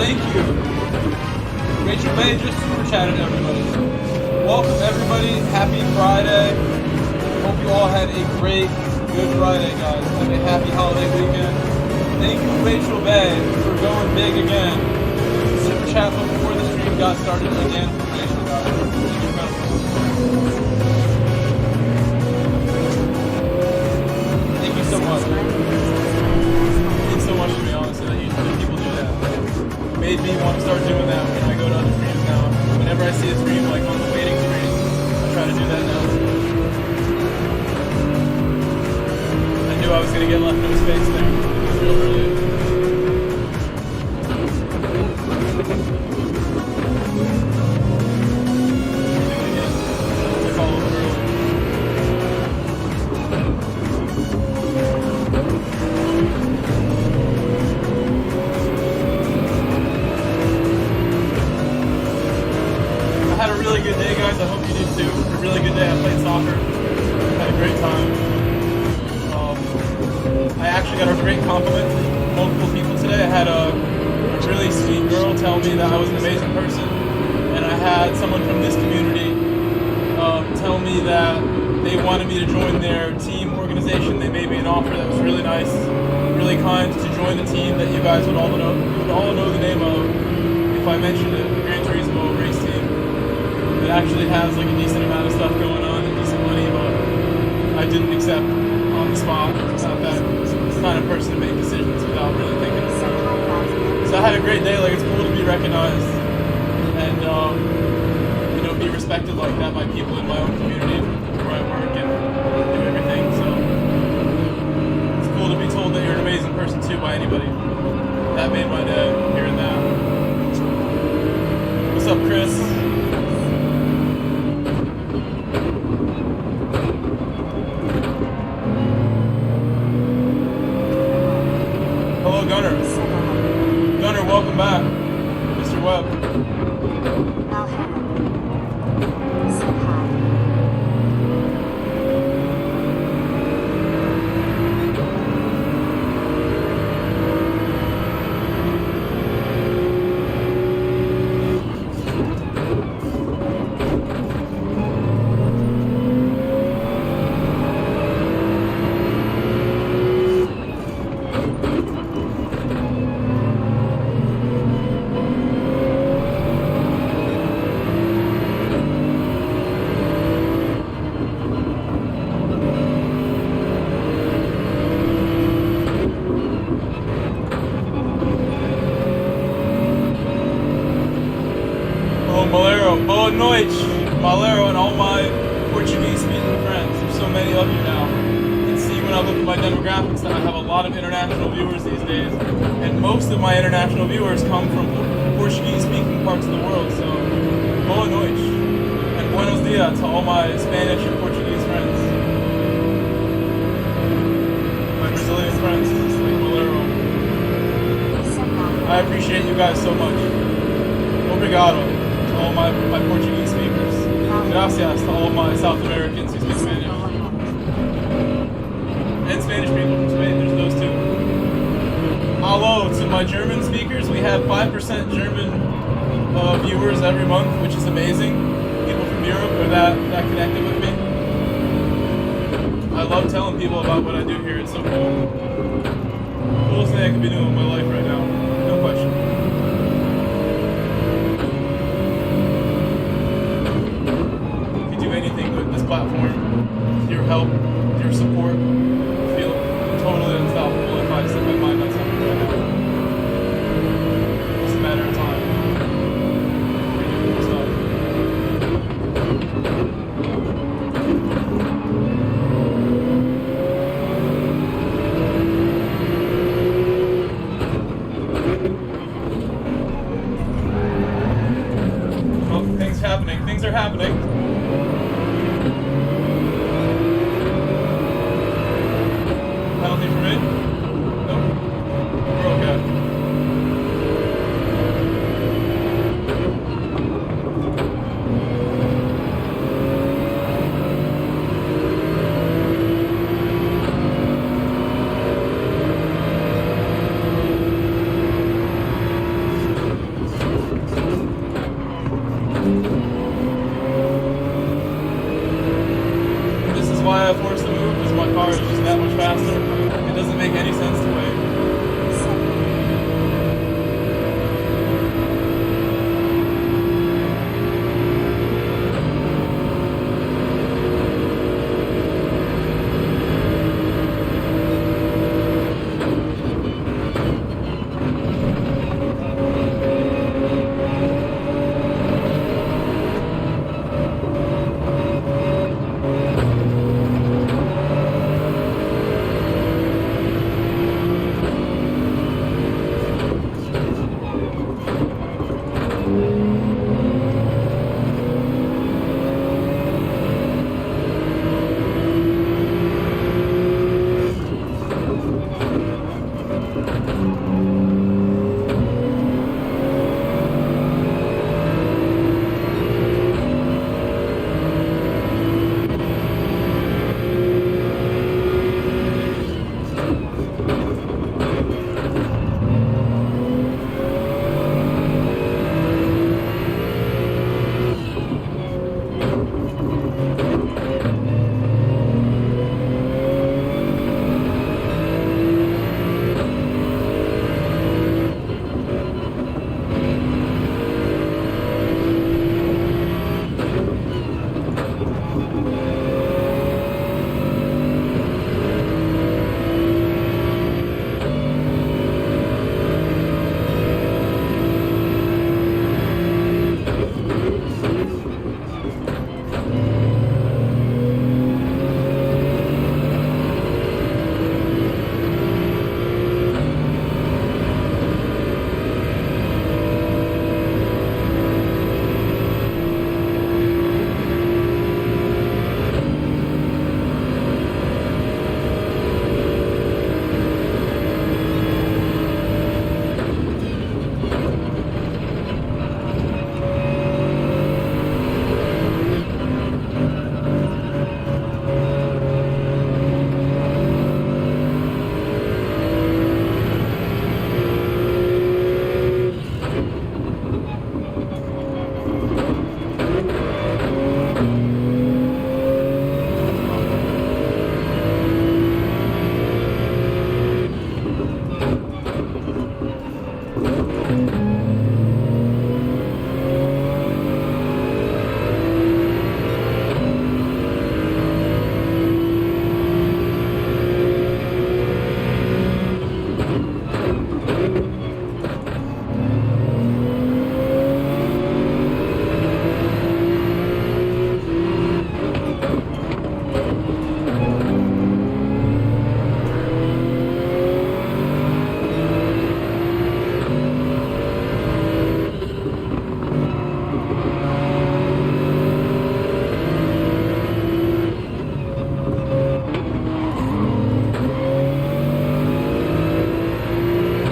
thank you. Rachel Bay just super chatted everybody. Welcome everybody. Happy Friday. Hope you all had a great, good Friday, guys. Have a happy holiday weekend. Thank you, Rachel Bay, for going big again. Super chat before the stream got started again for Rachel, guys. Thank you so much. It means so much to me, honestly, that people do that. It made me want to start doing that when I go to other streams now. Whenever I see a stream like on the waiting screen, I try to do that now. I knew I was going to get left no space there. Real early. That I was an amazing person, and I had someone from this community tell me that they wanted me to join their team organization. They made me an offer that was really nice, really kind, to join the team that you guys would all know the name of if I mentioned it, the Gran Turismo race team. It actually has like a decent amount of stuff going on and decent money, but I didn't accept on the spot. I'm not that kind of person to make decisions without really thinking about it. So I had a great day. Like, it's cool to be recognized and be respected like that by people in my own community where I work and do everything. So it's cool to be told that you're an amazing person too by anybody. That made my day, hearing that. What's up, Chris? Hello, Gunner. Welcome back, Mr. Webb. Malero, and all my Portuguese-speaking friends. There's so many of you now. And see, when I look at my demographics, that I have a lot of international viewers these days, and most of my international viewers come from Portuguese-speaking parts of the world. So, boa noite, and buenos dias to all my Spanish and Portuguese friends. My Brazilian friends, like Malero. I appreciate you guys so much. Obrigado to all my Portuguese speakers. Gracias to all my South Americans who speak Spanish. And Spanish people from Spain, there's those too. Hello to my German speakers. We have 5% German viewers every month, which is amazing. People from Europe are that connected with me. I love telling people about what I do here. It's so cool. Coolest thing I could be doing in my life right now. No question. Anything with this platform, your help, your support, I feel totally unstoppable if I set my mind on something right now. It's a matter of time. We do cool stuff.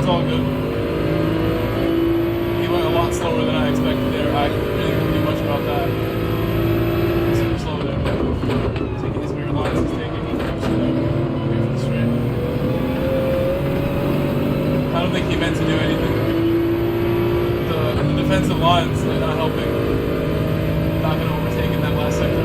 It's all good. He went a lot slower than I expected there. I really couldn't do much about that. Super slow there, but taking his mirror lines, he's taking away from the straight. I don't think he meant to do anything. The defensive lines are not helping. Not going to overtake in that last sector.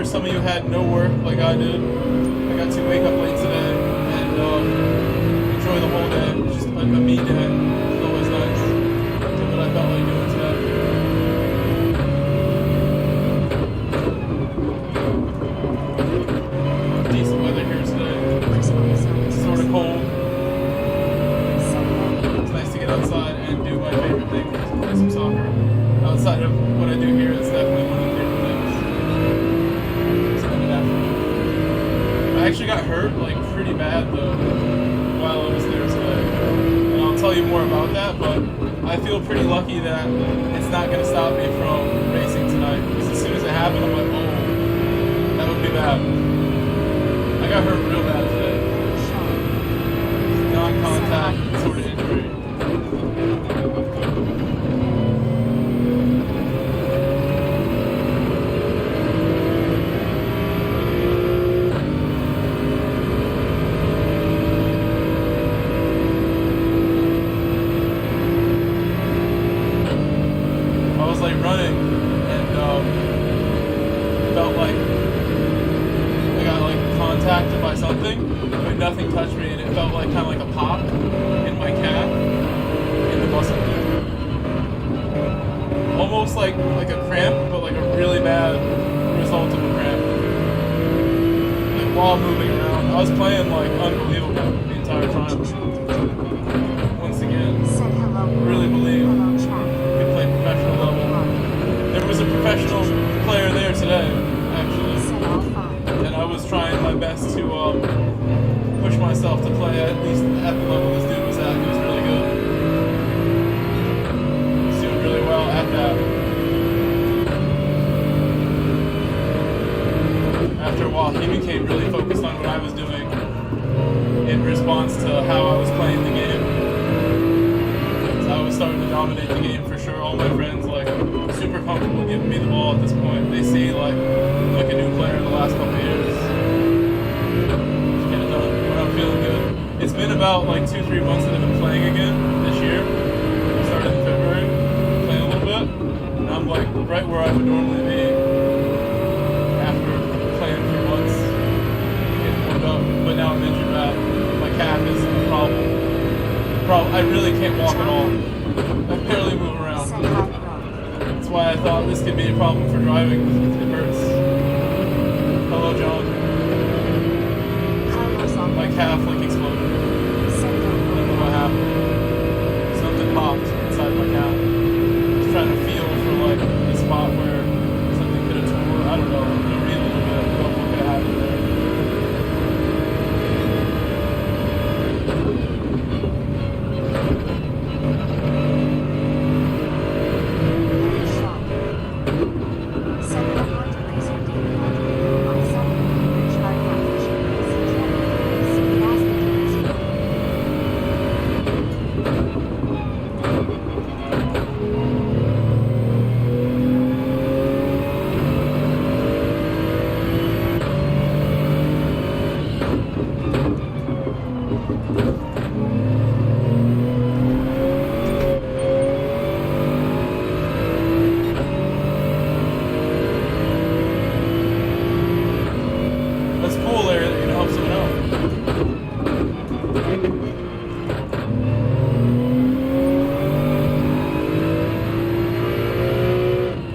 Some of you had no work like I did. I got to wake up late today and enjoy the whole day. It was just a me day. It's always nice. That's what I felt like doing today. Decent weather here today. It's sort of cold. It's nice to get outside and do my favorite thing, which is play some soccer. Outside of what I do here, it's definitely one of the favorite things. I actually got hurt like pretty bad though while I was there today, and I'll tell you more about that, but I feel pretty lucky that it's not going to stop me from racing tonight, because as soon as it happened I'm like, oh, that would be bad. I got hurt real bad today. Non-contact sort of injury. Running and felt like I got like contacted by something, but nothing touched me, and it felt like kind of like a pop in my calf, in the muscle, almost like a cramp, but like a really bad result of a cramp. Like while moving around, I was playing like unbelievable the entire time. Once again, really believe could play professional level. There was a professional player there today, actually, and I was trying my best to push myself to play at least at the level this dude was at. He was really good. He was doing really well at that. After a while, he became really focused on what I was doing in response to how I was playing the game. starting to dominate the game for sure. All my friends like super comfortable giving me the ball at this point. They see like I'm like a new player in the last couple of years. Just get it done. But I'm feeling good. It's been about like 2-3 months that I've been playing again this year. I started in February, playing a little bit, and I'm like right where I would normally be after playing for months, getting warmed up. But now I'm injured bad. My calf is a problem. I really can't walk at all. I barely move around. That's why I thought this could be a problem for driving. It hurts. Hello, John. My calf like exploded. I don't know what happened. Something popped inside my calf. I was trying to feel for like the spot where something could have tore. I don't know. I'm gonna read a little bit about what could have happened there.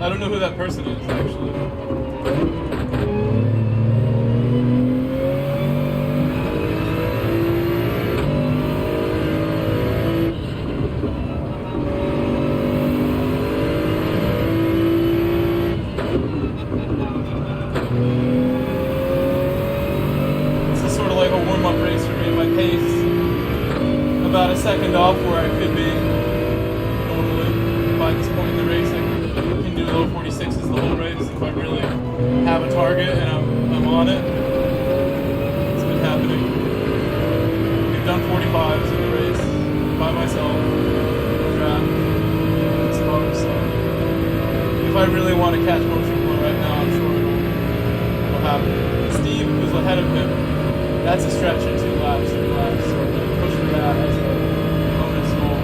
I don't know who that person is, actually. This is sort of like a warm-up race for me. My pace about a second off where I could be normally by this point in the racing. Low 46 is the whole race. If I really have a target and I'm on it, it's been happening. We've done 45s in the race by myself, track, so if I really want to catch motion flow right now, I'm sure it'll happen. Steve, who's ahead of him, that's a stretch in 2 laps, 3 laps, so we're going to push for that as a bonus goal.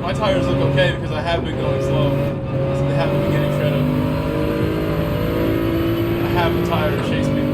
My tires look okay because I have been going slow, so they haven't been getting shredded. I have the tire to chase people.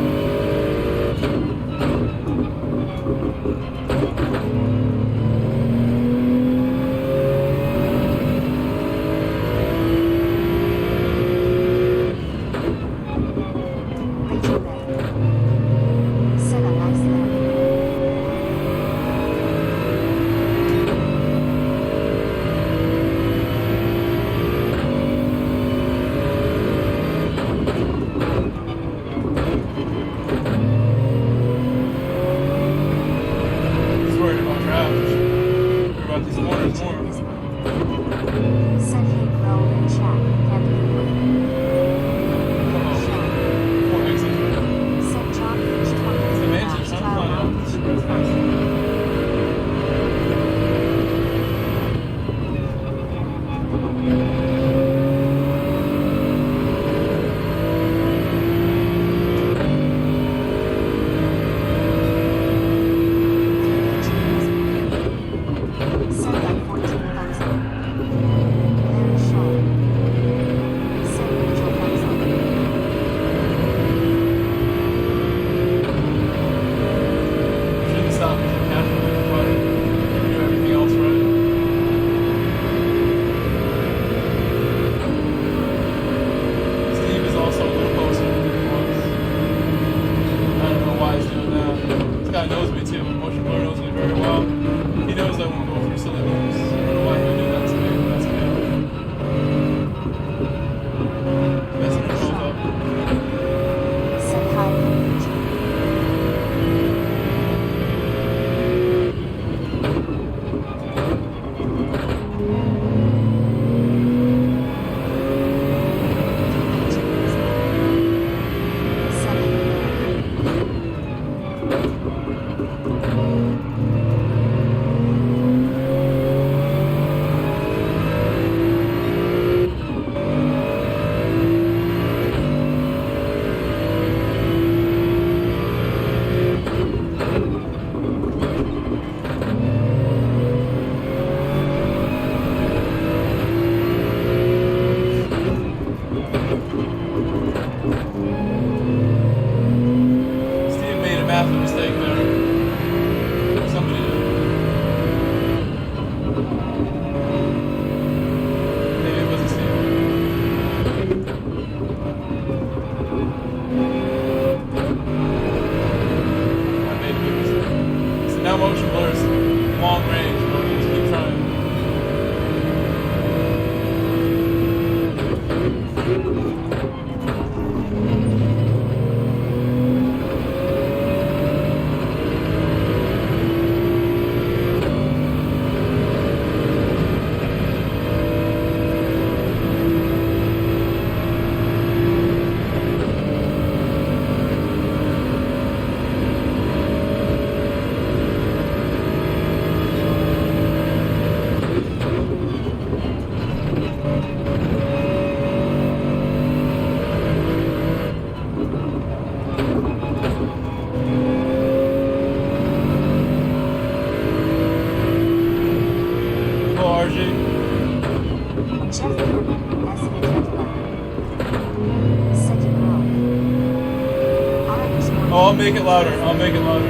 Oh, I'll make it louder. I'll make it louder.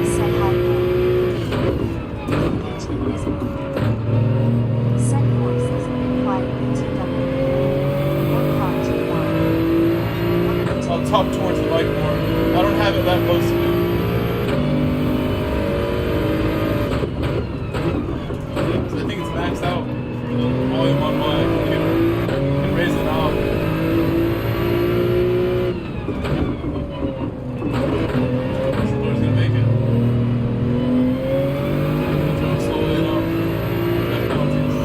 Said hi. Said voices required GTWS. I'll talk towards the mic more. I don't have it that close to me. So I think it's maxed out for the volume on my computer. You can raise the knob. Controller's gonna make it. Drop slowly enough. Have penalties.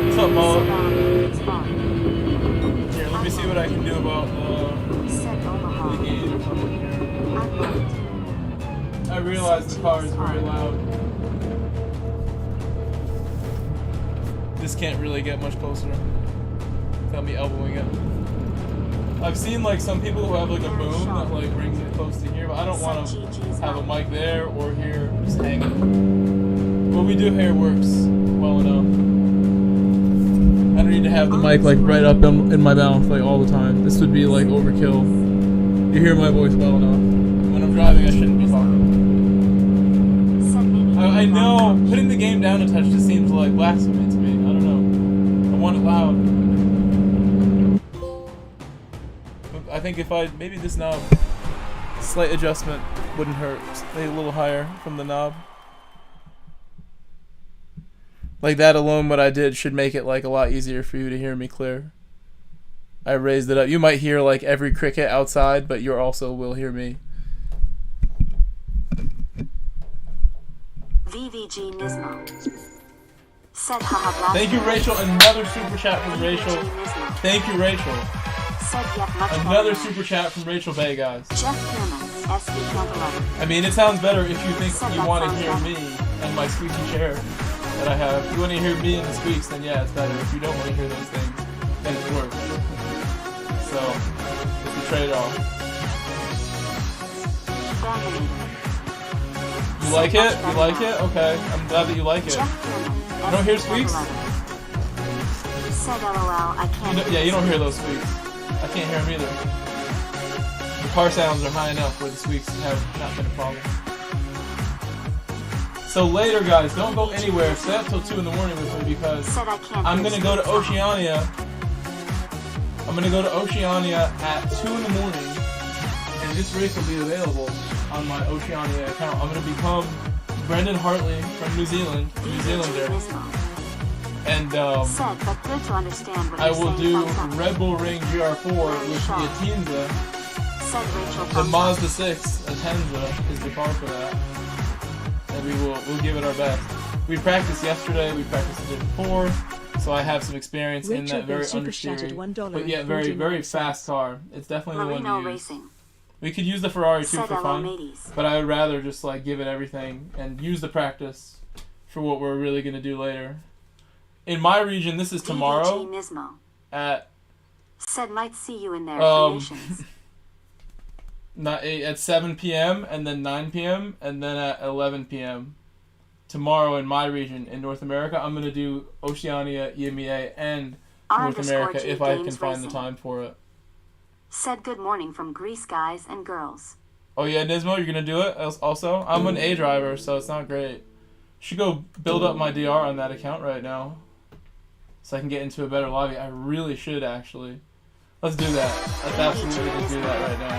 What's up, Mullet? Here, let me see what I can do about Said the Omaha. game. I'm I realize the car is very loud. This can't really get much closer without me elbowing it. I've seen like some people who have like a boom that like brings it close to here, but I don't want to have a mic there or here just hanging. What we do here works well enough. I don't need to have the mic like right up in my mouth like all the time. This would be like overkill. You hear my voice well enough. When I'm driving, I shouldn't be talking. I know putting the game down a touch just seems like blasphemy to me. I don't know. I want it loud. I think if I maybe this knob, slight adjustment wouldn't hurt. Maybe a little higher from the knob. Like that alone, what I did should make it like a lot easier for you to hear me clear. I raised it up. You might hear like every cricket outside, but you also will hear me. VVG Nismo. Said haha. Thank you, Rachel. Another super chat from Rachel. Thank you, Rachel. Said yep, much Another better. super chat from Rachel Bay, guys. Jeff Pierman, SV Camp 11. I mean, it sounds better if you think you want to hear me and my squeaky chair that I have. If you want to hear me and the squeaks, then yeah, it's better. If you don't want to hear those things, then it's worse. So, it's a trade-off. You like it? You like it? Okay. I'm glad that you like it. Jeff Pierman, You don't hear squeaks? Said LOL, I can't. Yeah, you don't hear those squeaks. I can't hear them either. The car sounds are high enough where the squeaks have not been a problem. So later, guys, don't go anywhere. Stay up till 2 in the morning with me because Said I can't I'm going to go to Oceania. I'm going to go to Oceania at 2 in the morning, and this race will be available on my Oceania account. I'm going to become Brendan Hartley from New Zealand, New Zealander. And Said, but good to understand what I you're will saying, do thumbs up. Red Bull Ring GR4 with the Atenza. Said Rachel, The thumbs up. Mazda 6 Atenza is the car for that. And we'll give it our best. We practiced yesterday, we practiced the day before, so I have some experience in that very understeering, but yet very, very fast car. It's definitely the one Marino to use. Racing. We could use the Ferrari too Said for hello, fun, mateys. but I would rather just like give it everything and use the practice for what we're really going to do later. In my region, this is tomorrow VVG Nismo. at Said might see you in there for nations. at 7 p.m. and then 9 p.m. and then at 11 p.m. Tomorrow in my region in North America, I'm going to do Oceania, EMEA, and North America if I can find the time for it. Said good morning from Greece guys and girls. Oh yeah, Nismo, you're going to do it also? I'm an A driver, so it's not great. Should go build up my DR on that account right now so I can get into a better lobby. I really should, actually. Let's do that. Let's absolutely just do that right now.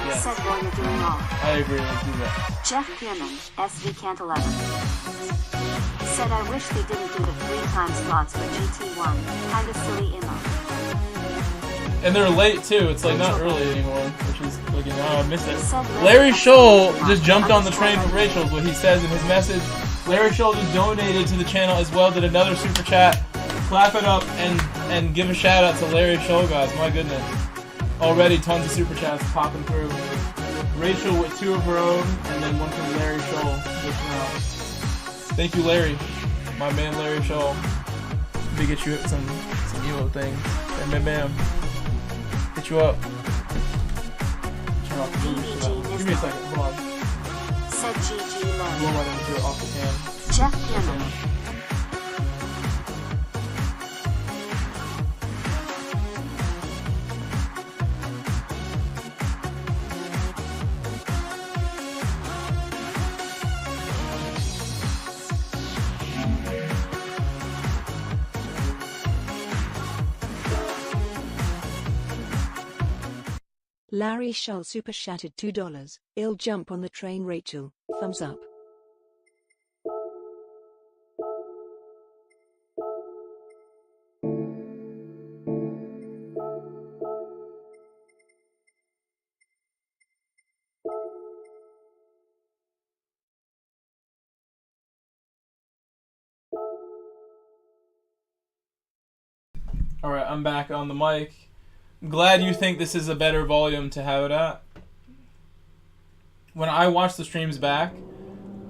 Yes. Said well, you're doing all. I agree, let's do that. Jeff Pierman, SV Cant 11. Said I wish they didn't do the 3-time slots for GT1. Kinda silly emo. And they're late too, it's like not early anymore, which is looking, oh, I missed it. Larry Scholl just jumped on the train from Rachel's, what he says in his message. Larry Scholl just donated to the channel as well, did another super chat. Clap it up and give a shout out to Larry Scholl, guys, my goodness. Already tons of super chats popping through. Rachel with 2 of her own, and then 1 from Larry Scholl just now. Thank you, Larry. My man Larry Scholl. Let me get you some emo things. Bam, bam, bam. Hit you up. turn off the movie for that. Give me a second. Hold on. Said GG Larry. Blow right into it off the can. Jeff Pierman. Larry Shull super chatted $2. I'll jump on the train, Rachel. Thumbs up. Alright, I'm back on the mic. I'm glad you think this is a better volume to have it at. When I watch the streams back,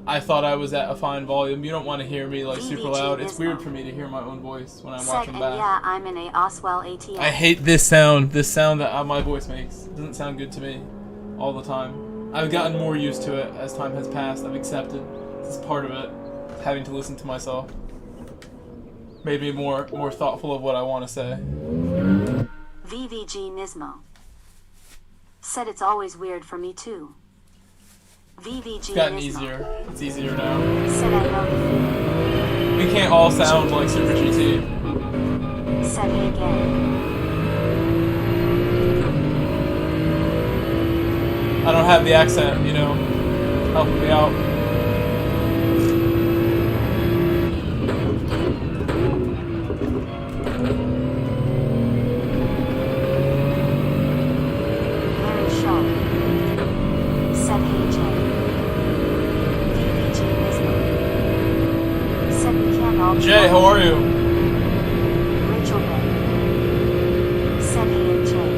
I thought I was at a fine volume. You don't want to hear me like super loud. It's weird for me to hear my own voice when I'm watching back. Yeah, I'm in a Oswell ATM. I hate this sound that my voice makes. It doesn't sound good to me all the time. I've gotten more used to it as time has passed. I've accepted. This is part of it. Having to listen to myself. Made me more thoughtful of what I want to say. VVG Nismo. Said it's always weird for me too. VVG It's gotten Nismo. easier. It's easier now. Said I know the feeling. We can't all sound like Super GT. Said hey gang. I don't have the accent, you know, helping me out. Larry Shaw. Said hey Jay. VVG Nismo. Said we can't all be Jay, how are you? Rachel Bay. Said hey Jay.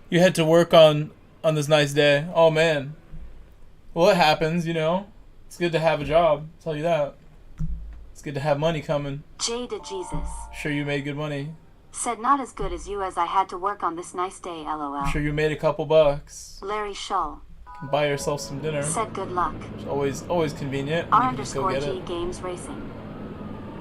You had to work on this nice day. Oh man. Well, it happens, you know. It's good to have a job. I'll tell you that. It's good to have money coming. Jay to Jesus. Sure you made good money. Said not as good as you as I had to work on this nice day, lol. Sure you made a couple bucks. Larry Shull. Buy yourself some dinner. Said good luck. It's always convenient. R You can just go underscore get G it. Games Racing.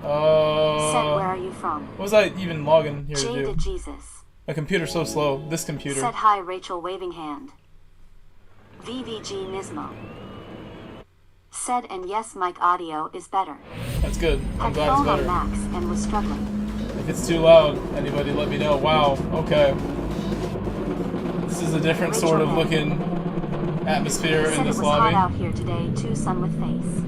Said where are you from? What was I even logging here to Jay to do? Jesus. My computer's so slow. This computer. Said hi Rachel waving hand. VVG Nismo. Said and yes mic audio is better. That's good. I'm Had glad it's phone on better. max and was struggling. If it's too loud, anybody let me know. Wow, okay. This is a different sort of looking atmosphere Said in it this was hot lobby. out here today too, sun with face.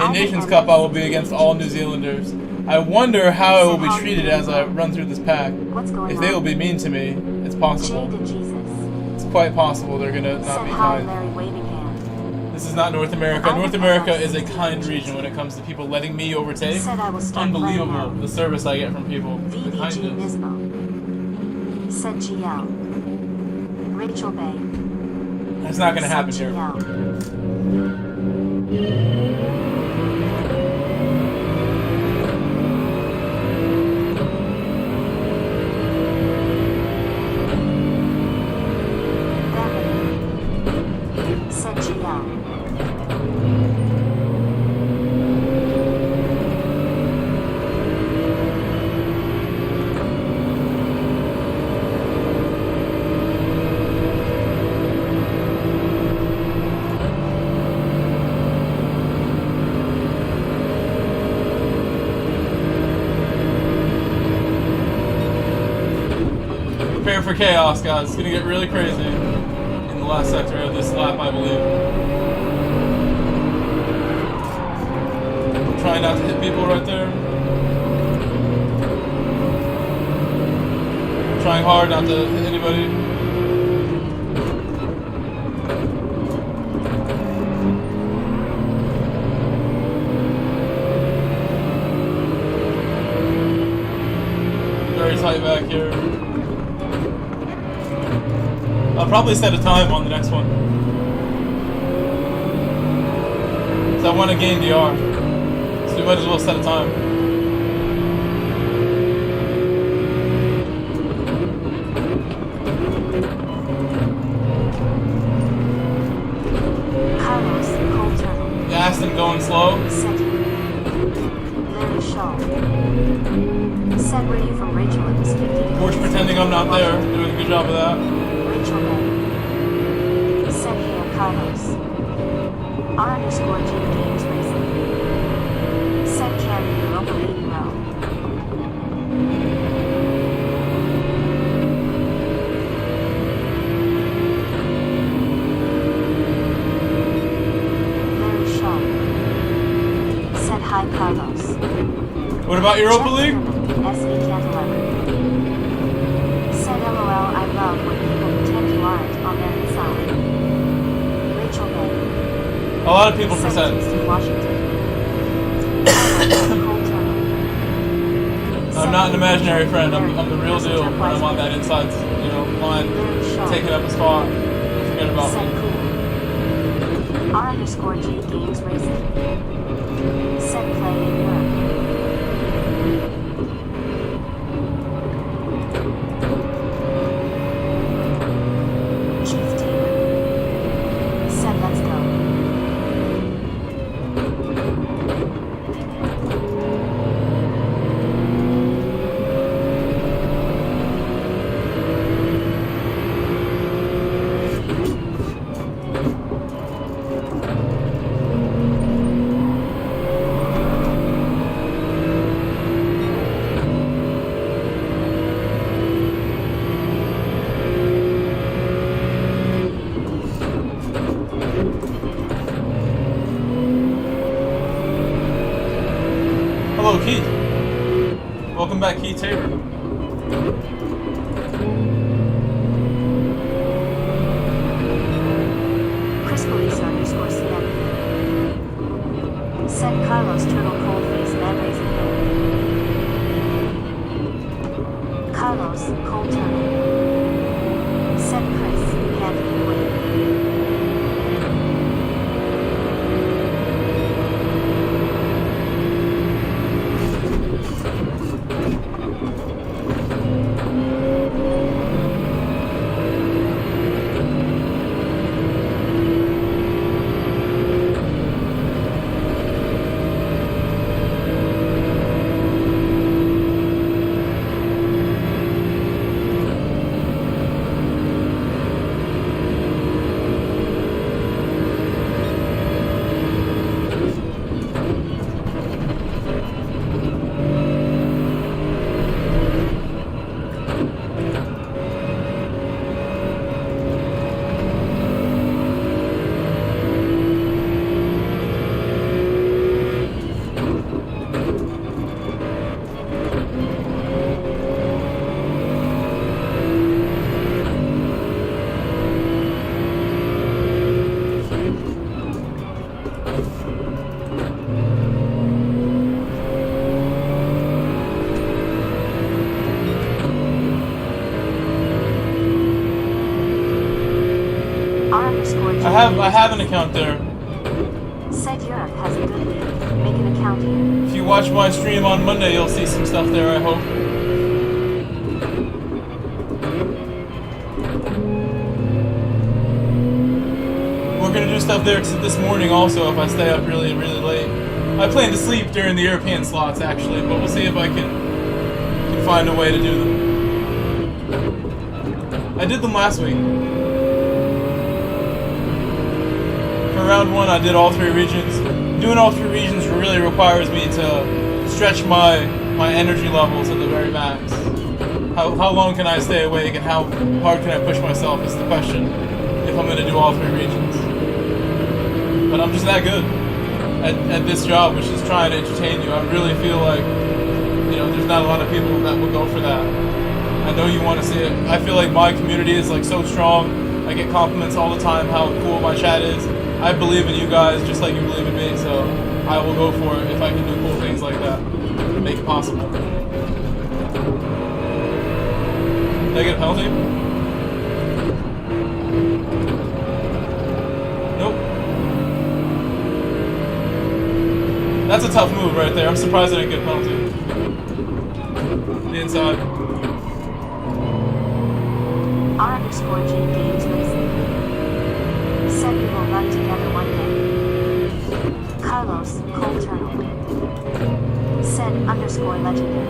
In Nations Cup, I will be against all New Zealanders. I wonder how I will be treated as I run through this pack. What's going If on? they will be mean to me, it's Jay possible. to Jesus. It's quite possible they're gonna not Said be hi kind. Larry waving hand. This is not North America. North America is a kind region when it comes to people letting me overtake. Said I will start playing Unbelievable, now. the service I get from people. The VVG kindness. Nismo. Said GL. Rachel Bay. That's not gonna Said happen here. GL. Said GL. Prepare for chaos, guys. It's gonna get really crazy in the last sector of this lap, I believe. I'm trying not to hit people right there. trying hard not to hit anybody. Very tight back here. I'll probably set a time on the next one. So I want to gain DR. So we might as well set a time. Carlos, cold turtle. Gassed and going slow. Set you. Larry Shaw. Set radio from Rachel at this 50 degrees. Porsche pretending I'm not there. Doing a good job of that. Rachel Bay. Set here, Carlos. R_G Games Racing. Set Candy Europa Leading Row. Larry Shaw. Set hi, Carlos. What about Europa League? SV Cantilever. Said LOL, I love when people pretend you aren't on their inside. Rachel Bay. A lot of people Said present. Houston, Washington. Cold turtle. I'm not an imaginary friend. I'm the real deal when I'm on that inside, line, taking up a spot. Forget about Said me. cool. R_G Games Racing. Said play in Europe. Chief Taylor. Said let's go. Hello, Keith. Welcome back, Keith Tabor. Chris Police _CM. Said Carlos Turtle Cold Face Man raising hand. Carlos, Cold Turtle. Said Chris, can't you wait? I have an account there. Said Europe has a good league. Make an account here. If you watch my stream on Monday, you'll see some stuff there, I hope. We're gonna do stuff there this morning also if I stay up really, really late. I plan to sleep during the European slots actually, but we'll see if I can find a way to do them. I did them last week. For round one, I did all three regions. Doing all three regions really requires me to stretch my energy levels at the very max. How long can I stay awake and how hard can I push myself is the question if I'm going to do all three regions. But I'm just that good at this job, which is trying to entertain you. I really feel like, there's not a lot of people that will go for that. I know you want to see it. I feel like my community is like so strong. I get compliments all the time how cool my chat is. I believe in you guys just like you believe in me, so I will go for it if I can do cool things like that. Make it possible. Did I get a penalty? Nope. That's a tough move right there. I'm surprised I didn't get a penalty. The inside. R_G Games Racing. Said we will run together one day. Carlos, Cole Turtle. Said _legendary.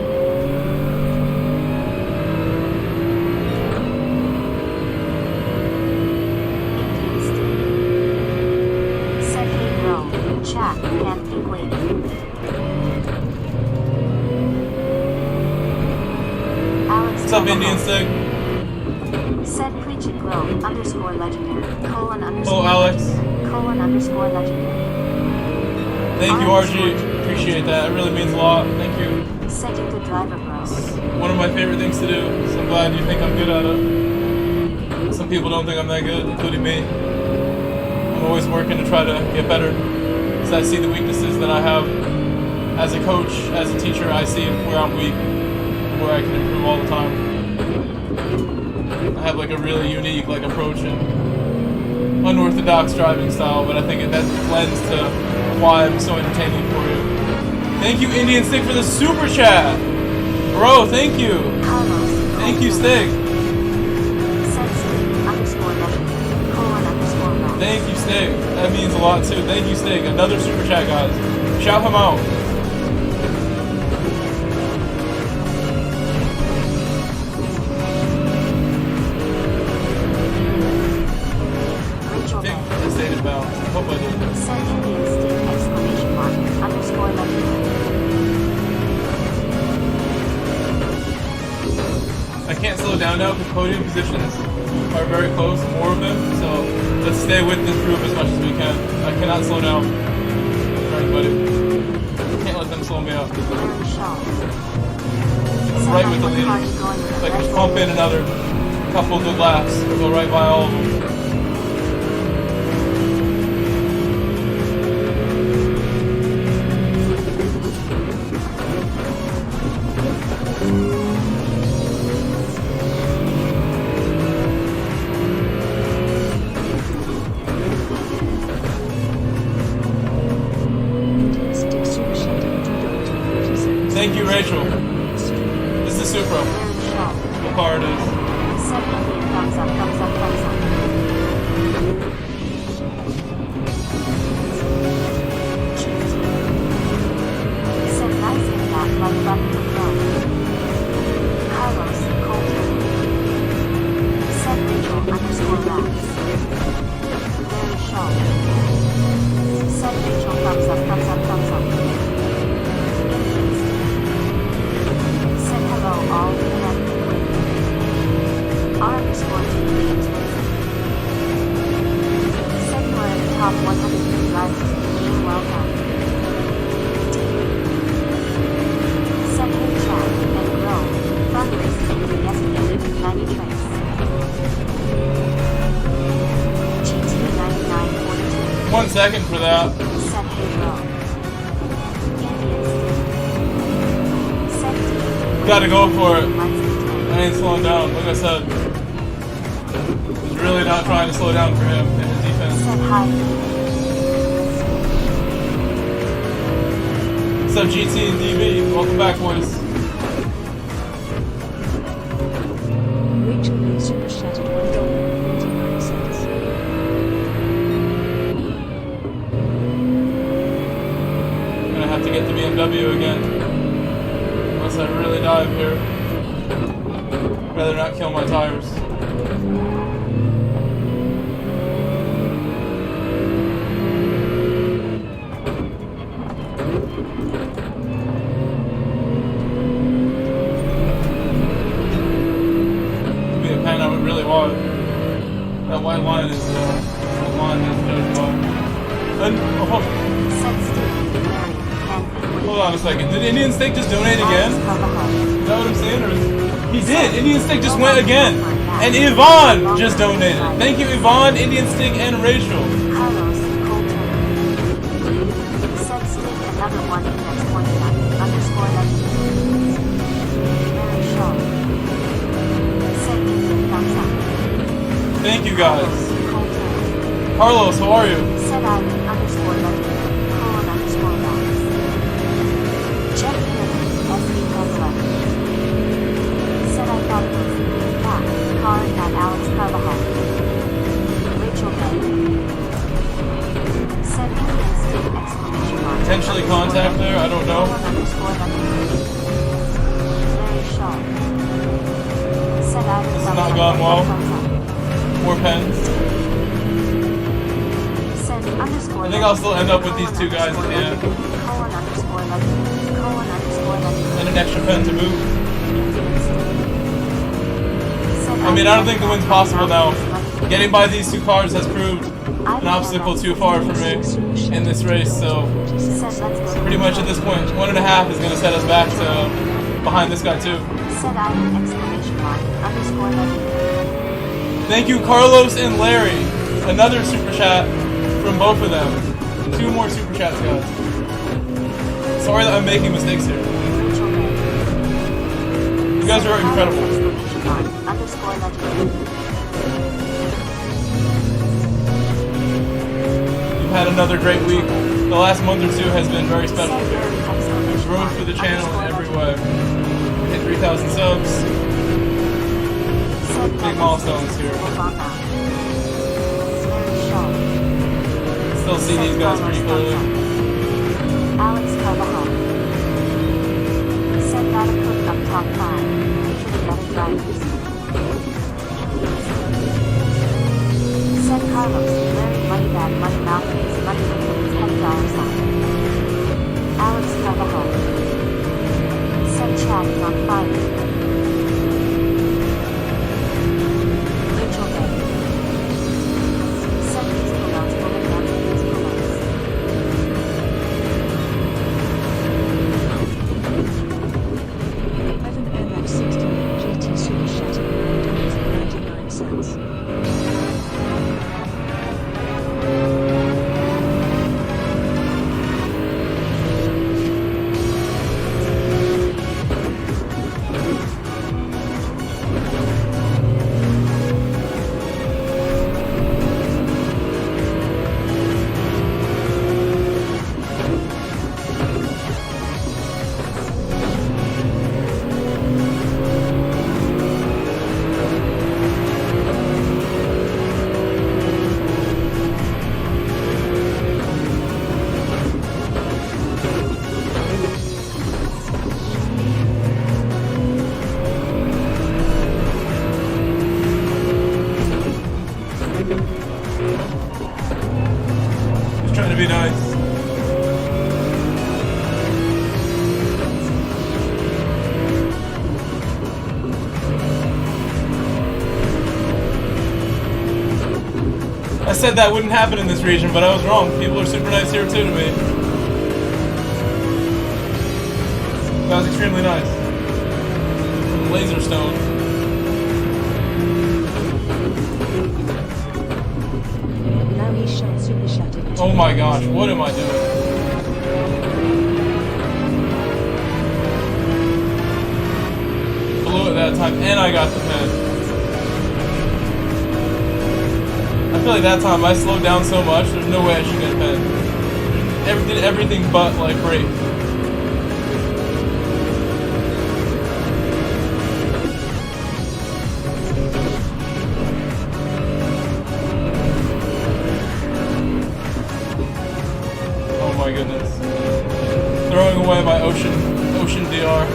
Said hey bro, chat, and pink wave. Alex. What's up, Indian Stick? Said preach it grow _legendary. Hello, Alex. _legendary. Thank you, RG. Appreciate that. It really means a lot. Thank you. Said you good driver, bro. One of my favorite things to do, so I'm glad you think I'm good at it. Some people don't think I'm that good, including me. I'm always working to try to get better, because I see the weaknesses that I have. As a coach, as a teacher, I see where I'm weak, where I can improve all the time. I have like a really unique like approach and unorthodox driving style, but I think that lends to why I'm so entertaining for you. Thank you, Indian Stick, for the super chat, bro. Thank you. Thank you, Stick. Thank you, Stick. That means a lot too. Thank you, Stick. Another super chat, guys. Shout him out. I can't slow down now because podium positions are very close, more of them, so let's stay with this group as much as we can. I cannot slow down for anybody. Can't let them slow me up. I'm right with the leaders. If I can just pump in another couple good laps, I'll go right by all of them. Thank you, Rachel. This is Supra. What car it is? Thumbs up, thumbs up, thumbs up. Said nice in that like button to throw. Carlos, Colton. Said Rachel _Raps. Very sharp. Said Rachel thumbs up, thumbs up, thumbs up. All connected with R_G Games Racing. Said you are in the top 100 drivers in the game, well done. Said hey chat and grow. Fun racing in the yesterday 90 trace. GT9942. 1 second for that. Said hey bro. Gotta go for it. I ain't slowing down. Like I said, he's really not trying to slow down for him in his defense. What's up, GT and DB? Welcome back, boys. Rachel super chatted $1.49. I'm gonna have to get the BMW again. Unless I really dive here. Rather not kill my tires. To be a pen, I would really want. That white line is a line that's judged by. And, hold on a second. Did Indian Steak just donate again? Is that what I'm saying? Or He did. Indian Stick just went again. And Yvonne just donated. Thank you, Yvonne, Indian Stick, and Rachel. Carlos Colton. Said stick another one index pointing at underscore legend. Mary Shaw. Said Indian thumbs up. Thank you, guys. Colton. Carlos, how are you? Said Ivan underscore legend. Colon underscore box. Check in. SD Translate. Said I thought it was that. Calling at Alex Carvajal. Rachel Bay. Said Indian stick exclamation mark. Potentially contact there, I don't know. Colon underscore legend. Mary Shaw. Said Ivan This has thumbs not up, gone well. thumbs up. More pens. Said underscore I think I'll still end up with these two guys at the end. Colon underscore legend. Colon underscore legend. And an extra pen to boot. Said I mean, I don't think the win's possible now. Getting by these two cars has proved an obstacle too far for me in this race, so Said let's go. pretty much at this point, 1.5 is going to set us back to behind this guy too. Said Ivan exclamation mark underscore legend. Thank you, Carlos and Larry. Another super chat from both of them. 2 more super chats, guys. Sorry that I'm making mistakes here. Rachel Bay. You guys are incredible. Exclamation mark underscore legend. You've had another great week. The last month or 2 has been very special Said here. Larry exclamation Growth mark for the channel in underscore every legend. way. We hit 3,000 subs. Said Big Legend milestones here. Obama. Mary Shaw. Still see these guys pretty clearly. Alex Carvajal. Said gotta cook up top 5. Usually better drivers. Said Carlos, Larry money bag, money mouthpiece, money liquids, $10 sign. Alex Carvajal. Said chat is on fire. Rachel Bay. Said these pillows will advance these pillows. Evan MX60 GT Super Shattered $9.99. Just trying to be nice. I said that wouldn't happen in this region, but I was wrong. People are super nice here too to me. That was extremely nice. From Laserstone. Larry Shell Super Shattered. Oh my gosh, what am I doing? Blew it that time, and I got the pen. I feel like that time I slowed down so much, there's no way I should get a pen. Did everything but like break. Oh my goodness. Throwing away my ocean DR.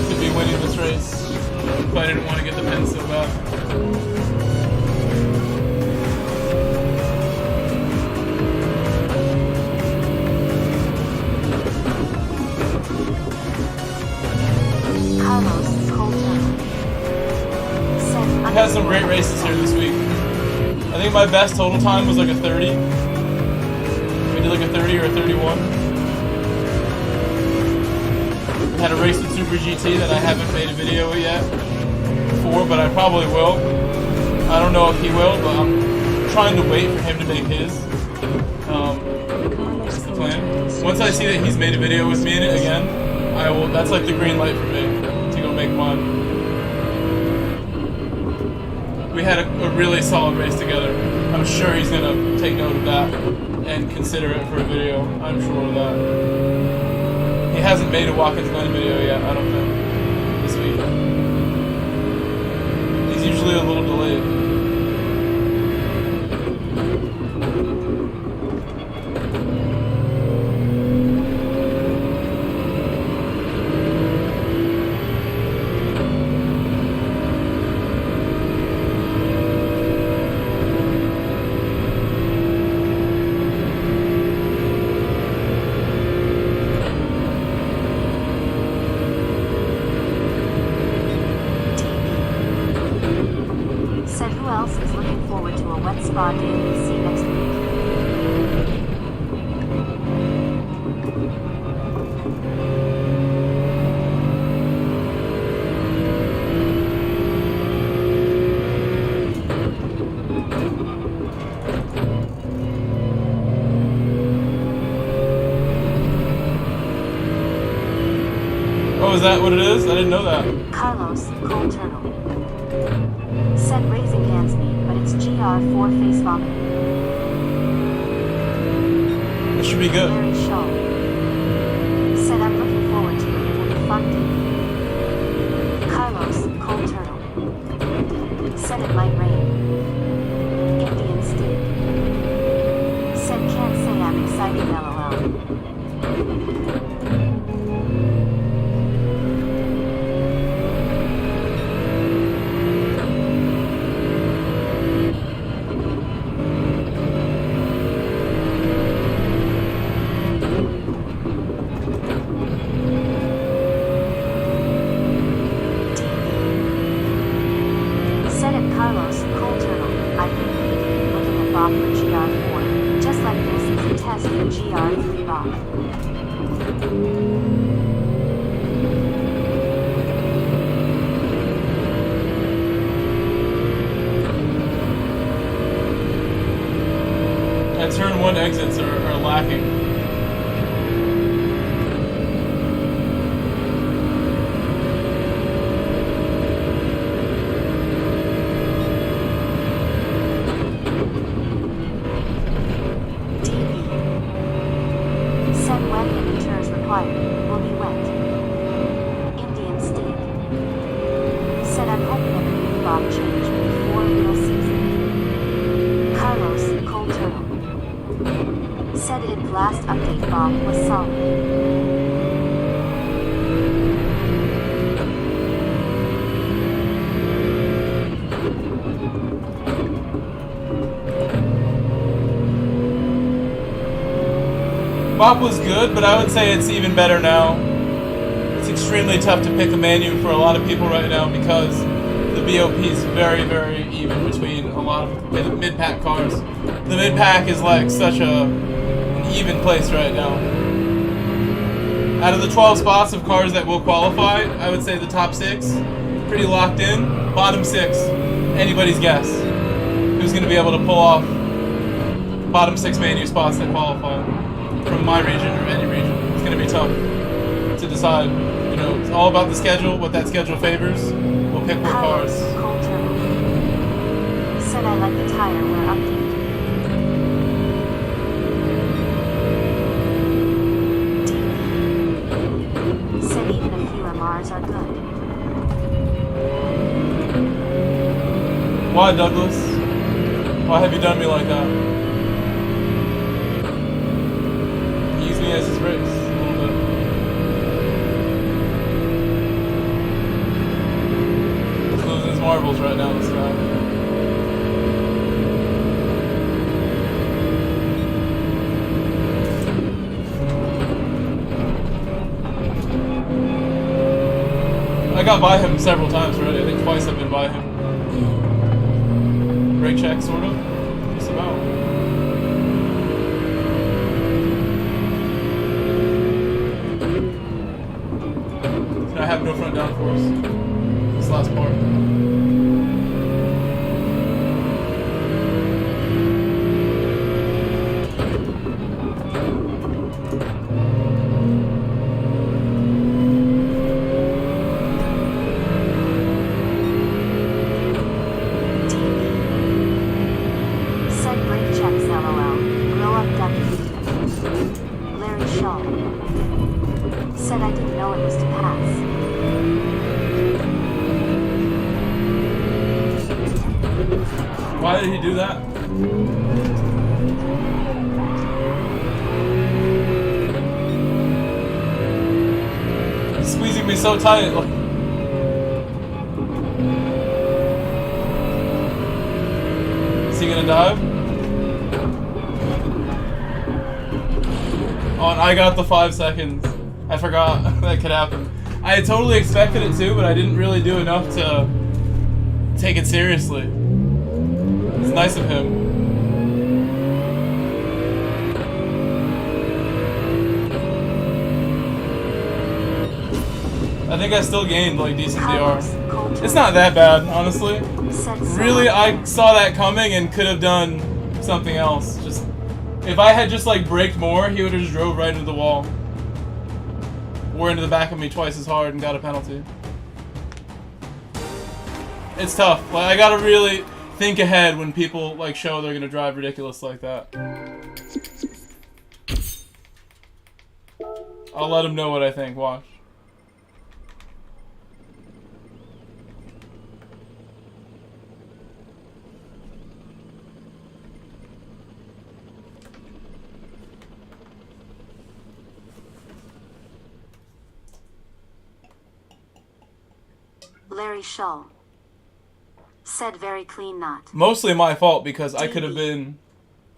Could be winning this race, but I didn't want to get the pen so bad. Carlos Colton. Said We've had some great races here this week. I think my best total time was like a 30. We did like a 30 or a 31. had a race with Super GT that I haven't made a video yet for, but I probably will. I don't know if he will, but I'm trying to wait for him to make his. That's the plan. Once I see that he's made a video with me in it again, I will. That's like the green light for me to go make mine. We had a really solid race together. I'm sure he's gonna take note of that and consider it for a video. I'm sure of that. He hasn't made a Watkins Glen video yet, I don't think, this week. He's usually a little delayed. Oh, is that what it is? I didn't know that. Carlos, Cold Turtle. Said raising hands me, but it's GR4 face vomiting. It should be good. Larry Shaw. Said I'm looking forward to it. It'll be fun to. Carlos, Cold Turtle. Said it might rain. Indian State. Said can't say I'm excited, LOL. Turn 1 exits are lacking. Said wet emitters required. Will be wet. Indian State. Said I'm hoping a green bob change before real season. Carlos, Cold Turtle. Said its last update bomb was solid. Bop was good, but I would say it's even better now. It's extremely tough to pick a menu for a lot of people right now because the BOP is very, very even between a lot of mid-pack cars. The mid-pack is like such an even place right now. Out of the 12 spots of cars that will qualify, I would say the top 6, pretty locked in. Bottom 6, anybody's guess. Who's going to be able to pull off bottom 6 menu spots that qualify from my region or any region. It's going to be tough to decide. You know, it's all about the schedule, what that schedule favors. We'll pick what cars. Cold Turtle. Said I like the tire wear update. Said even a few MRs are good. Why, Douglas? Why have you done me like that? Use me as his race a little bit. He's losing his marbles right now, this guy. I got by him several times already. I think twice I've been by him. Brake check, sort of. Just about. have no front downforce. This last part. Why did he do that? He's squeezing me so tight. Is he gonna dive? Oh, and I got the 5 seconds. I forgot that could happen. I had totally expected it to, but I didn't really do enough to take it seriously. It's nice of him. I think I still gained like decent DR. It's not that bad, honestly. Really, I saw that coming and could have done something else. Just if I had just like braked more, he would have just drove right into the wall. Or into the back of me twice as hard and got a penalty. It's tough. Like I gotta really think ahead when people like show they're gonna drive ridiculous like that. I'll let them know what I think. Watch. Larry Shull said very clean knot. Mostly my fault because I could have been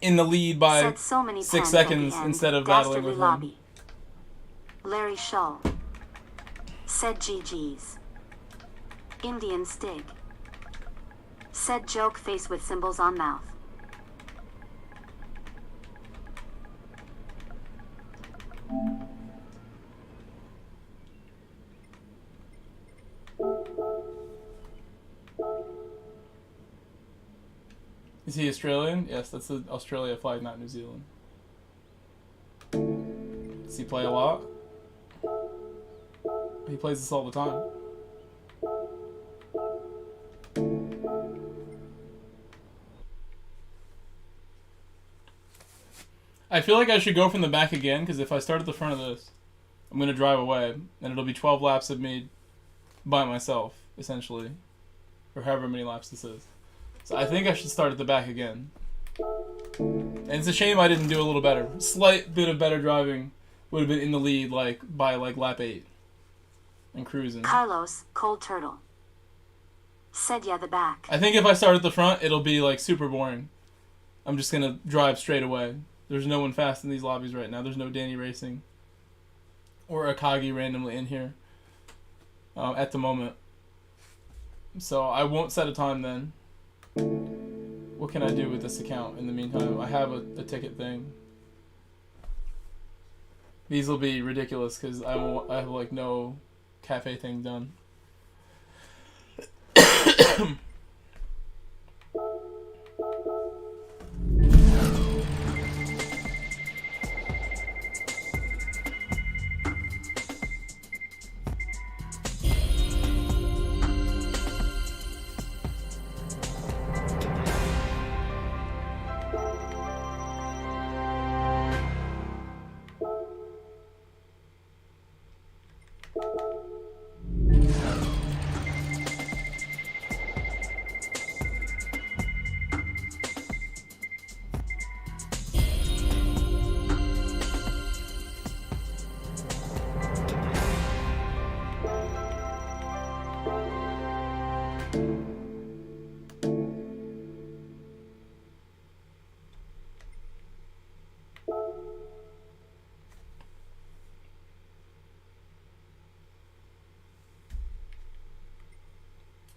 in the lead by so many 6 seconds instead of battling with him. Larry Shull said GG's. Indian Stig said joke face with symbols on mouth. Is he Australian? Yes, that's the Australia flag, not New Zealand. Does he play a lot? He plays this all the time. I feel like I should go from the back again, because if I start at the front of this, I'm going to drive away, and it'll be 12 laps of me by myself, essentially. Or however many laps this is. So I think I should start at the back again. And it's a shame I didn't do a little better. Slight bit of better driving would have been in the lead like by like lap 8. And cruising. Carlos, Cold Turtle said yeah the back. I think if I start at the front, it'll be like super boring. I'm just going to drive straight away. There's no one fast in these lobbies right now. There's no Danny Racing. Or Akagi randomly in here. At the moment. So I won't set a time then. What can I do with this account in the meantime? I have a ticket thing. These will be ridiculous because I have like no cafe thing done.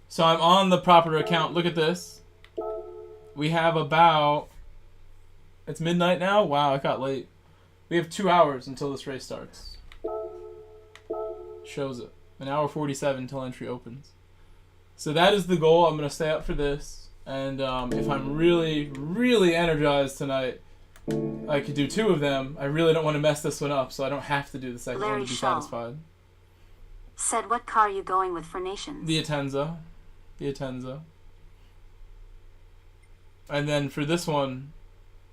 So I'm on the proper account. Look at this. We have about... It's midnight now? Wow, it got late. We have 2 hours until this race starts. Shows it. An hour 47 till entry opens. So that is the goal. I'm going to stay up for this. And if I'm really, really energized tonight, I could do 2 of them. I really don't want to mess this one up, so I don't have to do the second one to be satisfied. Said, what car are you going with for Nations? The Atenza. And then for this one,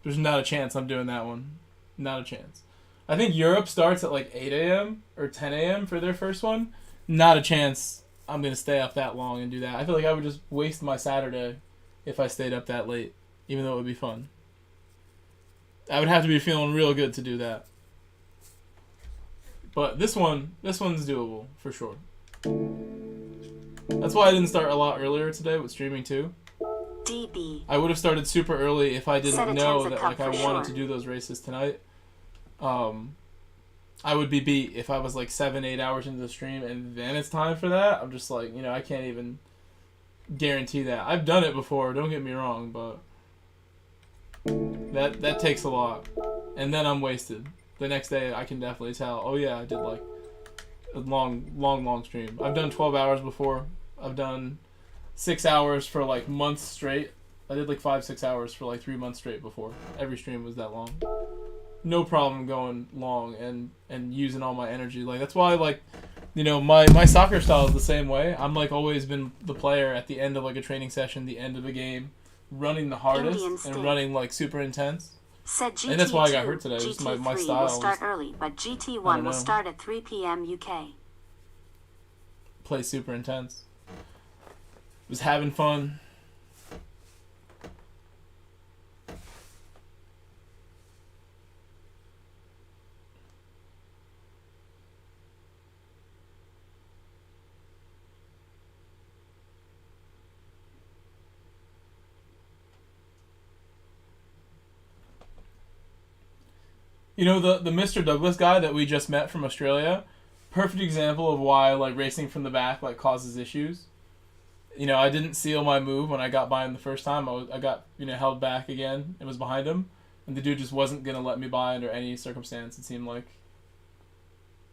there's not a chance I'm doing that one. Not a chance. I think Europe starts at like 8 a.m. or 10 a.m. for their first one. Not a chance I'm going to stay up that long and do that. I feel like I would just waste my Saturday if I stayed up that late, even though it would be fun. I would have to be feeling real good to do that. But this one's doable, for sure. That's why I didn't start a lot earlier today with streaming too. DB. I would have started super early if I didn't know that like I wanted to sure. do those races tonight. I would be beat if I was like 7-8 hours into the stream and then it's time for that. I'm just like, I can't even guarantee that. I've done it before, don't get me wrong, but that takes a lot. And then I'm wasted. The next day I can definitely tell, oh yeah, I did like a long stream. I've done 12 hours before. I've done 6 hours for like months straight. I did like 5-6 hours for like 3 months straight before. Every stream was that long. No problem going long and using all my energy. Like that's why like my soccer style is the same way. I'm like always been the player at the end of like a training session, the end of a game, running the hardest and running like super intense. Said GT2, and that's why I got hurt today. Just my style will start early, but GT1 will start at 3 p.m. UK. Play super intense. Was having fun. The Mr. Douglas guy that we just met from Australia, perfect example of why like racing from the back like causes issues. I didn't seal my move when I got by him the first time. I got held back again and was behind him, and the dude just wasn't gonna let me by under any circumstance. It seemed like,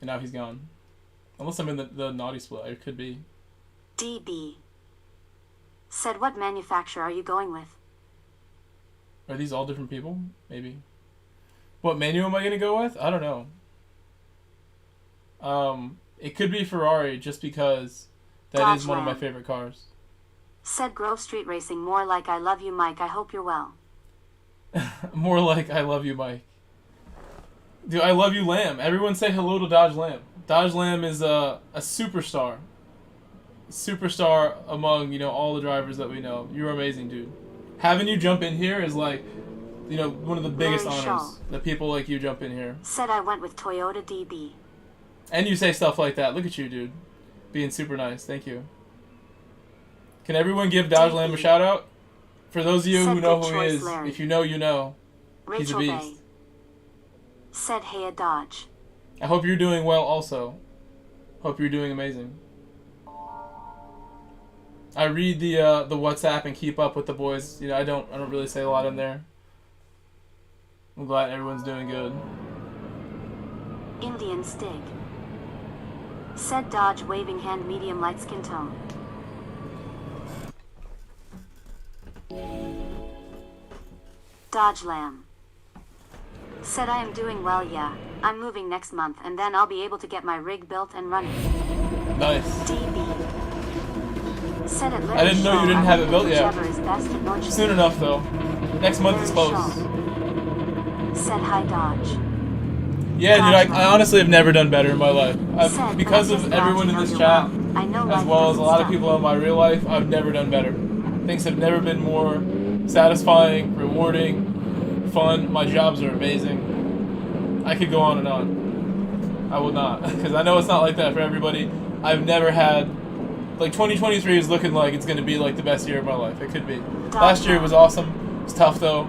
and now he's gone, unless I'm in the naughty split. It could be. DB. Said, what manufacturer are you going with? Are these all different people? Maybe. What menu am I going to go with? I don't know. It could be Ferrari just because that is one of my favorite cars. Said Grove Street Racing, more like I love you, Mike. I hope you're well. More like I love you, Mike. Dude, I love you, Lamb. Everyone say hello to Dodge Lamb. Dodge Lamb is a superstar. Superstar among, all the drivers that we know. You're amazing, dude. Having you jump in here is like... one of the biggest honors that people like you jump in here. Said I went with Toyota DB. And you say stuff like that. Look at you, dude. Being super nice. Thank you. Can everyone give Dodge Lamb a shout out? For those of you who know who he is, Larry. if you know, you know. He's a beast. Bay. Said hey a Dodge. I hope you're doing well also. Hope you're doing amazing. I read the WhatsApp and keep up with the boys. I don't really say a lot in there. I'm glad everyone's doing good. Indian Stig. Said Dodge waving hand medium light skin tone. Dodge Lamb. Said I am doing well, yeah. I'm moving next month and then I'll be able to get my rig built and running. Nice. DB. Said it I didn't know you didn't have it built yet. Yet. Soon enough though. Next month is close. Said hi Dodge. Yeah, dude, I honestly have never done better in my life. Because of everyone in this chat, as well as a lot of people in my real life, I've never done better. Things have never been more satisfying, rewarding, fun. My jobs are amazing. I could go on and on. I will not, because I know it's not like that for everybody. I've never had... Like, 2023 is looking like it's going to be, like, the best year of my life. It could be. Last year was awesome. It's tough though.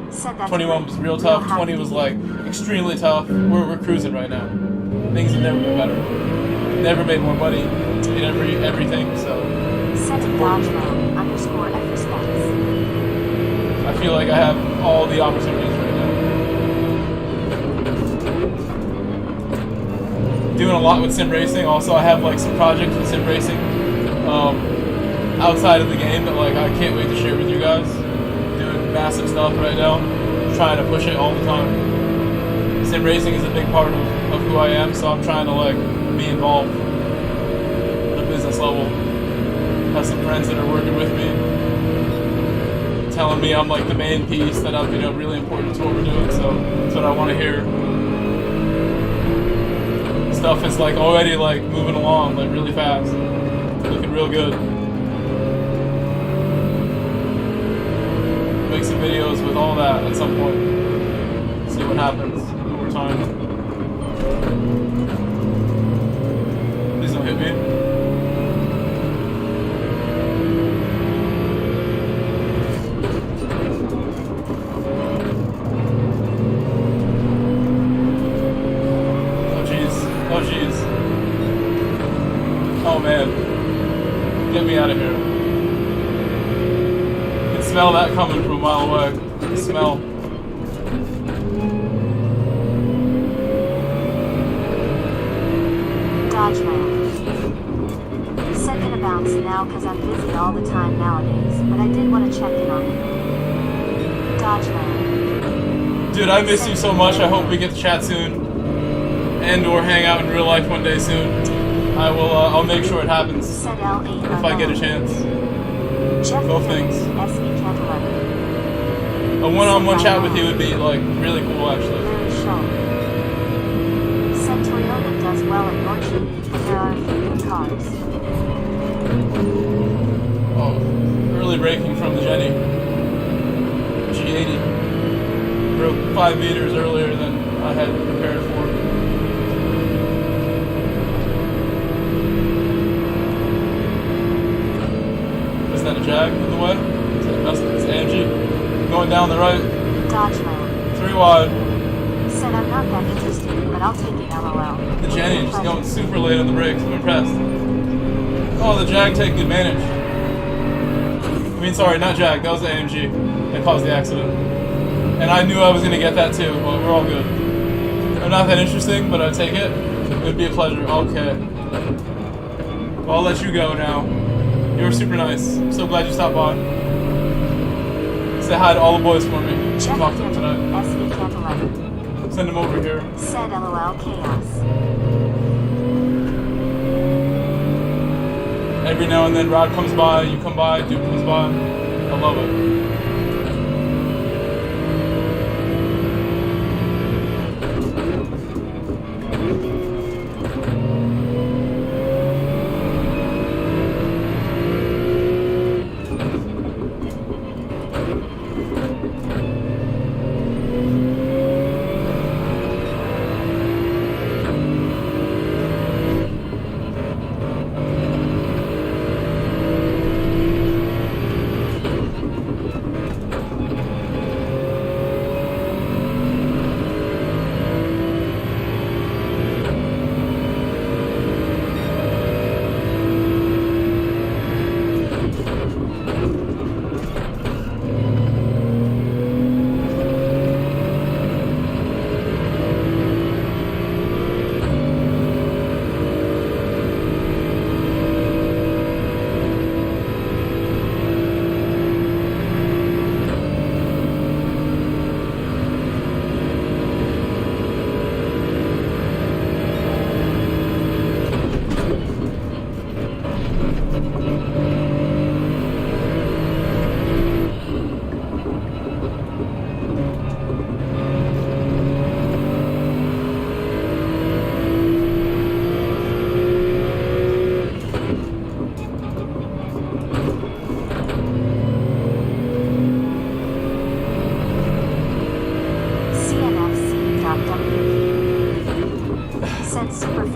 21 was real tough. 20 was like extremely tough. We're cruising right now. Things have never been better. Never made more money in everything. So I feel like I have all the opportunities right now. doing a lot with sim racing. Also, I have like some projects with sim racing outside of the game that like I can't wait to share with you guys. Doing massive stuff right now, trying to push it all the time. Sim racing is a big part of who I am, so I'm trying to like be involved at a business level. Have some friends that are working with me, telling me I'm like the main piece, that I'm really important to what we're doing. So that's what I want to hear. Stuff is like already like moving along like really fast, looking real good. Make some videos with all that at some point. See what happens over time. Please don't hit me. Oh jeez. Oh man. Get me out of here. I can smell that coming from a mile away. The smell. Dodge ramp. Said gonna bounce now cause I'm busy all the time nowadays, but I did want to check in on you. Dodge ramp. Dude, I miss you so much. I hope we get to chat soon. And or hang out in real life one day soon. I will. I'll make sure it happens Said L8 if I get a chance. Jeff Both things. SE Can't 11. A one-on-one chat with you would be like really cool, actually. Very show. Said Toyota does well at your team, but there are a few new cars. Oh, early braking from the Jenny. G80 broke 5 meters earlier than I had prepared for. Is that a Jag in the way? It's AMG. Going down the right. Dodge ramp. 3 wide. Said I'm not that interested, but I'll take it LOL. The Jenny just going super late on the brakes. I'm impressed. Oh, the Jag taking advantage. I mean, sorry, not Jag. That was the AMG that caused the accident. And I knew I was going to get that too, but we're all good. I'm not that interesting, but I'd take it. It would be a pleasure. Okay. Well, I'll let you go now. You were super nice. I'm so glad you stopped by. Say hi to all the boys for me. Jeff Talk to them tonight. SE Can't 11. Send them over here. Said LOL chaos. Every now and then, Rod comes by, you come by, Duke comes by. I love it.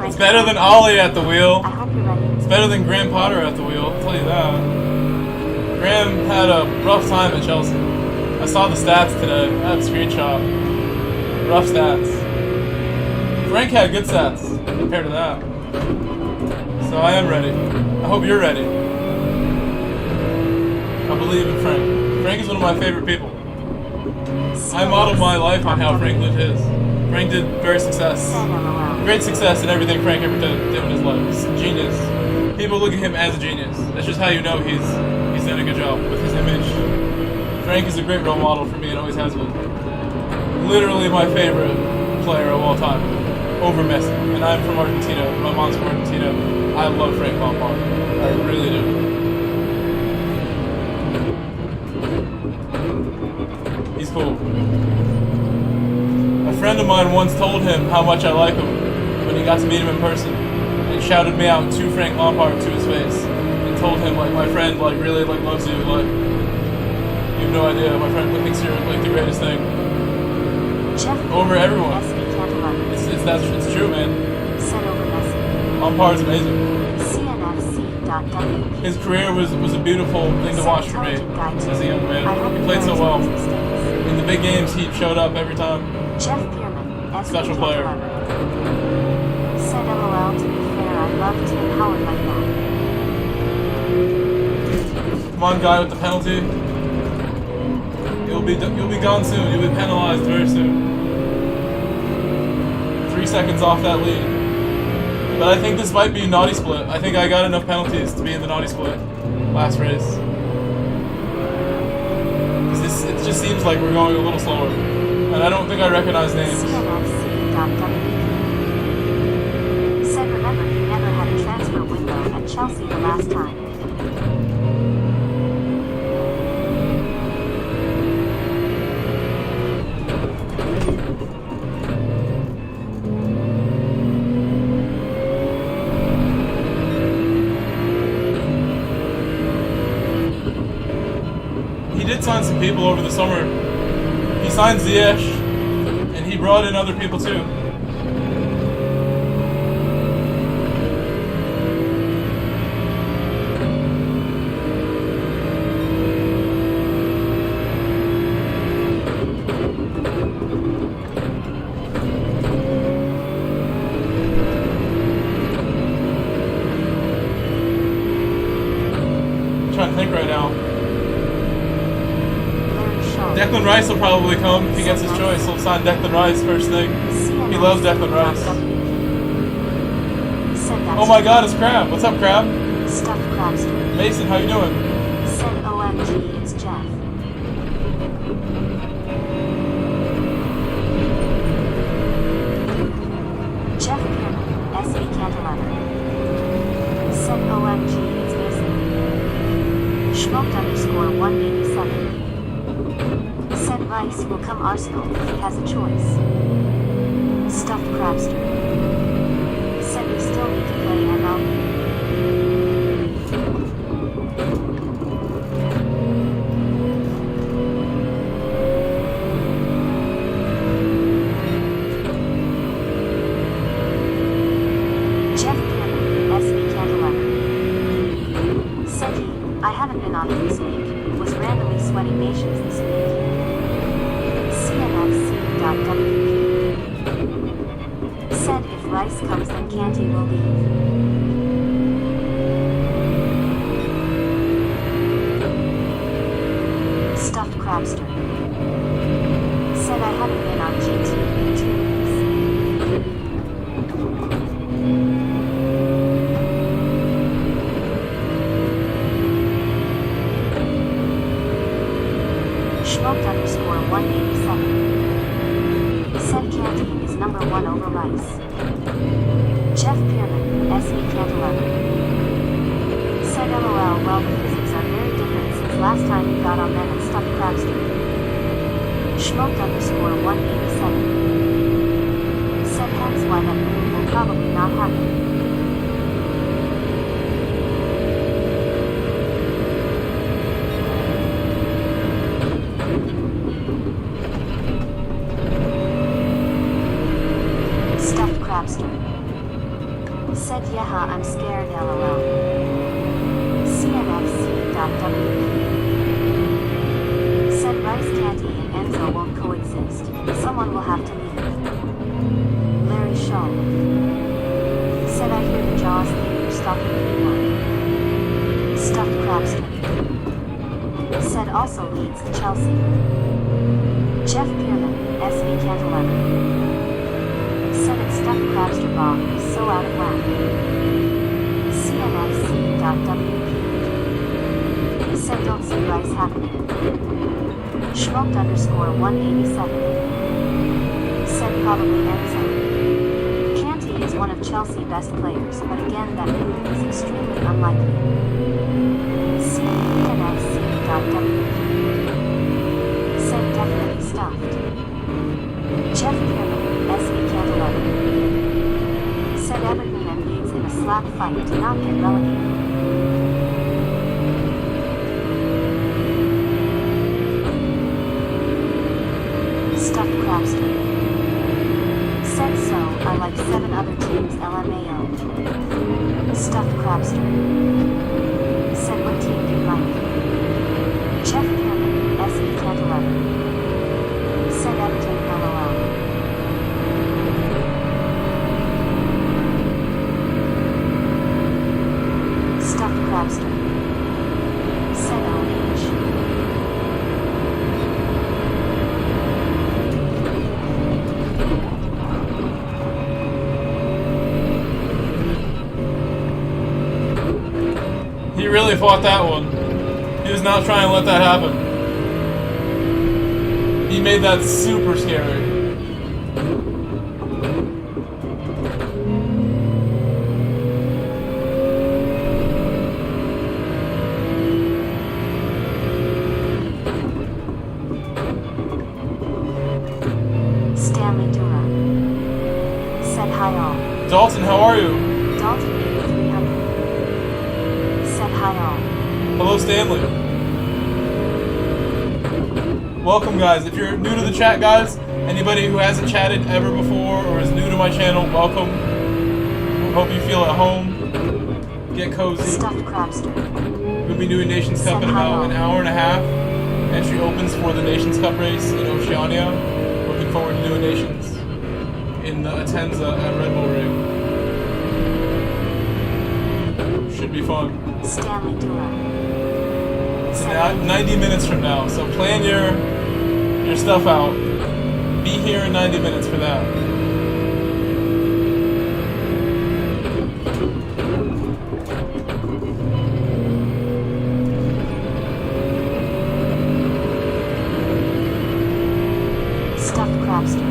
It's better than Ollie at the wheel. I hope you're ready. It's better than Graham Potter at the wheel, I'll tell you that. Graham had a rough time at Chelsea. I saw the stats today. I had a screenshot. Rough stats. Frank had good stats compared to that. So I am ready. I hope you're ready. I believe in Frank. Frank is one of my favorite people. I modeled my life on how Frank lived his. Frank did great success. Said LOL. Great success in everything Frank ever did in his life. He's a genius. People look at him as a genius. That's just how you know he's done a good job with his image. Frank is a great role model for me and always has been. Literally my favorite player of all time, over Messi. And I'm from Argentina. My mom's from Argentina. I love Frank Lampard. I really do. He's cool. A friend of mine once told him how much I like him when he got to meet him in person, and shouted me out to Frank Lampard to his face, and told him like my friend like really like loves you, like you have no idea, my friend thinks you're like the greatest thing over everyone. It's true, man. Said over Messi. Lampard's amazing. CNFC.W. His career was a beautiful thing to watch for me as a young man. He played so well. In the big games, he showed up every time. Jeff Pierman. Special player. Said LOL. To be fair, I love Tim Howard like that. Come on, guy with the penalty. You'll be gone soon. You'll be penalized very soon. 3 seconds off that lead. But I think this might be a naughty split. I think I got enough penalties to be in the naughty split last race. It just seems like we're going a little slower. And I don't think I recognize names. CNFC.W. Said remember he never had a transfer window at Chelsea the last time. He did sign some people over the summer. He signed Ziyech, and he brought in other people too. I'm trying to think right now. Declan Rice will probably come if he gets his choice. He'll sign Declan Rice first thing. He loves Declan Rice. Oh my God, it's Crab. What's up, Crab? Stuffed Crabster. Mason, how you doing? Said OMG, it's Jeff. Jeff Pierman, SB Cantalana. Said OMG, it's Mason. Schmoked_187. Said Rice will come Arsenal if he has a choice. Stuffed Crabster. Said we still need to play MLB. Jeff Pierman, SB Cantalana. Said he, I haven't been on this week, was randomly sweating nations this week. CNFC.WP. Said if Rice comes then Canty will leave. Stuffed Crabster. Said I haven't been on GT in 2 weeks. Schmoked_187. Said Canty is number 1 over Rice. Jeff Pierman, SE Cantalana. Said LOL, well the physics are very different since last time we got on them and Stuffed Crabster. Schmoked_187. Said hence why that move will probably not happen. Said yeah, I'm scared LOL. CNFC.WP. Said Rice Canty and Enzo won't coexist. Someone will have to leave. Larry Shaw. Said I hear the Jaws theme you're stalking anyone. Stuffed Crabster. Said also leads to Chelsea. Jeff Pierman, SB Cantalana. Said its stuffed crabster bomb is so out of whack. CNFC.WP. Said don't see rice happening. Schmoked underscore 187. Said probably Enzo. Canty is one of Chelsea's best players, but again that move is extremely unlikely. CNFC.WP. Said definitely stuffed. Jeff Pierman, SV Cantaloupe. Said Everton and Leeds in a slap fight to not get relegated. Stuffed Crabster. Said so, I like 7 other teams LMAO. Stuffed Crabster. Said what team do you like? Jeff Pierman, SV Cantaloupe. Said Everton LOL. Stuffed Crabster. Said OH. He really fought that one. He was not trying to let that happen. He made that super scary. Stanley Dura. Said hi all. Dalton, how are you? Dalton 8300. Said hi all. Hello, Stanley. Welcome, guys. If you're new to the chat, guys, anybody who hasn't chatted ever before or is new to my channel, welcome. I hope you feel at home. Get cozy. Stuffed Crabster. We'll be doing Nations Cup in about an hour and a half. Entry opens for the Nations Cup race in Oceania. Looking forward to doing Nations in the Atenza at Red Bull Ring. Should be fun. Stanley Dura. It's 90 minutes from now, so plan your stuff out. Be here in 90 minutes for that. Stuffed Crabster.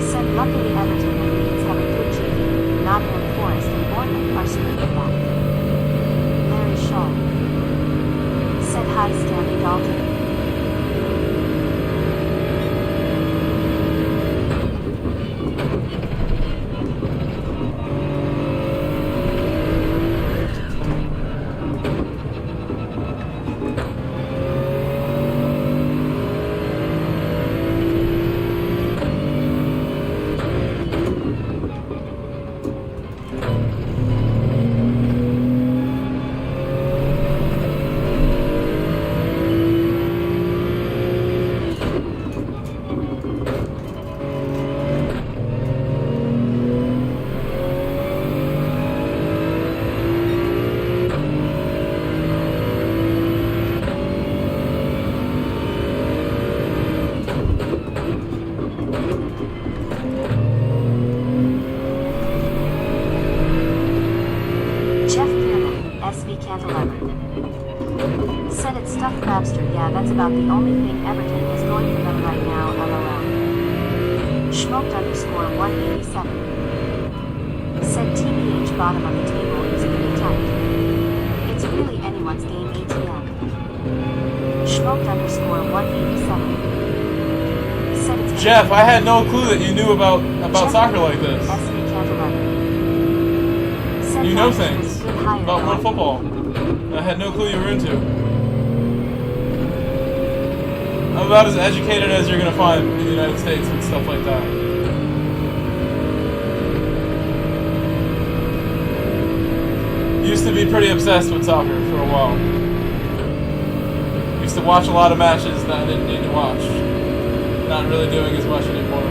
Said luckily Everton and Leeds have a good GP. Nottingham Forest and Bournemouth are screwed with that. Larry Shaw. Said hi Stanley Dalton. Said it's stuffed crabster. Yeah, that's about the only thing Everton is going for them right now, LOL. Schmoked underscore 187. Said TBH bottom of the table is pretty tight. It's really anyone's game ATM. Schmoked underscore 187. Said it's Jeff, I had no clue that you knew about soccer like this. SV Cat 11. Said You know Fox things was good hire about world on- football. I had no clue you were into. I'm about as educated as you're gonna find in the United States with stuff like that. Used to be pretty obsessed with soccer for a while. Used to watch a lot of matches that I didn't need to watch. Not really doing as much anymore.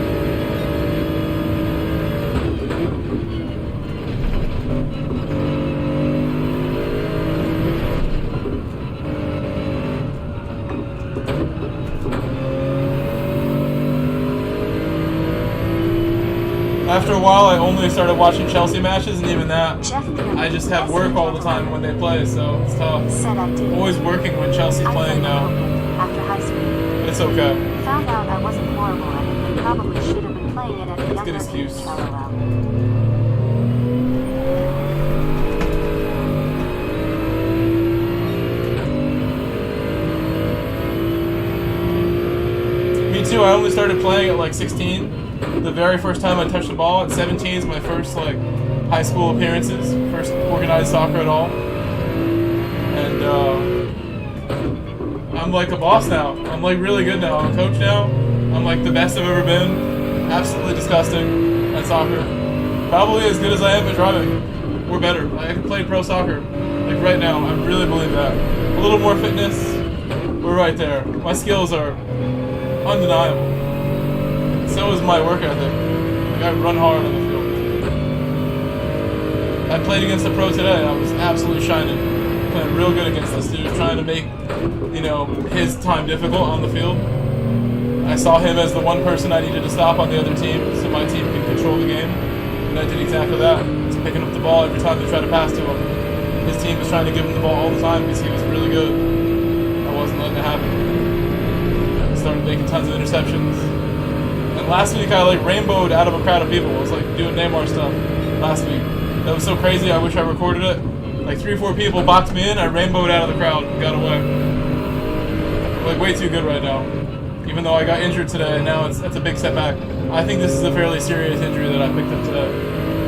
After a while, I only started watching Chelsea matches, and even that, Jeff Pearman, I just have work all the time when they play, so it's tough. Said I did. Always working when Chelsea's I playing played now. After high school. But it's okay. Found out I wasn't horrible at it and probably should have been playing it at a Good younger excuse. age. LOL. Me too, I only started playing at like 16. The very first time I touched the ball at 17 is my first like high school appearances, first organized soccer at all. And I'm like a boss now. I'm like really good now. I'm a coach now. I'm like the best I've ever been. Absolutely disgusting at soccer. Probably as good as I am at driving. Or better. I can play pro soccer. Like right now, I really believe that. A little more fitness, we're right there. My skills are undeniable. So is my work ethic. Like I run hard on the field. I played against a pro today. I was absolutely shining. Playing real good against this dude, trying to make, you know, his time difficult on the field. I saw him as the one person I needed to stop on the other team, so my team could control the game. And I did exactly that. Just picking up the ball every time they tried to pass to him. His team was trying to give him the ball all the time because he was really good. I wasn't letting it happen. I started making tons of interceptions. And last week I like rainbowed out of a crowd of people. I was like doing Neymar stuff last week. That was so crazy, I wish I recorded it. Like 3 or 4 people boxed me in, I rainbowed out of the crowd and got away. I'm like way too good right now. Even though I got injured today, and now that's a big setback. I think this is a fairly serious injury that I picked up today.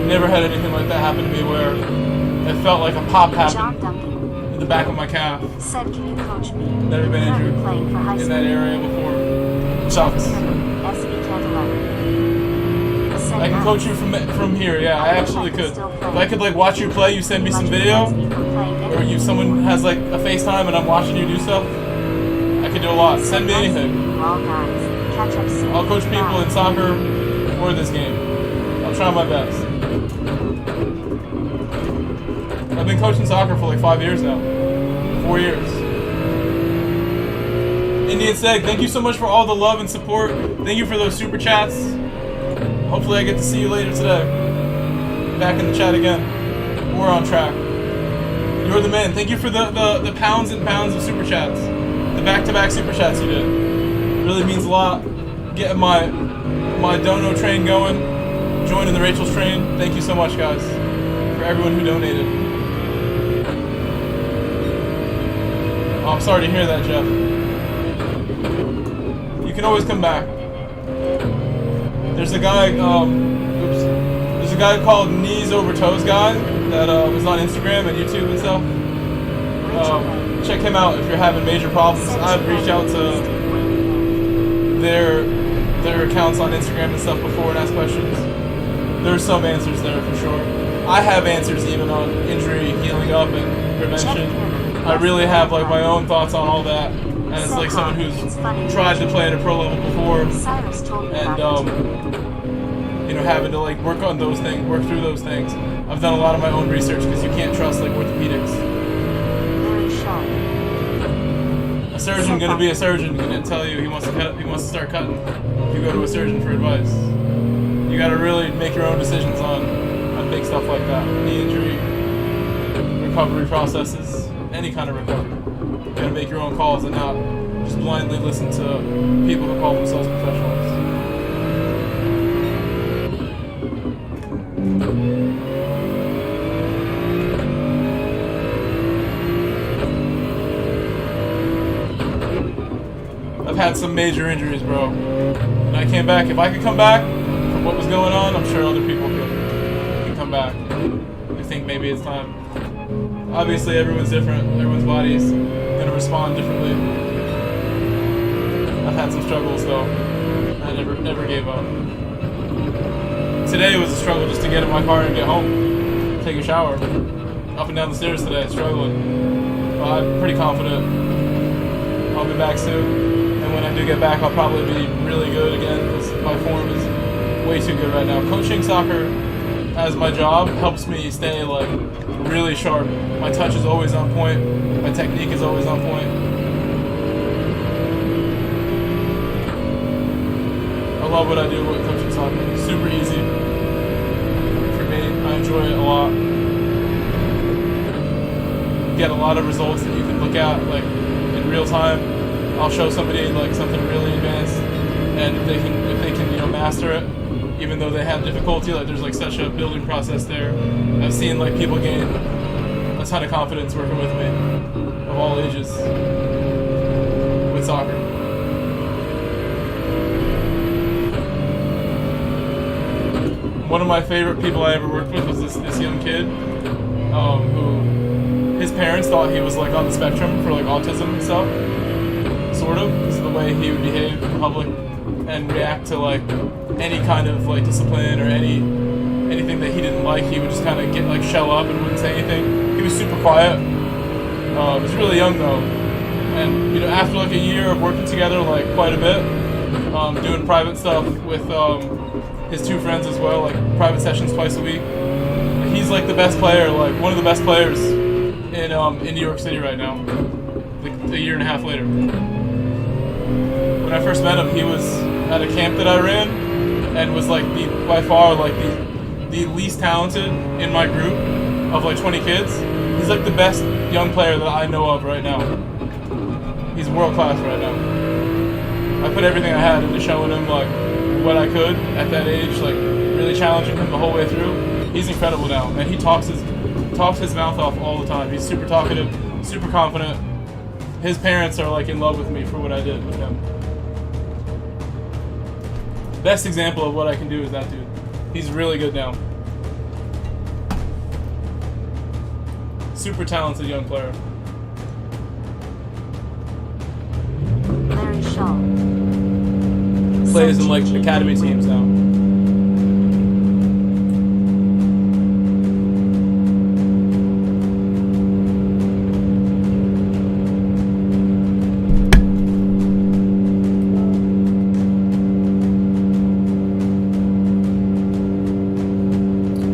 Never had anything like that happen to me where it felt like a pop John happened Duncan in the back of my calf. said, "Can you coach me?" Never been Currently injured playing for high in school. that area before. Sucks. SE can't 11. Said, I can "Nice. coach you from here, yeah, I actually could. If I could like watch you play, you send me some video, or someone has like a FaceTime and I'm watching you do stuff, I could do a lot. Send me anything. All guys. Catch up soon. I'll coach people in soccer or this game. I'll try my best. I've been coaching soccer for like 5 years now. 4 years. Indian Seg, thank you so much for all the love and support. Thank you for those super chats. Hopefully I get to see you later today. Back in the chat again. We're on track. You're the man. Thank you for the pounds and pounds of super chats. The back-to-back super chats you did. Really means a lot. Getting my dono train going. Joining the Rachel's train. Thank you so much, guys. For everyone who donated. Oh, I'm sorry to hear that, Jeff. You can always come back. There's a guy, there's a guy called Knees Over Toes guy that is on Instagram and YouTube and stuff. Check him out if you're having major problems. I've reached out to their accounts on Instagram and stuff before and asked questions. There's some answers there for sure. I have answers even on injury, healing up, and prevention. I really have like my own thoughts on all that. And it's like someone who's tried to play at a pro level before, and you know, having to like work on those things, work through those things. I've done a lot of my own research because you can't trust like orthopedics. A surgeon gonna be a surgeon, gonna tell you he wants to start cutting. If you go to a surgeon for advice, you gotta really make your own decisions on big stuff like that. Knee injury, recovery processes, any kind of recovery. You gotta make your own calls and not just blindly listen to people who call themselves professionals. I've had some major injuries, bro. And I came back. If I could come back from what was going on, I'm sure other people could come back. I think maybe it's time. Obviously, everyone's different. Everyone's body's gonna respond differently. I've had some struggles though. I never gave up. Today was a struggle just to get in my car and get home, take a shower. Up and down the stairs today, struggling. But I'm pretty confident I'll be back soon. And when I do get back, I'll probably be really good again because my form is way too good right now. Coaching soccer as my job helps me stay like really sharp. My touch is always on point. My technique is always on point. I love what I do with coaching soccer. It's super easy. enjoy it a lot. Get a lot of results that you can look at like in real time. I'll show somebody like something really advanced, and if they can master it, even though they have difficulty, like there's like such a building process there. I've seen like people gain a ton of confidence working with me of all ages with soccer. One of my favorite people I ever worked with was this young kid who his parents thought he was like on the spectrum for like autism and stuff, sort of. This is the way he would behave in public and react to like any kind of like discipline or anything that he didn't like. He would just kind of get like shell up and wouldn't say anything. He was super quiet. He was really young though, and after like a year of working together like quite a bit, doing private stuff with his two friends as well, like private sessions twice a week. He's like the best player, like one of the best players in New York City right now. Like a year and a half later. When I first met him, he was at a camp that I ran, and was like by far like the least talented in my group of like 20 kids. He's like the best young player that I know of right now. He's world class right now. I put everything I had into showing him like what I could at that age, like really challenging him the whole way through. He's incredible now, and he talks his mouth off all the time. He's super talkative, super confident. His parents are like in love with me for what I did with him. Best example of what I can do is that dude. He's really good now. Super talented young player. Larry Shaw. Plays in like academy teams now.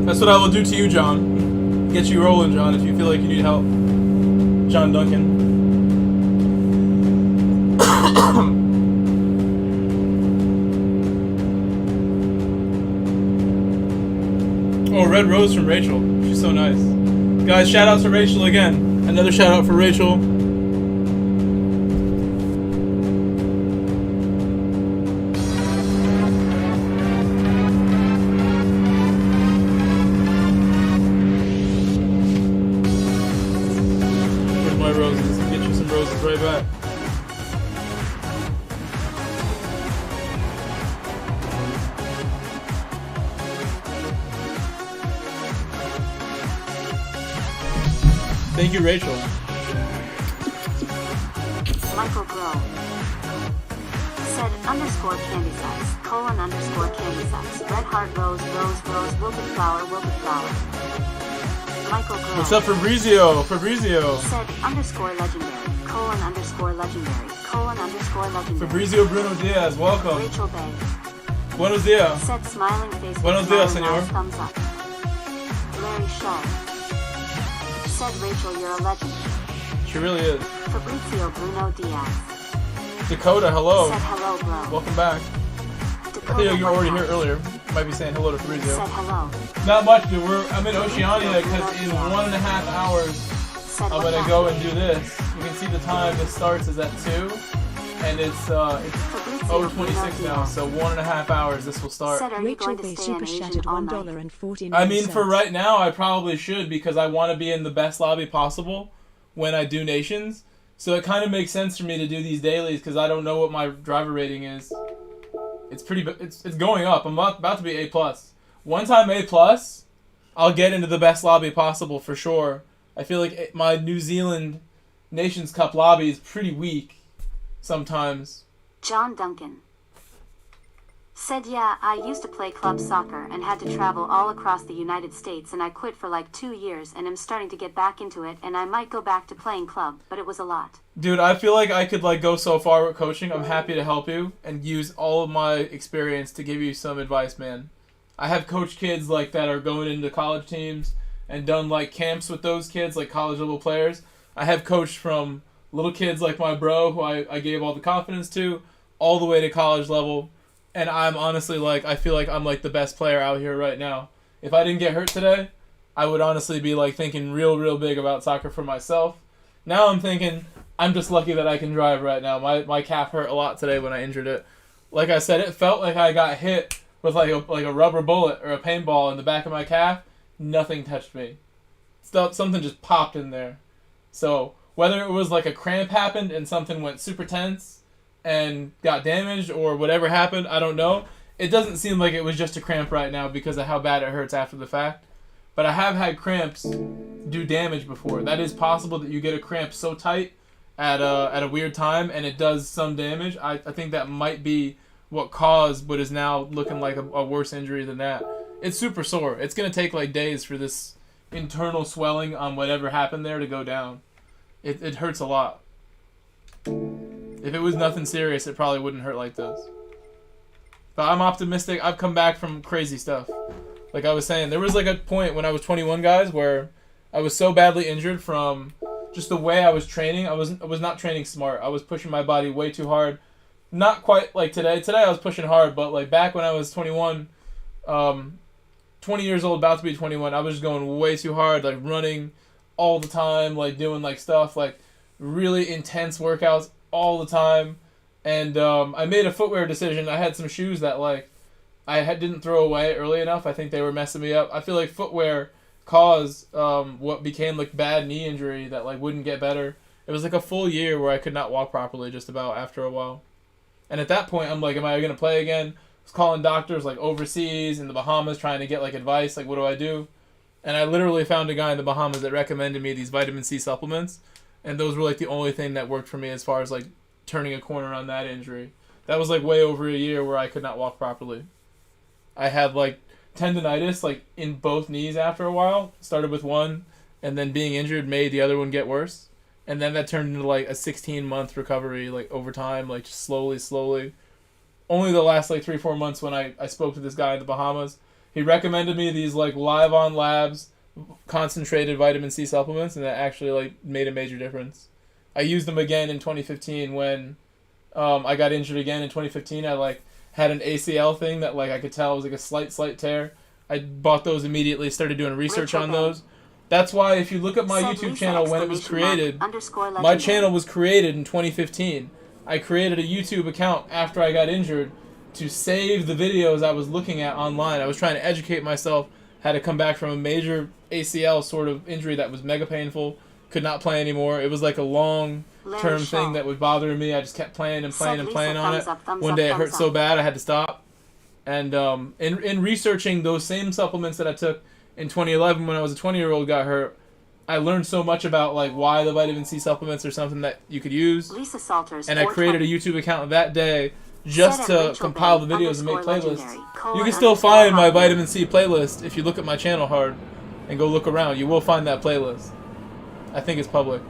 That's what I will do to you, John. Get you rolling, John, if you feel like you need help. John Duncan. Oh, Red Rose from Rachel. She's so nice. Guys, shout out to Rachel again. Another shout out for Rachel. Where's my roses? Get you some roses right back. Thank you, Rachel. Michael Grove. Said _ candy sacks, _ candy sacks. Red heart rose, rose, rose, wilted flower, wilted flower. Michael Grove. What's up, Fabrizio? Fabrizio. Said _ legendary, _ legendary, _ legendary. Fabrizio Bruno Diaz, welcome. Rachel Bay. Buenos dias. Said smiling face. Buenos dias, smiling señor. eyes, thumbs up. Larry Shaw. Said Rachel, you're a legend. She really is. Fabrizio Bruno Diaz. Dakota, hello. Said hello, bro. Welcome back. I think you were already here earlier. Might be saying hello to Fabrizio. Said hello. Not much, dude. I'm in Oceania because in 1.5 hours Said I'm what gonna that? go and do this. You can see the time this starts is at 2, and it's Fabrizio over Bruno 26 now. Diaz. So 1.5 hours this will start. Said, are you Rachel going to Bay stay in super Asian shattered all night? $1.49. I mean, for right now, I probably should because I want to be in the best lobby possible when I do nations. So it kind of makes sense for me to do these dailies because I don't know what my driver rating is. It's going up. I'm about to be A+. One time A+, I'll get into the best lobby possible for sure. I feel like my New Zealand Nations Cup lobby is pretty weak sometimes. John Duncan. Said, yeah, I used to play club soccer and had to travel all across the United States, and I quit for like 2 years and am starting to get back into it, and I might go back to playing club, but it was a lot. Dude, I feel like I could go so far with coaching. I'm happy to help you and use all of my experience to give you some advice, man. I have coached kids that are going into college teams and done camps with those kids, college level players. I have coached from little kids like my bro, who I gave all the confidence to, all the way to college level. And I'm honestly I feel like I'm the best player out here right now. if I didn't get hurt today, I would honestly be like thinking real big about soccer for myself. Now I'm thinking I'm just lucky that I can drive right now. My calf hurt a lot today when I injured it. Like I said, it felt like I got hit with like a rubber bullet or a paintball in the back of my calf. Nothing touched me. Something just popped in there. So whether it was like a cramp happened and something went super tense and got damaged or whatever happened, I don't know. It doesn't seem like it was just a cramp right now because of how bad it hurts after the fact. But I have had cramps do damage before. That is possible that you get a cramp so tight at a weird time and it does some damage. I think that might be what caused what is now looking like a worse injury than that. It's super sore. It's going to take like days for this internal swelling on whatever happened there to go down. It hurts a lot. If it was nothing serious, it probably wouldn't hurt like this. But I'm optimistic. I've come back from crazy stuff. Like I was saying, there was like a point when I was 21, guys, where I was so badly injured from just the way I was training. I was not training smart. I was pushing my body way too hard. Not quite like today. Today I was pushing hard, but like back when I was 21, 20 years old, about to be 21, I was just going way too hard, like running all the time, like doing like stuff, like really intense workouts all the time. And I made a footwear decision. I had some shoes that like didn't throw away early enough. I think they were messing me up. I feel like footwear caused what became like bad knee injury that like wouldn't get better. It was like a full year where I could not walk properly just about after a while. And at that point, I'm like, am I going to play again? I was calling doctors like overseas in the Bahamas trying to get like advice, like what do I do? And I literally found a guy in the Bahamas that recommended me these vitamin C supplements. And those were like the only thing that worked for me as far as like turning a corner on that injury. That was like way over a year where I could not walk properly. I had like tendonitis like in both knees after a while. Started with one and then being injured made the other one get worse. And then that turned into like a 16-month recovery like over time, like just slowly. Only the last like 3-4 months when I spoke to this guy in the Bahamas, he recommended me these like Live on Labs concentrated vitamin C supplements, and that actually like made a major difference. I used them again in 2015 when I got injured again in 2015. I like had an ACL thing that like I could tell was like a slight tear. I bought those immediately, started doing research on those. That's why if you look at my YouTube channel when it was created, my channel was created in 2015. I created a YouTube account after I got injured to save the videos I was looking at online. I was trying to educate myself, had to come back from a major ACL sort of injury that was mega painful, could not play anymore. It was like a long-term thing that was bothering me. I just kept playing on it. One day it hurt so bad I had to stop. And in researching those same supplements that I took in 2011 when I was a 20-year-old got hurt, I learned so much about like why the vitamin C supplements are something that you could use. And I created a YouTube account that day just to compile the videos and make playlists. You can still find my vitamin C playlist if you look at my channel hard and go look around. You will find that playlist. I think it's public.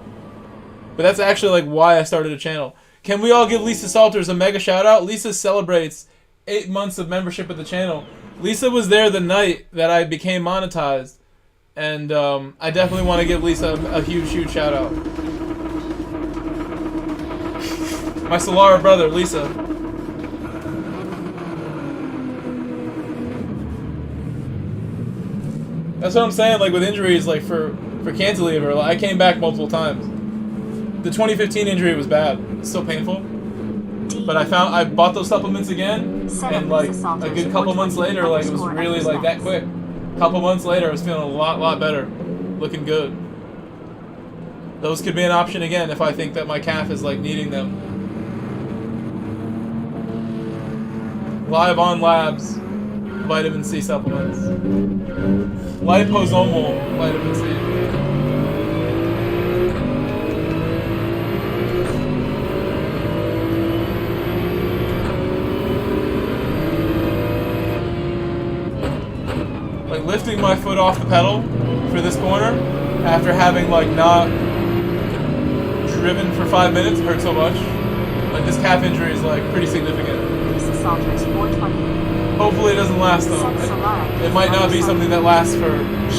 But that's actually like why I started a channel. Can we all give Lisa Salters a mega shout out? Lisa celebrates 8 months of membership at the channel. Lisa was there the night that I became monetized. And I definitely want to give Lisa a huge shout out. My Solara brother, Lisa. That's what I'm saying, like with injuries, like for cantilever, like, I came back multiple times. The 2015 injury was bad. It's still painful. But I bought those supplements again, and like a good couple months later, like it was really like that quick. Couple months later, I was feeling a lot better, looking good. Those could be an option again if I think that my calf is like needing them. Live on Labs, vitamin C supplements, liposomal vitamin C. Like lifting my foot off the pedal for this corner after having like not driven for 5 minutes hurt so much. Like this calf injury is like pretty significant. Hopefully it doesn't last though. It might not be something that lasts for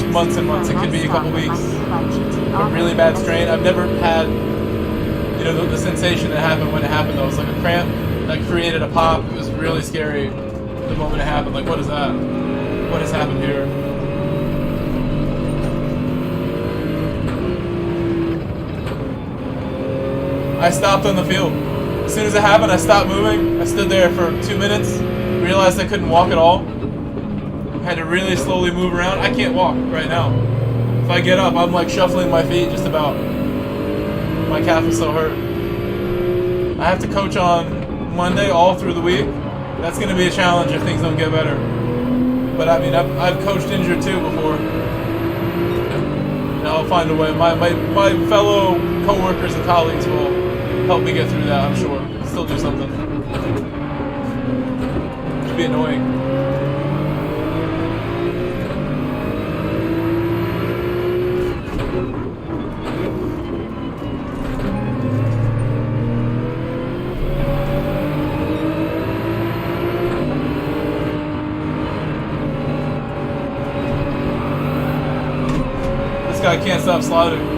months and months. It could be a couple weeks. A really bad strain. I've never had, you know, the sensation that happened when it happened though. It was like a cramp that created a pop. It was really scary the moment it happened. Like what is that? What has happened here? I stopped on the field. As soon as it happened, I stopped moving. I stood there for 2 minutes, realized I couldn't walk at all. I had to really slowly move around. I can't walk right now. If I get up, I'm like shuffling my feet just about. My calf is so hurt. I have to coach on Monday all through the week. That's going to be a challenge if things don't get better. But I mean, I've coached injured too before. And I'll find a way. My fellow co-workers and colleagues will help me get through that, I'm sure. Still do something. Should be annoying. This guy can't stop sliding.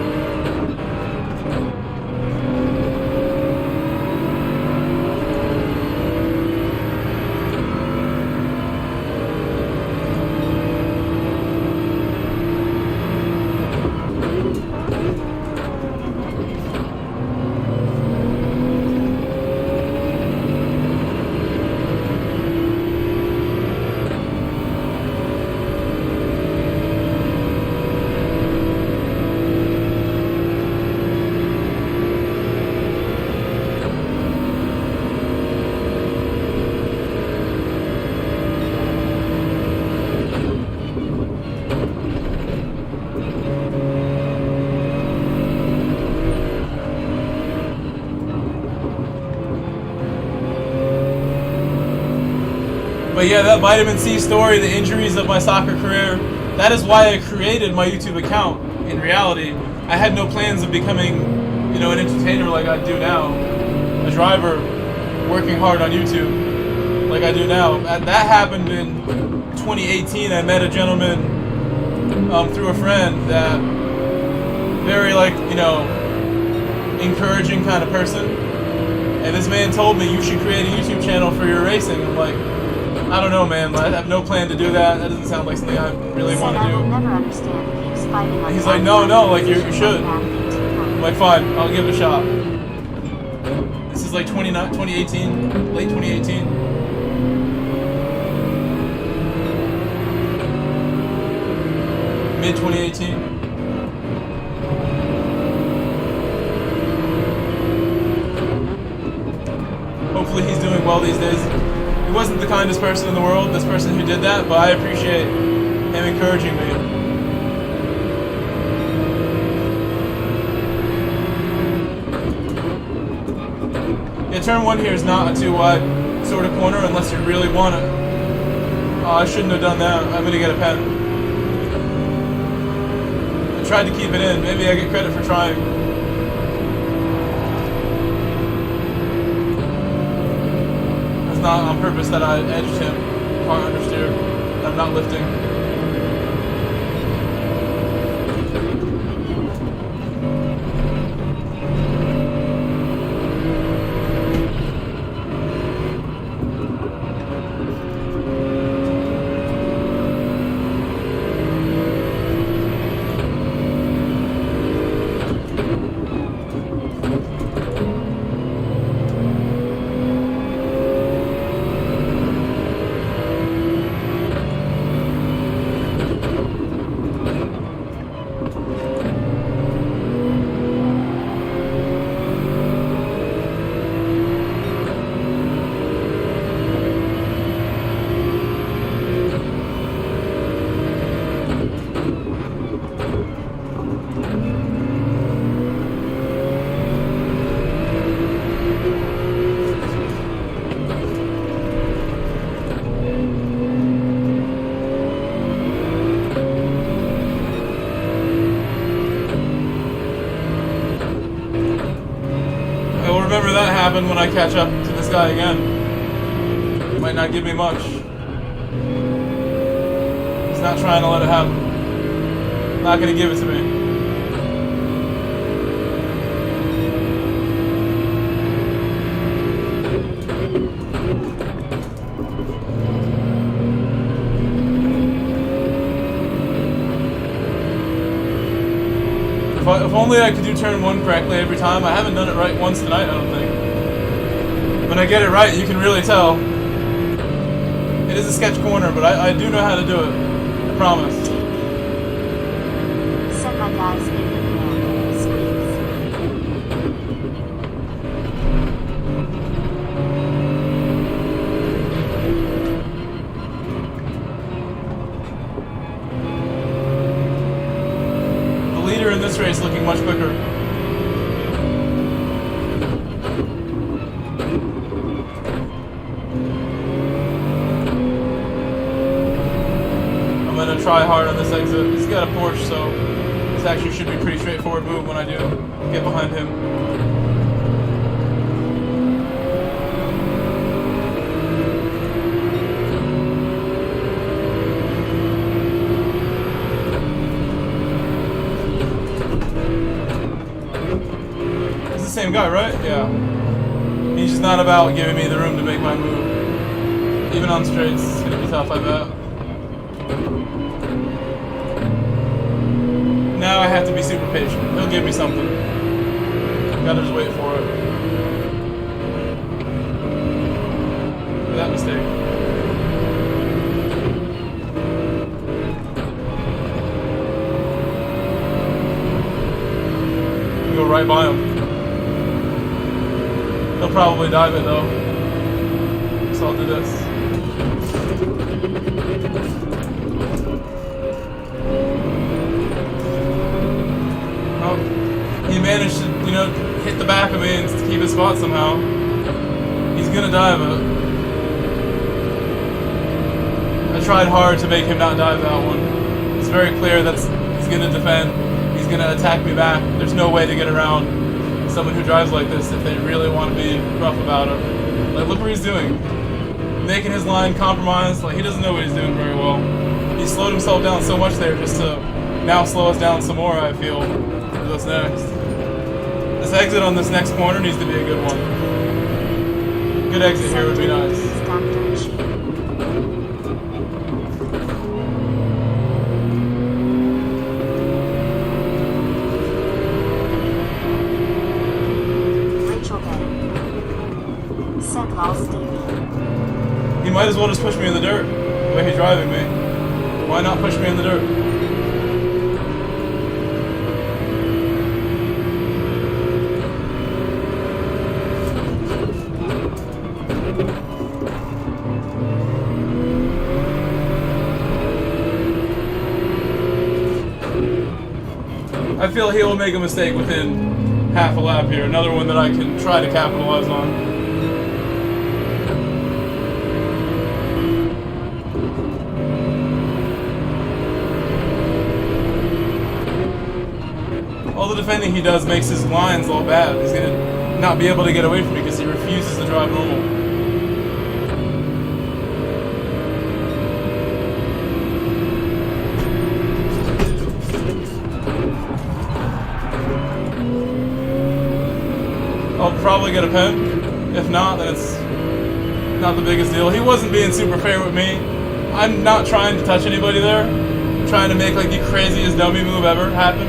But yeah, that vitamin C story, the injuries of my soccer career, that is why I created my YouTube account. In reality, I had no plans of becoming, you know, an entertainer like I do now, a driver working hard on YouTube like I do now. That happened in 2018. I met a gentleman through a friend that very, like, you know, encouraging kind of person. And this man told me, you should create a YouTube channel for your racing. I'm like, I don't know, man. I have no plan to do that. That doesn't sound like something I really want to do. I will never understand. He keeps fighting on He's the like, no, outside. like, you should. I'm like, fine, I'll give it a shot. This is like 2018, late 2018. Mid 2018. Hopefully he's doing well these days. He wasn't the kindest person in the world, this person who did that, but I appreciate him encouraging me. Yeah, turn one here is not a too wide sort of corner unless you really want it. Oh, I shouldn't have done that. I'm gonna get a pen. I tried to keep it in. Maybe I get credit for trying. Not on purpose that I edged him or understeered. I'm not lifting. Remember that happened when I catch up to this guy again. He might not give me much. He's not trying to let it happen. Not gonna give it to me. If only I could do turn 1 correctly every time. I haven't done it right once tonight, I don't think. When I get it right, you can really tell. It is a sketch corner, but I do know how to do it. I promise. Send my guys in the command. Squeeze. The leader in this race looking much quicker. I'm gonna try hard on this exit. He's got a Porsche, so this actually should be a pretty straightforward move when I do get behind him. It's the same guy, right? Yeah. He's just not about giving me the room to make my move. Even on straights, it's gonna be tough, I bet. Now I have to be super patient. He'll give me something. Gotta just wait for it. For that mistake. Go right by him. He'll probably dive it though. So I'll do this. He managed to, you know, hit the back of me and keep his spot somehow. He's gonna dive it. I tried hard to make him not dive that one. It's very clear that he's gonna defend. He's gonna attack me back. There's no way to get around someone who drives like this if they really want to be rough about it. Like, look what he's doing. Making his line compromised. Like, he doesn't know what he's doing very well. He slowed himself down so much there just to now slow us down some more, I feel, for what's next. This exit on this next corner needs to be a good one. Good exit here would be nice. Rachel Bay. Send Lost Stevie. He might as well just push me in the dirt, the way he's driving me. Why not push me in the dirt? I feel he will make a mistake within half a lap here. Another one that I can try to capitalize on. All the defending he does makes his lines all bad. He's going to not be able to get away from me because he refuses to drive normal. I'll probably get a pen. If not, then it's not the biggest deal. He wasn't being super fair with me. I'm not trying to touch anybody there. I'm trying to make like the craziest dummy move ever happen.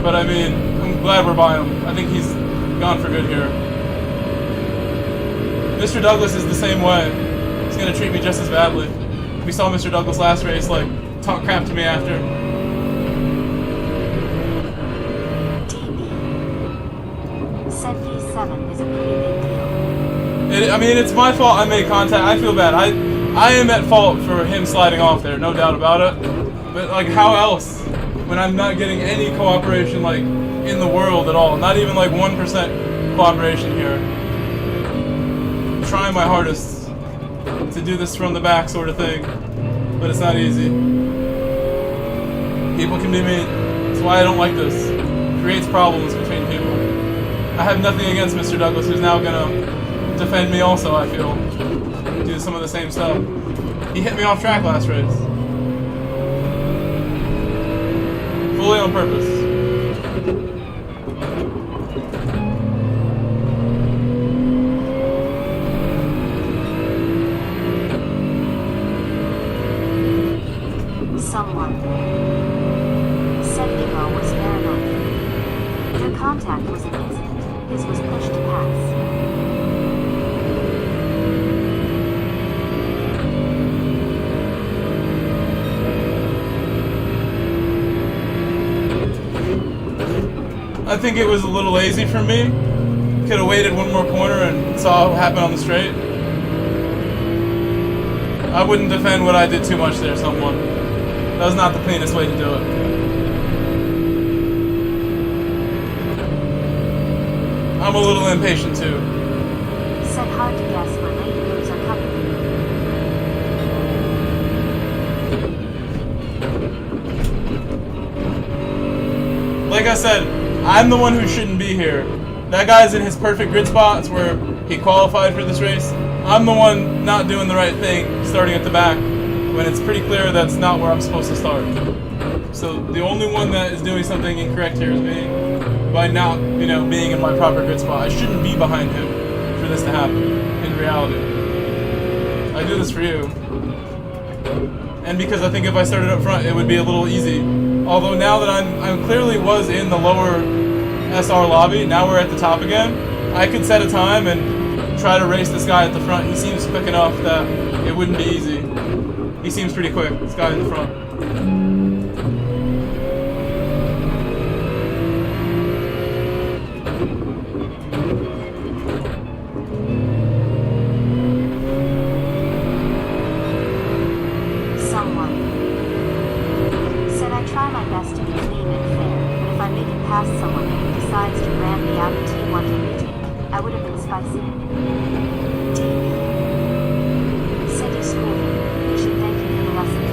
But I mean, I'm glad we're by him. I think he's gone for good here. Mr. Douglas is the same way. He's gonna treat me just as badly. We saw Mr. Douglas last race, like, talk crap to me after. is a pretty big deal. I mean, it's my fault I made contact. I feel bad. I am at fault for him sliding off there, no doubt about it. But, like, how else? When I'm not getting any cooperation, like, in the world at all. Not even, like, 1% cooperation here. I'm trying my hardest to do this from the back sort of thing. But it's not easy. People can be mean. That's why I don't like this. It creates problems between people. I have nothing against Mr. Douglas, who's now gonna defend me also, I feel. Do some of the same stuff. He hit me off track last race. Fully on purpose. Someone said Nemo was paranoid. contact was an incident. His was pushed to pass. I think it was a little lazy from me. Could have waited one more corner and saw what happened on the straight. I wouldn't defend what I did too much there, someone. That was not the cleanest way to do it. I'm a little impatient too. Said hard to guess where lady moves are coming. Like I said, I'm the one who shouldn't be here. That guy's in his perfect grid spots where he qualified for this race. I'm the one not doing the right thing, starting at the back, when it's pretty clear that's not where I'm supposed to start. So the only one that is doing something incorrect here is me, by not, being in my proper grid spot. I shouldn't be behind him for this to happen, in reality. I do this for you. And because I think if I started up front, it would be a little easy. Although now that I'm clearly was in the lower SR lobby, now we're at the top again, I could set a time and try to race this guy at the front. He seems quick enough that it wouldn't be easy. He seems pretty quick, this guy in the front. Someone said I try my best to be clean and fair, but if I make it past someone who decides to ram me out of T1 retake, I would have been spicy. DB said you schooled him. You should thank him for the lesson.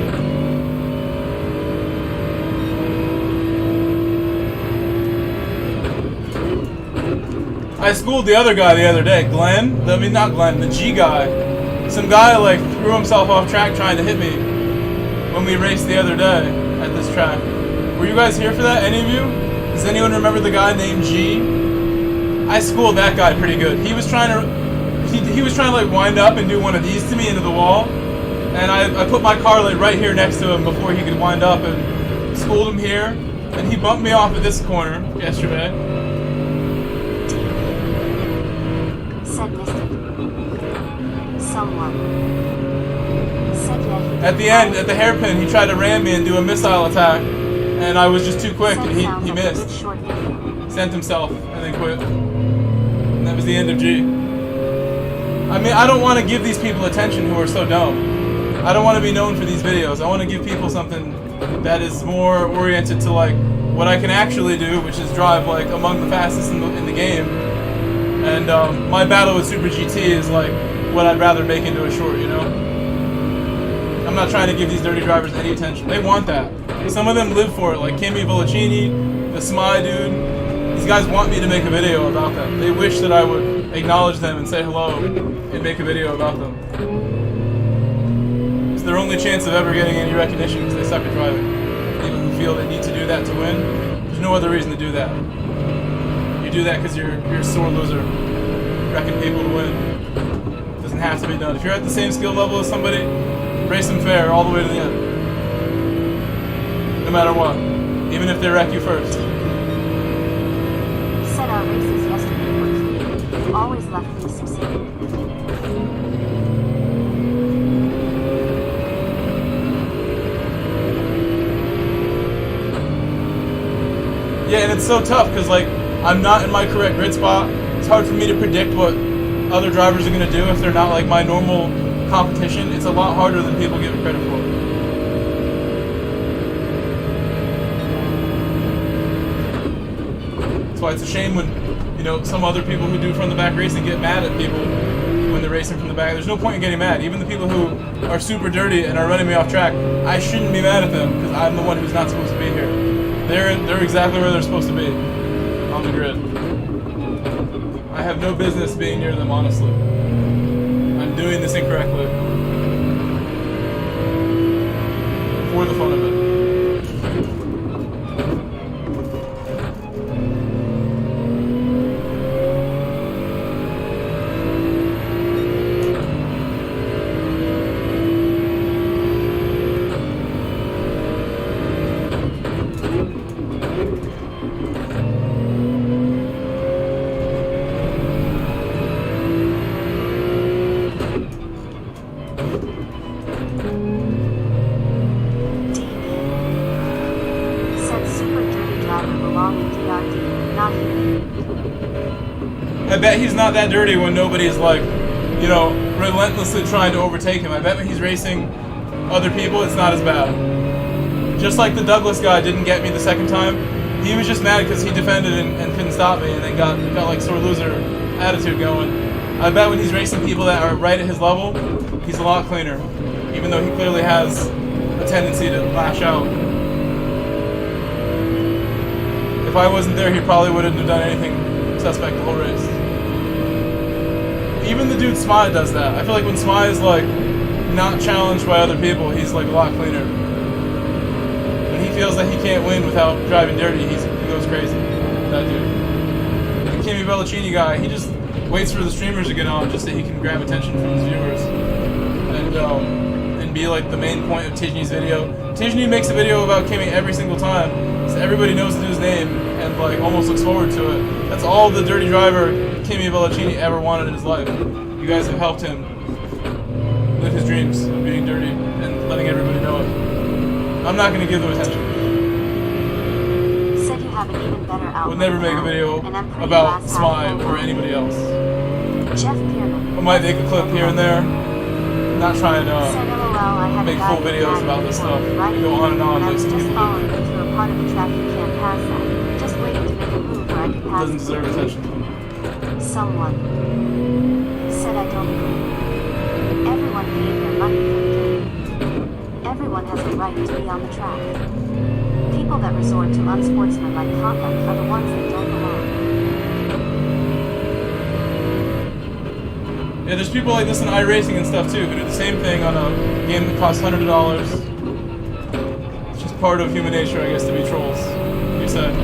I schooled the other guy the other day, Glenn. Not Glenn, the G guy. Some guy threw himself off track trying to hit me when we raced the other day at this track. Were you guys here for that? Any of you? Does anyone remember the guy named G? I schooled that guy pretty good. He was trying to wind up and do one of these to me into the wall, and I put my car right here next to him before he could wind up and schooled him here, and he bumped me off at this corner yesterday. Said Mystic. Someone said yeah. At the end, at the hairpin, he tried to ram me and do a missile attack, and I was just too quick, and he missed. Sent himself, and then quit. And that was the end of G. I mean, I don't want to give these people attention who are so dumb. I don't want to be known for these videos. I want to give people something that is more oriented to what I can actually do, which is drive among the fastest in the game. And my battle with Super GT is what I'd rather make into a short, I'm not trying to give these dirty drivers any attention. They want that. Some of them live for it, like Kimi Volacini, the Smy dude. These guys want me to make a video about them. They wish that I would acknowledge them and say hello and make a video about them. It's their only chance of ever getting any recognition because they suck at driving. People who feel they need to do that to win, there's no other reason to do that. You do that because you're a sore loser, wrecking people to win. It doesn't have to be done. If you're at the same skill level as somebody, race them fair all the way to the end. No matter what. Even if they wreck you first. Said our races yesterday were clean. You always left me succeed. Yeah, and it's so tough because I'm not in my correct grid spot. It's hard for me to predict what other drivers are going to do if they're not my normal competition. It's a lot harder than people give it credit for. That's why it's a shame when, some other people who do from the back racing get mad at people when they're racing from the back. There's no point in getting mad. Even the people who are super dirty and are running me off track, I shouldn't be mad at them because I'm the one who's not supposed to be here. They're exactly where they're supposed to be, on the grid. I have no business being near them, honestly. I'm doing this incorrectly. For the fun of it. RD, not here. I bet he's not that dirty when nobody is like, you know, relentlessly trying to overtake him. I bet when he's racing other people, it's not as bad. Just like the Douglas guy didn't get me the second time. He was just mad because he defended and couldn't stop me, and then got like sore loser attitude going. I bet when he's racing people that are right at his level, he's a lot cleaner, even though he clearly has a tendency to lash out. If I wasn't there, he probably wouldn't have done anything suspect the whole race. Even the dude Smye does that. I feel like when Smye is like not challenged by other people, he's like a lot cleaner. When he feels that he can't win without driving dirty, he goes crazy. That dude. The Kimi Bellicini guy, he just waits for the streamers to get on just so he can grab attention from his viewers and be like the main point of Tijni's video. Tijni makes a video about Kimi every single time, so everybody knows the dude's name and like almost looks forward to it. That's all the dirty driver Kimi Bellicini ever wanted in his life. You guys have helped him live his dreams of being dirty and letting everybody know it. I'm not going to give them attention. Said you have an even better outlook. Would never make a video about Smye or anybody else. Jeff Pierman. I might make a clip here and there. I'm not trying to Said LOL, I had make a guy full videos about this stuff. right We go on and on and I like was some just people following do. you to a part of the track you can't pass that. Just waiting to make a move where I could pass Doesn't deserve attention. someone. Said I don't agree. Everyone paid their money for the game. Everyone has a right to be on the track. People that resort to unsportsmanlike conduct are the ones that don't belong. Yeah, there's people like this in iRacing and stuff too, who do the same thing on a game that costs $100. It's just part of human nature, I guess, to be trolls. You said.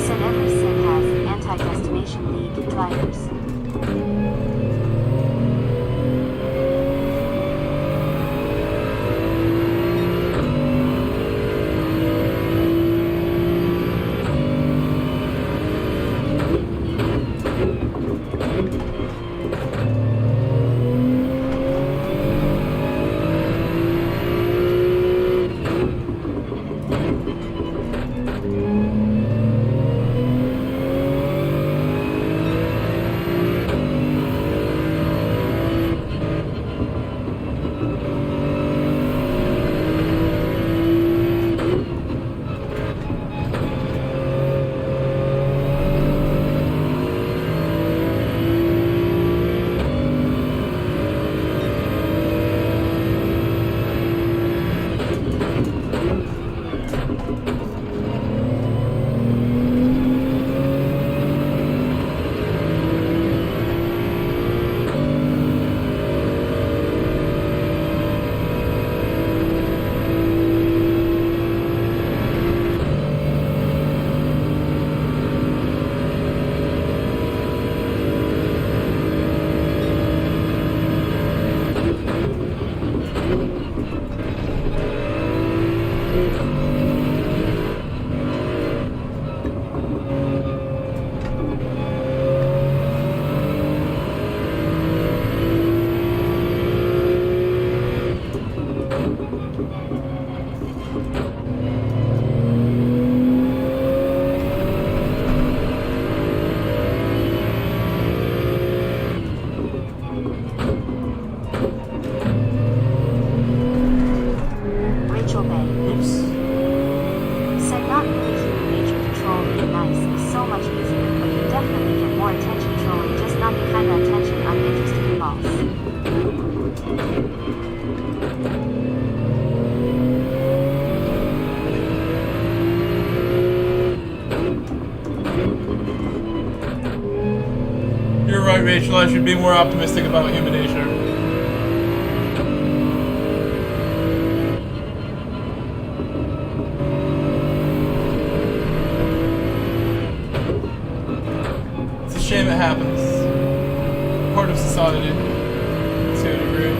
Said every sim has anti-destination league drivers. Rachel, I should be more optimistic about human nature. It's a shame it happens. Part of society, to a degree.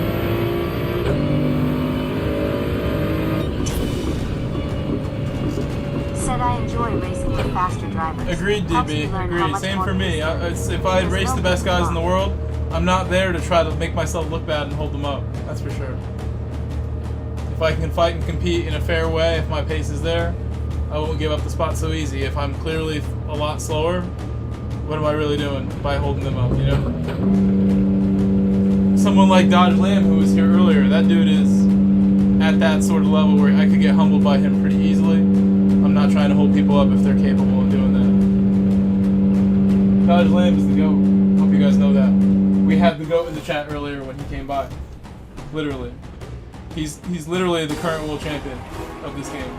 Said I enjoy racing with faster drivers. Agreed, Helps me DB. learn how Agreed. much Same more for me. business. If I There's race no the best big guys in the loss. world, I'm not there to try to make myself look bad and hold them up. That's for sure. If I can fight and compete in a fair way, if my pace is there, I won't give up the spot so easy. If I'm clearly a lot slower, what am I really doing by holding them up, you know? Someone like Dodge Lamb, who was here earlier, that dude is at that sort of level where I could get humbled by him pretty easily. I'm not trying to hold people up if they're capable of doing that. Dodge Lamb is the GOAT. Hope you guys know that. We had the GOAT in the chat earlier when he came by. Literally. He's literally the current world champion of this game.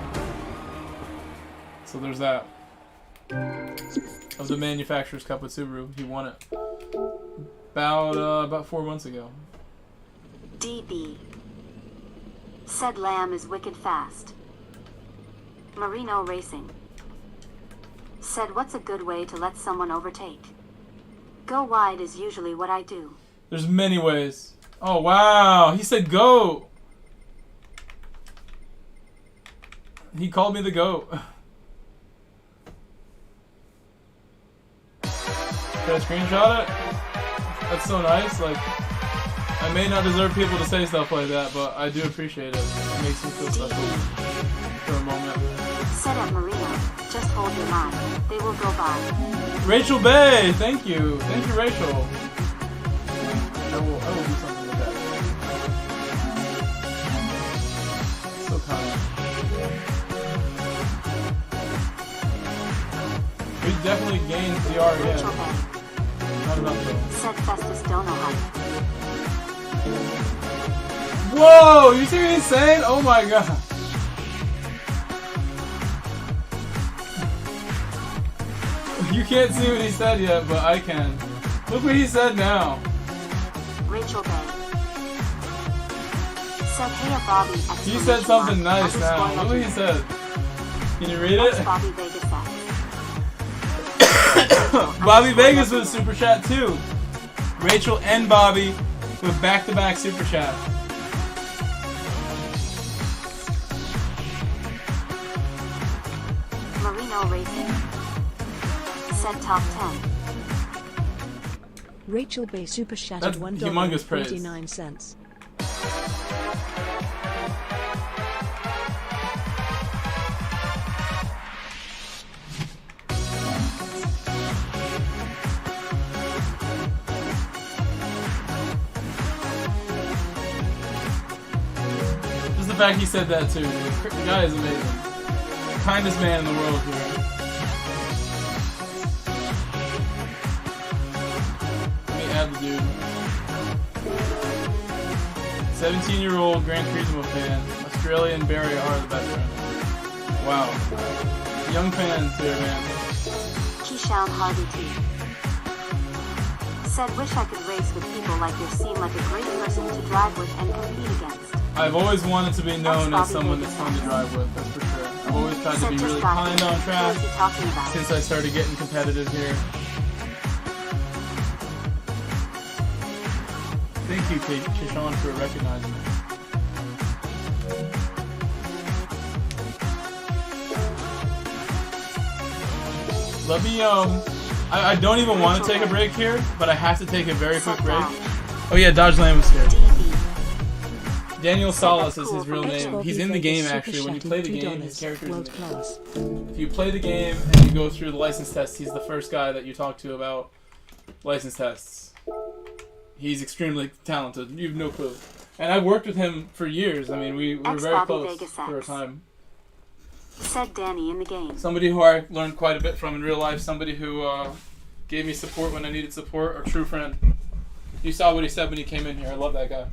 So there's that. Of the Manufacturers Cup with Subaru. He won it. About 4 months ago. DB. Said Lamb is wicked fast. Marino Racing. Said what's a good way to let someone overtake? Go wide is usually what I do. There's many ways. Oh wow, he said GOAT. He called me the GOAT. Should I screenshot it? That's so nice. Like, I may not deserve people to say stuff like that, but I do appreciate it. It makes me feel special for a moment. Said at Marino, just hold your line. They will go by. Rachel Bay, thank you. Thank you, Rachel. I will do something with that. So kind. We definitely gained DR again. Rachel Bay. Not enough though. Said Festus Dono hype. Whoa! You see what he's saying? Oh my god. You can't see what he said yet, but I can. Look what he said now. Rachel Bay. Said hey Bobby. He said something nice now. Look what he said. Can you read it? Bobby Vegas said. Bobby Vegas with a super chat too. Rachel and Bobby with back-to-back super chat. Marino Racing. Said top 10. Rachel Bay super chatted That's humongous praise. $1.49. Just the fact he said that too. The guy is amazing. Kindest man in the world here. Let me add the dude. 17-year-old Gran Turismo fan. Australian Barry are the best friend. Wow. Young fans here, man. Keyshawn Harvey T. Said wish I could race with people like you. Seem like a great person to drive with and compete against. I've always wanted to be known as someone that's fun to drive with, that's for sure. I've always tried to be really kind on track since I started getting competitive here. Thank you, Keyshawn, for recognizing me. Let me, I don't even want to take a break here, but I have to take a very quick break. Oh yeah, Dodge Lamb was here. Daniel Salas is his real name. He's in the game actually. When you play the game, his character is in the game. If you play the game and you go through the license test, he's the first guy that you talk to about license tests. He's extremely talented. You have no clue. And I've worked with him for years. I mean, we were very close for a time. Said Danny in the game. Somebody who I learned quite a bit from in real life. Somebody who gave me support when I needed support. A true friend. You saw what he said when he came in here. I love that guy.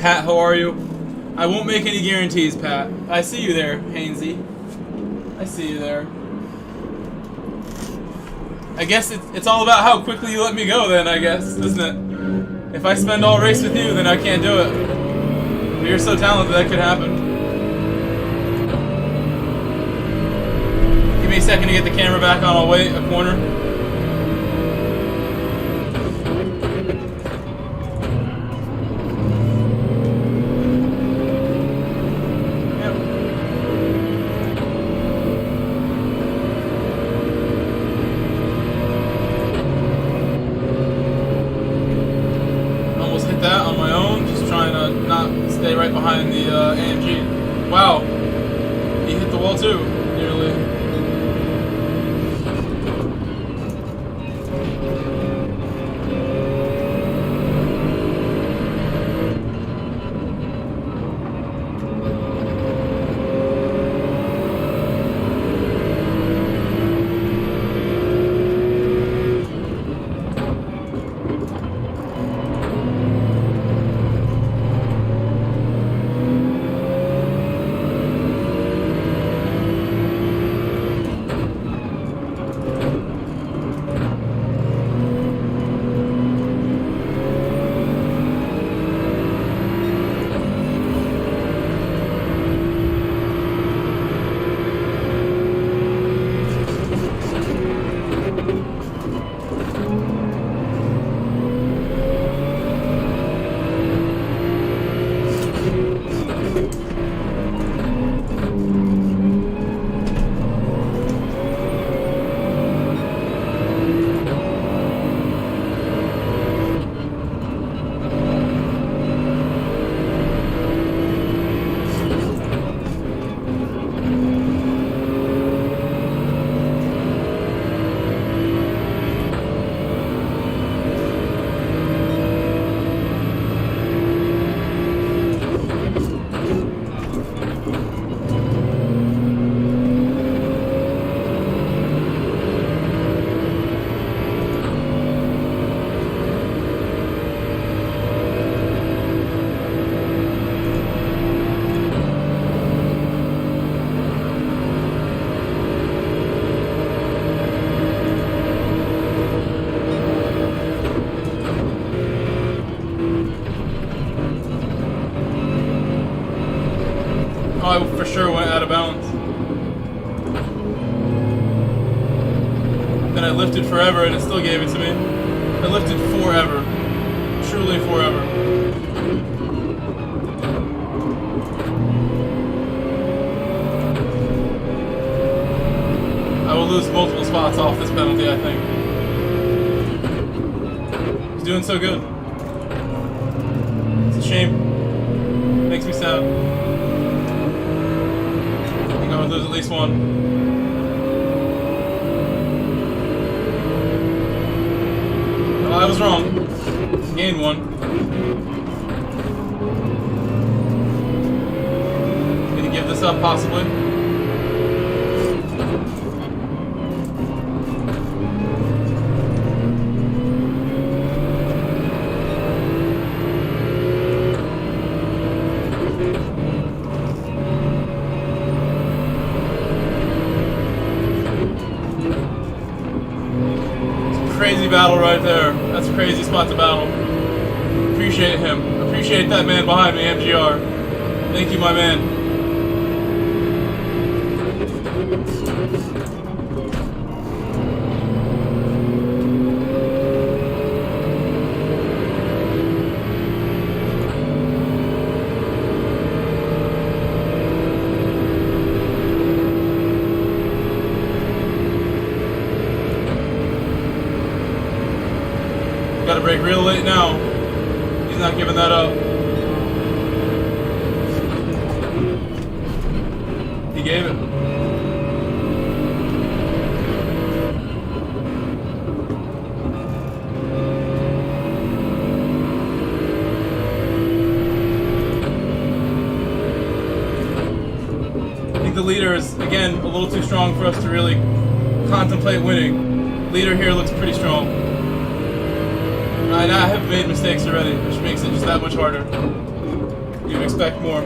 Pat, how are you? I won't make any guarantees, Pat. I see you there, Hainsey. I see you there. I guess it's all about how quickly you let me go then, I guess, isn't it? If I spend all race with you, then I can't do it. But you're so talented that could happen. Give me a second to get the camera back on. I'll wait a corner. Behind the AMG. Wow. He hit the wall too, nearly. I for sure went out of bounds. Then I lifted forever and it still gave it to me. I lifted forever. Truly forever. I will lose multiple spots off this penalty, I think. He's doing so good. It's a shame. Makes me sad. I would lose at least one. Well, I was wrong. Gained one. Gonna give this up, possibly. Crazy battle right there. That's a crazy spot to battle. Appreciate him. Appreciate that man behind me, MGR. Thank you, my man. Gotta brake real late now. He's not giving that up. He gave it. I think the leader is, again, a little too strong for us to really contemplate winning. Leader here looks pretty strong. I have made mistakes already, which makes it just that much harder. can expect more.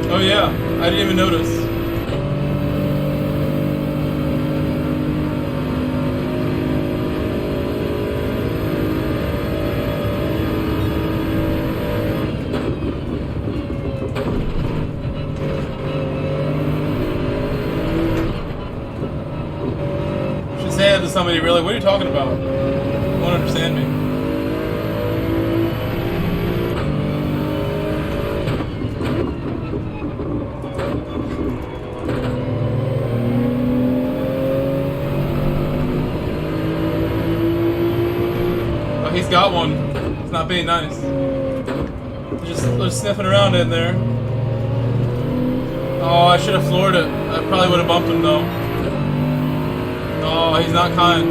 Oh yeah, I didn't even notice. Should say that to somebody, really. What are you talking about? You won't understand me. He's got one. It's not being nice. They're just sniffing around in there. Oh, I should have floored it. I probably would have bumped him though. Oh, he's not kind.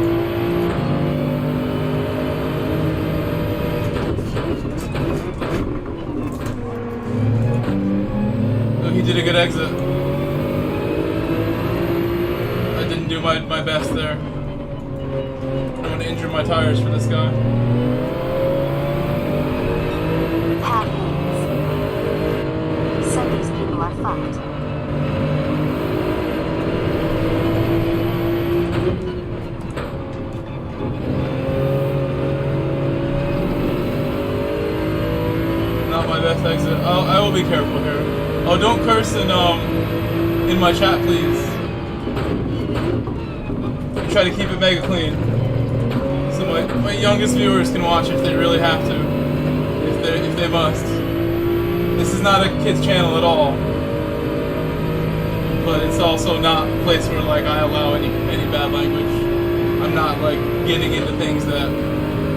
Oh, he did a good exit. I didn't do my best there. I don't want to injure my tires for this guy. These people are fucked. Not my best exit. I will be careful here. Oh, don't curse in my chat, please. I try to keep it mega clean, so my youngest viewers can watch if they really have to, if they must. This is not a kid's channel at all, but it's also not a place where like I allow any bad language. I'm not like getting into things that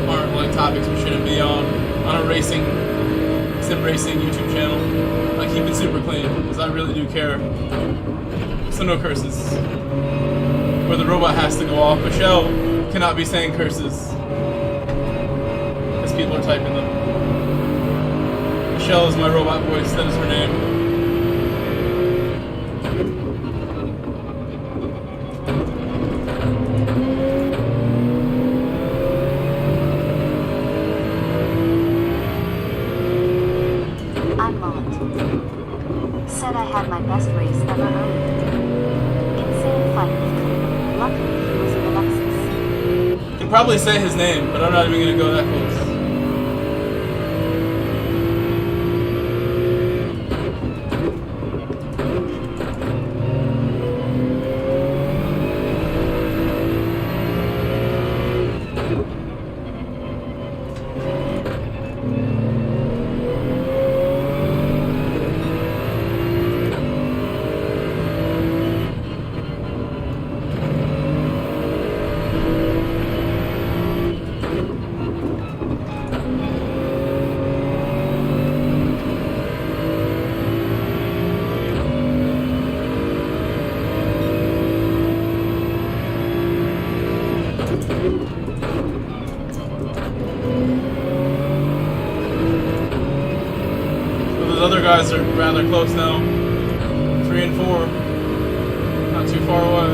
aren't like topics we shouldn't be on a sim racing YouTube channel. I keep it super clean because I really do care. So no curses. Where the robot has to go off. Michelle cannot be saying curses. people are typing them. Michelle is my robot voice, that is her name. I'm Mullet. Said I had my best race ever earned. Insane fight with Cooper. Luckily he was in the Lexus. You can probably say his name, but I'm not even gonna go that close. Other guys are rather close now. 3 and 4. Not too far away.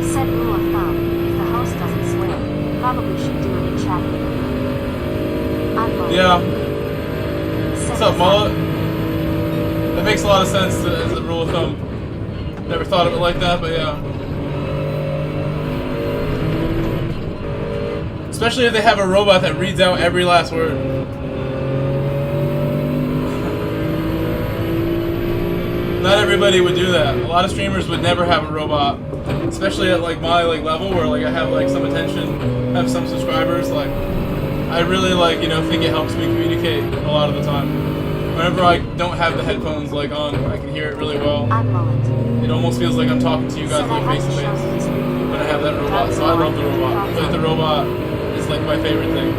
Said rule of thumb, if the host doesn't swear, probably should do it in chat. I'm Mullet. Yeah. Said What's up, it's Mullet? That makes a lot of sense as a rule of thumb. Never thought of it like that, but yeah. Especially if they have a robot that reads out every last word. Not everybody would do that. A lot of streamers would never have a robot, especially at like my level where I have some attention, have some subscribers. I really think it helps me communicate a lot of the time. Whenever I don't have the headphones on, I can hear it really well. I'm Mullet. It almost feels like I'm talking to you guys face to face when I have that robot. So I love the robot. The robot is my favorite thing.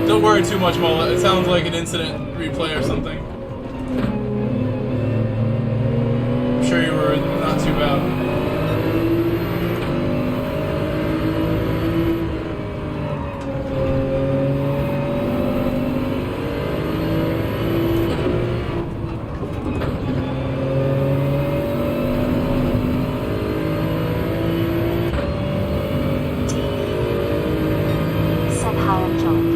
Don't worry too much, Mullet. It sounds like an incident replay or something. I'm sure you were not too bad. Said hi, I'm Joel.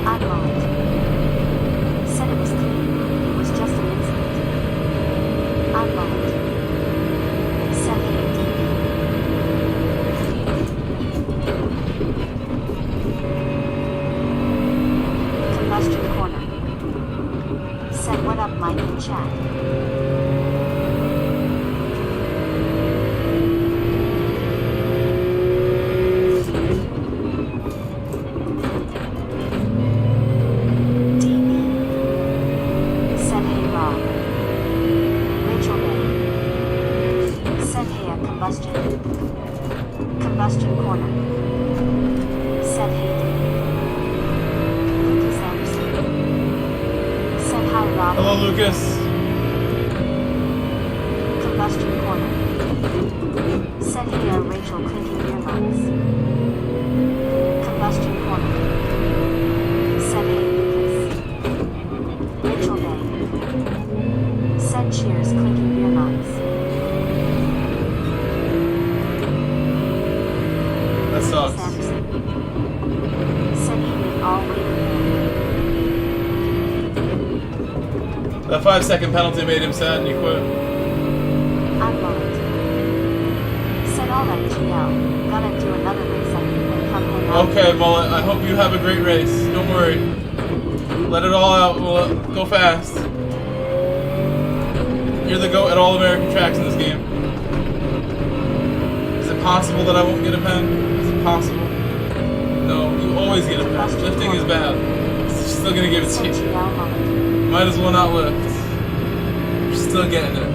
I'm Mullet. Said it was clean. It was just an incident. I'm Mullet. Said hey, DB. Combustion corner. Said what up, Mike in chat. DB. Said hey, Rob. Rachel Bay. Said hey at combustion. Combustion corner. Said hey, DB. Lucas Anderson. Said hi, Rob. Hello, Lucas. Combustion corner. Said hey, Rachel clinking earbuds. Combustion corner. Said hey, Lucas. Rachel Bay. Said cheers clinking beer mugs. That sucks. Sanderson. Said evening all waiting there. That 5-second penalty made him sad and he quit. I'm Mullet. Said all that GL. Gonna do another race and come hang out. Okay, Mullet, I hope you have a great race. Don't worry. Let it all out. Mullet. Go fast. You're the GOAT at all American tracks in this game. Is it possible that I won't get a pen? Is it possible? No, you always get a pen. Lifting is bad. still gonna give it to said you. GL moment. Might as well not lift. You're still getting it.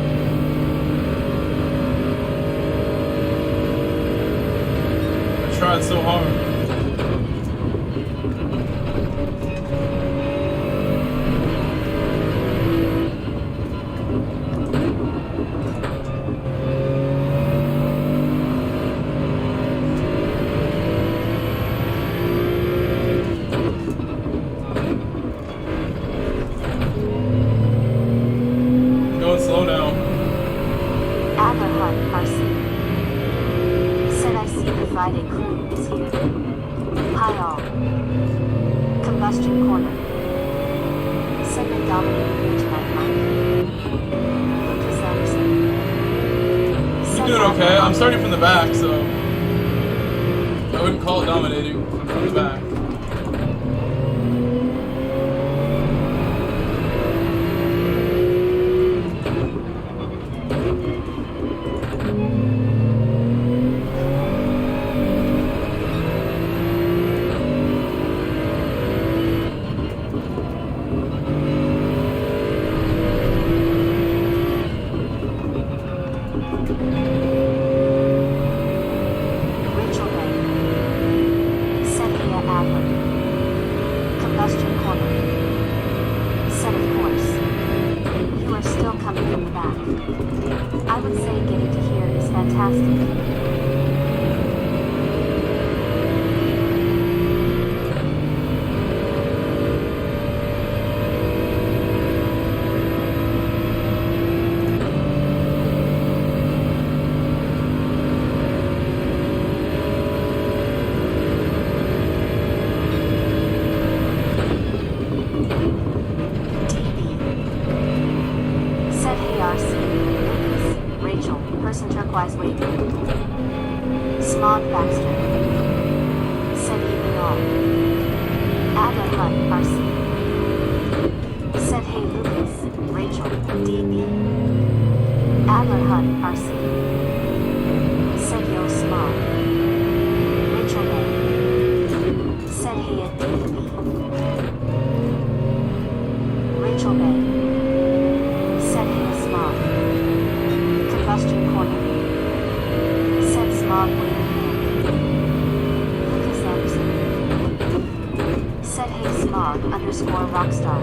I tried so hard. Slow down. Adler Hunt, RC. Said I see the Friday crew is here. Hi all. Combustion corner. Said they dominated here tonight, Mike. Lucas Anderson. You're doing okay. I'm starting from the back, so I wouldn't call it dominating from the back. Rachel Ray. Said Hia Adler. Combustion corner. Said of course. You are still coming from the back. I would say getting to here is fantastic. Said hey RC, Lucas, Rachel, person turquoise waving. Smog Baxter. Said evening all. Adler Hunt, RC. Said hey Lucas, Rachel, DB. Adler Hunt, RC. Said yo Smog. Rachel May. Said hey at DB. Rachel May. Said hey Smog. Combustion corner. Said Smog waving hand. Lucas Anderson. Said hey Smog _ Rockstar.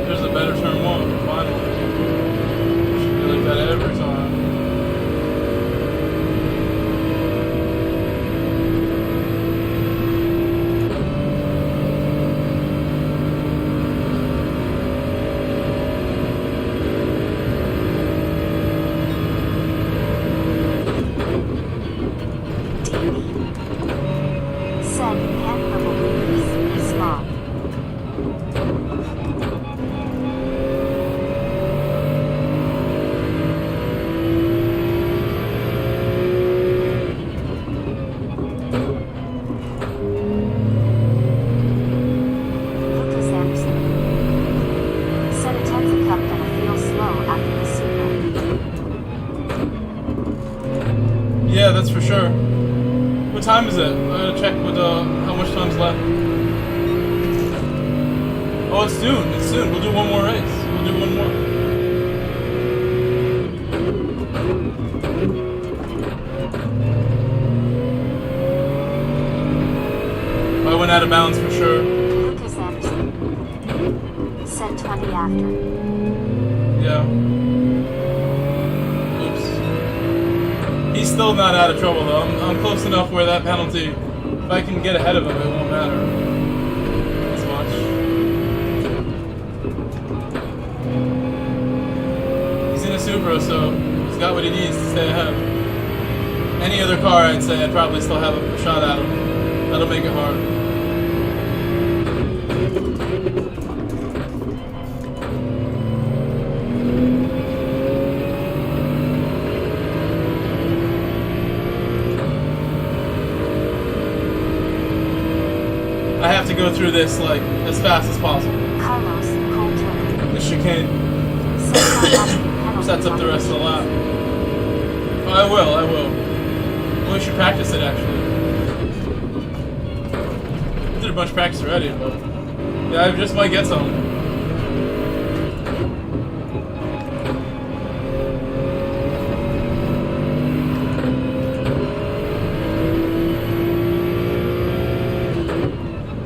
There's a better turn one, finally. Should be like that every time. Said hand purple release. Smog. Lucas Anderson. Said a Tenza Cup gonna feel slow after the Supra. Yeah, that's for sure. What time is it? I gotta check with how much time's left. Oh, it's soon. It's soon. We'll do one more race. We'll do one more. I went out of bounds for sure. Lucas Anderson. Said 20 after. Yeah. Oops. He's still not out of trouble though. I'm close enough where that penalty, if I can get ahead of him, it won't matter as much. He's in a Supra, so got what he needs to stay ahead. Any other car, I'd say I'd probably still have a shot at him. That'll make it hard. I have to go through this like as fast as possible. Carlos, cold turn. The chicane sets up the rest of the lap. Oh, I will. Well, we should practice it actually. Did a bunch of practice already, but yeah, I just might get some.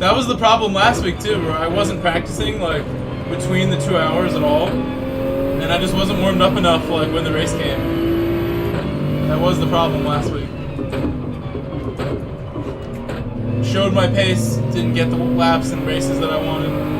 That was the problem last week too, where I wasn't practicing like between the 2 hours at all, and I just wasn't warmed up enough like when the race came. That was the problem last week. Showed my pace, didn't get the laps and races that I wanted.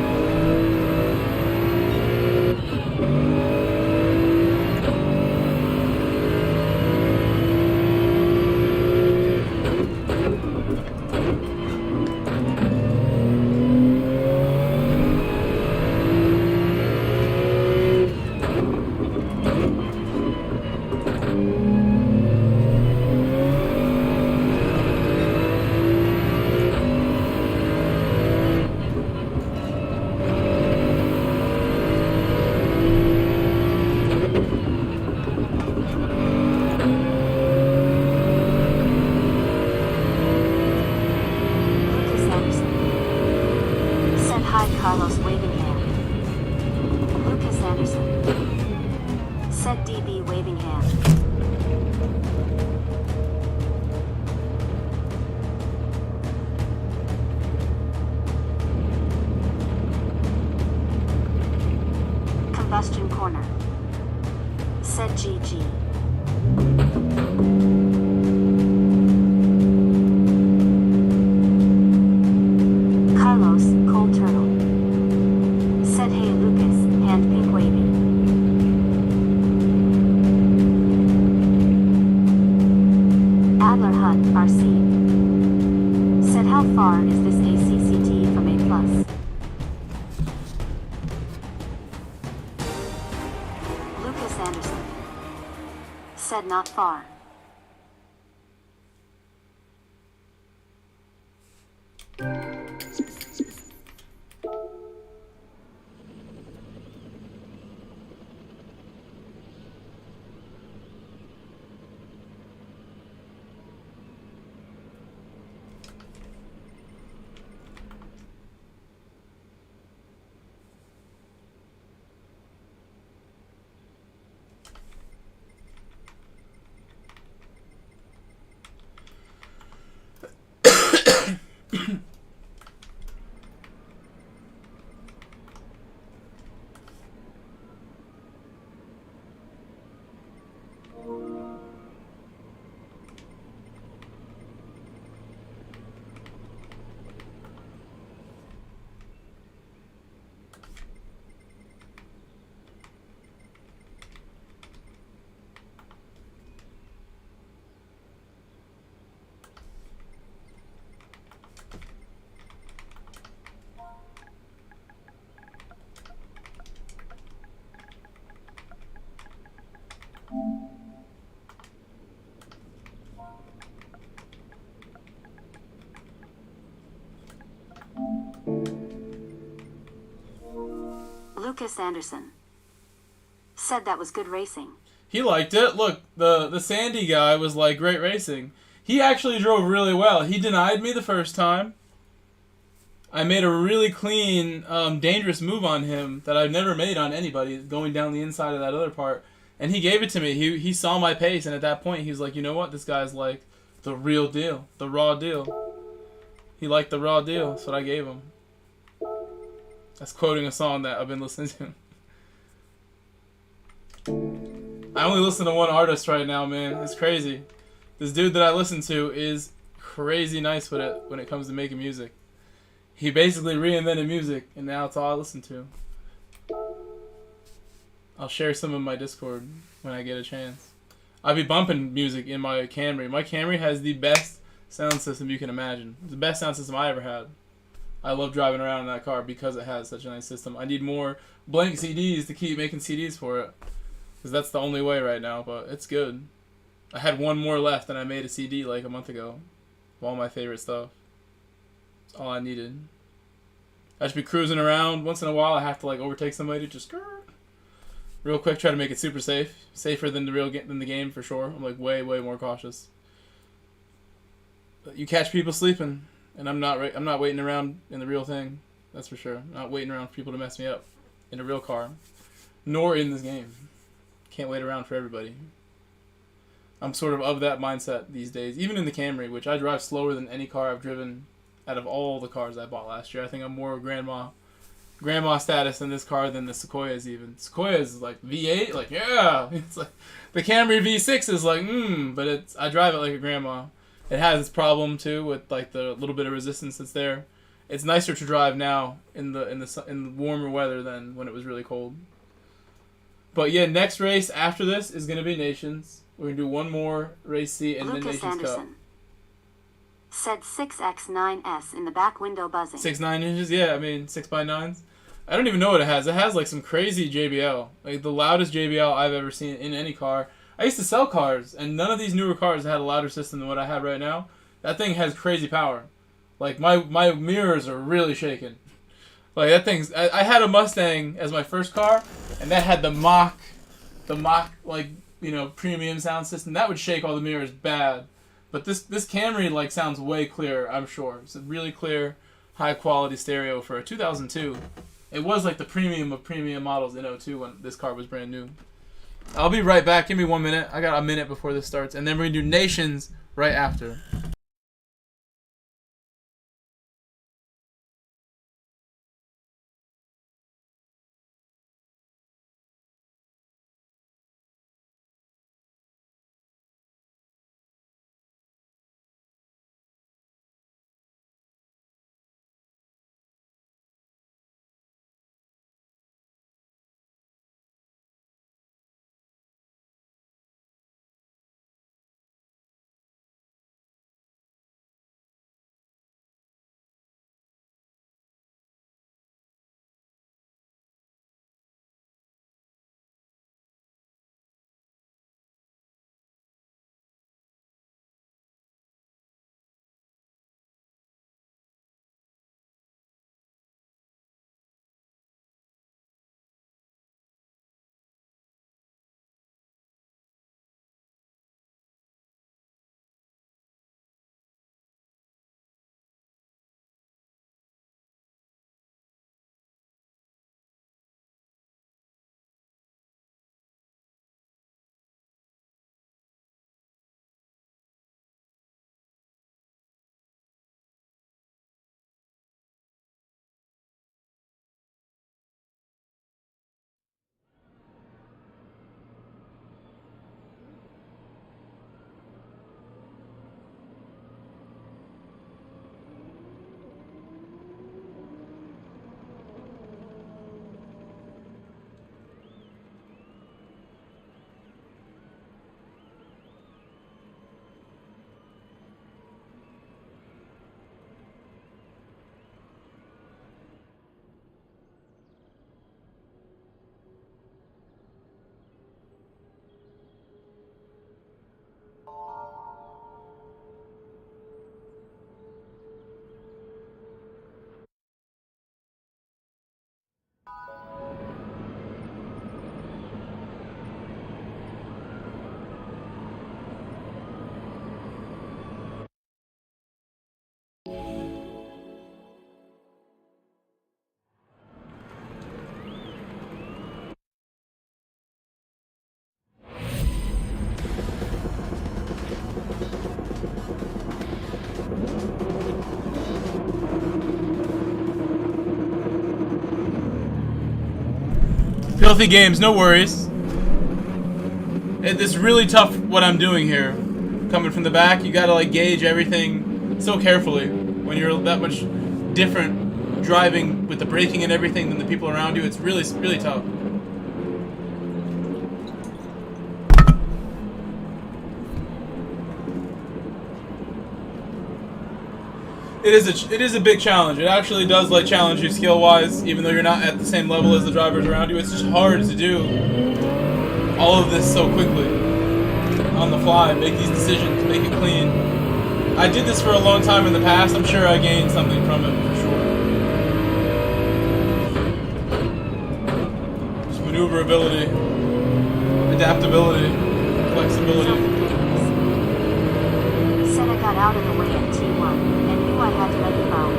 Combustion corner. Said GG. Carlos, cold turtle. Said hey Lucas, hand pink waving. Adler Hut, RC. Said how far is this ACCT from A+. Anderson. Said not far. Lucas Anderson. Said that was good racing. He liked it. Look, the Sandy guy was like, great racing. He actually drove really well. He denied me the first time. I made a really clean, dangerous move on him that I've never made on anybody, going down the inside of that other part. And he gave it to me. He saw my pace, and at that point, he was like, you know what? This guy's like the real deal, the raw deal. He liked the raw deal. That's what I gave him. That's quoting a song that I've been listening to. I only listen to one artist right now, man. It's crazy. This dude that I listen to is crazy nice with it when it comes to making music. He basically reinvented music, and now it's all I listen to. I'll share some of my Discord when I get a chance. I'd be bumping music in my Camry. My Camry has the best sound system you can imagine. The best sound system I ever had. I love driving around in that car because it has such a nice system. I need more blank CDs to keep making CDs for it. Because that's the only way right now, but it's good. I had one more left and I made a CD like a month ago. Of all my favorite stuff. That's all I needed. I should be cruising around. Once in a while I have to like overtake somebody. Just real quick, try to make it super safe. Safer than the game for sure. I'm like way more cautious. But you catch people sleeping. And I'm not waiting around in the real thing. That's for sure. I'm not waiting around for people to mess me up in a real car. Nor in this game. Can't wait around for everybody. I'm sort of that mindset these days. Even in the Camry, which I drive slower than any car I've driven out of all the cars I bought last year. I think I'm more grandma status in this car than the Sequoias even. Sequoia is like V8, like yeah. It's like the Camry V6 is like but I drive it like a grandma. It has its problem too with like the little bit of resistance that's there. It's nicer to drive now in the warmer weather than when it was really cold. But yeah, next race after this is gonna be Nations. We're gonna do one more race C and then Lucas Nations Cup. Anderson said 6x9s in the back window buzzing. 6.9 inches, yeah. I mean 6x9s. I don't even know what it has. It has like some crazy JBL, like the loudest JBL I've ever seen in any car. I used to sell cars, and none of these newer cars had a louder system than what I have right now. That thing has crazy power. Like, my mirrors are really shaking. Like, that thing's... I had a Mustang as my first car, and that had the Mach, like, you know, premium sound system. That would shake all the mirrors bad. But this Camry, like, sounds way clearer, I'm sure. It's a really clear, high-quality stereo for a 2002. It was, like, the premium of premium models in 02 when this car was brand new. I'll be right back. Give me 1 minute. I got a minute before this starts. And then we're going to do Nations right after. Filthy games, no worries. It's really tough what I'm doing here. Coming from the back, you gotta like gauge everything so carefully when you're that much different driving with the braking and everything than the people around you. It's really tough. It is a big challenge. It actually does like challenge you skill wise, even though you're not at the same level as the drivers around you. It's just hard to do all of this so quickly on the fly, make these decisions, make it clean. I did this for a long time in the past. I'm sure I gained something from it for sure. Just maneuverability, adaptability, flexibility. Said I got out of the way at T1 and knew I had to let him out.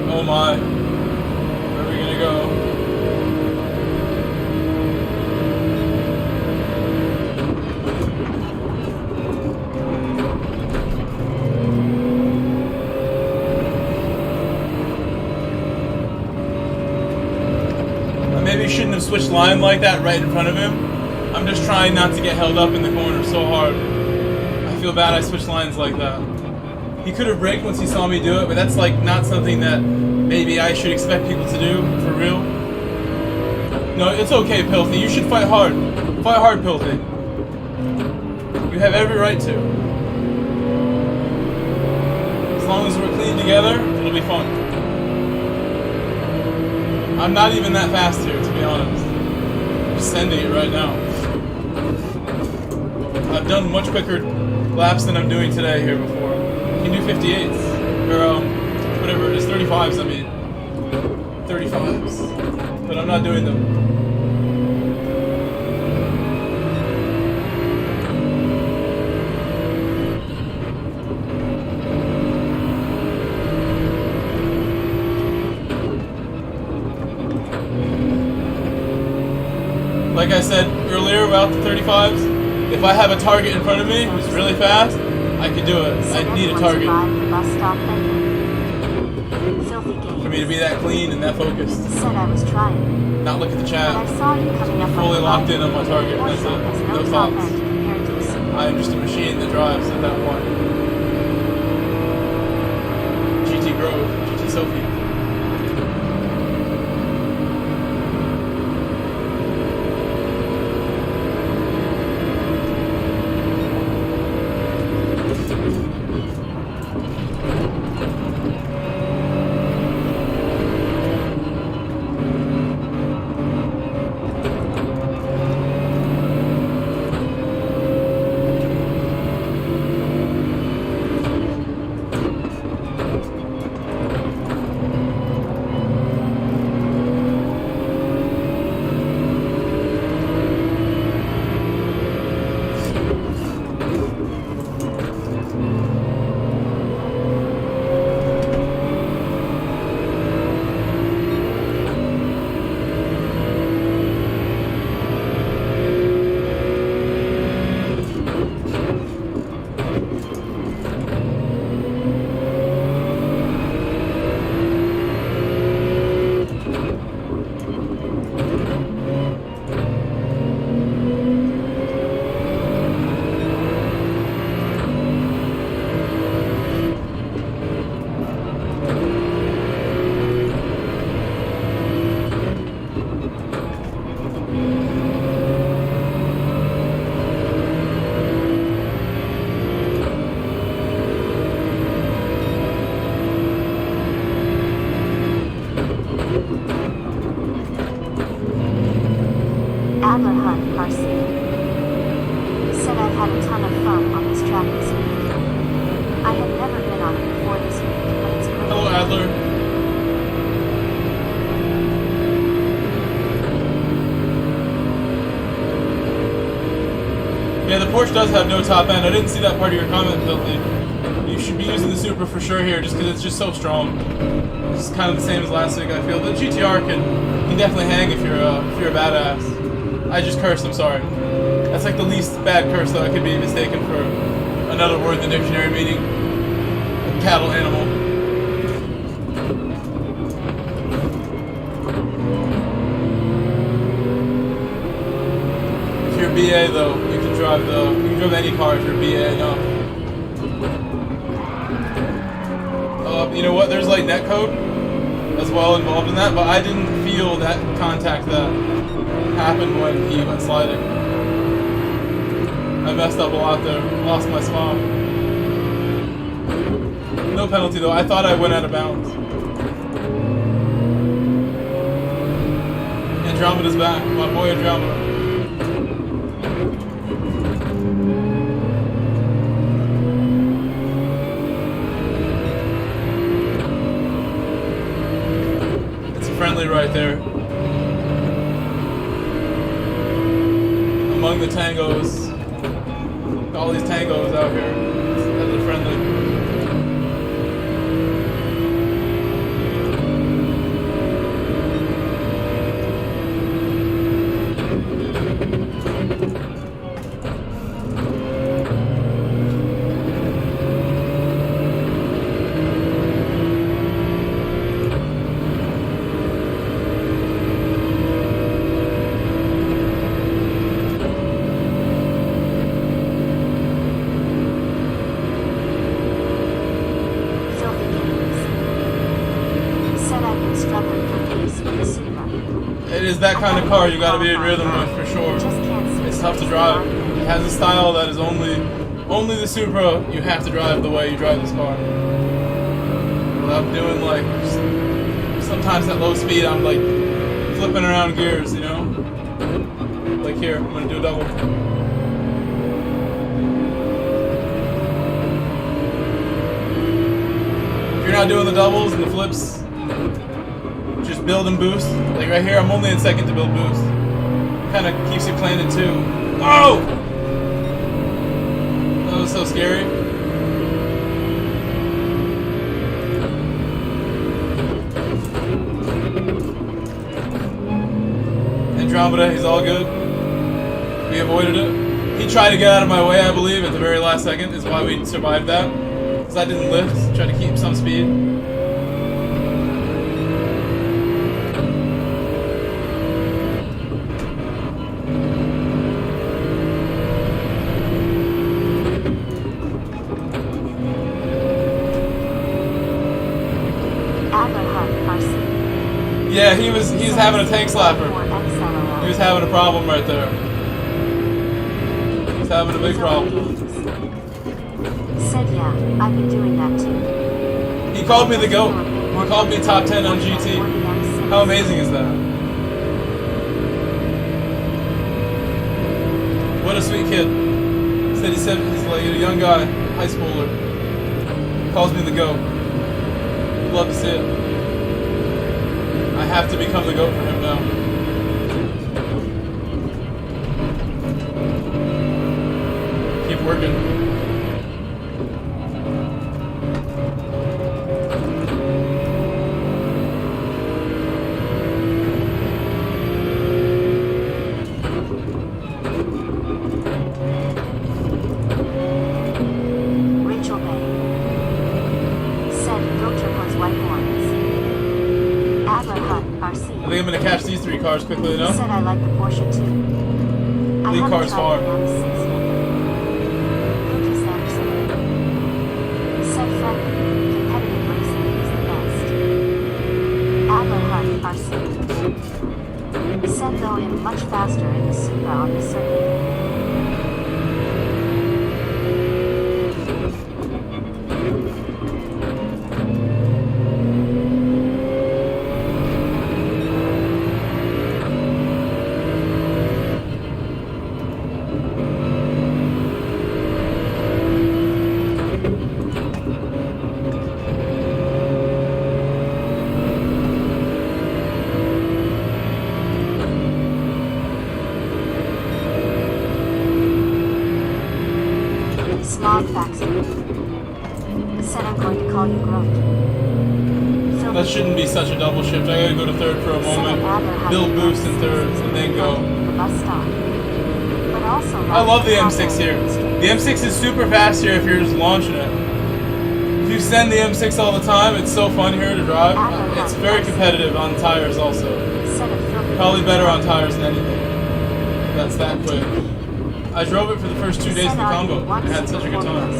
Oh my. Where are we gonna go? I maybe shouldn't have switched line like that right in front of him. I'm just trying not to get held up in the corner so hard. I feel bad I switched lines like that. He could have braked once he saw me do it, but that's like not something that maybe I should expect people to do, for real. No, it's okay, Pilthy. You should fight hard. Fight hard, Pilthy. You have every right to. As long as we're clean together, it'll be fun. I'm not even that fast here, to be honest. I'm just sending it right now. I've done much quicker laps than I'm doing today here before. You can do 58s, or whatever it is, 35s, I mean. 35s. But I'm not doing them. Like I said earlier about the 35s, if I have a target in front of me who's really fast, I can do it. I need a target. For me to be that clean and that focused. Said I was trying. Not look at the chat. I saw you coming up Fully locked in on my target. That's it. No thoughts. I am just a machine that drives at that point. GT Grove, GT Sophie. Yeah, the Porsche does have no top end. I didn't see that part of your comment, Filthy. You should be using the Supra for sure here, just because it's just so strong. It's kind of the same as last week, I feel. The GTR can definitely hang if you're a badass. I just cursed. I'm sorry. That's like the least bad curse, though. I could be mistaken for another word in the dictionary meaning a cattle animal. If you're BA, though, you can drive any car if you're BA enough. You know what? There's like netcode as well involved in that, but I didn't feel that contact that happened when he went sliding. I messed up a lot there. Lost my spot. No penalty though. I thought I went out of bounds. Andromeda's back. My boy Andromeda. It's a friendly right there. Among the tangos. All these tangos out here. That's a friendly. It is that kind of car you gotta be in rhythm with for sure. It's tough to drive. It has a style that is only the Supra you have to drive the way you drive this car. Without doing like, sometimes at low speed I'm like flipping around gears, you know? Like here, I'm gonna do a double. If you're not doing the doubles and the flips, just build and boost. Like right here, I'm only in second to build boost. Kind of keeps you planted too. Oh! That was so scary. Andromeda, he's all good. We avoided it. He tried to get out of my way, I believe, at the very last second. Is why we survived that. Because I didn't lift. Tried to keep some speed. Yeah, he's having a tank slapper. He was having a problem right there. He's having a big problem. Said yeah, I've been doing that too. He called me the GOAT. He called me top 10 on GT. How amazing is that? What a sweet kid. He said he's like a young guy, high schooler. He calls me the GOAT. Love to see it. I have to become the GOAT for him now. Keep working. Rachel Bay said, "Go turquoise white horns." Adler Hut, RC. I think I'm gonna catch these three cars quickly, you know? Said I like the Porsche too. Lead car's far. Cookie Sanderson. Said friendly, competitive racing is the best. Adler Hut, RC. Said though him much faster in the Supra on the circuit. Said I'm going to call you Groot. That shouldn't be such a double shift. I gotta go to third for a moment, build boost in third, and then go. I love the M6 here. The M6 is super fast here if you're just launching it. If you send the M6 all the time, it's so fun here to drive. It's very competitive on tires also. Probably better on tires than anything. That's that quick. I drove it for the first 2 days of the combo and had such a good time. I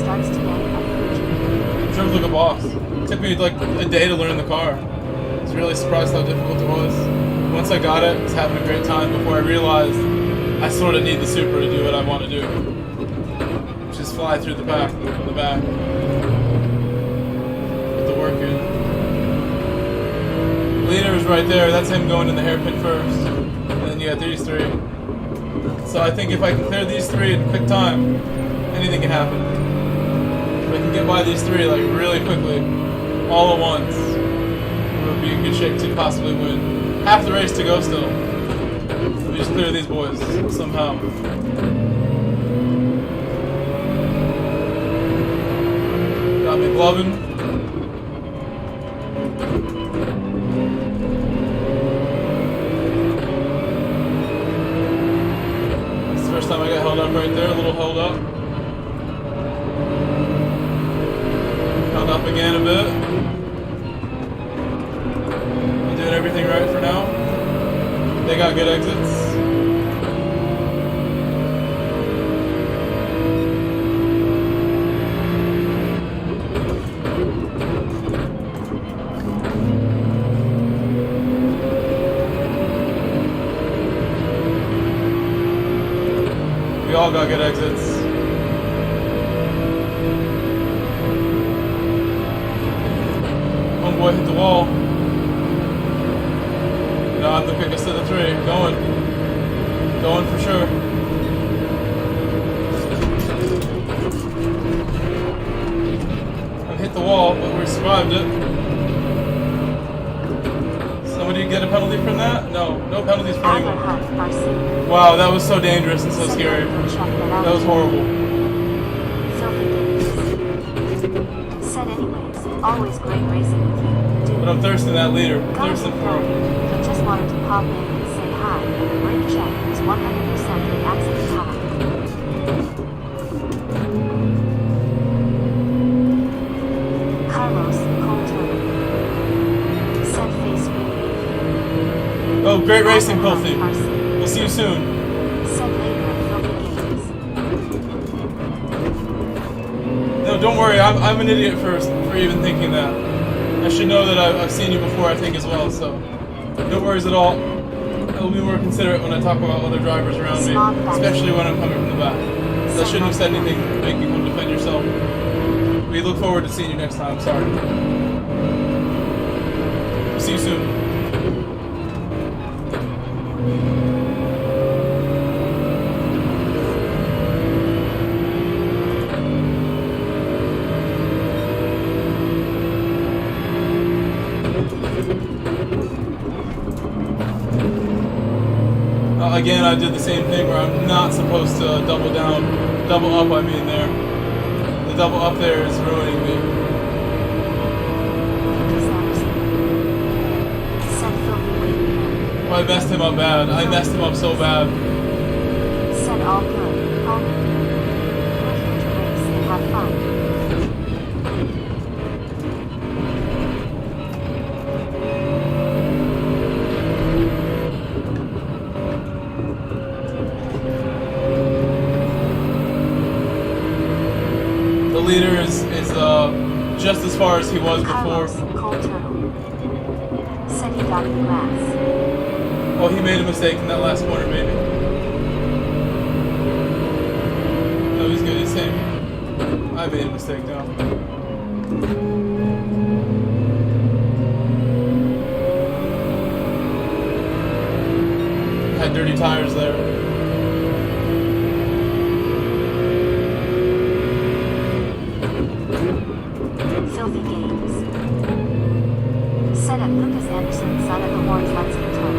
drove like a boss. It took me like a day to learn the car. I was really surprised how difficult it was. Once I got it, I was having a great time before I realized I sort of need the Supra to do what I want to do. fly through the back, from the back. Put the work in. Leader is right there. That's him going in the hairpin first. And then you got these three. So I think if I can clear these three in quick time, anything can happen. If I can get by these three like really quickly, all at once, we'll be in good shape to possibly win. Half the race to go still. Let me just clear these boys somehow. Got me gloving. It's the first time I got held up right there, a little held up. Held up again a bit. I'm doing everything right for now. They got good exits. We all got good exits. Homeboy hit the wall. No, I'm the quickest of the three. Going. Going for sure. I hit the wall, but we survived it. Somebody get a penalty from that? No, no penalties for anyone. Wow, that was so dangerous and so scary. That was horrible. Said anyways, always great racing with you. But I'm thirsting that leader. I'm thirsting for him. I just wanted to pop in and say hi, and the brake check is 100% the accident high. Carlos Coulter said face reading. Oh, great racing, Puffy. We'll see you soon. Said later at Filthy Games. No, don't worry. I'm an idiot for even thinking that. I should know that I've seen you before, I think, as well, so no worries at all. I'll be more considerate when I talk about other drivers around me, especially when I'm coming from the back. So I shouldn't have said anything to make you come defend yourself. We look forward to seeing you next time. Sorry. See you soon. Again, I did the same thing where I'm not supposed to double up, I mean there. The double up there is ruining me. Well, I messed him up bad. I messed him up so bad. Said all good, homie. We're here to race and have fun. The leader is just as far as he was before. Carlos Cold Turtle said he got the grass. Oh, he made a mistake in that last corner, maybe. No, he's good. He's safe. I made a mistake now. Had dirty tires there. Filthy Games said at Lucas Anderson's side of the horns lets the turn.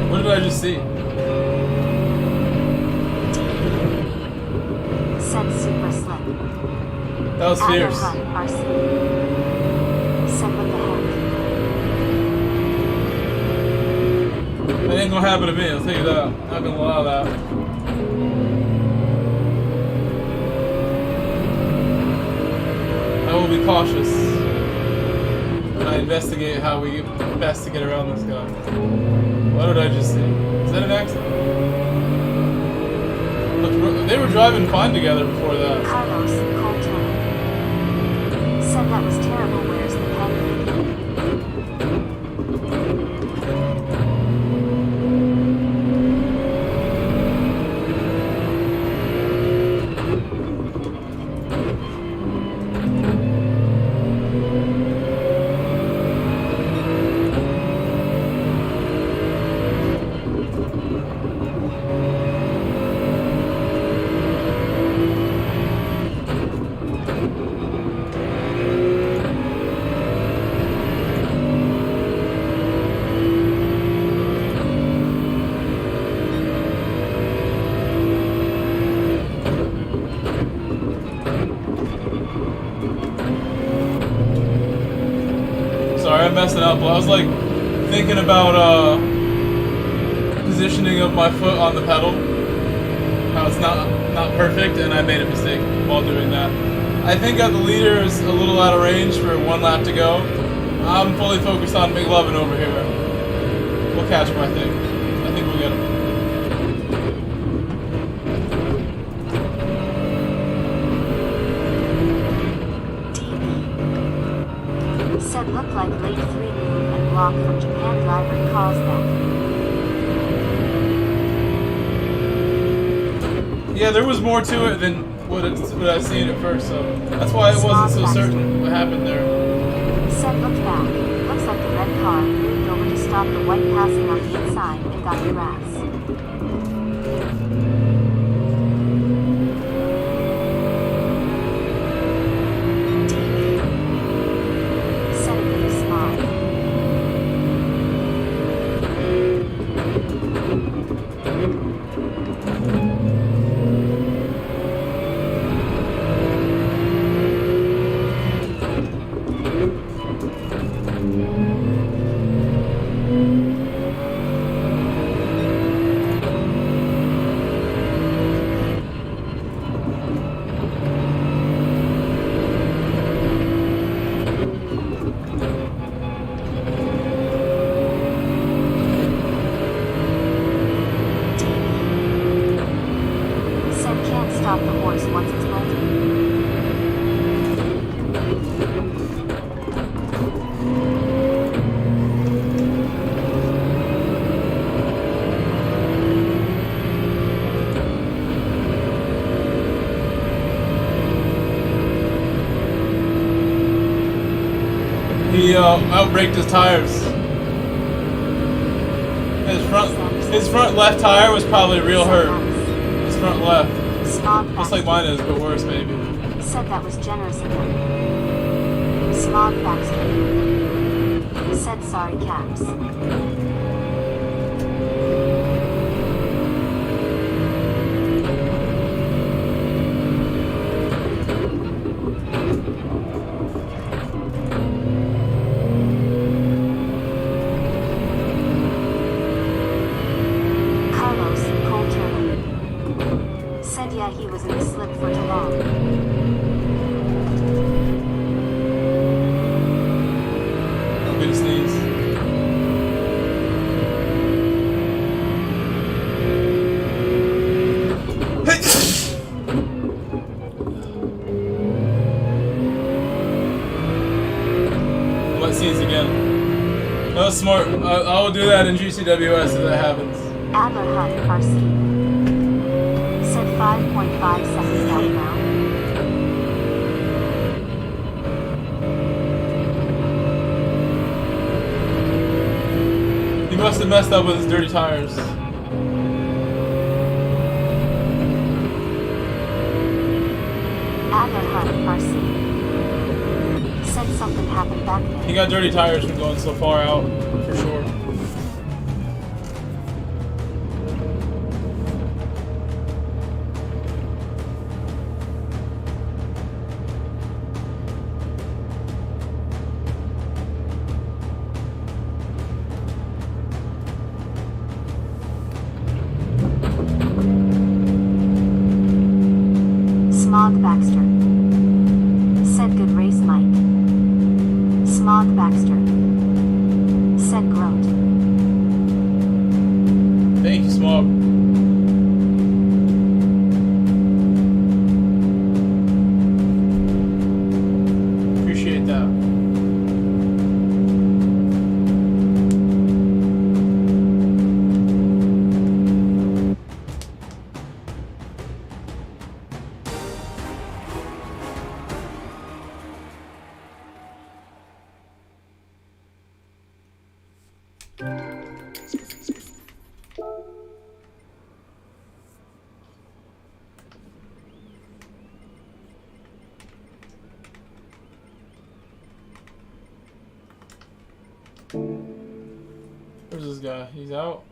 What did I just see? Said super slip. That was fierce. RC. Said what the heck. That ain't gonna happen to me, I'll tell you that. I'm not gonna allow that. I will be cautious when I investigate how we best to get around this guy. What did I just see? Is that an accident? Look, they were driving fine together before that. Carlos Colton. Said that was terrible. Where's the pen? Sorry, I'm messing up. I was like thinking about positioning of my foot on the pedal. How it's not perfect, and I made a mistake while doing that. I think the leader is a little out of range for one lap to go. I'm fully focused on McLovin over here. We'll catch him, I think. I think we'll get him. Said looked like late 3 move and block from Japan driver caused that. Yeah, there was more to it than what I've seen at first, so that's why it wasn't so certain what happened there. Said looked back. Looks like the red car moved over to stop the white passing on the inside and got the grass. out-braked his tires. His front left tire was probably real hurt. His front left. Smog Just like mine is, but worse, maybe. said that was generous of him. Smog Baxter said sorry caps. Yeah, he was in the slip for too long. I'm gonna sneeze. Let's sneeze again. That was smart. I will do that in GTWS if that happens. Adler Hunt RC. 5.5 seconds outbound. He must have messed up with his dirty tires. Adler Hunt RC said something happened back there. He got dirty tires from going so far out, for sure. Smog Baxter said good race, Mike. Smog Baxter said groat. Thank you, Smog. Appreciate that. Where's this guy? He's out.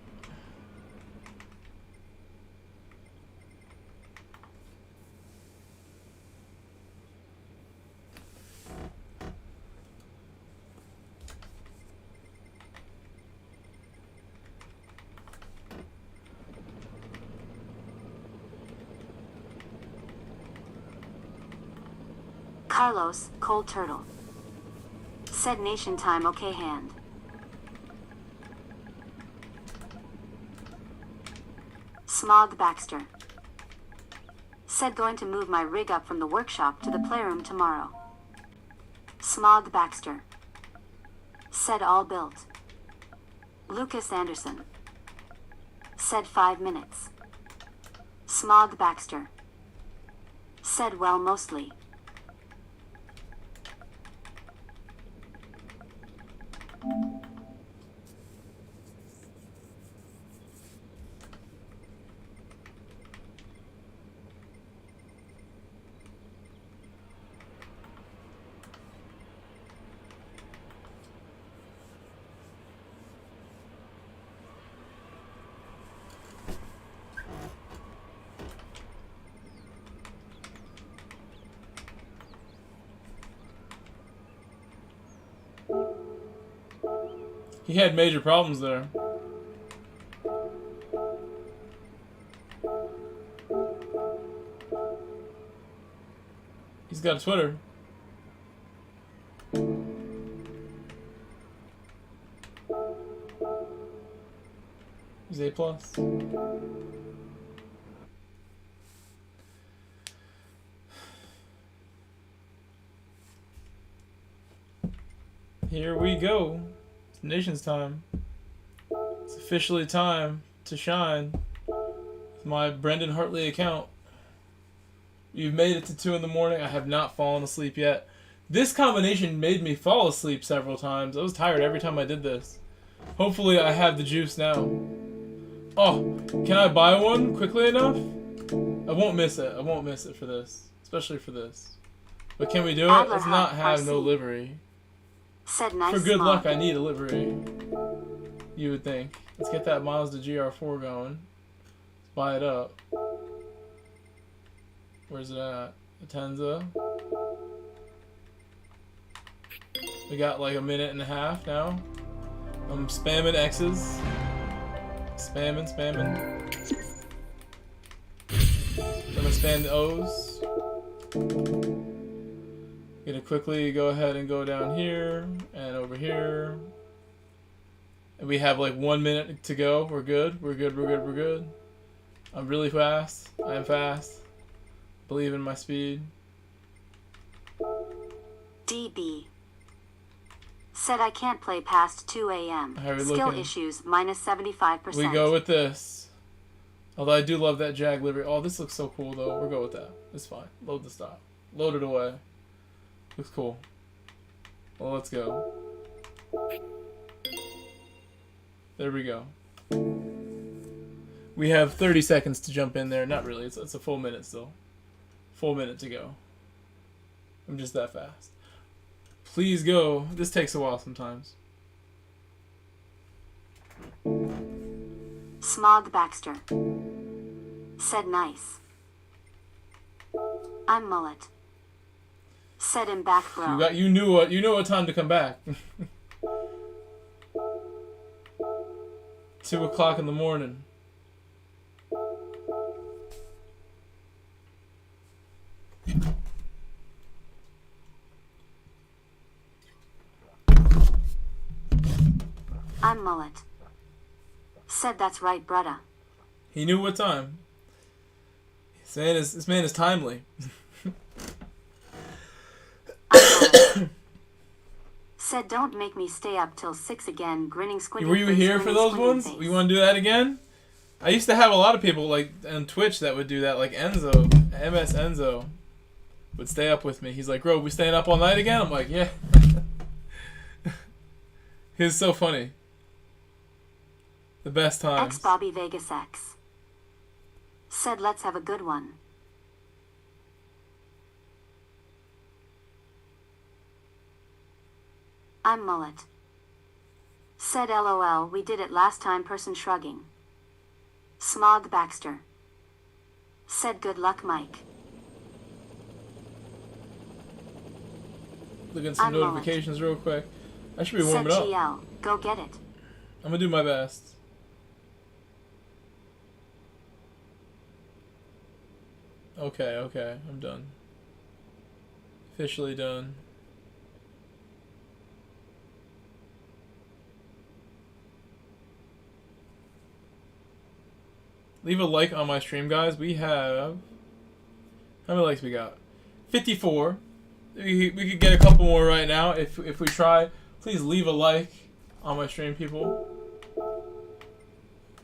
Carlos, Cold Turtle said nation time okay hand. Smog Baxter said going to move my rig up from the workshop to the playroom tomorrow. Smog Baxter said all built. Lucas Anderson said 5 minutes. Smog Baxter said well mostly. He had major problems there. He's got a Twitter. He's A+. Here we go. It's nation's time. It's officially time to shine with my Brendan Hartley account. You've made it to 2 in the morning. I have not fallen asleep yet. This combination made me fall asleep several times. I was tired every time I did this. Hopefully I have the juice now. Oh, can I buy one quickly enough? I won't miss it. I won't miss it for this. Especially for this. But can we do it? Let's not have no livery. Said nice For good smog. luck, I need a livery. You would think. Let's get that Mazda GR4 going. Let's buy it up. Where's it at? Atenza. We got like a minute and a half now. I'm spamming X's. Spamming. I'm gonna spam the O's. Gonna quickly go ahead and go down here and over here. And we have like 1 minute to go. We're good. We're good. I'm really fast. I am fast. Believe in my speed. DB. Said I can't play past 2 a.m. How are we Skill looking? issues minus 75%. We go with this. Although I do love that Jag livery. Oh, this looks so cool though. We'll go with that. It's fine. Load the stop. Load it away. Looks cool. Well, let's go. There we go. We have 30 seconds to jump in there. Not really. It's a full minute still. Full minute to go. I'm just that fast. Please go. This takes a while sometimes. Smog Baxter. Said nice. I'm Mullet. Said him back, bro. You knew what time to come back. 2 o'clock in the morning. I'm Mullet. Said that's right, brudda. He knew what time. This man is timely. Said don't make me stay up till 6 again, grinning squinting Were you face, here for grinning, those squinting ones? face. You want to do that again? I used to have a lot of people like on Twitch that would do that, like Enzo, MS Enzo, would stay up with me. He's like, "Bro, we staying up all night again?" I'm like, "Yeah." He's so funny. The best times. X Bobby Vegas X. Said let's have a good one. I'm Mullet. Said LOL, we did it last time, person shrugging. Smog Baxter. Said good luck, Mike. Look at some I'm Mullet. notifications real quick. I should be Said warming up. GL, go get it. I'm gonna do my best. Okay, I'm done. Officially done. Leave a like on my stream, guys. We have... How many likes we got? 54. We could get a couple more right now if we try. Please leave a like on my stream, people.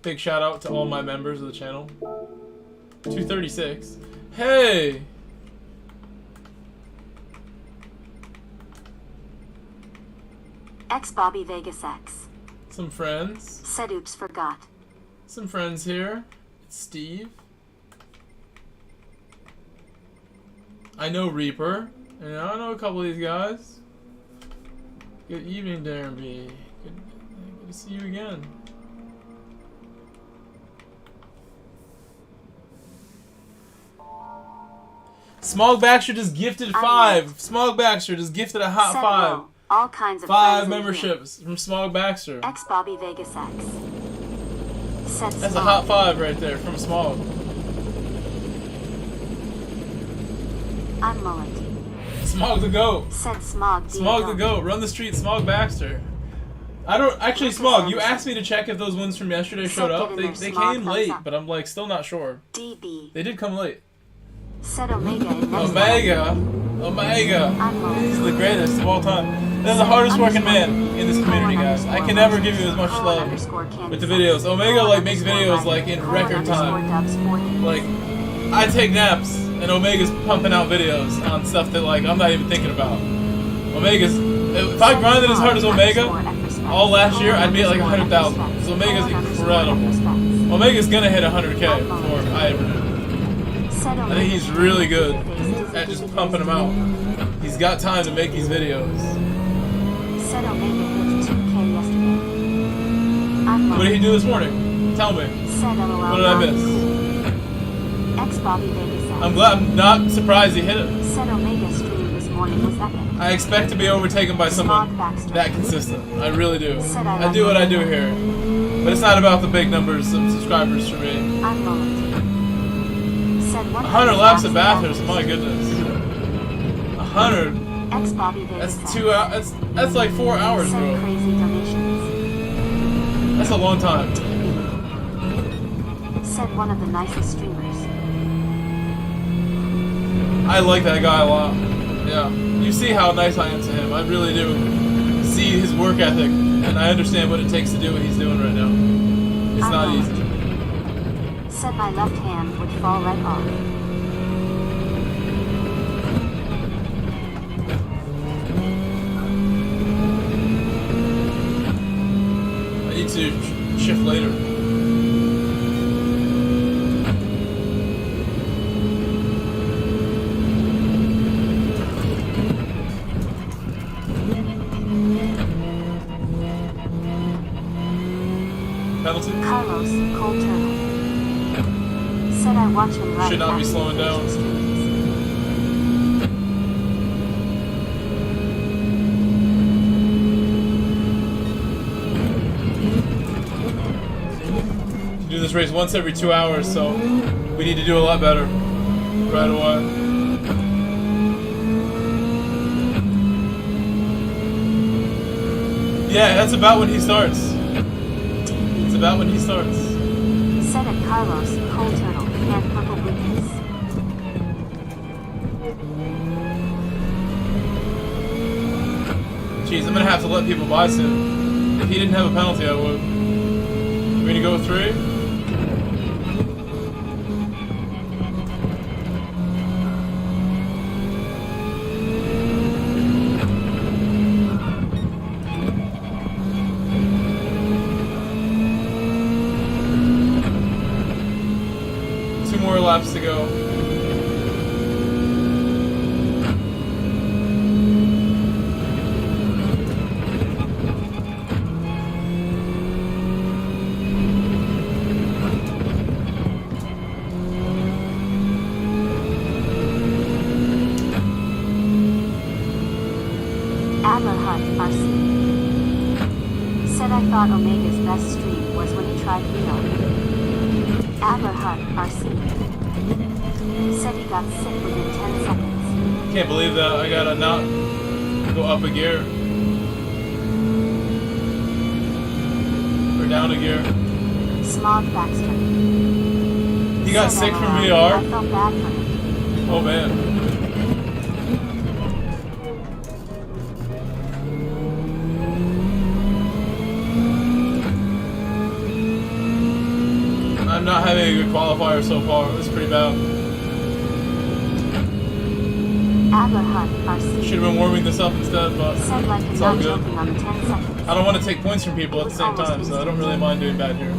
Big shout out to all my members of the channel. 236. Hey! X Bobby Vegas X. Some friends. Said oops, forgot. Some friends here. It's Steve. I know Reaper. And I know a couple of these guys. Good evening, Darren B. Good to see you again. Smog Baxter just gifted 5. Smog Baxter just gifted a hot Said 5. no. All kinds of 5 friends in memberships from Smog Baxter. here. X Bobby Vegas X. Said That's a smog. hot 5 right there from Smog. I'm Mullet. Smog the GOAT. Said Smog. Smog the GOAT. Run the street, Smog Baxter. I don't actually, Smog. You asked me to check if those ones from yesterday showed up. They came late, but I'm like still not sure. DB. They did come late. Said Omega in next Omega. I'm Mullet. He's the greatest of all time. They're the hardest working man in this community, guys. I can never give you as much love with the videos. Omega like makes videos like in record time. Like I take naps and Omega's pumping out videos on stuff that like I'm not even thinking about. Omega's. If I grinded as hard as Omega all last year, I'd be at like 100,000. Because Omega's incredible. Omega's gonna hit 100K before I ever do. I think he's really good at just pumping them out. He's got time to make these videos. Said Omega hit 2K yesterday. What did he do this morning? Tell me. Said LOL. What did I miss? X Bobby Vegas said. I'm glad. I'm not surprised he hit it. Said Omega stream this morning was epic. I expect to be overtaken by someone that consistent. I really do. I do what I do here. But it's not about the big numbers of subscribers for me. I'm rolling. 100 laps at Bathurst, my goodness. 100? X Bobby Vegas That's 2 hours. That's like 4 hours, Send bro. crazy donations. That's a long time. Said one of the nicest streamers. I like that guy a lot. Yeah. You see how nice I am to him. I really do. See his work ethic, and I understand what it takes to do what he's doing right now. It's not easy. Said my left hand would fall right off. I need to shift later. Penalty? Carlos, Cold Turtle. Said I watch him ride. Should not be slowing down. Do this race once every 2 hours, so we need to do a lot better right away. Yeah, that's about when he starts. It's about when he starts. Said it Carlos, Cold Turtle, and Purple Blueface. Jeez, I'm gonna have to let people buy soon. If he didn't have a penalty, I would. We're gonna go with 3? Laps to go. Adler Hut, RC. Said I thought Omega's best stream was when he tried Rio. Adler Hut, RC. Said he got sick within 10 seconds. Can't believe that. I gotta not go up a gear. Or down a gear. Smog Baxter. He got Said sick from LOL. VR? I felt bad for him. Oh man. I'm not having a good qualifier so far. It's pretty bad. Adler Hut, RC. Should have been warming this up instead, but Said like it's he's all not good. joking on the 10 seconds. I don't want to take points from people at the same time, so I don't really mind doing bad here. I'm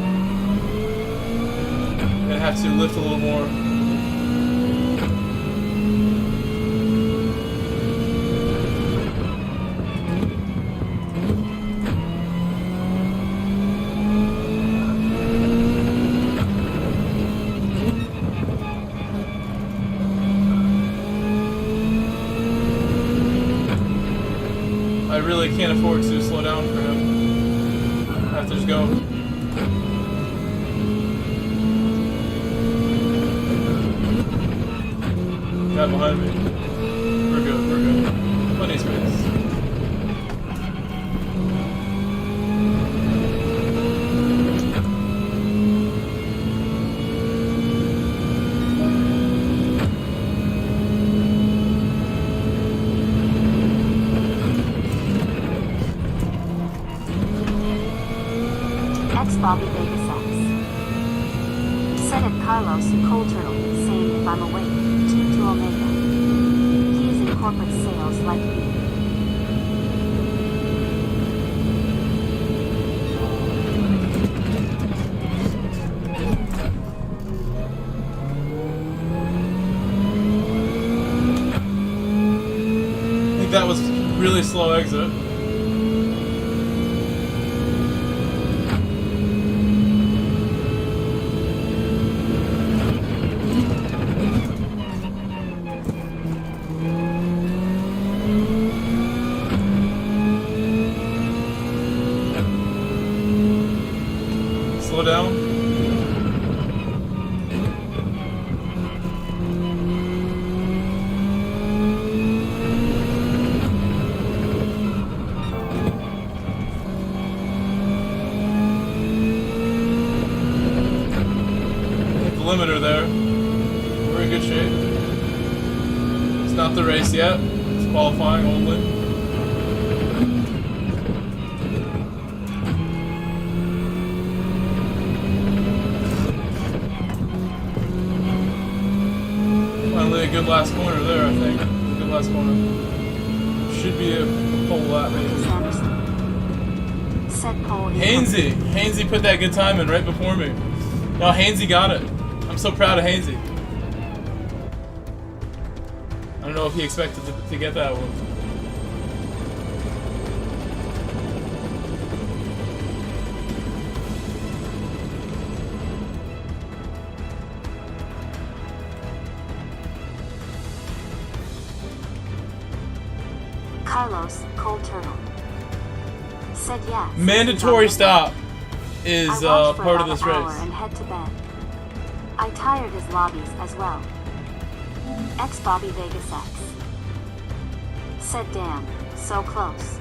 gonna have to lift a little more. I really can't afford to slow down for him. I have to just go. Guy behind me. We're good, we're good. Plenty of space. Bobby Vegas X. Said it Carlos, Cold Turtle, saying if I'm awake, 2 to Omega. He is in corporate sales like me. really slow exit. Slow down. Limiter there. We're in good shape. It's not the race yet. It's qualifying only. Finally a good last corner there, I think. Good last corner. Should be a pole lap maybe. Hainsey! Hainsey put that good time in right before me. No, Hainsey got it. I'm so proud of Hainsey. I don't know if he expected to get that one. Carlos, Cold Turtle. Said yes. Mandatory stop is part of this race. And head to bed. I tired his lobbies as well. Ex Bobby Vegas X. Said damn, so close.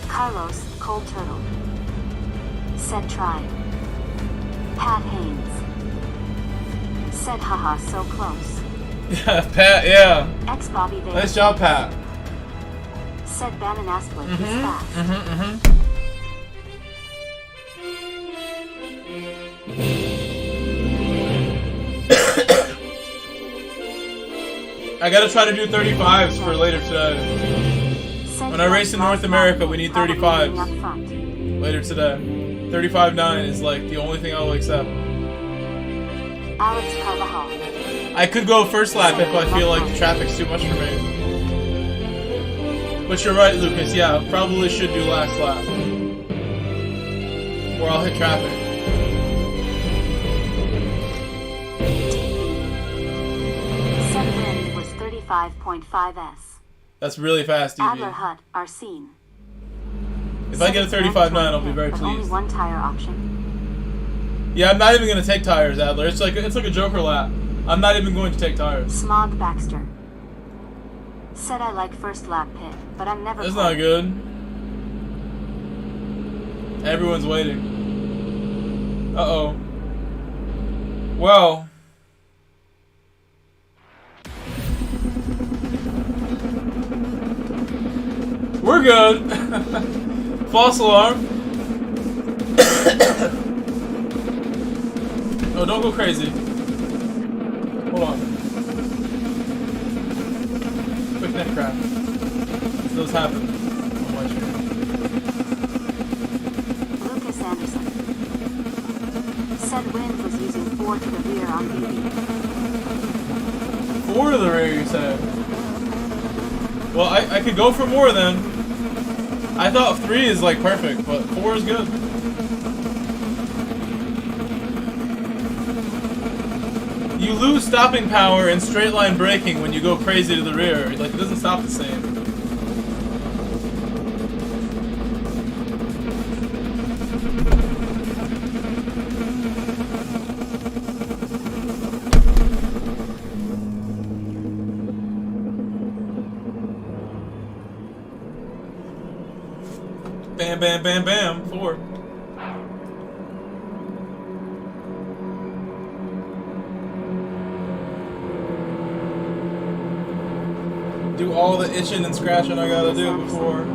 Carlos, Cold Turtle. Said try. Pat Haynes. Said haha, so close. Yeah, Pat, yeah. Ex Bobby Vegas. Nice job, Pat. Said Banana Split is fast. I gotta try to do 35s for later today. When I race in North America, we need 35s later today. 35.9 is like the only thing I will accept. Alex Carvajal. I could go first lap if I feel like the traffic's too much for me. But you're right, Lucas. Yeah, probably should do last lap. Or I'll hit traffic. Set win was 35.5s. That's really fast, Adler EV. Hut, Arsene. If I get a 35.9, I'll be very Only pleased. one tire option. Yeah, I'm not even gonna take tires, Adler. It's like a Joker lap. I'm not even going to take tires. Smog Baxter. Said I like first lap pit, but I'm never. That's not good. Everyone's waiting. Uh-oh. Well. We're good. False alarm. Oh, don't go crazy. Hold on. Quick neck crack. Those happen. On my screen. Lucas Anderson. Said Wind was using 4 to the rear on BB. 4 to the rear, you said? Well, I could go for more then. I thought 3 is like perfect, but 4 is good. You lose stopping power and straight line braking when you go crazy to the rear. Like, it doesn't stop the same. Bam, bam, bam, bam. 4. Do all the itching and scratching I gotta do before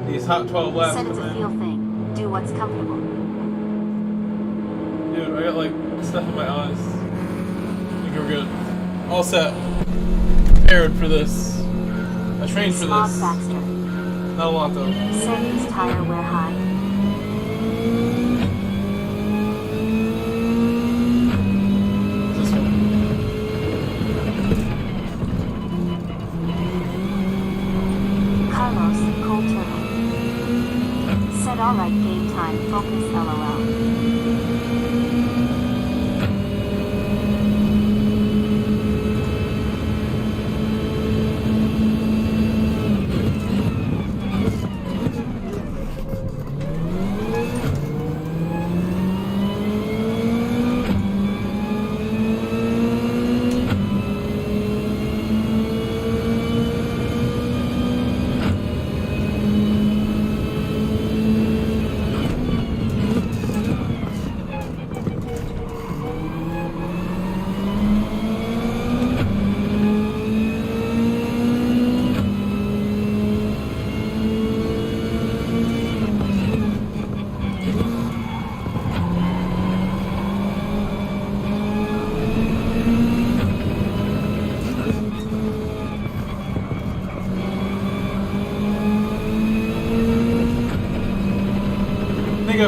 these hot 12 laps Said come it's a in. feel thing. Do what's comfortable. Dude, I got like stuff in my eyes. I think we're good. All set. Prepared for this. I trained for Smog this. Baxter. Not a lot though. Said his tire wear high.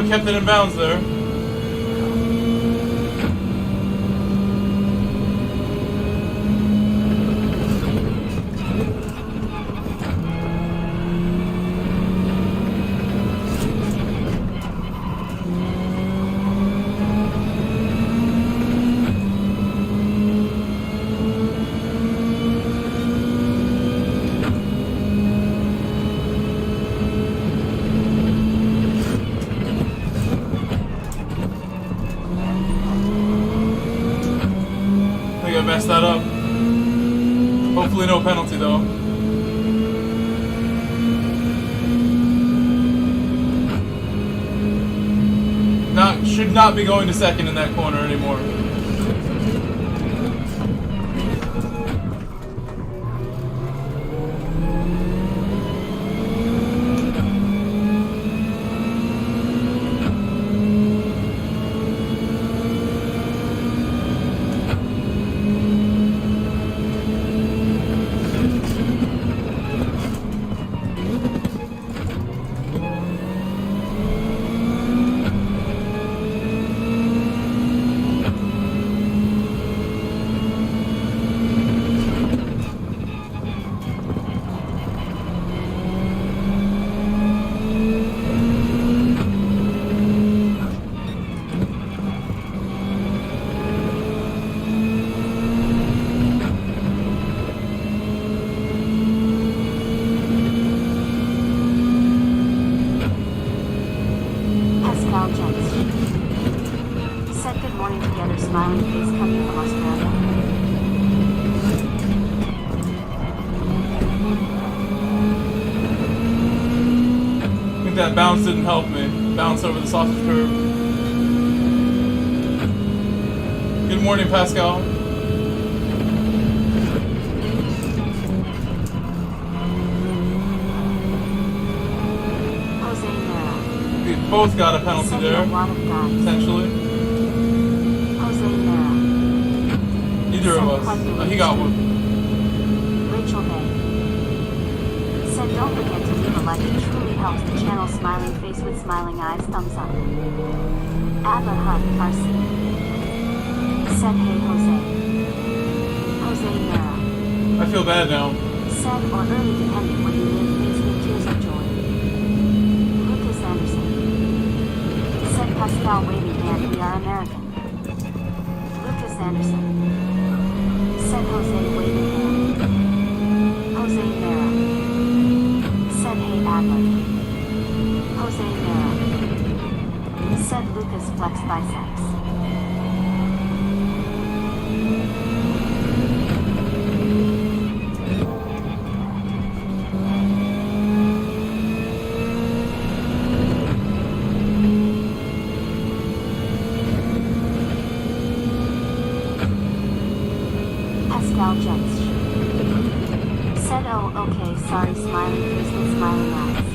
but kept it in bounds there. I messed that up. Hopefully no penalty though. Should not be going to second in that corner anymore. Said good morning together, smiling face coming from Australia. I think that bounce didn't help me. Bounce over the sausage curve. Good morning, Pascal. We both got a penalty there, potentially. Neither of us. Oh, he got one. Rachel Bay said, don't forget to leave a like. It truly helps the channel. Smiling face with smiling eyes. Thumbs up. Adler Hunt RC said, hey Jose. Jose Mera I feel bad now. said, or early depending where you live. Face with tears of joy. Lucas Anderson said, Pascal waving hand. We are American. Lucas Anderson said, Jose waving hand. Jose Mera said, hey Adler. Jose Mera said, Lucas flex biceps. Pascal Jets said, oh, okay, sorry, smiling face with smiling eyes.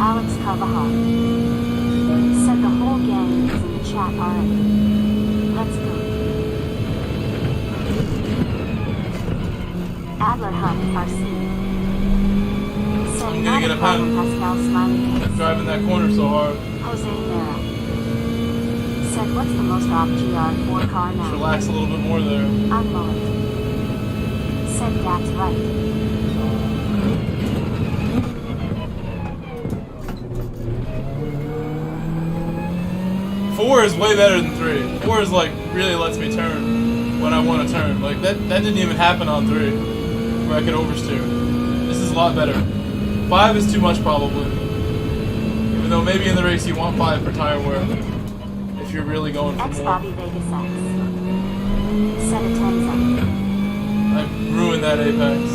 Alex Carvajal said, the whole gang is in the chat already. Let's go. Adler Hunt RC said, I'm gonna get a pen. Pascal smiling face. Driving that corner so hard. Jose Mera said, what's the most off GR4 car now? Just relax a little bit more there. I'm Mullet said, that's right. 4 is way better than 3. 4 is like really lets me turn when I want to turn. Like that didn't even happen on 3 where I could oversteer. This is a lot better. 5 is too much probably. Even though maybe in the race you want 5 for tire wear. If you're really going for more. Bobby Vegas X said a 10 I ruined that apex.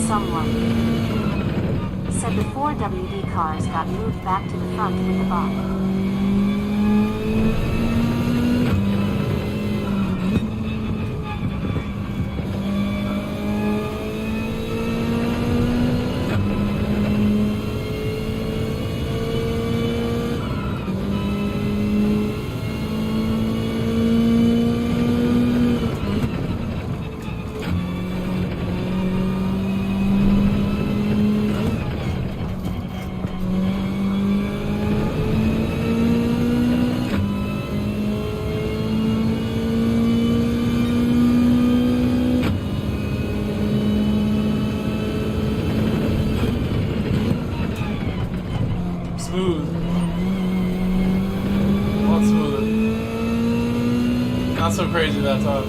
Someone said the 4 WD cars got moved back to the front with the bomb. smooth. A lot smoother. Not so crazy that time.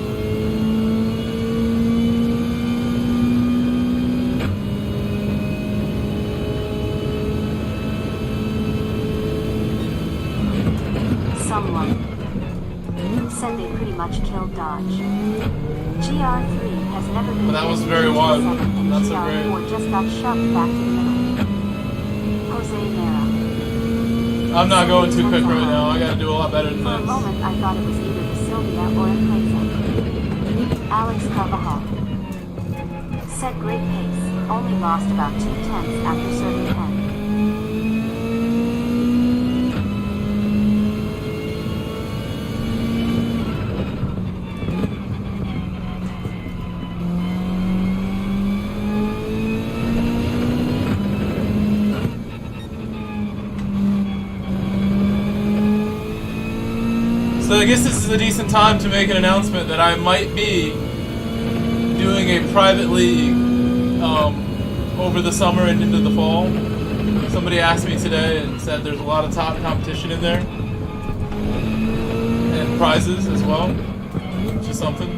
Someone said they pretty much killed Dodge. GR3 has never been. But that was very wide. Not so great. GR4 just got shoved back to the middle. OCEANIA. I'm not going too quick right now. I gotta do a lot better than For a this. moment, I thought it was either the Sylvia or a Clayton. Alex Carvajal said great pace, only lost about 2/10 after serving 10. So I guess this is a decent time to make an announcement that I might be doing a private league over the summer and into the fall. Somebody asked me today and said there's a lot of top competition in there. And prizes as well, which is something.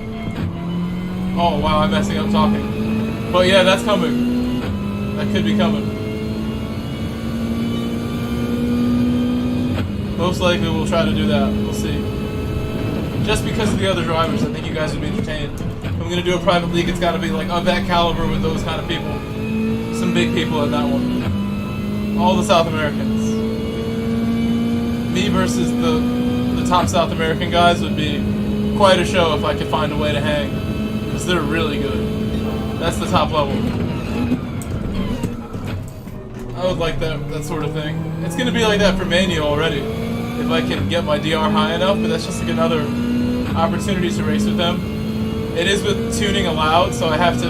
Oh wow, I'm messing up talking. But yeah, that's coming. That could be coming. Most likely we'll try to do that. We'll see. Just because of the other drivers, I think you guys would be entertained. If I'm going to do a private league, it's got to be like of that caliber with those kind of people. Some big people in that one. All the South Americans. Me versus the top South American guys would be quite a show if I could find a way to hang. Because they're really good. That's the top level. I would like that sort of thing. It's going to be like that for Mania already. If I can get my DR high enough, but that's just like another opportunity to race with them. It is with tuning allowed, so I have to,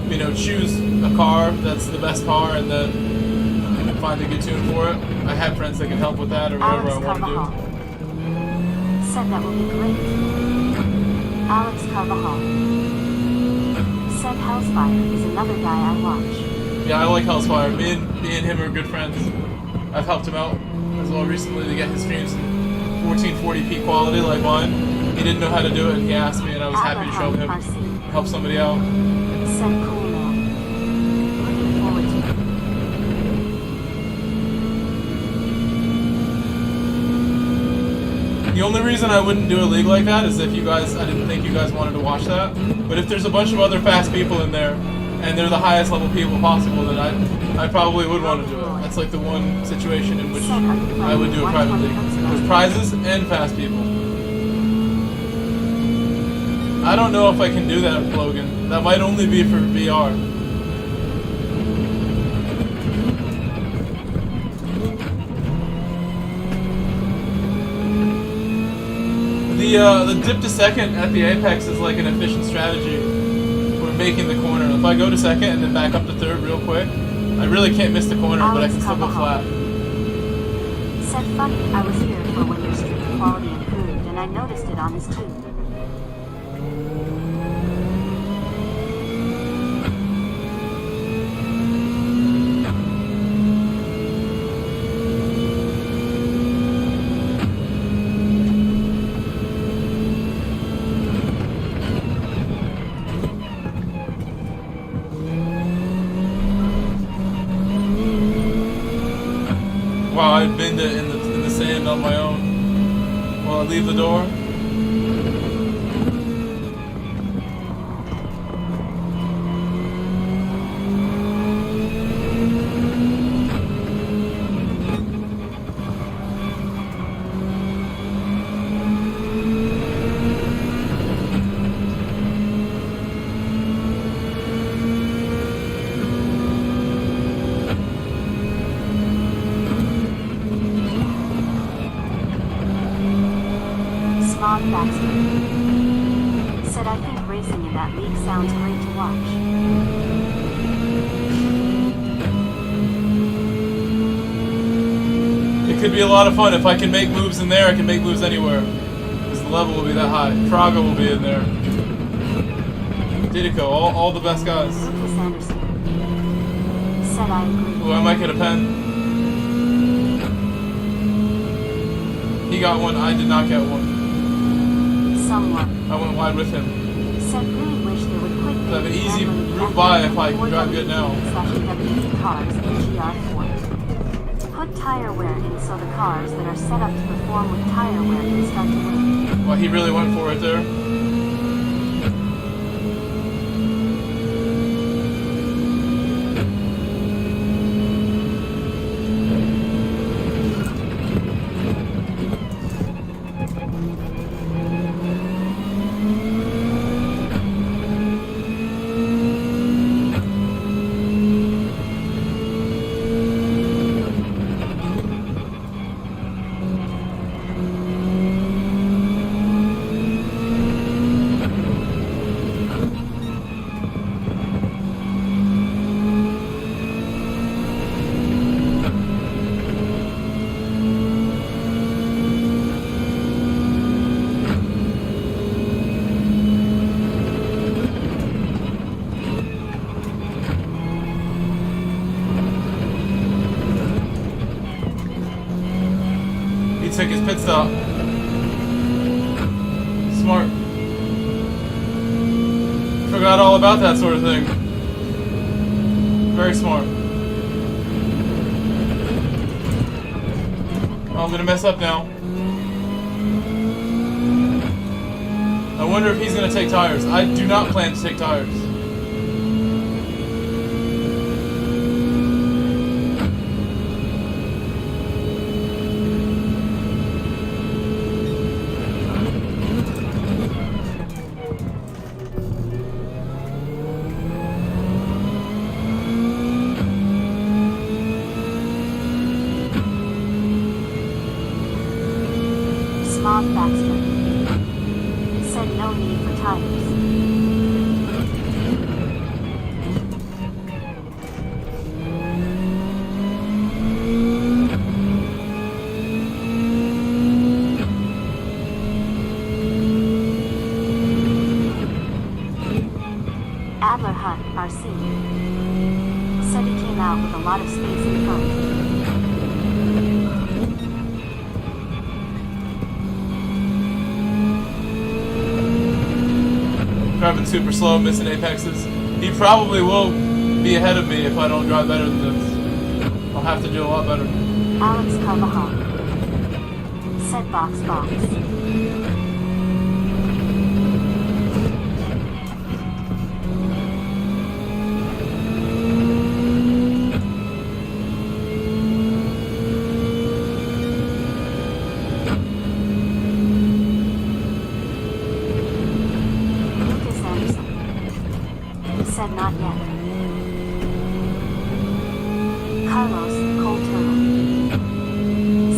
you know, choose a car that's the best car and then find a good tune for it. I have friends that can help with that or whatever I want to do. Said that would be great. Alex Carvajal said Hellsfire is another guy I watch. Yeah, I like Hellsfire. Me and him are good friends. I've helped him out as well recently to get his streams in 1440p quality like mine. He didn't know how to do it and he asked me and I was happy to show him, help somebody out. Said cool man. Looking forward to it. The only reason I wouldn't do a league like that is if you guys, I didn't think you guys wanted to watch that. But if there's a bunch of other fast people in there and they're the highest level people possible, then I probably would want to do it. That's like the one situation in which I would do a private league. With prizes and fast people. I don't know if I can do that, Logan. That might only be for VR. The dip to second at the apex is like an efficient strategy for making the corner. If I go to second and then back up to third real quick, I really can't miss the corner, but I can still go flat. Said funny, I was here for when your stream quality improved and I noticed it on his tube. Wow, I've been in the sand on my own. While I leave the door. Said I think racing in that league sounds great to watch. It could be a lot of fun. If I can make moves in there, I can make moves anywhere. Because the level will be that high. Fraga will be in there. Didico, all the best guys. Lucas Anderson said I agree. Oh, I might get a pen. He got one, I did not get one. Someone I went wide with him. said really wish they would quit I have an easy making route by if I can drive good now. /WD cars in GR4. Put tire wear in so the cars that are set up to perform with tire wear can start to win. Well, he really went for it there. Took his pit stop. Smart. Forgot all about that sort of thing. Very smart. Oh, I'm gonna mess up now. I wonder if he's gonna take tires. I do not plan to take tires. Bob Baxter said no need for tires. Adler Hunt, RC, said he came out with a lot of space in front. Driving super slow, missing apexes. He probably will be ahead of me if I don't drive better than this. I'll have to do a lot better. Alex Carvajal said box. Said not yet. Carlos Colturno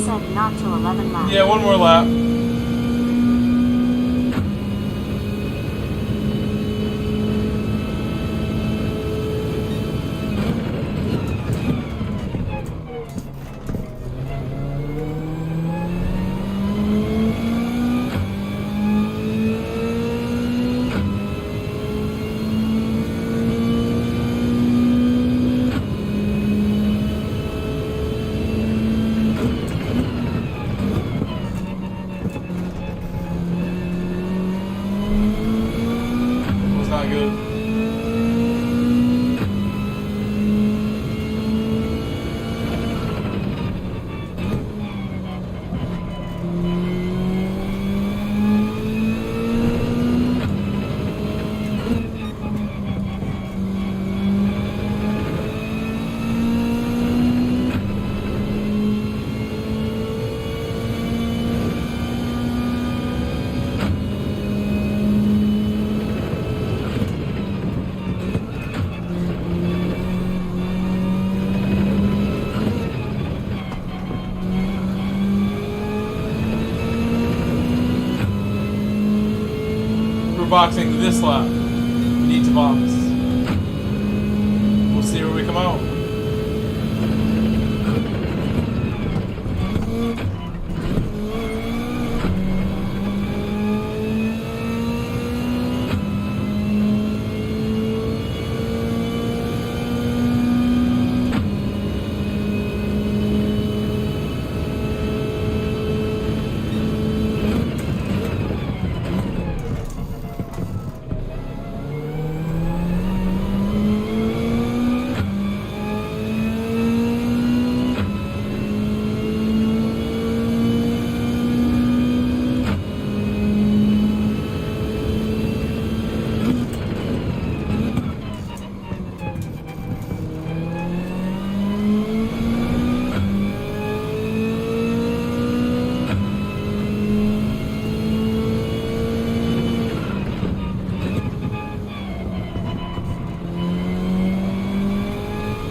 said not till 11 laps. Yeah, one more lap. Boxing this lap. Need to box. We'll see where we come out.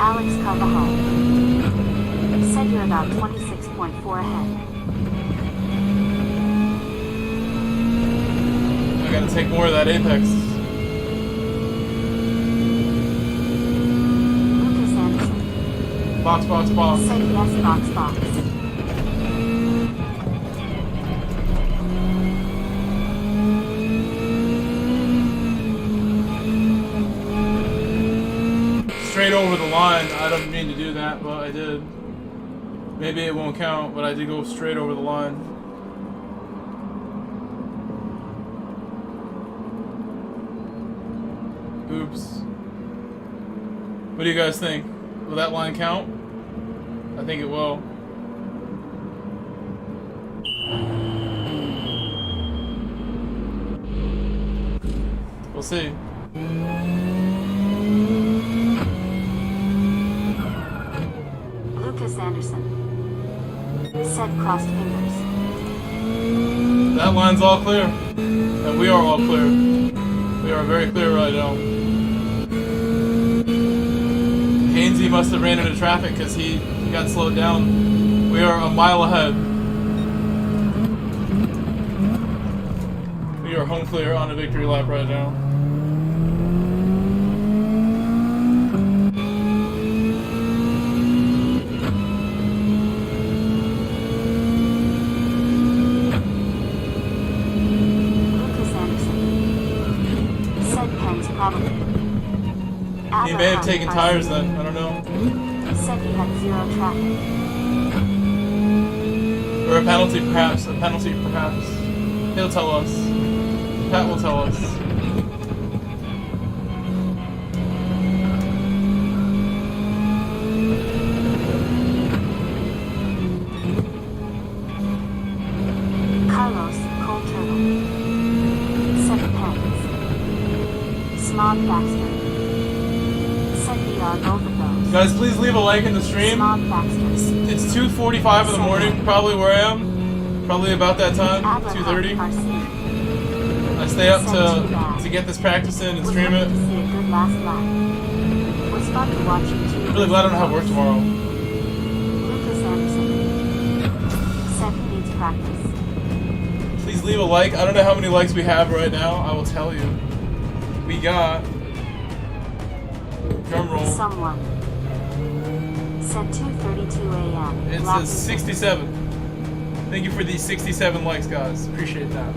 Alex Carvajal. Said you're about 26.4 ahead. I gotta take more of that apex. Lucas Anderson. Box, box, box. Said yes, box, box. Straight over the line. I don't mean to do that, but I did. Maybe it won't count, but I did go straight over the line. Oops. What do you guys think? Will that line count? I think it will. We'll see. Lucas Anderson. Said crossed fingers. That line's all clear. And we are all clear. We are very clear right now. Hainsey must have ran into traffic because he got slowed down. We are a mile ahead. We are home clear on a victory lap right now. He may have taken tires then, I don't know. Said he had zero traffic. Or a penalty perhaps, He'll tell us. Pat will tell us. Carlos, Cold Turtle. Said pens. Smog Baxter. Both of those. Guys, please leave a like in the stream. It's 2:45 in the morning, probably where I am. Probably about that time, 2:30. I stay up to get this practice in and stream it. I'm really glad I don't have work tomorrow. Lucas Anderson said he needs practice. Please leave a like. I don't know how many likes we have right now. I will tell you. We got... Drum roll. Someone said 2:32 a.m. It says 67. Thank you for these 67 likes, guys. Appreciate that.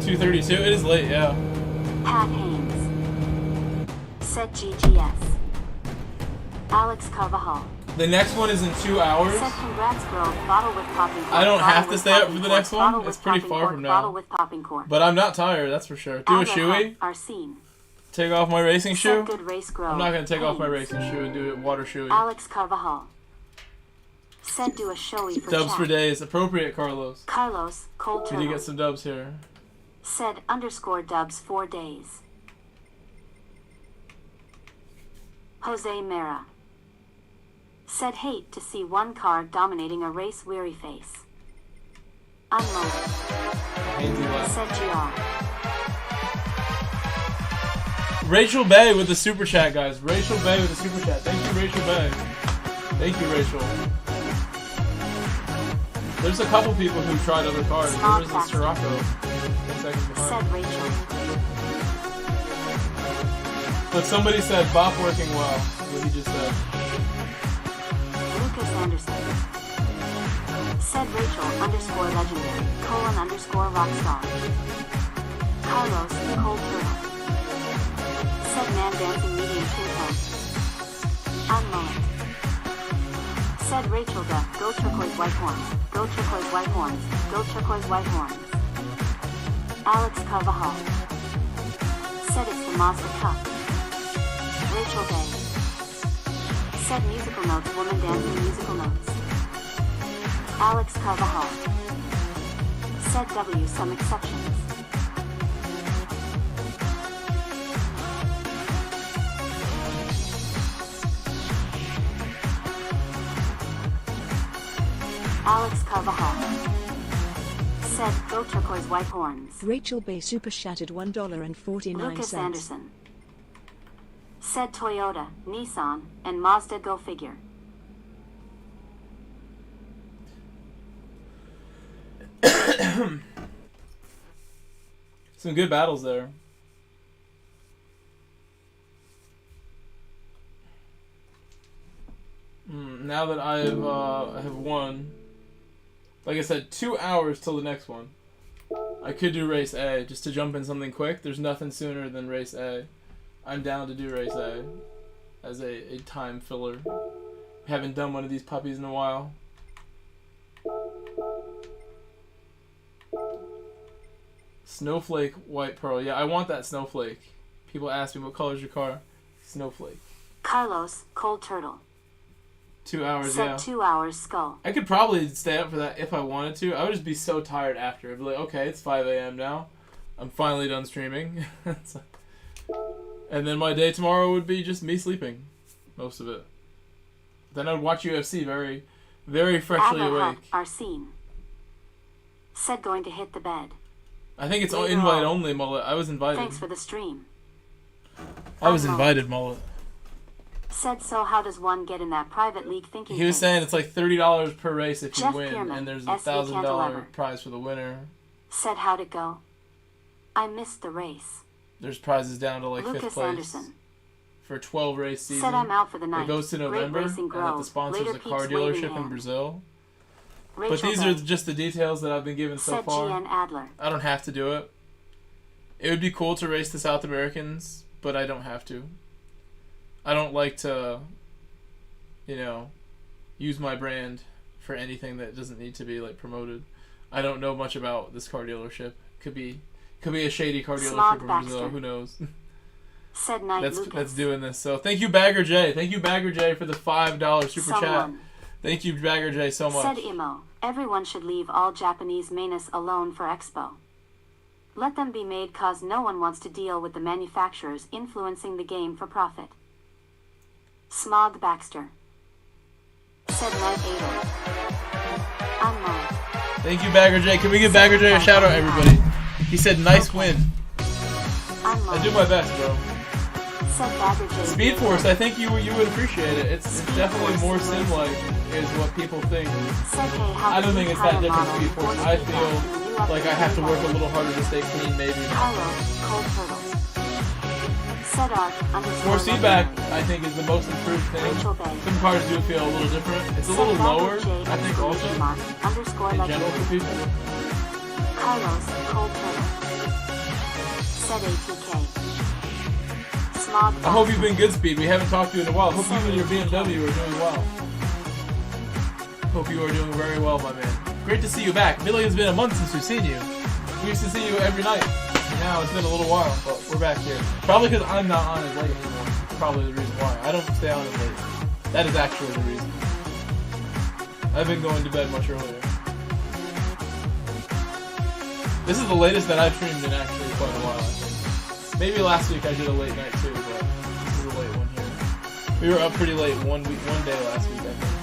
$2:32. It is late, yeah. Pat Haynes said GGS. Alex Carvajal. The next one is in 2 hours. Said congrats, girl. Bottle with popping corn. I don't have to stay up for the next one. Bottle It's with pretty popping far corn. from Bottle now. with popping corn. But I'm not tired, that's for sure. Do a shoey. Arsene. Take off my racing shoe. Said good race, girl. I'm not going to take off my Haynes. racing shoe and do it water shoey. Alex Carvajal said do a showy for Dubs chat. for days. Appropriate, Carlos. Carlos, Cold We Turtle. did get some dubs here. Said _ dubs 4 days. Jose Mera said hate to see one car dominating a race weary face. Unloaded. Said GR. Rachel Bay with the super chat, guys. Rachel Bay with the super chat. Thank you, Rachel Bay. Thank you, Rachel. There's a couple people who tried other cars. There was a Scirocco. Said Rachel. But somebody said bop working well. What he just said. Lucas Anderson said Rachel _ legendary _ rockstar. Carlos, Cold Turtle. Said man dancing medium ping pong. Unload. Said Rachel Duck, go turquoise white horns, go turquoise white horns, go turquoise white horns. Alex Carvajal said it's the Mazda Cup. Rachel Bay said musical notes, woman dancing musical notes. Alex Carvajal said W some exceptions. Alex Carvajal Said go turquoise white horns. Rachel Bay super chatted $1.49. Lucas Anderson. Said Toyota, Nissan, and Mazda go figure. Some good battles there. Now that I have won, like I said, 2 hours till the next one. I could do race A just to jump in something quick. There's nothing sooner than race A. I'm down to do race A as a time filler. Haven't done one of these puppies in a while. Snowflake White Pearl. Yeah, I want that snowflake. People ask me, what color is your car? Snowflake. Carlos, Cold Turtle. 2 hours, Said yeah. 2 hours skull. I could probably stay up for that if I wanted to. I would just be so tired after. I'd be like, okay, it's 5 a.m. now. I'm finally done streaming. And then my day tomorrow would be just me sleeping. Most of it. Then I'd watch UFC very, very freshly awake. Arsene. Said going to hit the bed. I think it's Later invite on. only, Mullet. I was invited. Thanks for the stream. I was invited, Mullet. Said so how does one get in that private league thinking He was things? saying it's like $30 per race if you Jeff win, Pierman, and there's SV $1,000 Cantilever. prize for the winner. Said how'd it go? I missed the race. There's prizes down to like 5th Lucas place Anderson. for a 12 race season. Said I'm out for the night. It goes to Great November, racing and that grove. the sponsors Later a car peeps waving dealership in hand. Brazil. Rachel But these Bay. are just the details that I've been given so Said far. GN Adler. I don't have to do it. It would be cool to race the South Americans, but I don't have to. I don't like to, use my brand for anything that doesn't need to be like promoted. I don't know much about this car dealership. Could be a shady car dealership Smog from Brazil. Baxter. Who knows? Said night That's Lucas. doing this. So thank you, Bagger J. Thank you, Bagger J, for the $5 super chat. Someone. Thank you, Bagger J, so much. Said Imo. Everyone should leave all Japanese manus alone for Expo. Let them be made cause no one wants to deal with the manufacturers influencing the game for profit. Smog Baxter. Said Night Ada. I'm Mike. Thank you, Bagger J. Can we give Bagger J a shout out, everybody? He said, nice win. I'm Mike. I do my best, bro. Said Bagger J. Speed Force, I think you would appreciate it. It's definitely more sim-like, is what people think. Said, hey, how I don't think it's that different, Speed Force. I Force feel like I have to work a little harder to stay clean, maybe. Carlos, Cold Turtle. Said Art, underscore Force feedback, I think, is the most improved thing. Rachel Bay. Some cars do feel a little different. It's a little lower, I think, also, Underscore in general for legendary. people. Carlos, Cold Turtle. Said ATK. Smog. I hope you've been good, Speed. We haven't talked to you in a while. Hope you and your BMW are doing well. Hope you are doing very well, my man. Great to see you back. I feel like it's been a month since we've seen you. We used to see you every night. Now it's been a little while, but we're back here. Probably because I'm not on as late anymore. Probably the reason why. I don't stay on as late. That is actually the reason. I've been going to bed much earlier. This is the latest that I've streamed in actually quite a while, I think. Maybe last week I did a late night too, but this is a late one here. We were up pretty late one day last week, I think.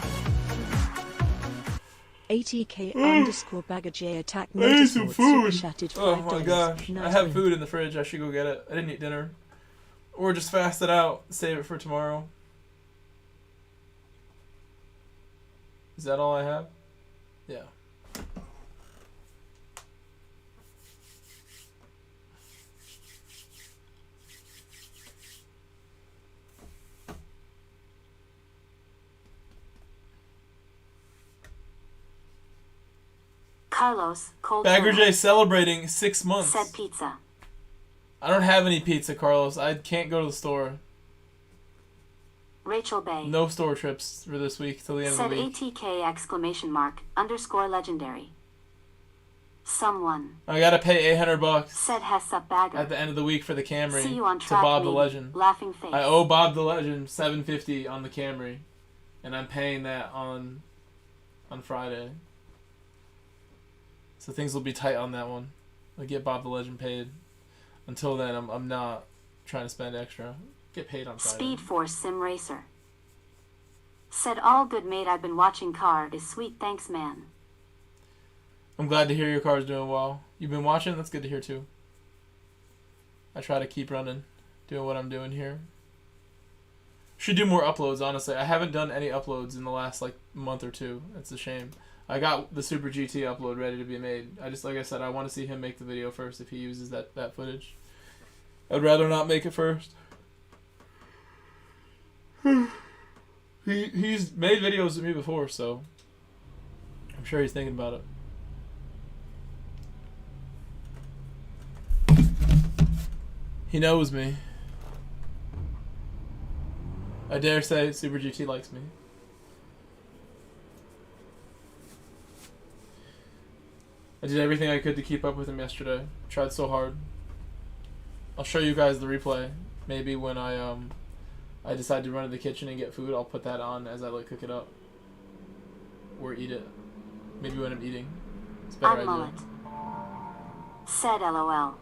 ATK underscore Bagger J attack I need some motorsport food. super chatted $5. Oh my gosh. Nice I have win. food in the fridge. I should go get it. I didn't eat dinner. Or just fast it out. Save it for tomorrow. Is that all I have? Yeah. Carlos, Cold Bagger Turtle. J celebrating 6 months. Said pizza. I don't have any pizza, Carlos. I can't go to the store. Rachel Bay. No store trips for this week till the end of Said the week. ATK exclamation mark underscore legendary. Someone. I gotta pay $800 Said Hessup Bagger. at the end of the week for the Camry See you on to track, Bob the maybe. Legend. Laughing face. I owe Bob the Legend $750 on the Camry, and I'm paying that on Friday. So things will be tight on that one. I'll get Bob the Legend paid. Until then, I'm not trying to spend extra. Get paid on Friday. Speed Force Sim Racer. Said all good mate I've been watching car is sweet thanks man. I'm glad to hear your car's doing well. You've been watching? That's good to hear too. I try to keep running, doing what I'm doing here. Should do more uploads, honestly. I haven't done any uploads in the last like month or two. It's a shame. I got the Super GT upload ready to be made. I just, like I said, I want to see him make the video first if he uses that footage. I'd rather not make it first. He's made videos with me before, so I'm sure he's thinking about it. He knows me. I dare say Super GT likes me. I did everything I could to keep up with him yesterday. Tried so hard. I'll show you guys the replay. Maybe when I decide to run to the kitchen and get food, I'll put that on as I like cook it up. Or eat it. Maybe when I'm eating. It's a better idea. Mullet. Said LOL.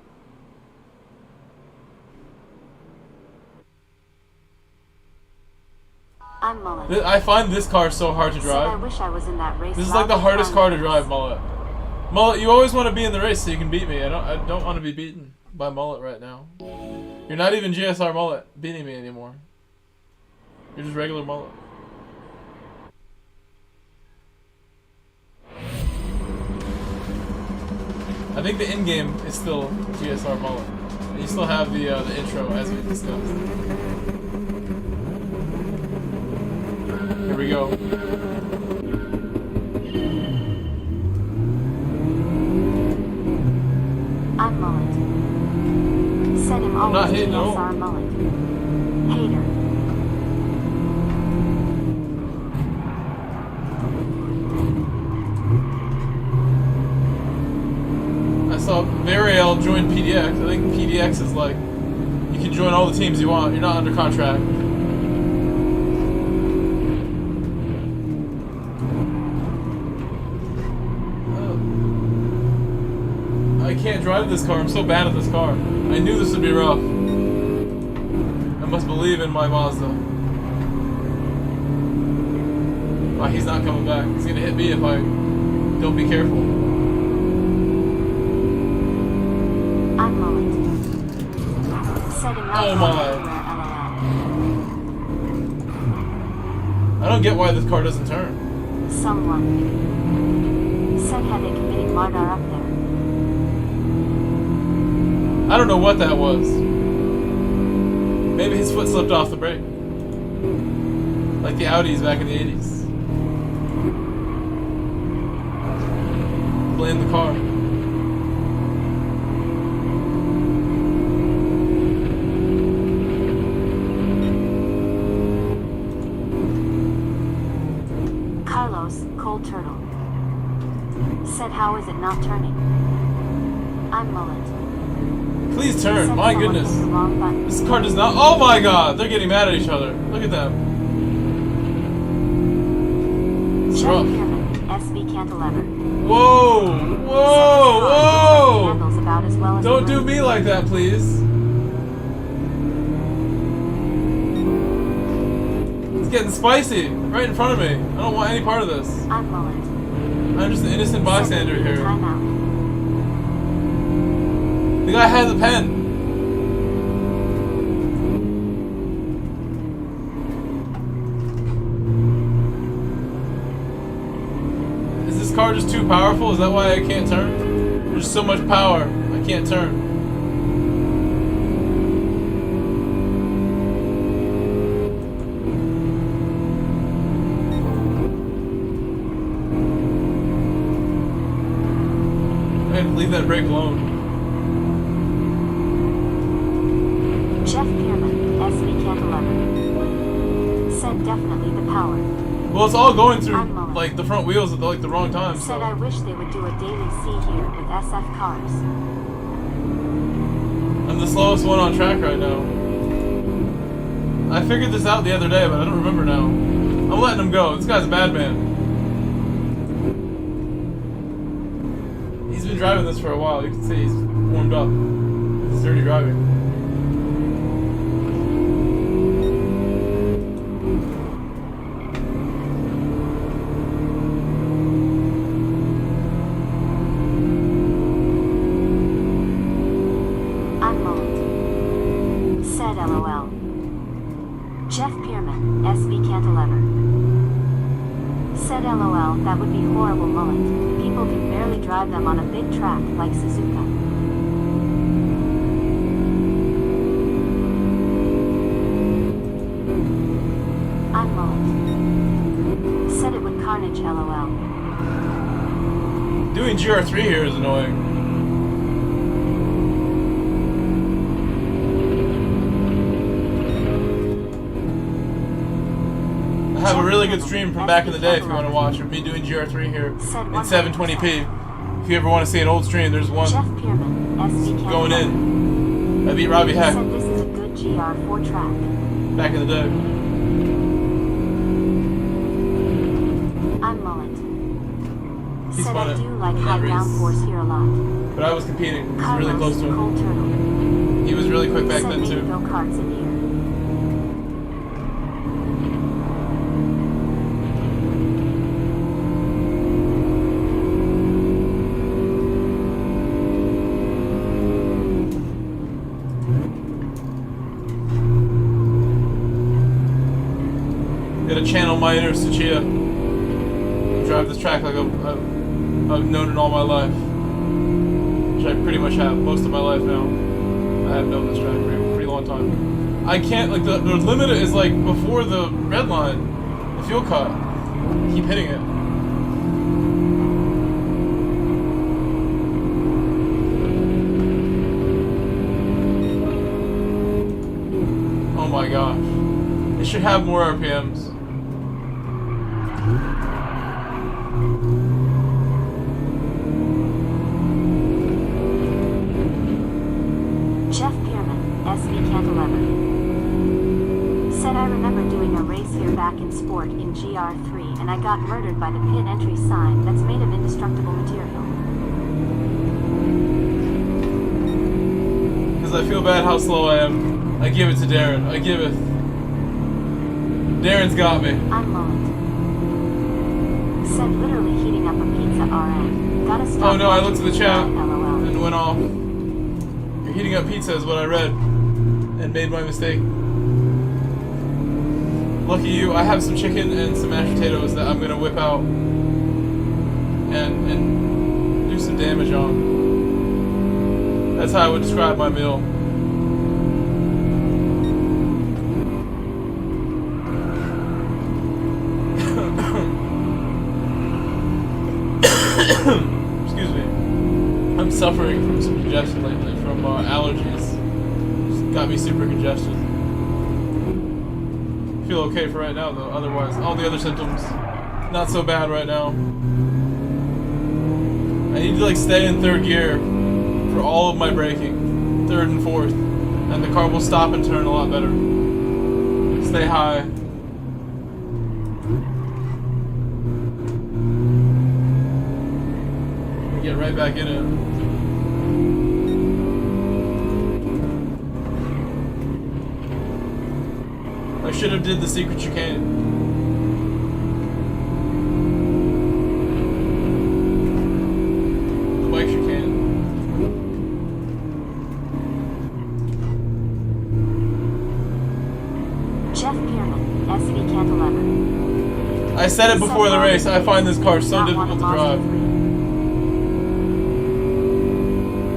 I'm Mullet. I find this car so hard to Said drive. I wish I was in that race. This is like the hardest car to drive, Mullet. Mullet, you always want to be in the race so you can beat me. I don't want to be beaten by Mullet right now. You're not even GSR Mullet beating me anymore. You're just regular Mullet. I think the in game is still GSR Mullet. You still have the intro as we discussed. Here we go. I'm Mullet. Said him always not hating, no. GSR Mullet. Hater. I saw Variel join PDX. I think PDX is like, you can join all the teams you want. You're not under contract. I can't drive this car. I'm so bad at this car. I knew this would be rough. I must believe in my Mazda. Oh, he's not coming back. He's gonna hit me if I don't be careful. I'm Mullet. Said him Oh my. I don't get why this car doesn't turn. Someone. Said had they committing murder up there. I don't know what that was. Maybe his foot slipped off the brake. Like the Audis back in the 80s. Blame the car. Carlos, Cold Turtle. Said how is it not turning? I'm Mullet. Please turn. Said My someone goodness. hit the wrong button. This car does not. Oh my god. They're getting mad at each other. Look at them. It's Jeff rough. Pierman, SB Cantilever. Whoa. Whoa. Whoa. Handles about as well as Don't the do room. me like that, please. It's getting spicy. Right in front of me. I don't want any part of this. I'm Mullet. I'm just an innocent bystander here. Timeout. The guy had the pen. Is this car just too powerful? Is that why I can't turn? There's so much power, I can't turn. I had to leave that brake alone. Jeff Pierman, SB Cantilever. Said definitely the power. Well, it's all going through I'm Mullet. like the front wheels at like the wrong time. Said I So wish they would do a daily C here with SF cars. I'm the slowest one on track right now. I figured this out the other day, but I don't remember now. I'm letting him go. This guy's a bad man. He's been driving this for a while. You can see he's warmed up with his dirty driving. LOL. Jeff Pierman, SV Cantilever. Said LOL, that would be horrible mullet. People can barely drive them on a big track like Suzuka. I'm mullet. Said it would carnage LOL. Doing GR3 here is annoying. I have a really good stream from back in the day if you want to watch of me doing GR3 here in 720p. If you ever want to see an old stream, there's one going in. I beat Robbie Heck Said this is a good GR4 track. back in the day. I'm mullet. He's Said fun I at do like that high race. downforce here a lot. But I was competing. It was really close to him. Cold Turtle. He was really quick back Said then maybe too. go-karts in here. Gotta channel my inner Tsuchiya. Drive this track like I've known it all my life. Which I pretty much have most of my life now. I have known this track for a pretty long time. I can't, like, the limit is like before the red line, the fuel cut. Keep hitting it. Oh my gosh. It should have more RPMs. Jeff Pierman, SV Cantilever. Said I remember doing a race here back in sport in GR3 and I got murdered by the pit entry sign that's made of indestructible material. Because I feel bad how slow I am. I give it to Darren. I give it. Darren's got me. I'm mullet. Said literally heating up a pizza RN. Gotta stop. Oh no, I looked at the chat LOL. and went off. You're heating up pizza is what I read. And made my mistake. Lucky you, I have some chicken and some mashed potatoes that I'm gonna whip out and do some damage on. That's how I would describe my meal. Excuse me. I'm suffering from some congestion lately, from allergies. Just got me super congested. Feel okay for right now though, otherwise all the other symptoms not so bad right now. I need to like stay in third gear for all of my braking, third and fourth, and the car will stop and turn a lot better. Stay high. Get right back in it. I should have did the secret chicane. The bike chicane. Jeff Pierman, SV Cantilever. I said it before the race, I find this car so difficult to drive.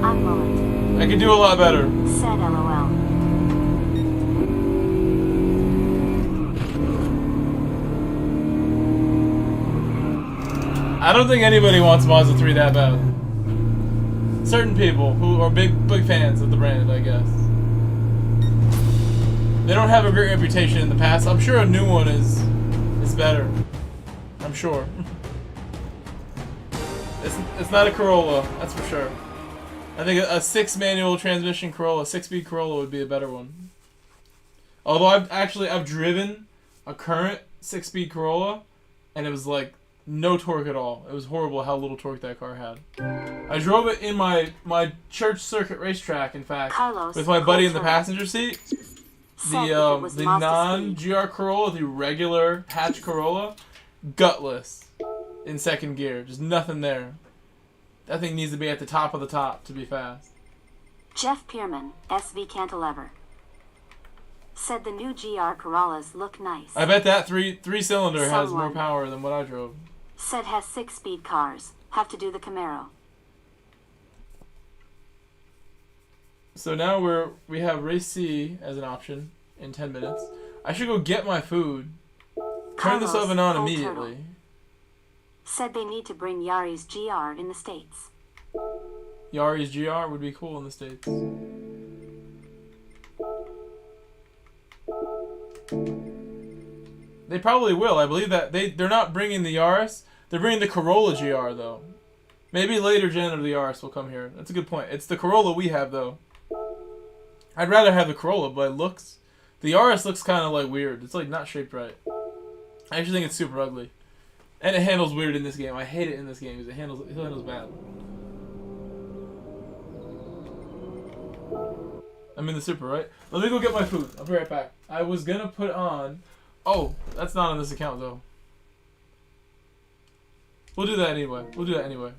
I'm mullet. I could do a lot better. Said LOL. I don't think anybody wants Mazda 3 that bad. Certain people who are big fans of the brand, I guess. They don't have a great reputation in the past. I'm sure a new one is better. I'm sure. It's not a Corolla, that's for sure. I think a 6-manual transmission Corolla, 6-speed Corolla would be a better one. Although I've driven a current 6-speed Corolla, and it was like no torque at all. It was horrible how little torque that car had. I drove it in my church circuit racetrack, in fact, Carlos, with my buddy in the passenger seat. The non-GR Corolla, the regular hatch Corolla, gutless in second gear. Just nothing there. That thing needs to be at the top of the top to be fast. Jeff Pierman, SV Cantilever. Said the new GR Corollas look nice. I bet that three-cylinder has more Someone. power than what I drove. Said has 6-speed cars. Have to do the Camaro. So now we have race C as an option in 10 minutes. I should go get my food. Turn this Carlos, oven on Old immediately. Turtle. Said they need to bring Yari's GR in the States. Yari's GR would be cool in the States. They probably will. I believe that they're not bringing the Yaris. They're bringing the Corolla GR though. Maybe later gen of the Yaris will come here. That's a good point. It's the Corolla we have though. I'd rather have the Corolla, but it looks... The Yaris looks kind of like weird. It's like not shaped right. I actually think it's super ugly. And it handles weird in this game. I hate it in this game because it handles bad. I'm in the Super, right? Let me go get my food. I'll be right back. I was gonna put on... Oh, that's not on this account though. We'll do that anyway. We'll do that anyway.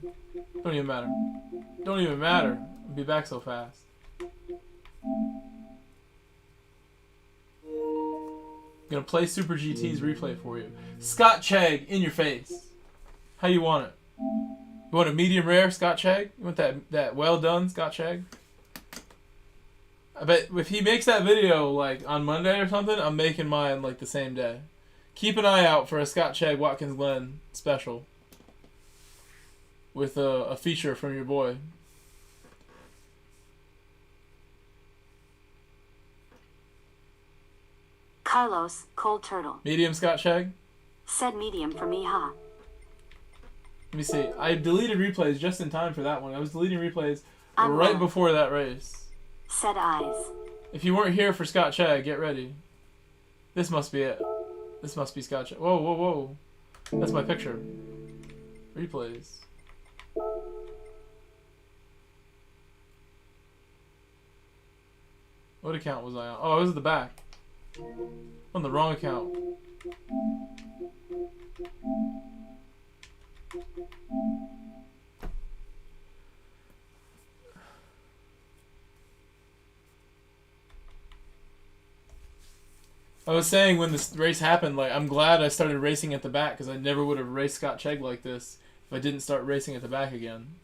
Don't even matter. Don't even matter. I'll be back so fast. Gonna play Super GT's replay for you. Scott Chegg, in your face. How you want it? You want a medium rare Scott Chegg? You want that well done Scott Chegg? I bet if he makes that video like on Monday or something, I'm making mine like the same day. Keep an eye out for a Scott Chegg Watkins Glen special with a feature from your boy. Carlos, Cold Turtle. Medium Scott Chegg? Said medium for me, huh? Let me see. I deleted replays just in time for that one. I was deleting replays I'm right wrong. before that race. Said eyes. If you weren't here for Scott Chegg, get ready. This must be it. This must be Scott Chegg. Whoa, whoa, whoa. That's my picture. Replays. What account was I on? Oh, I was at the back. On the wrong account. I was saying when this race happened, like, I'm glad I started racing at the back because I never would have raced Scott Chegg like this if I didn't start racing at the back again.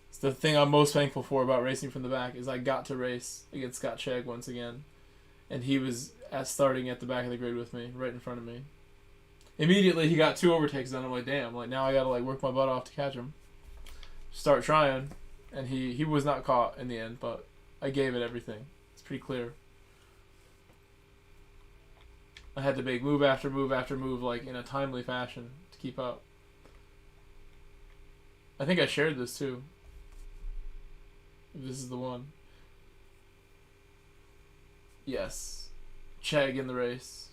It's the thing I'm most thankful for about racing from the back is I got to race against Scott Chegg once again. And he was starting at the back of the grid with me, right in front of me. Immediately he got 2 overtakes done. I'm like, damn, like now I gotta like work my butt off to catch him. Start trying. And he was not caught in the end, but I gave it everything. It's pretty clear. I had to make move after move after move, like in a timely fashion to keep up. I think I shared this too. This is the one. Yes. Chegg in the race.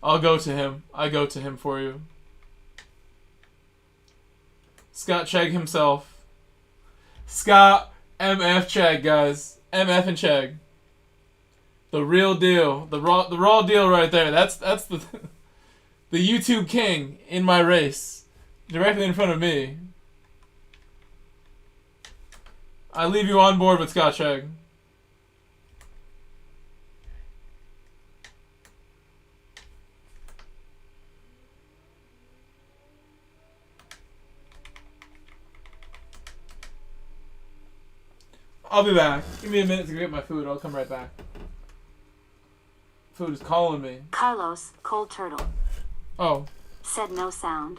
I'll go to him. I go to him for you. Scott Chegg himself. Scott MF Chegg, guys. MF and Chegg. The real deal. The raw deal right there. That's the the YouTube king in my race. Directly in front of me. I leave you on board with Scott Chegg. I'll be back. Give me a minute to go get my food. I'll come right back. Food is calling me. Carlos, Cold Turtle. Oh. Said no sound.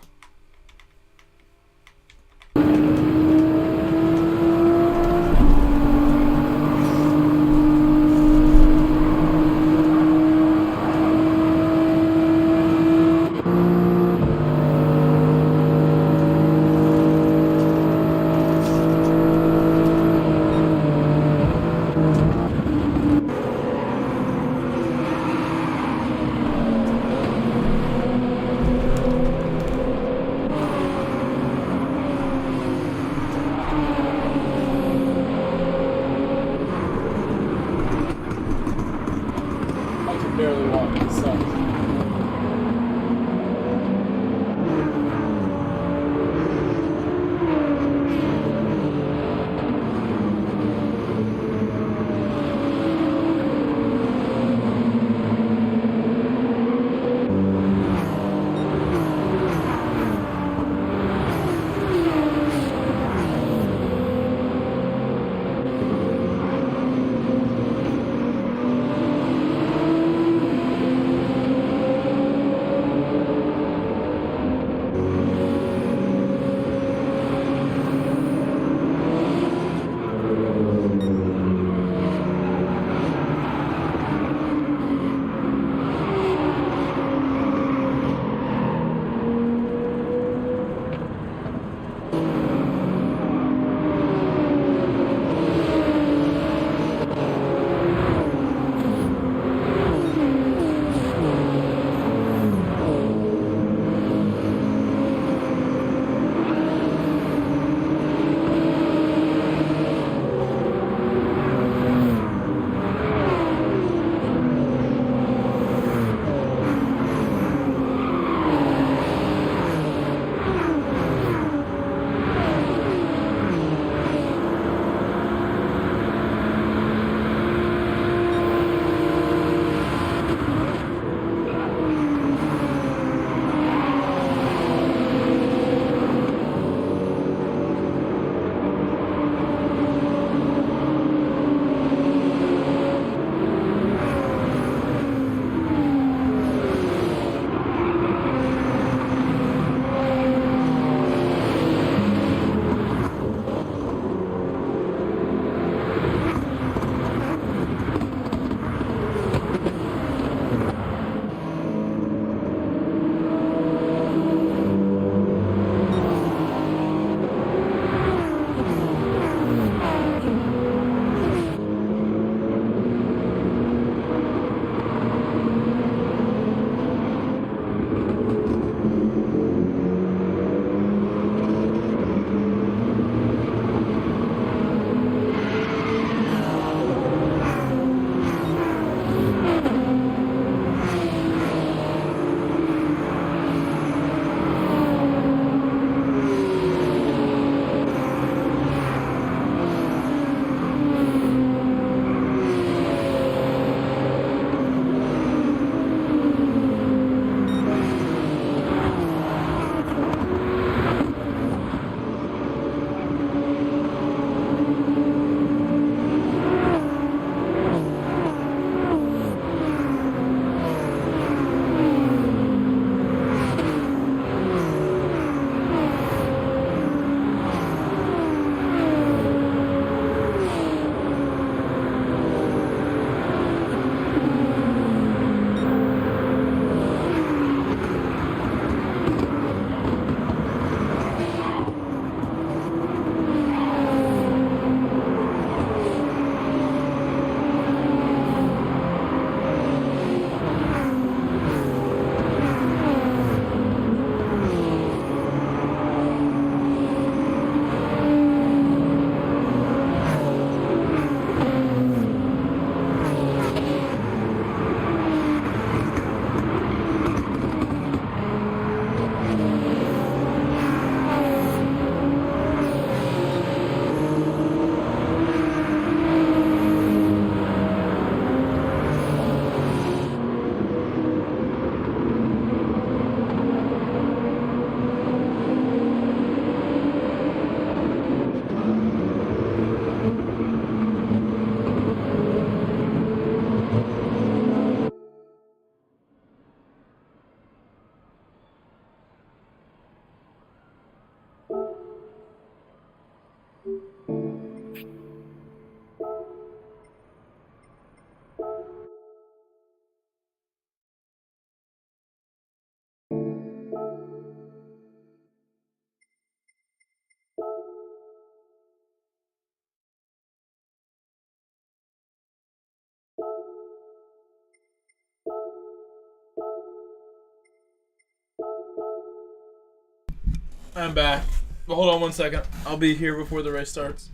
I'm back. But hold on one second. I'll be here before the race starts.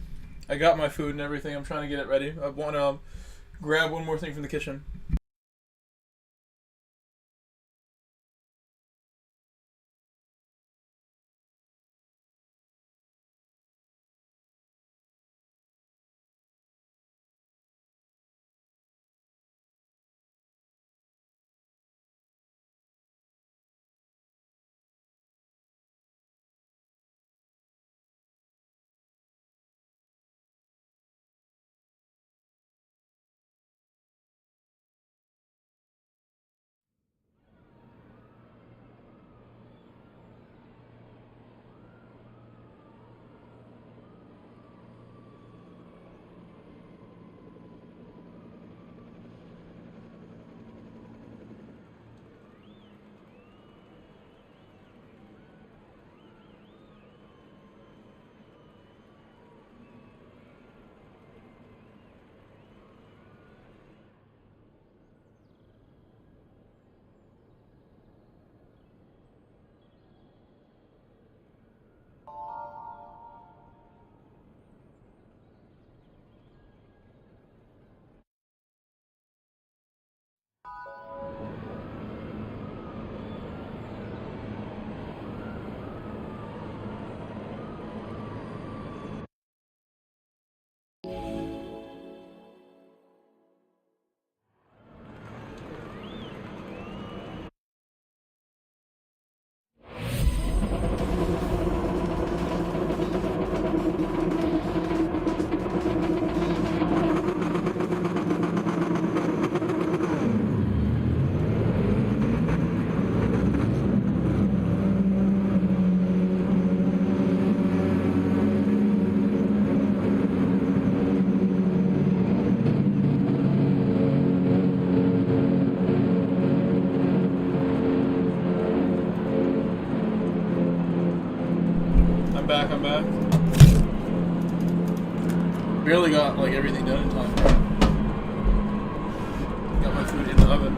I got my food and everything. I'm trying to get it ready. I want to grab one more thing from the kitchen. I'm back. Barely got like everything done in time. Got my food in the oven.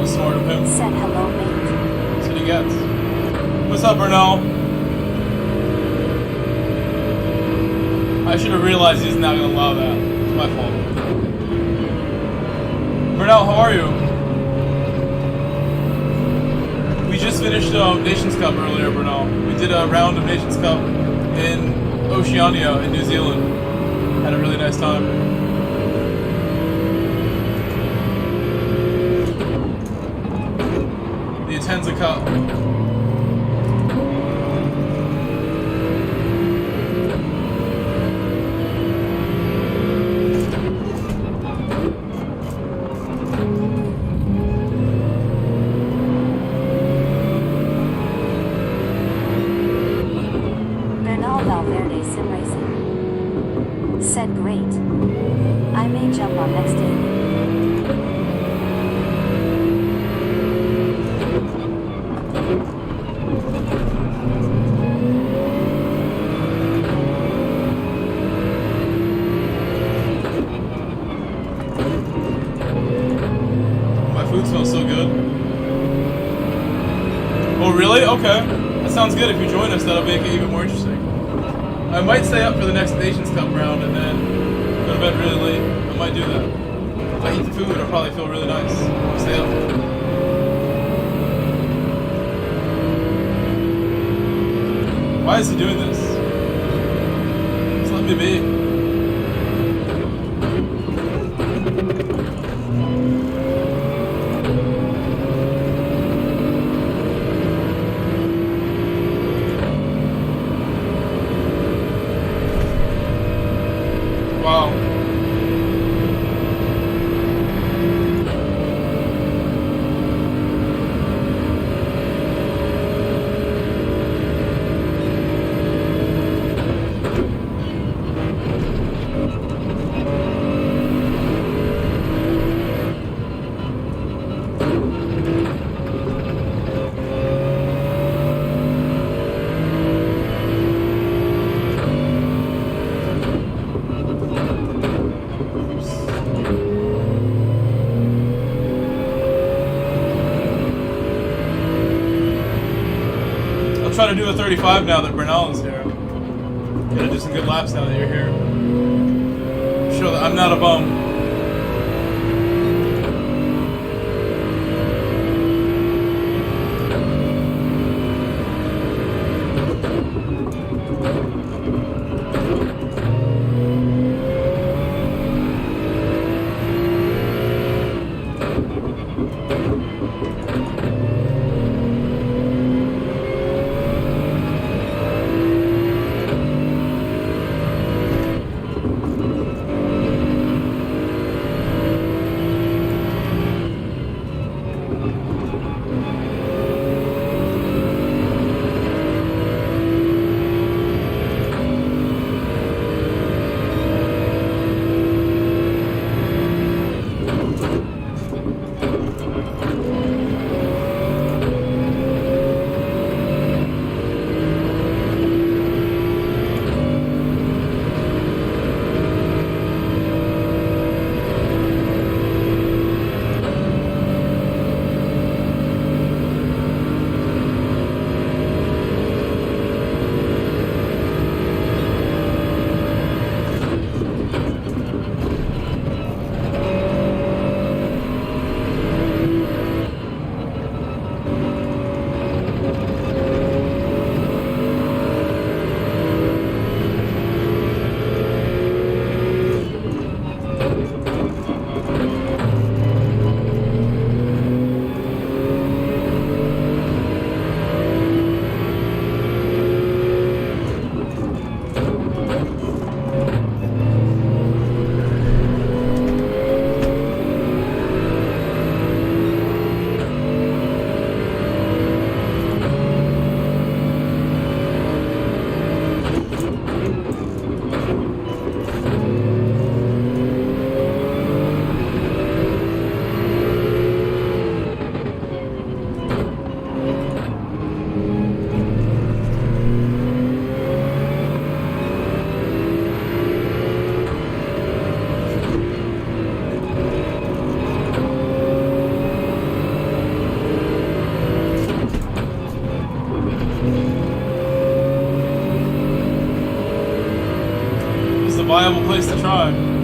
was smart of him. Said hello, mate. That's what he gets. What's up, Bernal? I should have realized he's not going to allow that. It's my fault. Bernal, how are you? We just finished Nations Cup earlier, Bernal. We did a round of Nations Cup in Oceania in New Zealand. Had a really nice time. The Atenza Cup. Said great. I may jump on next day. My food smells so good. Oh really? Okay. That sounds good. If you join us, that'll make it even more interesting. I might stay up for the next Nations Cup round and then go to bed really late. I might do that. If I eat the food, I'll probably feel really nice. I'll stay up. Why is he doing this? Just let me be. Wow. Try to do a 35 now that Bernal is here. Gotta do some good laps now that you're here. Show that I'm not a bum. God.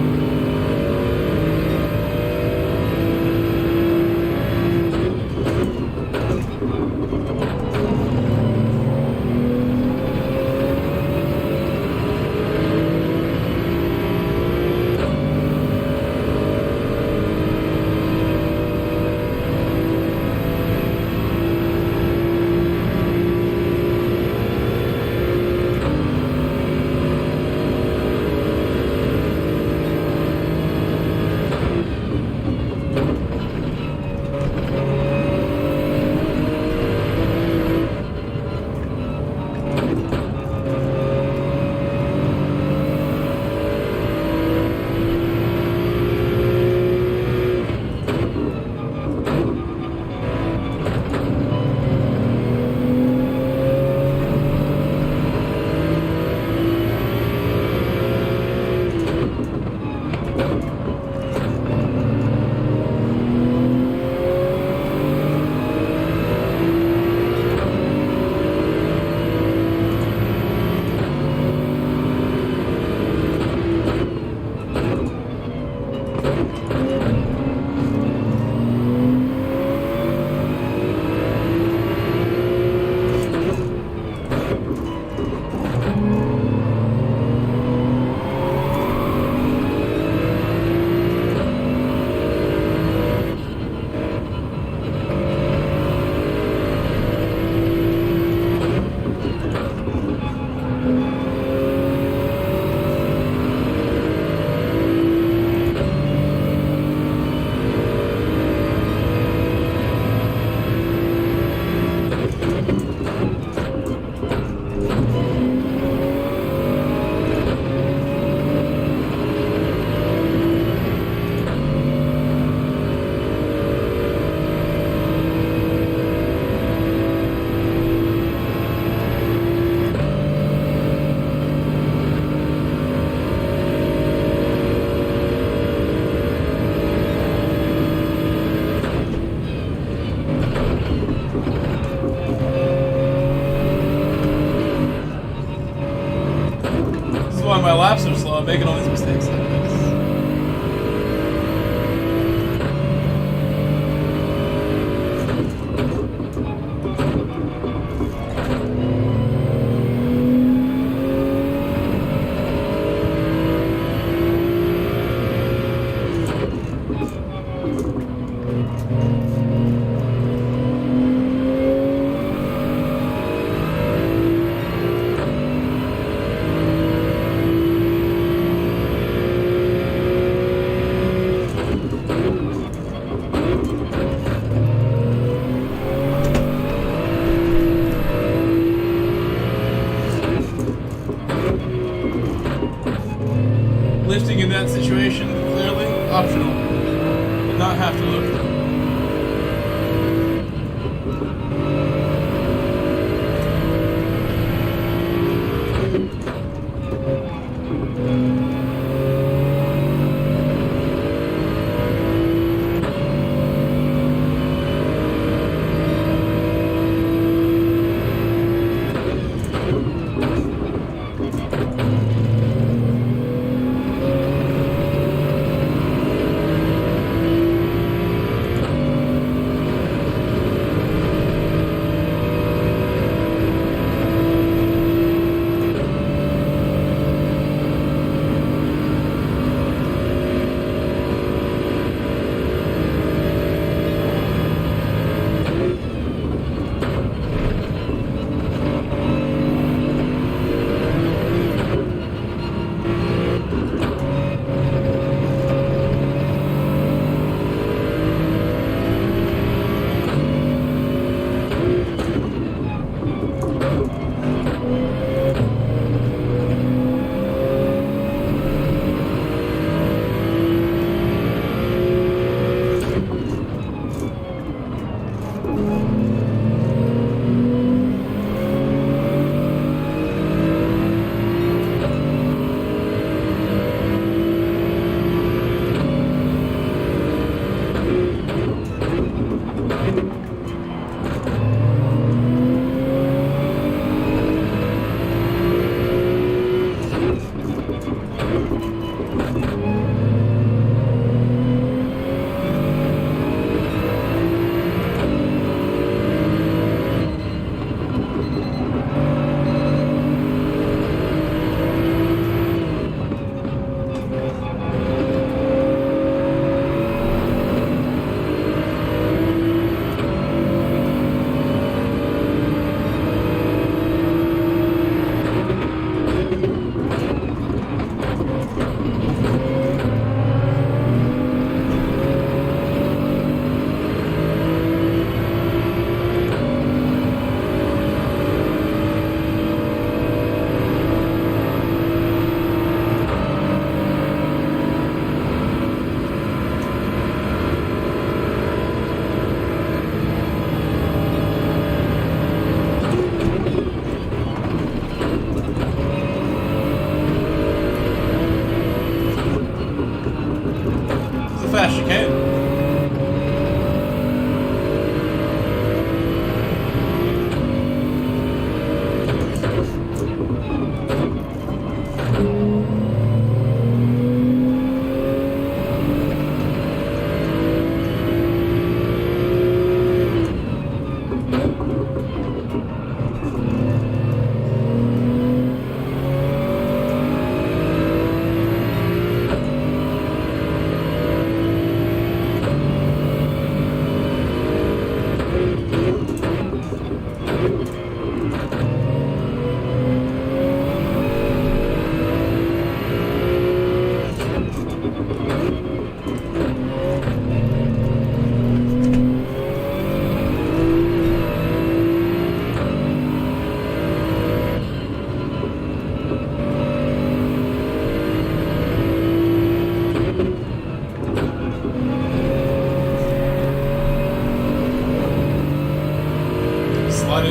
Why my laps are slow. I'm making all these mistakes like this.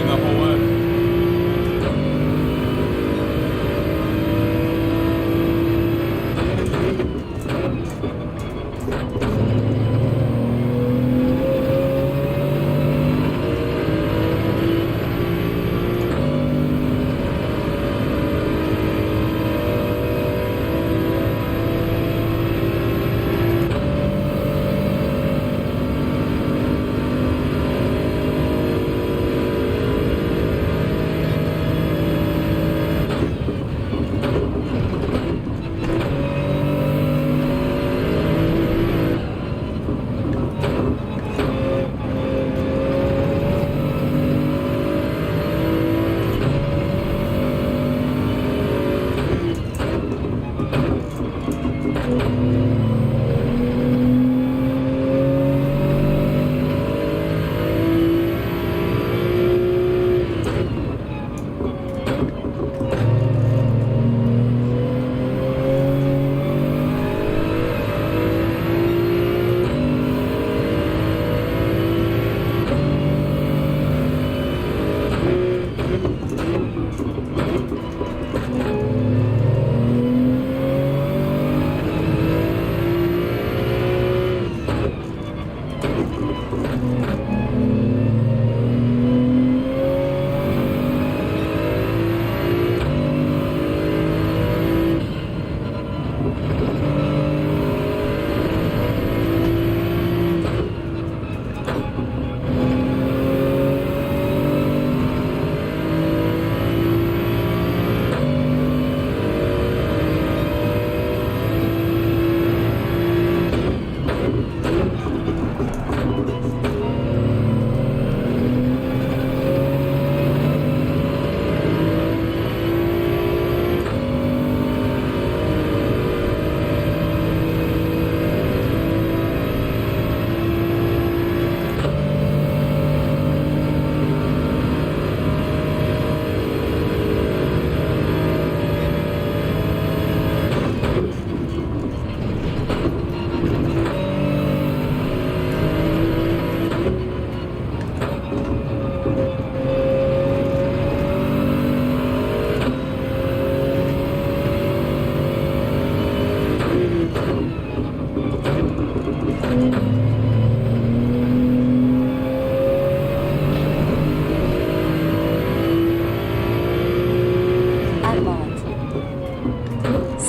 clean the whole way.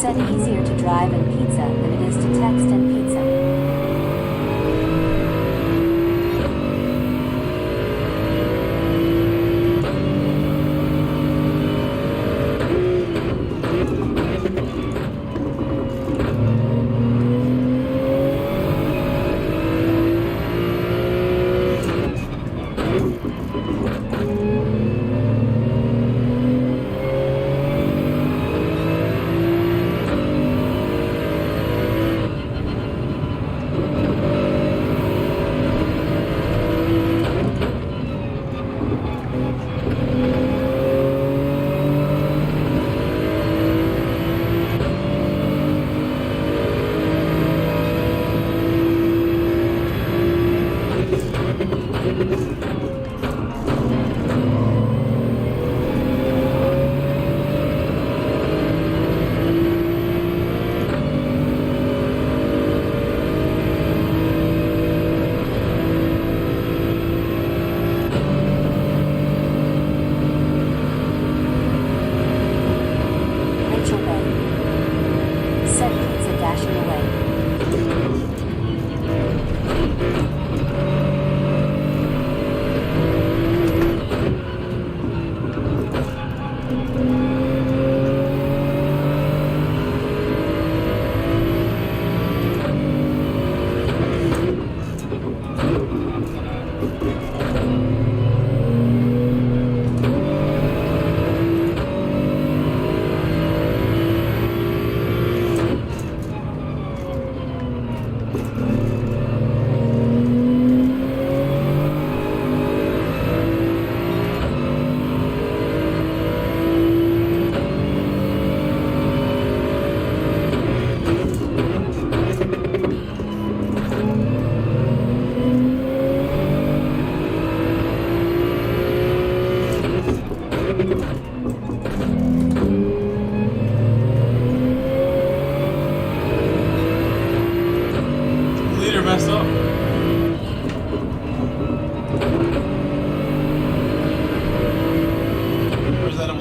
Said easier to drive in pizza than it is to text in pizza.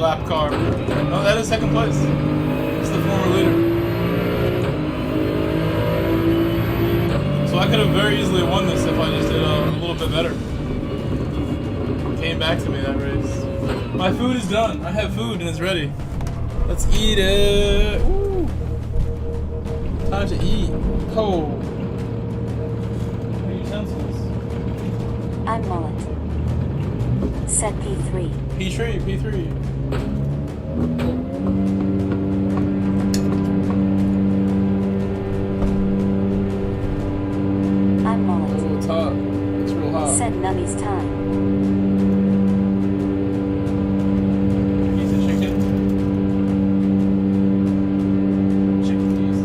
lap car. Oh, that is second place. It's the former leader. So I could have very easily won this if I just did a little bit better. Came back to me that race. My food is done. I have food and it's ready. Let's eat it. Ooh. Time to eat. Oh. What utensils? I'm Mullet. Said P3. P3, P3. I'm Mullet. Oh, it's hot. It's real hot. Said Nummy's time. Piece of chicken. Chicken piece.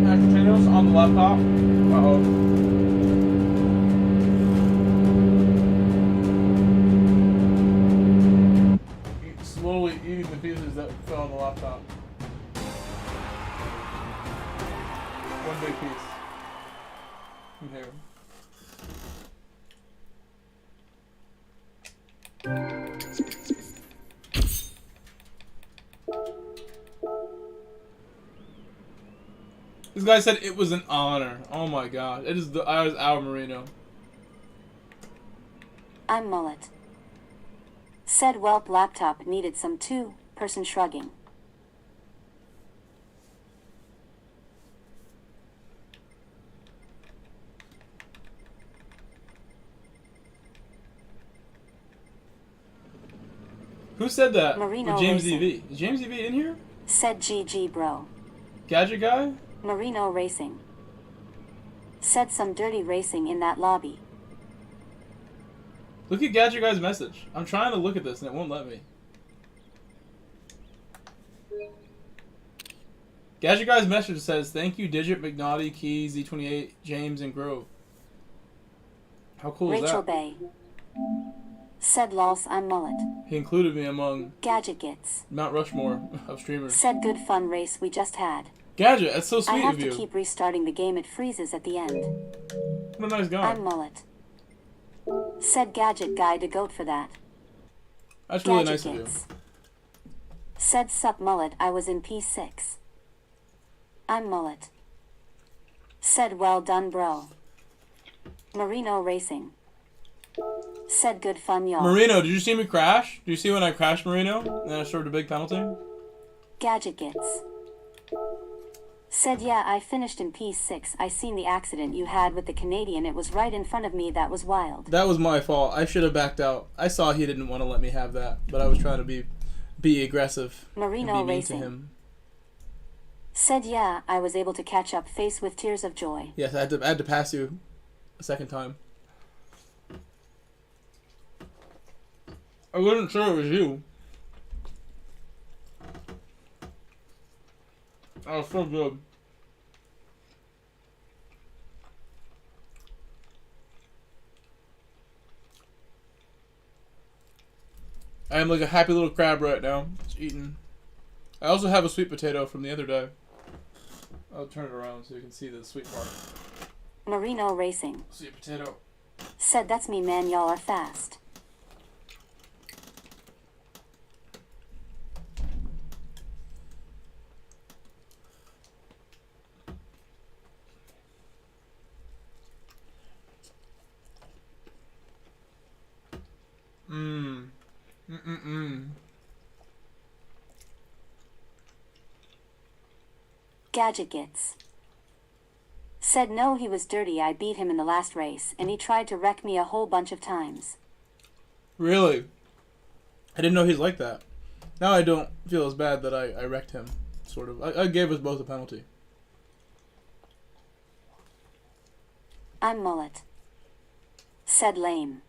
Mashed potatoes on the laptop. Uh-oh. Slowly eating the pieces that fell on the laptop. One big piece. From here. This guy said it was an honor. Oh my god. It is I was our Marino. I'm Mullet. Said Whelp laptop needed some person shrugging. Who said that? Marino Or James Racing. EV. Is James EV in here? Said GG bro. Gadget guy? Marino Racing. Said some dirty racing in that lobby. Look at Gadget guy's message. I'm trying to look at this and it won't let me. Gadget guy's message says, "Thank you, Digit, McNaughty, Key, Z28, James, and Grove." How cool is Rachel that? Bay. Said lols I'm Mullet. He included me among Gadget gets. Mount Rushmore of streamers. Said good fun race we just had. Gadget, that's so I sweet have of to you. keep restarting the game, it freezes at the end. What a nice guy. I'm Mullet. Said Gadget guy to goat for that. That's really Gadget nice of you. gets. Said sup Mullet I was in P6. I'm Mullet. Said well done bro. Marino Racing. Said good fun y'all. Marino, did you see me crash? Do you see when I crashed Marino? And I served a big penalty? Gadget gets. Said yeah I finished in P6. I seen the accident you had with the Canadian. It was right in front of me. That was wild. That was my fault. I should have backed out. I saw he didn't want to let me have that, but I was trying to be aggressive. Marino and be mean Racing. to him. Said yeah I was able to catch up face with tears of joy. Yes, I had to pass you a second time. I wasn't sure it was you. That was so good. I am like a happy little crab right now. Just eating. I also have a sweet potato from the other day. I'll turn it around so you can see the sweet part. Marino Racing. Sweet potato. Said that's me man y'all are fast. Gadget gets. Said no he was dirty. I beat him in the last race and he tried to wreck me a whole bunch of times. Really? I didn't know he's like that. Now I don't feel as bad that I wrecked him, sort of. I gave us both a penalty. I'm Mullet. Said lame.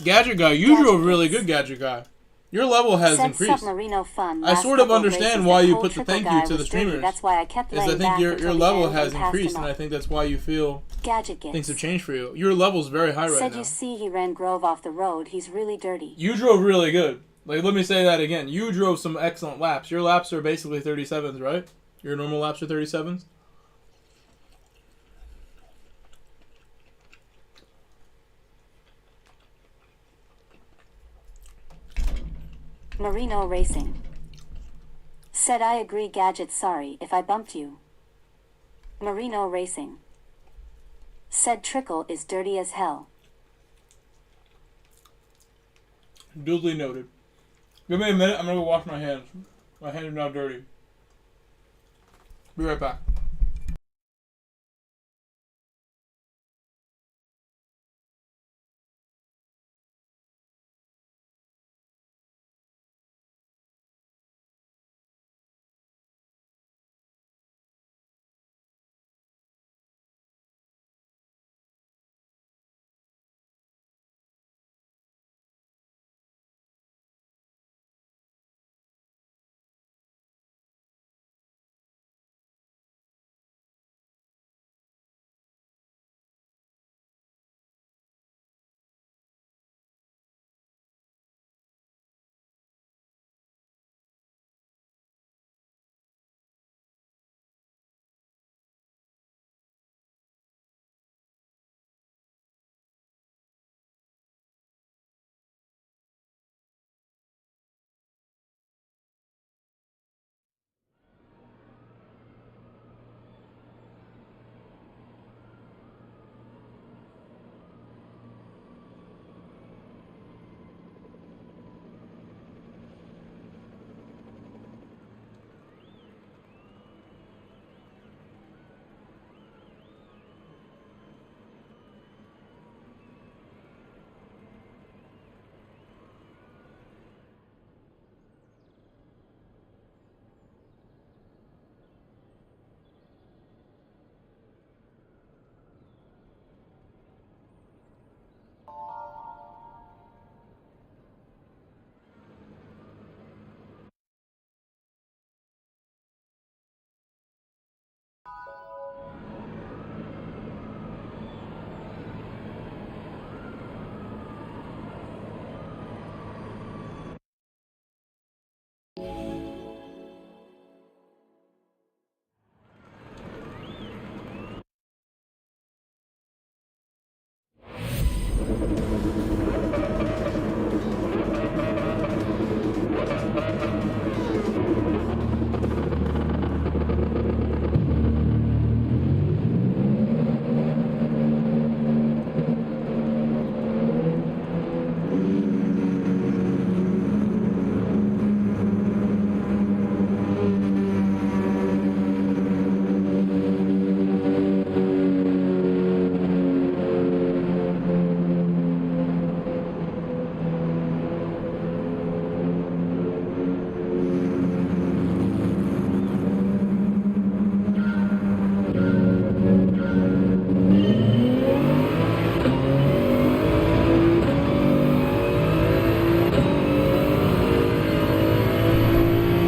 Gadget guy, you drove really good, Gadget guy. Your level has Said increased. Submarino fun. I sort of Last couple understand races, why that you whole put the triple thank guy you to the was dirty. streamers. That's why I kept Is I laying think back your until the level end has and passed increased, him and I up. think that's why you feel Gadget gets. things have changed for you. Your level's very high right Said now. you see he ran Grove off the road. He's really dirty. You drove really good. Like, let me say that again. You drove some excellent laps. Your laps are basically 37s, right? Your normal laps are 37s? Marino Racing. Said I agree Gadget, sorry if I bumped you. Marino Racing. Said Trickle is dirty as hell. Duly noted. Give me a minute. I'm going to go wash my hands. My hands are now dirty. Be right back.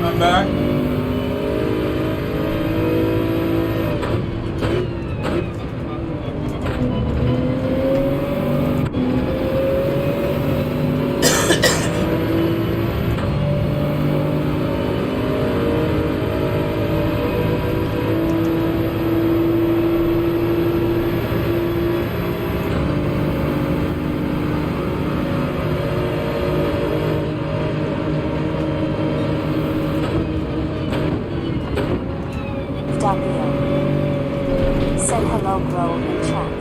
I'm back. Say hello, bro, in chat.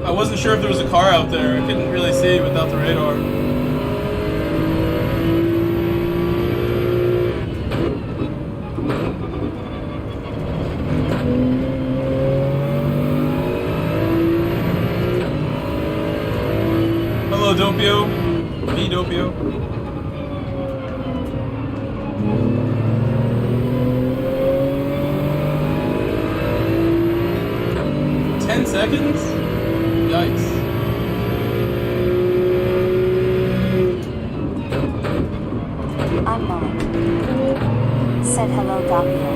I wasn't sure if there was a car out there. I couldn't really see without the radar. Hello, Dopio. Me, Dopio. Seconds? Yikes. Unknown. Said hello, Doppio.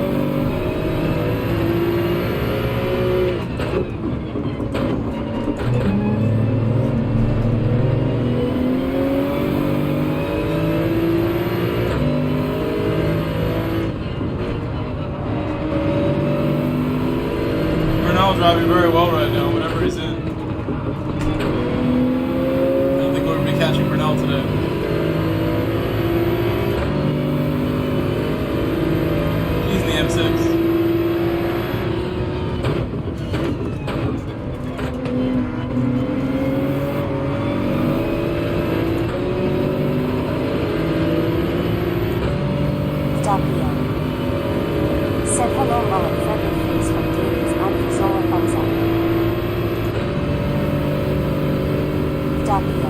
W.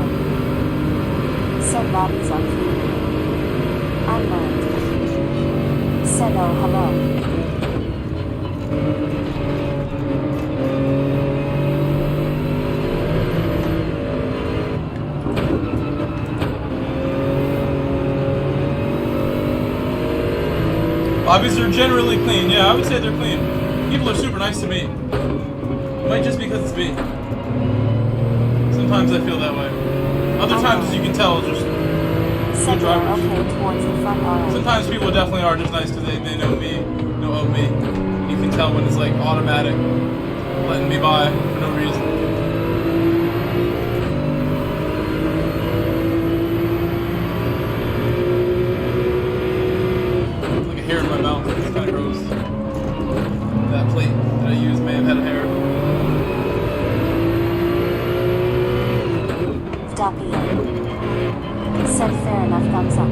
Said lobbies are free. Unlearned. Said oh hello. Lobbies are generally clean. Yeah, I would say they're clean. People are super nice to me. Might just because it's me. Sometimes I feel that way. Other times, as you can tell, just good Said they're drivers. okay towards the front already. Sometimes people definitely are just nice because they know me, know of me. You can tell when it's like automatic, letting me by for no reason. Like a hair in my mouth. It's kind of gross. That plate that I used may have had a hair. W. Said fair enough thumbs up.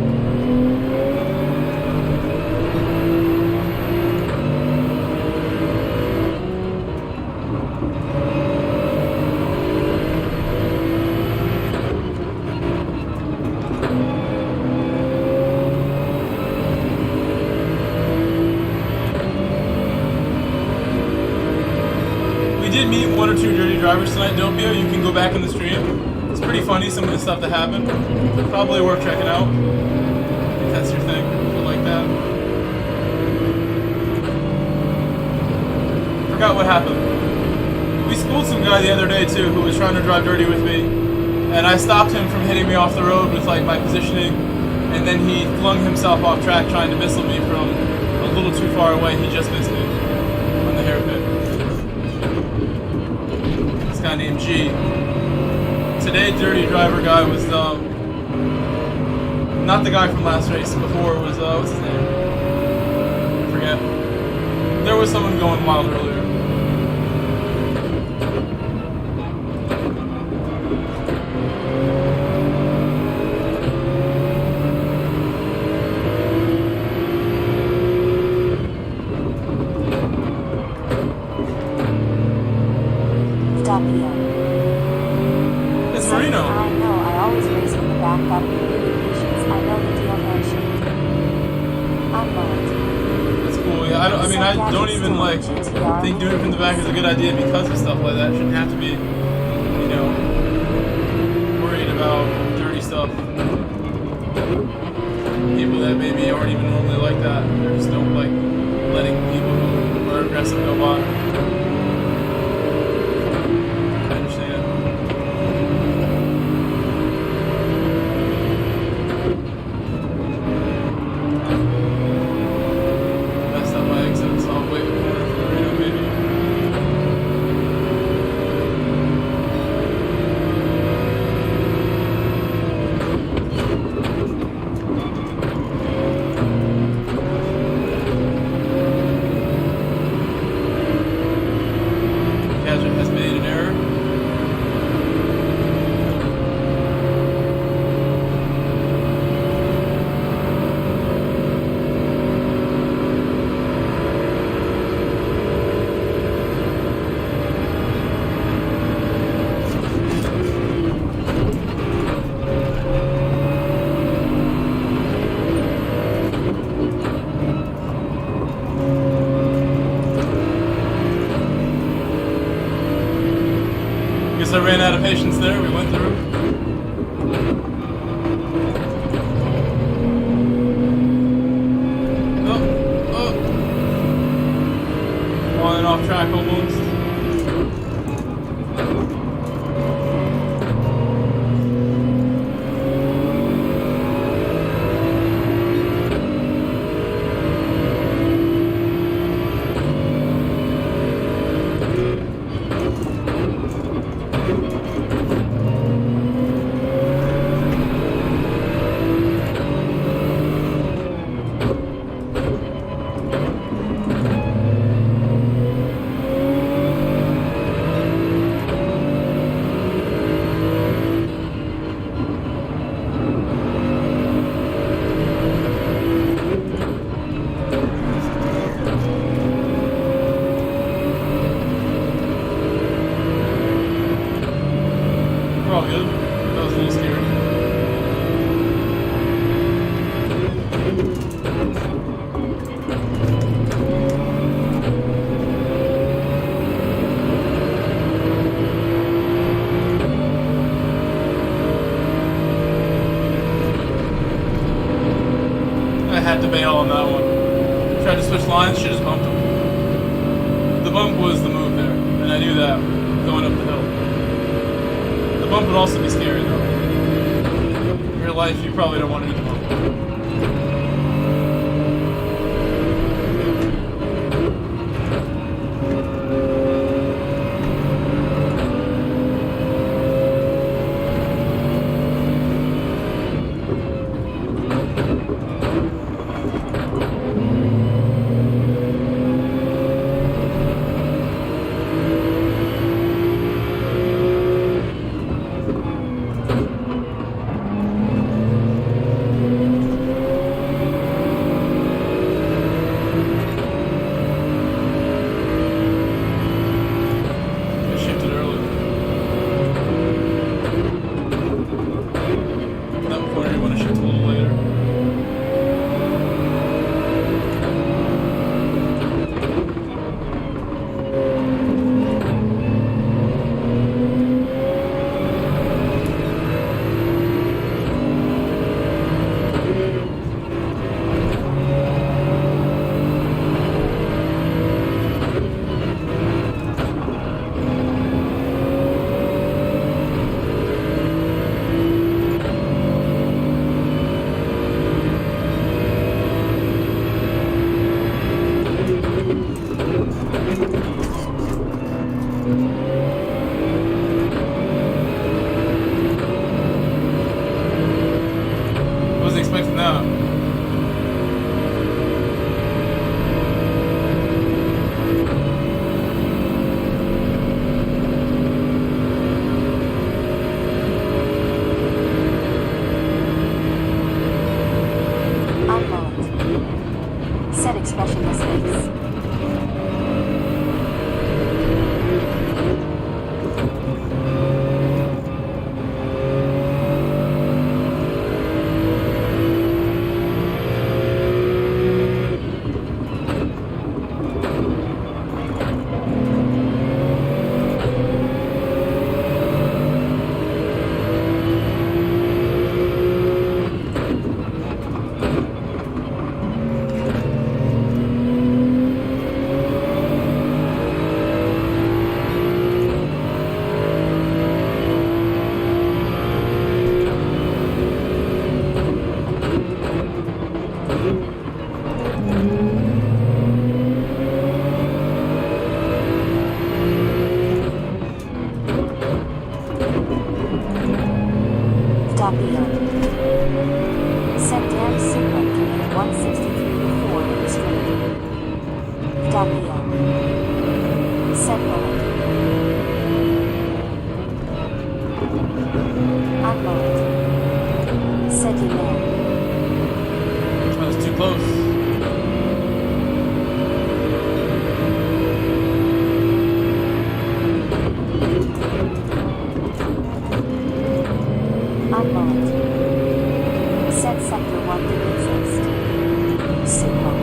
We did meet one or two dirty drivers tonight, Dopio. You can go back in the stream. It's pretty funny, some of the stuff that happened. Probably worth checking out. If that's your thing, if you like that. Forgot what happened. We schooled some guy the other day too who was trying to drive dirty with me. And I stopped him from hitting me off the road with like my positioning. And then he flung himself off track trying to missile me from a little too far away. He just missed me on the hairpin. This guy named G. Today, dirty driver guy was not the guy from last race. Before it was what's his name? I forget. There was someone going wild earlier. W. It's Said, Marino. I know, I always race in the back up with patience. I know the deal handshake. Unlearned. That's cool. Yeah, I don't even like think doing it from the back is a good idea because of stuff like that. Shouldn't have to be, worried about dirty stuff. People that maybe aren't even normally like that. They just don't like letting people who are aggressive go by. I understand. Messed up my exit, so I'll wait for Marino maybe. Gadget has made an error. Guess I ran out of patience there. We went through. Oh. Falling off track almost. We're all good. a little scary. I had to bail on that one. Tried to switch lines, should just bumped him. The bump was the move there, and I knew that going up the hill. The bump would also be scary though. In real life, you probably don't want to do the bump. Expecting that. Unlocked. Set expressionless face. Podium. Set down signal command 163 before it was ready. Podium. Set limit. Unlocked. Set demand. That was too close. Unlocked. Set sector 1 to exist. Signal.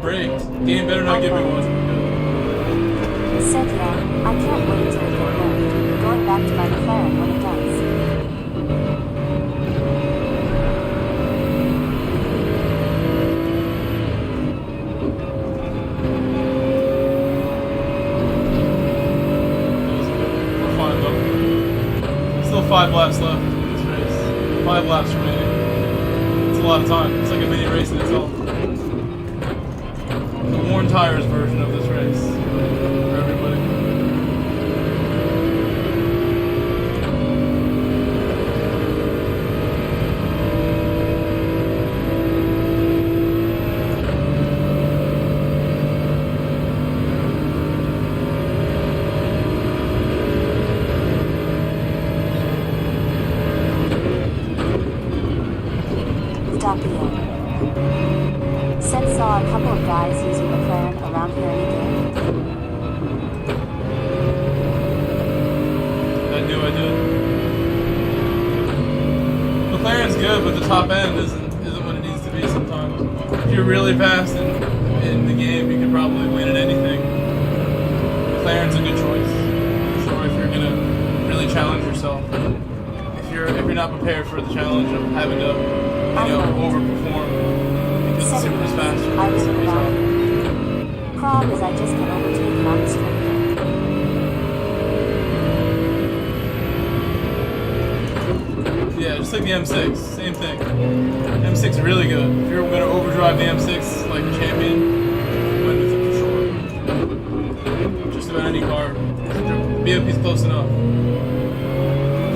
braked. Game better not give me one. Said yeah, I can't wait till it gets nerfed. Going back to my McLaren when it does. We're fine though. Still 5 laps left in this race. 5 laps remaining. It's a lot of time. It's like a mini race in itself. The worn tires version of this race for everybody. Stop here. Said saw a couple of guys using McLaren around here any day. I knew I did. McLaren's good, but the top end isn't what it needs to be sometimes. If you're really fast in the game, you can probably win at anything. McLaren's a good choice. For sure, if you're gonna really challenge yourself. If you're not prepared for the challenge of having to, overperform because the super is faster. I live around here. Problem is I just get overtaken on the straight. Yeah, just like the M6, same thing. M6 is really good. If you're gonna overdrive the M6 like a champion, win with it for sure. Just about any car. BOP's close enough.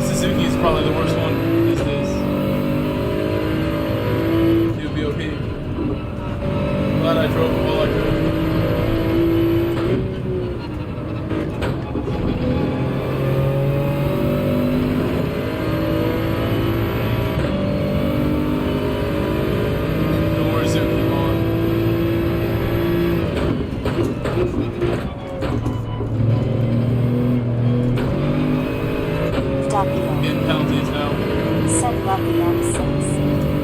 Suzuki's probably the worst one these days. New BOP. Glad I drove it well I could. No more Suzuki on. Stop here. Getting penalties now. Said love the M6.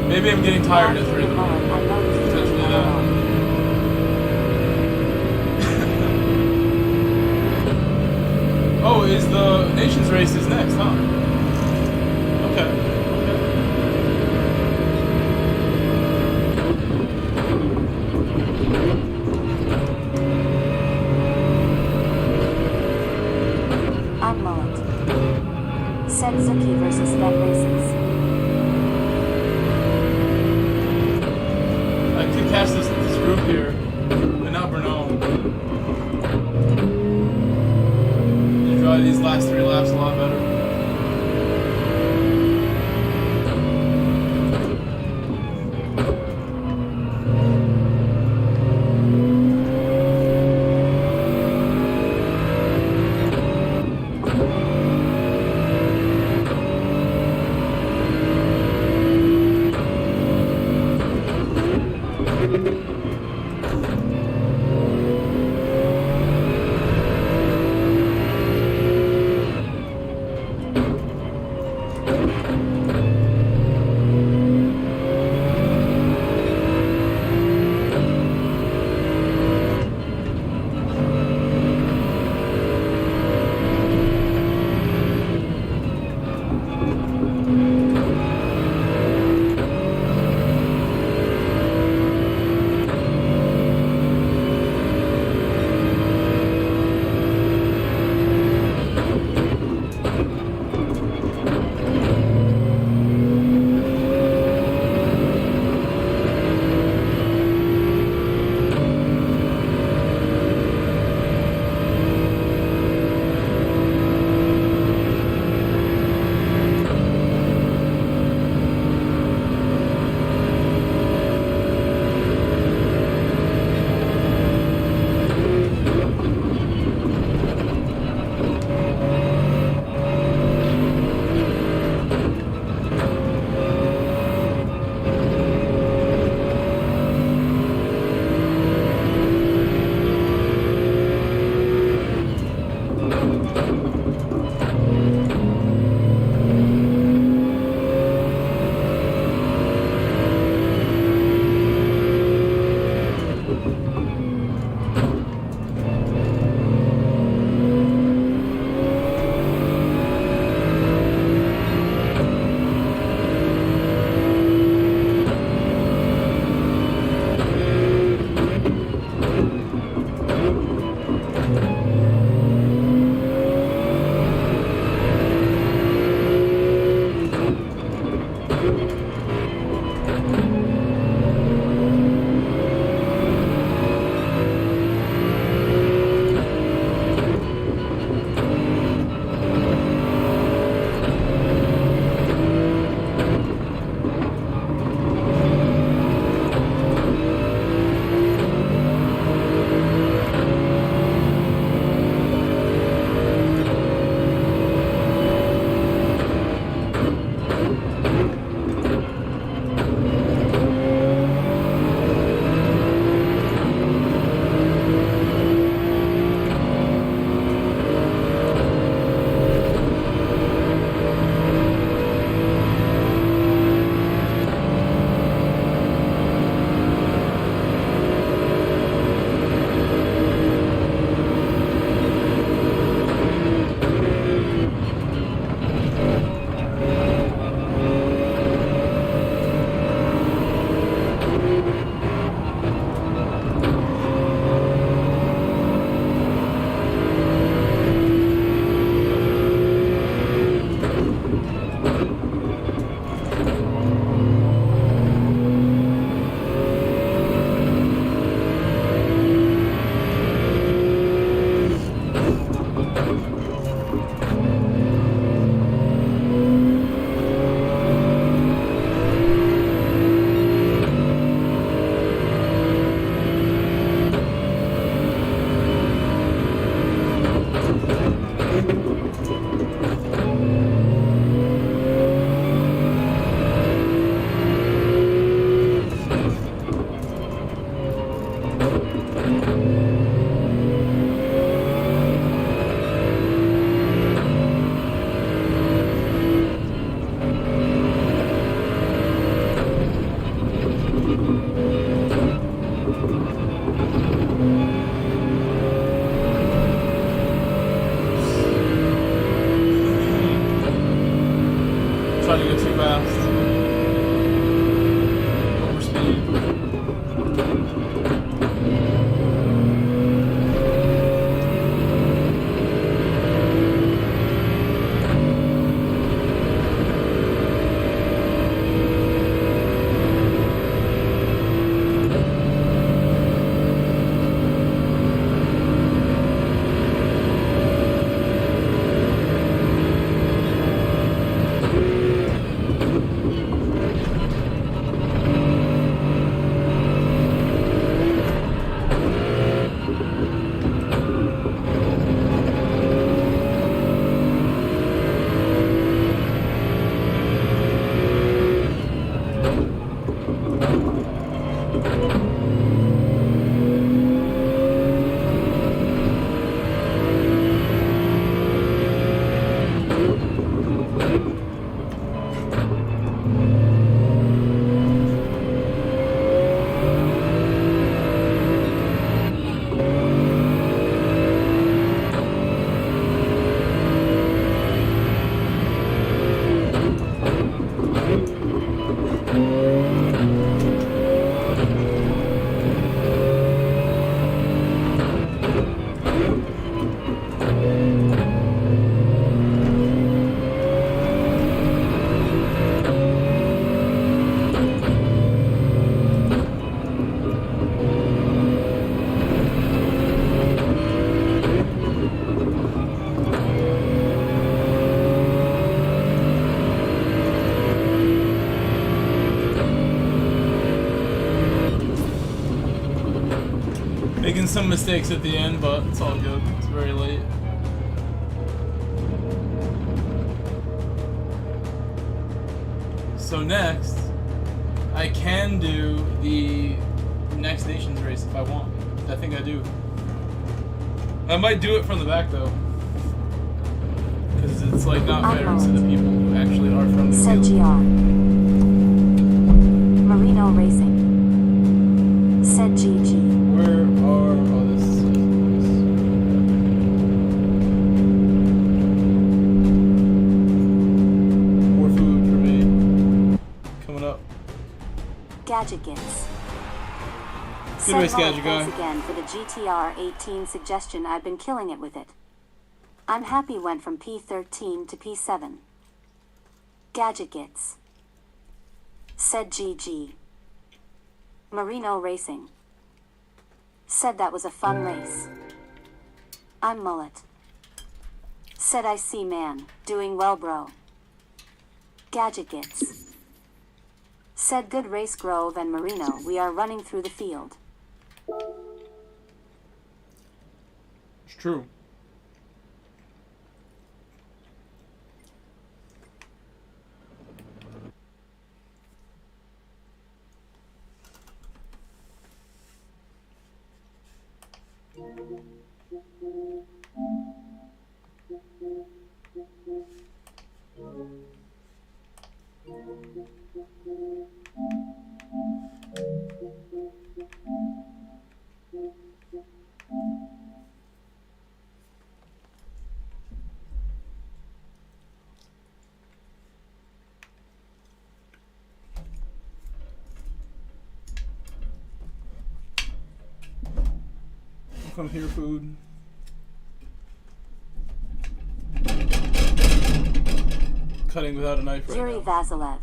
Maybe I'm getting tired of three. I know this is Potentially that. Oh, is the Nations race is next, huh? Okay. I'm Mullet. Said Zuki versus Sped Races. I could catch this group here, but not Brno. You drive these last 3 laps a lot better. Try to go too fast. Overspeed. Making some mistakes at the end, but it's all good. It's very late. So next, I can do the next nations race if I want. I think I do. I might do it from the back though, because it's like not fair to the people who actually are from the Said field. GR. Marino Racing. Said GG. Where are oh this is more food for me coming up. Gadget Gits. Good race, Gadget guy. Thanks again for the GTR 18 suggestion. I've been killing it with it. I'm happy went from P13 to P7. Gadget Gits. Said GG. Marino Racing. Said that was a fun race. I'm Mullet. Said I see man. Doing well, bro. Gadget Gits. Said good race, Grove and Marino. We are running through the field. It's true. Come here, food. Cutting without a knife right Yuri now. Vasilev.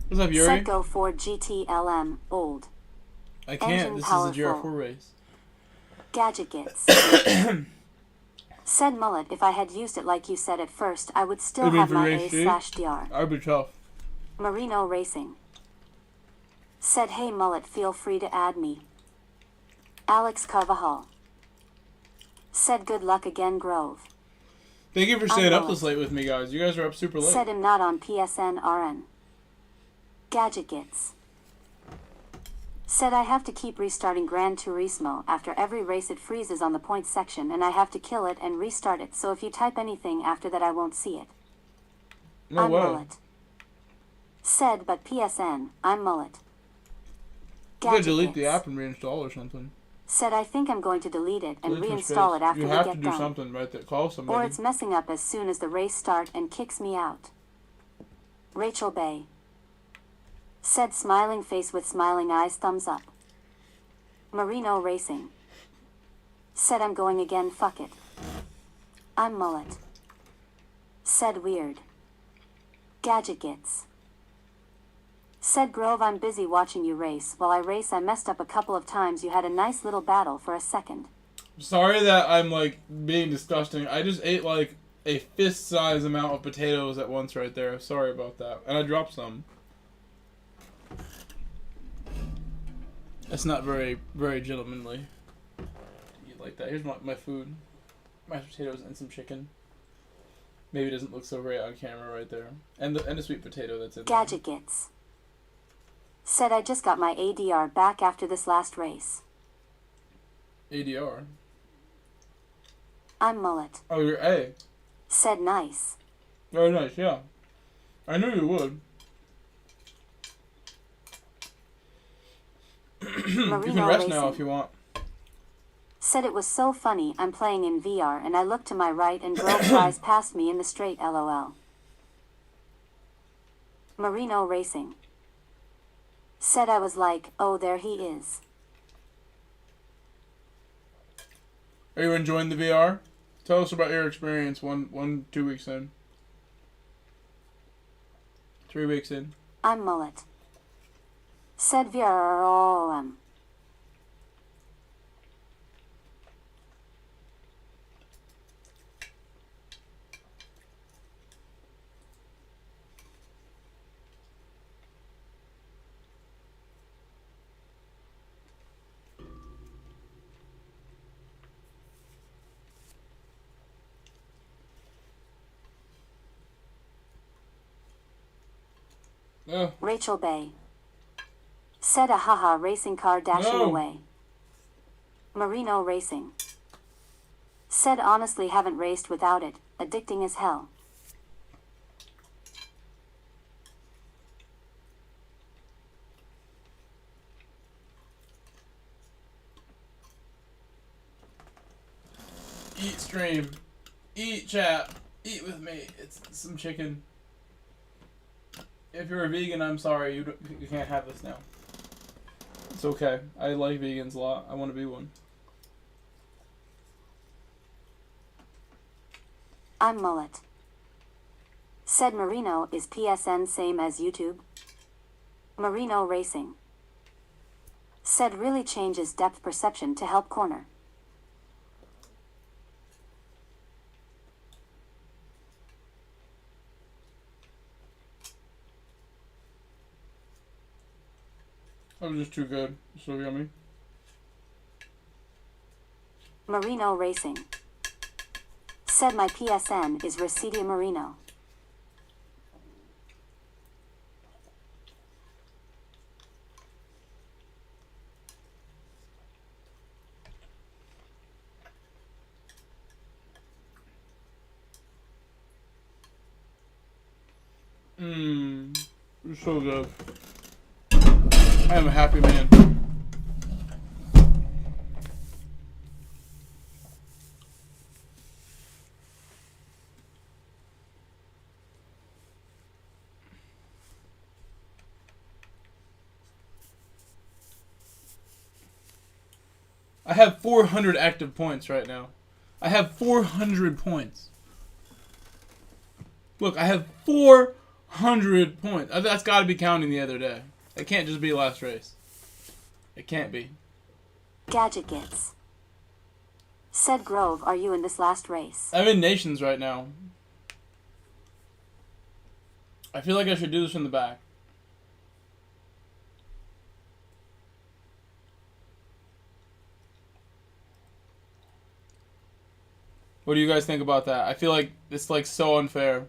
What's up, Yuri? Said go for GTLM. Old. I can't. Engine This is a powerful. GR4 race. Gadget Gits. Said Mullet, if I had used it like you said at first, I would still You mean have for my race G? A/DR. I'd be tough. Marino Racing. Said, hey Mullet, feel free to add me. Alex Carvajal. Said good luck again, Grove. Thank you for staying up Mullet. this late with me, guys. You guys are up super late. Said him not on PSN RN. Gadget Gits. Said I have to keep restarting Gran Turismo. After every race it freezes on the points section and I have to kill it and restart it, so if you type anything after that I won't see it. No I'm way. Mullet. Said but PSN, I'm Mullet. You could delete Gadget the Bits app and reinstall or something. said I think I'm going to delete it and Delete some reinstall space. it after you we have get to do done. something right there. Call somebody. Or it's messing up as soon as the race start and kicks me out. Rachel Bay said smiling face with smiling eyes thumbs up. Marino Racing said I'm going again, fuck it. I'm Mullet said weird. Gadget Gits said Grove I'm busy watching you race. While I race I messed up a couple of times. You had a nice little battle for a second. Sorry that I'm like being disgusting. I just ate like a fist-sized amount of potatoes at once right there. Sorry about that. And I dropped some. That's not very, very gentlemanly to eat like that. Here's my food. Mashed potatoes and some chicken. Maybe it doesn't look so great on camera right there. And the sweet potato that's in there. Gadget Gits said I just got my ADR back after this last race. ADR? I'm Mullet Oh, you're A. said nice. Very nice, yeah. I knew you would. You Marino can rest Racing now if you want. said it was so funny. I'm playing in VR and I looked to my right and Grove flies past me in the straight LOL. Marino Racing said I was like, oh there he is. Are you enjoying the VR? Tell us about your experience 2 weeks in. 3 weeks in. I'm Mullet said VR. Oh. Rachel Bay said a haha racing car dashing No. away. Marino Racing said honestly haven't raced without it, addicting as hell. Eat stream. Eat chat. Eat with me. It's some chicken. If you're a vegan, I'm sorry. You can't have this now. It's okay. I like vegans a lot. I want to be one. I'm Mullet said Marino is PSN same as YouTube. Marino Racing said really changes depth perception to help corner. That was just too good. So yummy. Marino Racing said my PSN is Residia Marino. It's so good. I am a happy man. I have 400 active points right now. I have 400 points. Look, I have 400 points. That's got to be counting the other day. It can't just be last race. It can't be. Gadget Gits said Grove, are you in this last race? I'm in Nations right now. I feel like I should do this from the back. What do you guys think about that? I feel like it's like so unfair.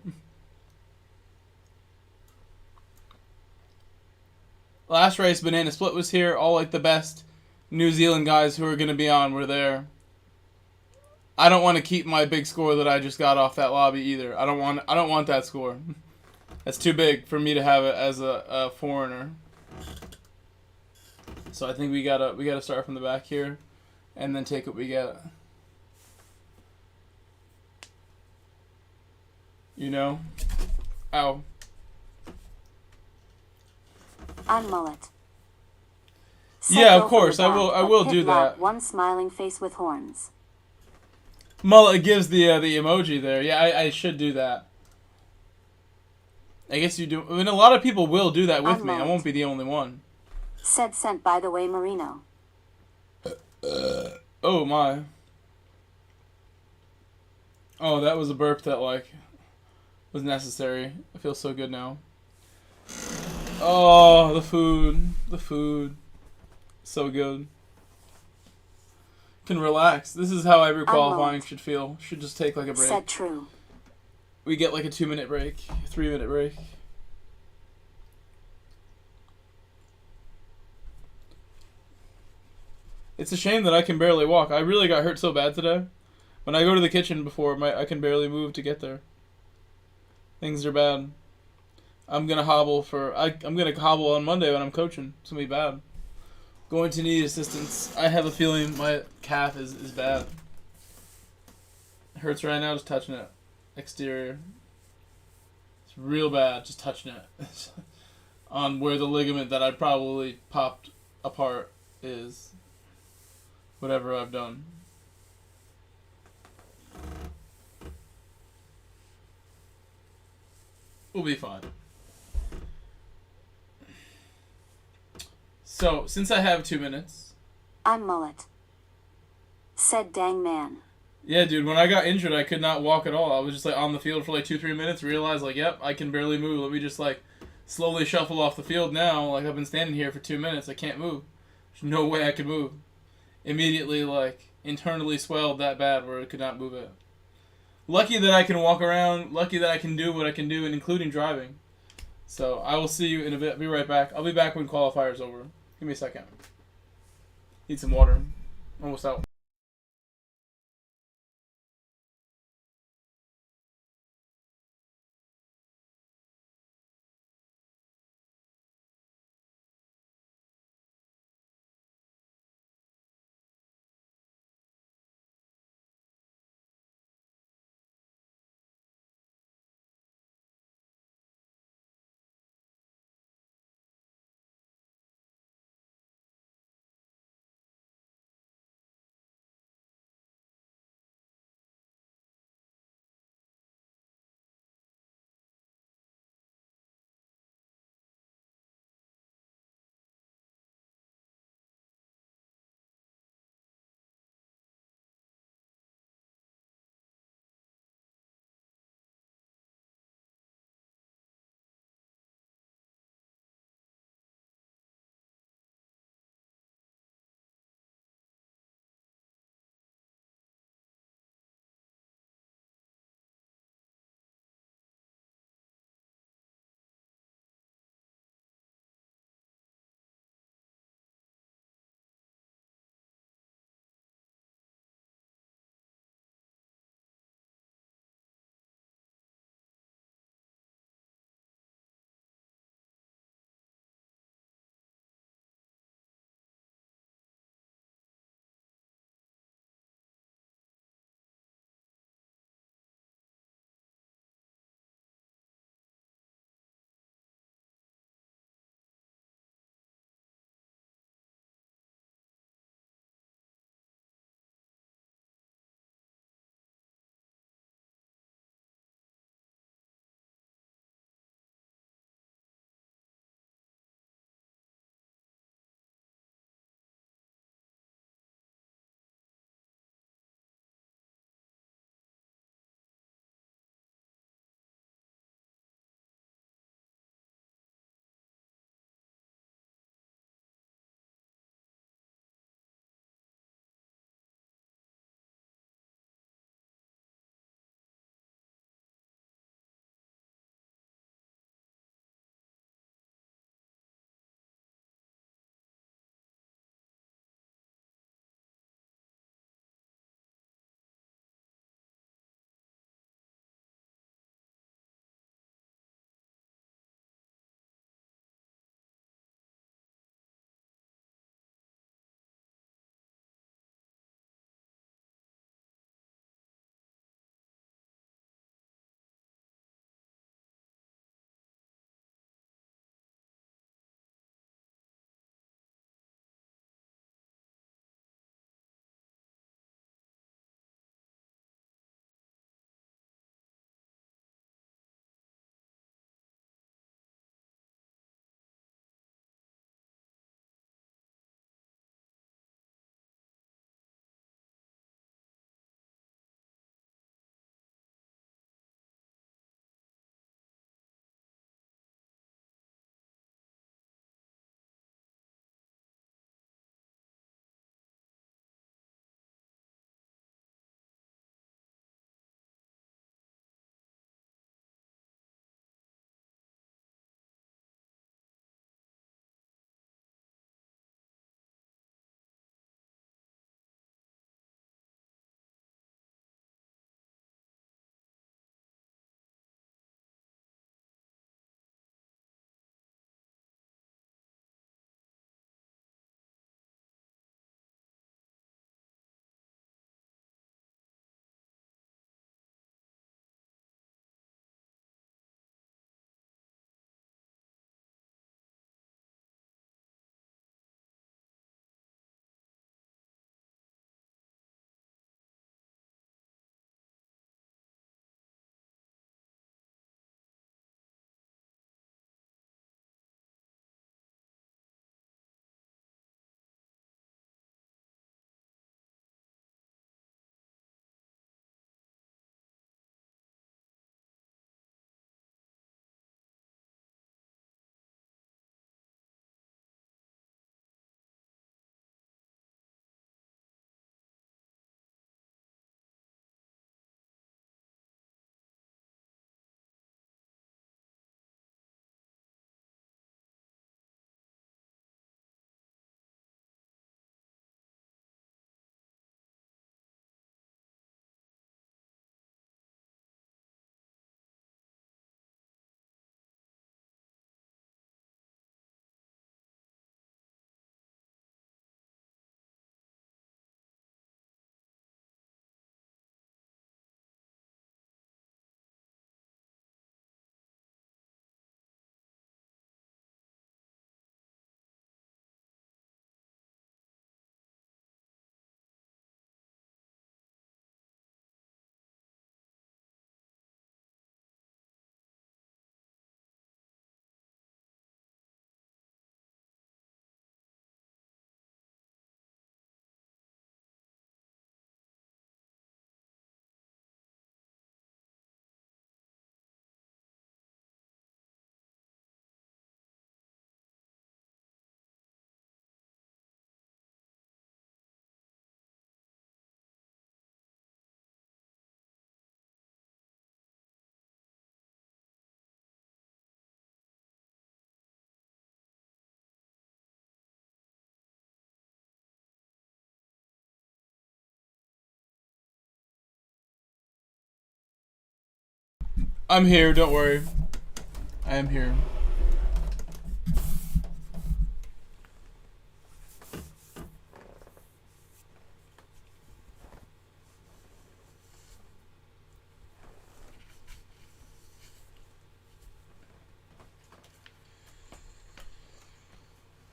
Last race, Banana Split was here. All like the best New Zealand guys who are going to be on were there. I don't want to keep my big score that I just got off that lobby either. I don't want that score. That's too big for me to have it as a foreigner. So So I think we gotta start from the back here, and then take what we get. You know? Ow. I'm Mullet. Yeah, of Go from course, the I back, will. I but will pit do lap, that. One smiling face with horns. Mullet gives the emoji there. Yeah, I should do that. I guess you do. I mean, a lot of people will do that with I'm me. I Mullet. won't be the only one. Said sent by the way Marino. Oh my. Oh, that was a burp that like was necessary. I feel so good now. Oh, the food, so good. Can relax. This is how every qualifying Mullet. should feel. Should just take like a break. Said true. We get like a 2-minute break, 3-minute break. It's a shame that I can barely walk. I really got hurt so bad today. When I go to the kitchen before, I can barely move to get there. Things are bad. I'm gonna hobble on Monday when I'm coaching. It's gonna be bad. Going to need assistance. I have a feeling my calf is bad. It hurts right now just touching it. Exterior. It's real bad just touching it. On where the ligament that I probably popped apart is. Whatever I've done. We'll be fine. So, since I have 2 minutes. I'm Mullet. Said dang man. Yeah, dude, when I got injured, I could not walk at all. I was just like on the field for like 2-3 minutes, realized like, yep, I can barely move. Let me just like slowly shuffle off the field now. Like I've been standing here for 2 minutes, I can't move. There's no way I could move. Immediately like internally swelled that bad where I could not move it. Lucky that I can walk around, lucky that I can do what I can do, and including driving. So I will see you in a bit. I'll be right back. I'll be back when qualifier's over. Give me a second. Need some water. Almost out. I'm here, don't worry. I am here.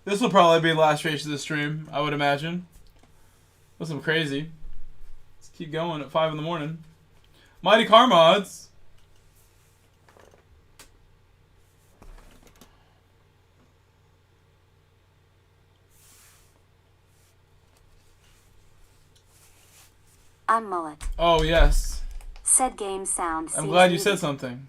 This will probably be the last race of the stream, I would imagine. That's some crazy. Let's keep going at 5 in the morning. Mighty Car Mods. I'm Mullet. Oh, yes. Said game sound. I'm glad you said something.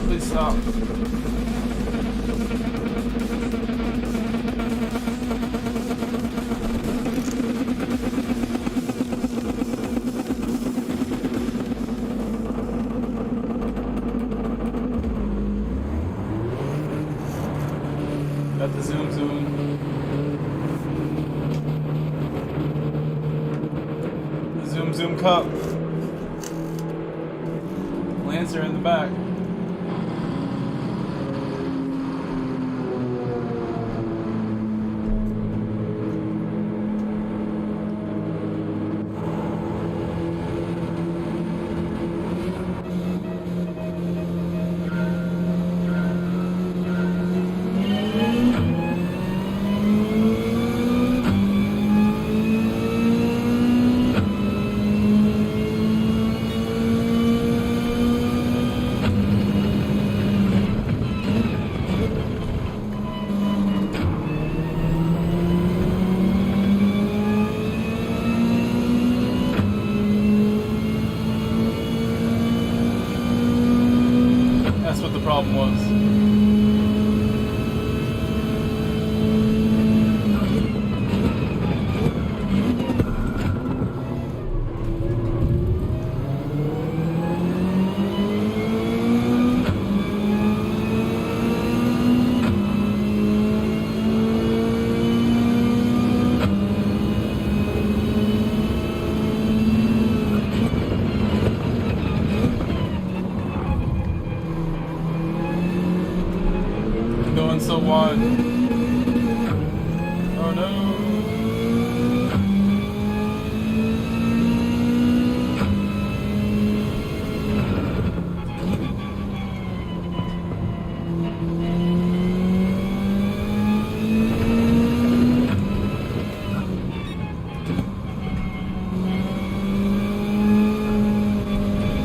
Please stop. Got the zoom. The zoom cup. Lancer in the back. Problem was. So wide. Oh no.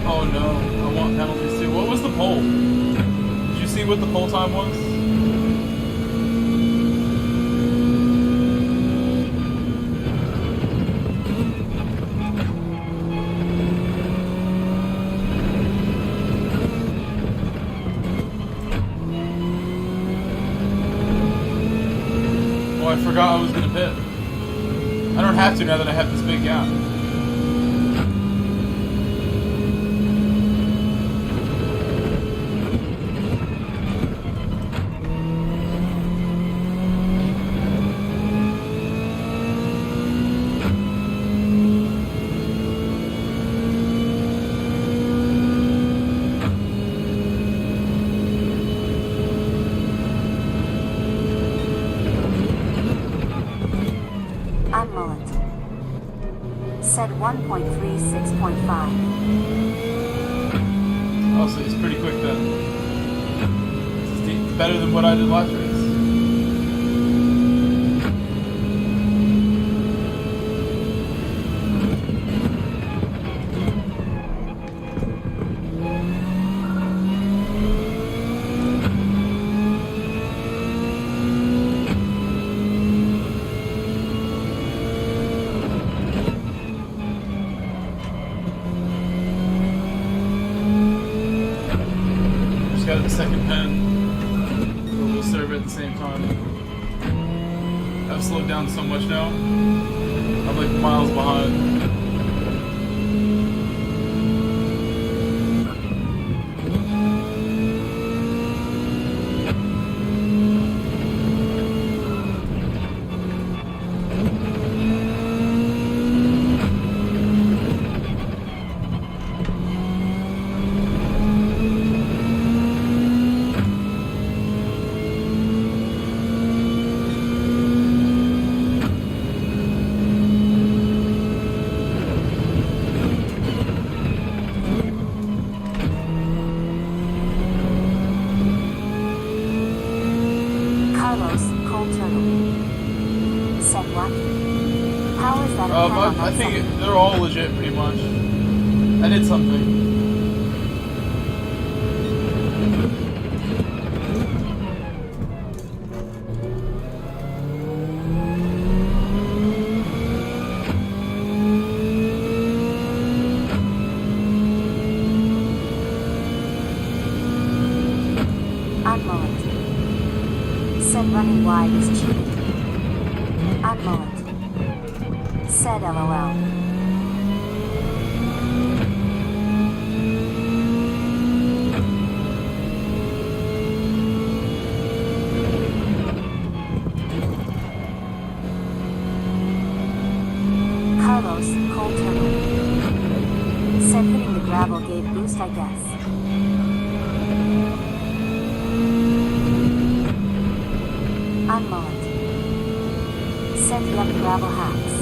Oh no, I want penalties too. What was the poll? Did you see what the poll time was? I forgot I was gonna pit. I don't have to now that I have this big gap. I'm Mullet. Said 1.36.5. Oh, so he's pretty quick then. This is better than what I did last race. Got the second pen, but we'll serve it at the same time. I've slowed down so much now. I'm like miles behind. Cold Turtle. Said what? How is that a pen on I my think second? they're all legit, pretty much. I did something. Unmullet. Said running wide is cheating. Unmullet. Said LOL. Carlos, Cold Turtle. Said hitting the gravel gave boost, I guess. Unmullet. Said yep, gravel hacks.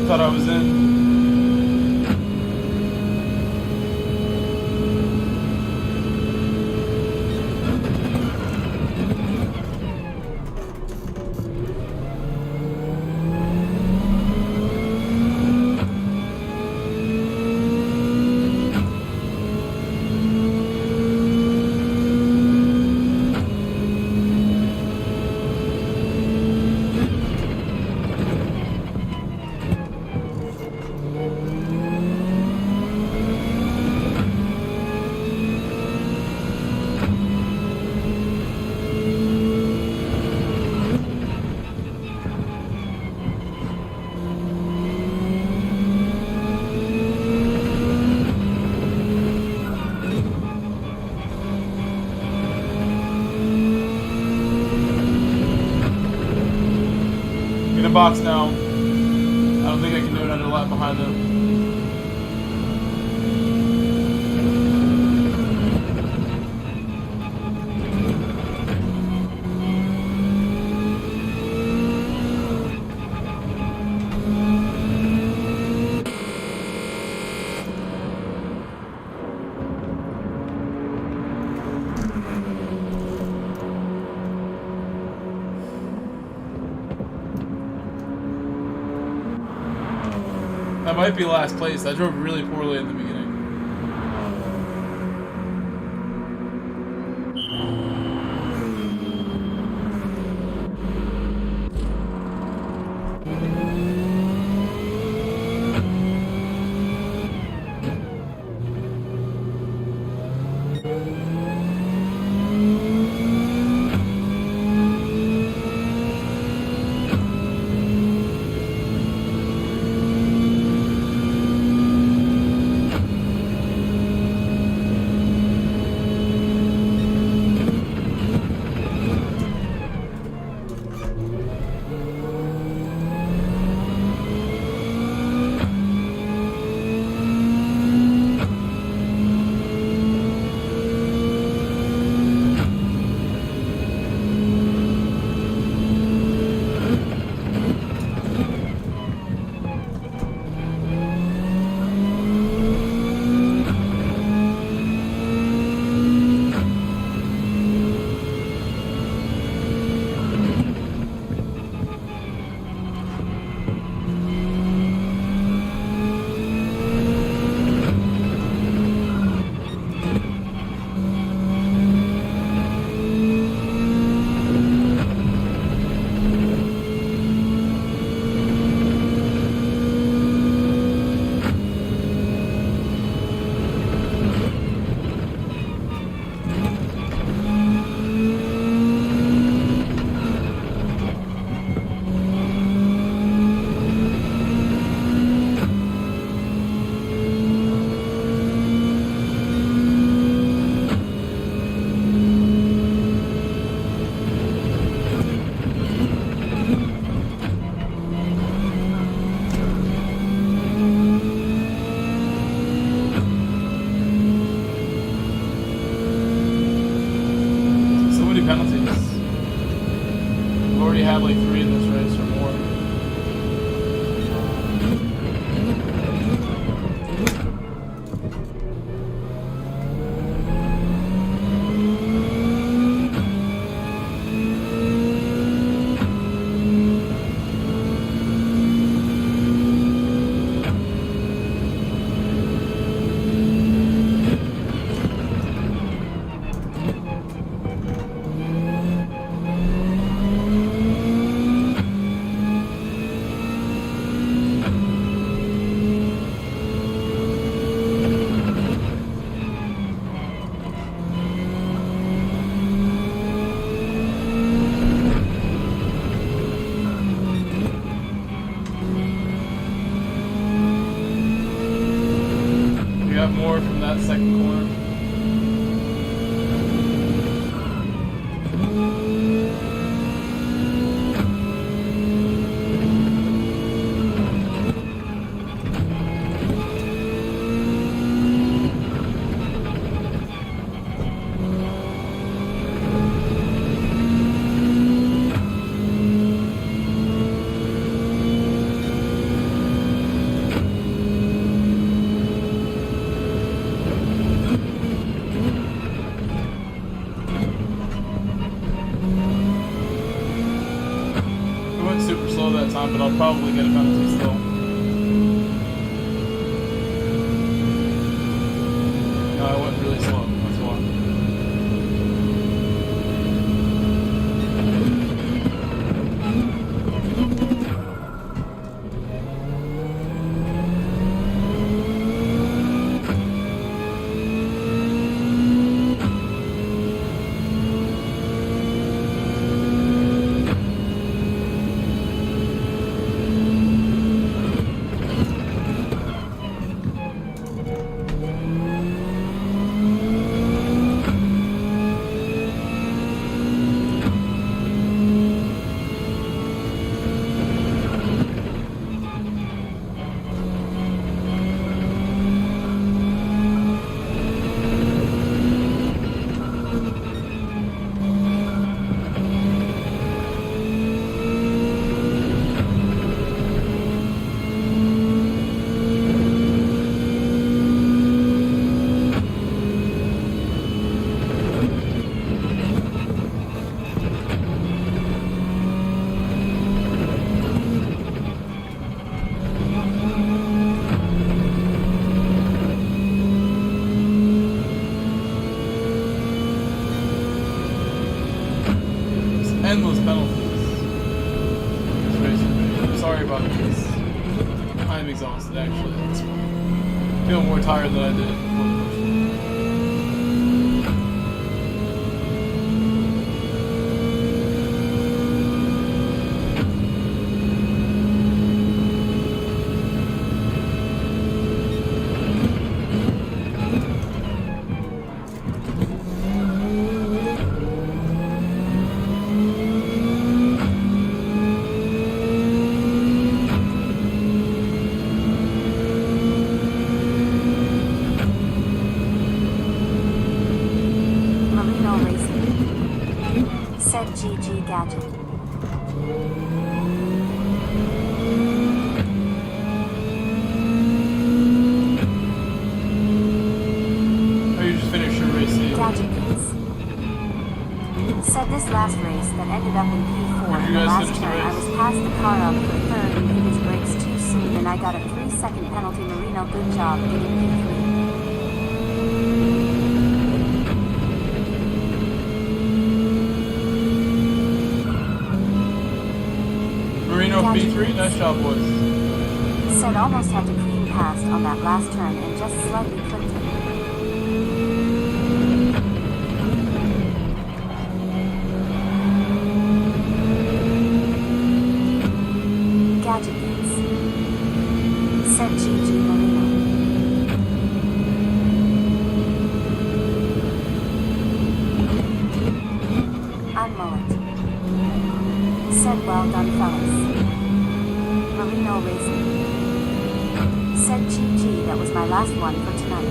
Thought I was in. In a box now. I don't think I can do another lap behind them. That might be last place. I drove really poorly in the beginning. have more from that second corner. Super slow that time, but I'll probably get a penalty still. No, I went really slow. That's why. Endless penalties. I'm sorry about this. I'm exhausted, actually. I feel more tired than I did before the first one. GG Gadget. Oh, you just finished your race, yeah. Gadget piece. Said this last race that ended up in P4. Did you The guys last finish the turn I race? was past the car up for third and hit his brakes too soon and I got a 3-second penalty. Marino, good job getting P3. Marino P3, nice job, boys. Said almost had to clean past on that last turn and just slightly clipped him. Gadget Beats. Said GG Marino. I'm Mullet. Said well done fellas. Marino Racing. Said GG, that was my last one for tonight.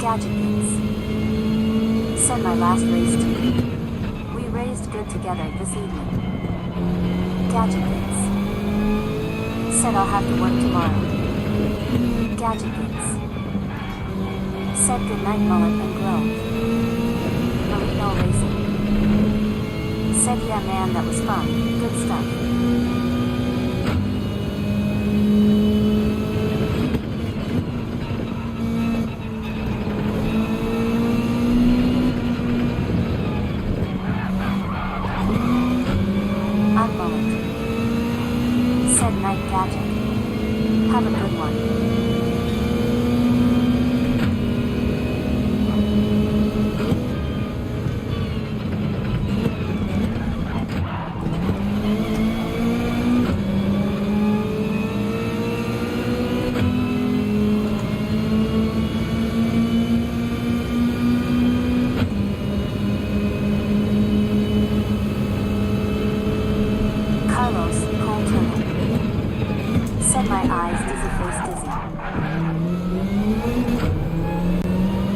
Gadget Beats. Said my last race too. We raced good together this evening. Gadget Beats. Said I'll have to work tomorrow. Gadget Beats. Said good night Mullet and Glow. Marino Racing. Said, yeah man, that was fun. Good stuff. Unmullet. Said Night Gadget. Have a good one. Carlos, cold turtle. Said my eyes, dizzy face dizzy.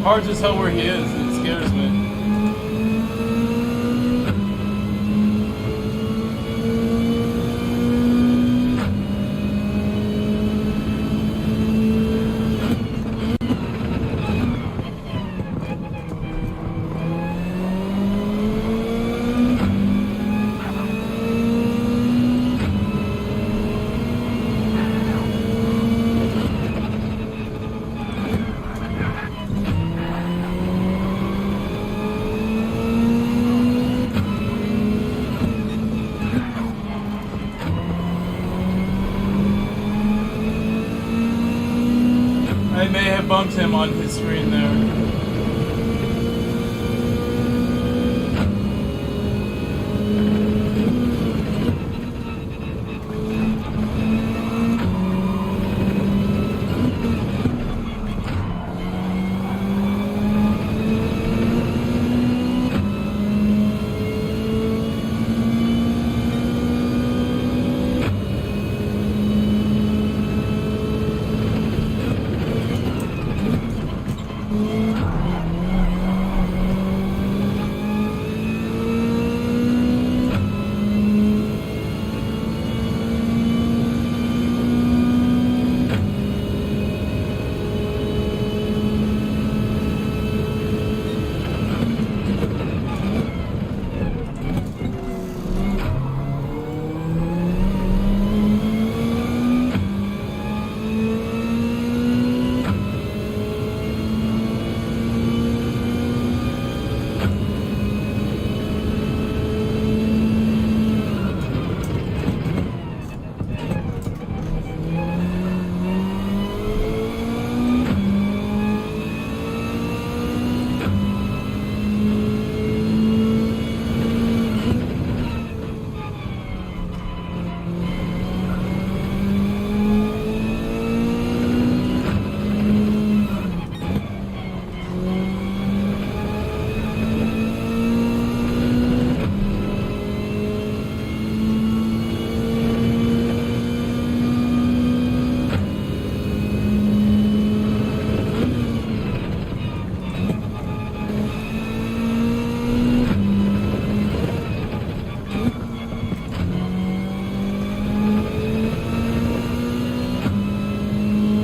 Hard to tell where he is. It scares me. I may have bumped him on his screen there.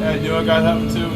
I knew I got that one too.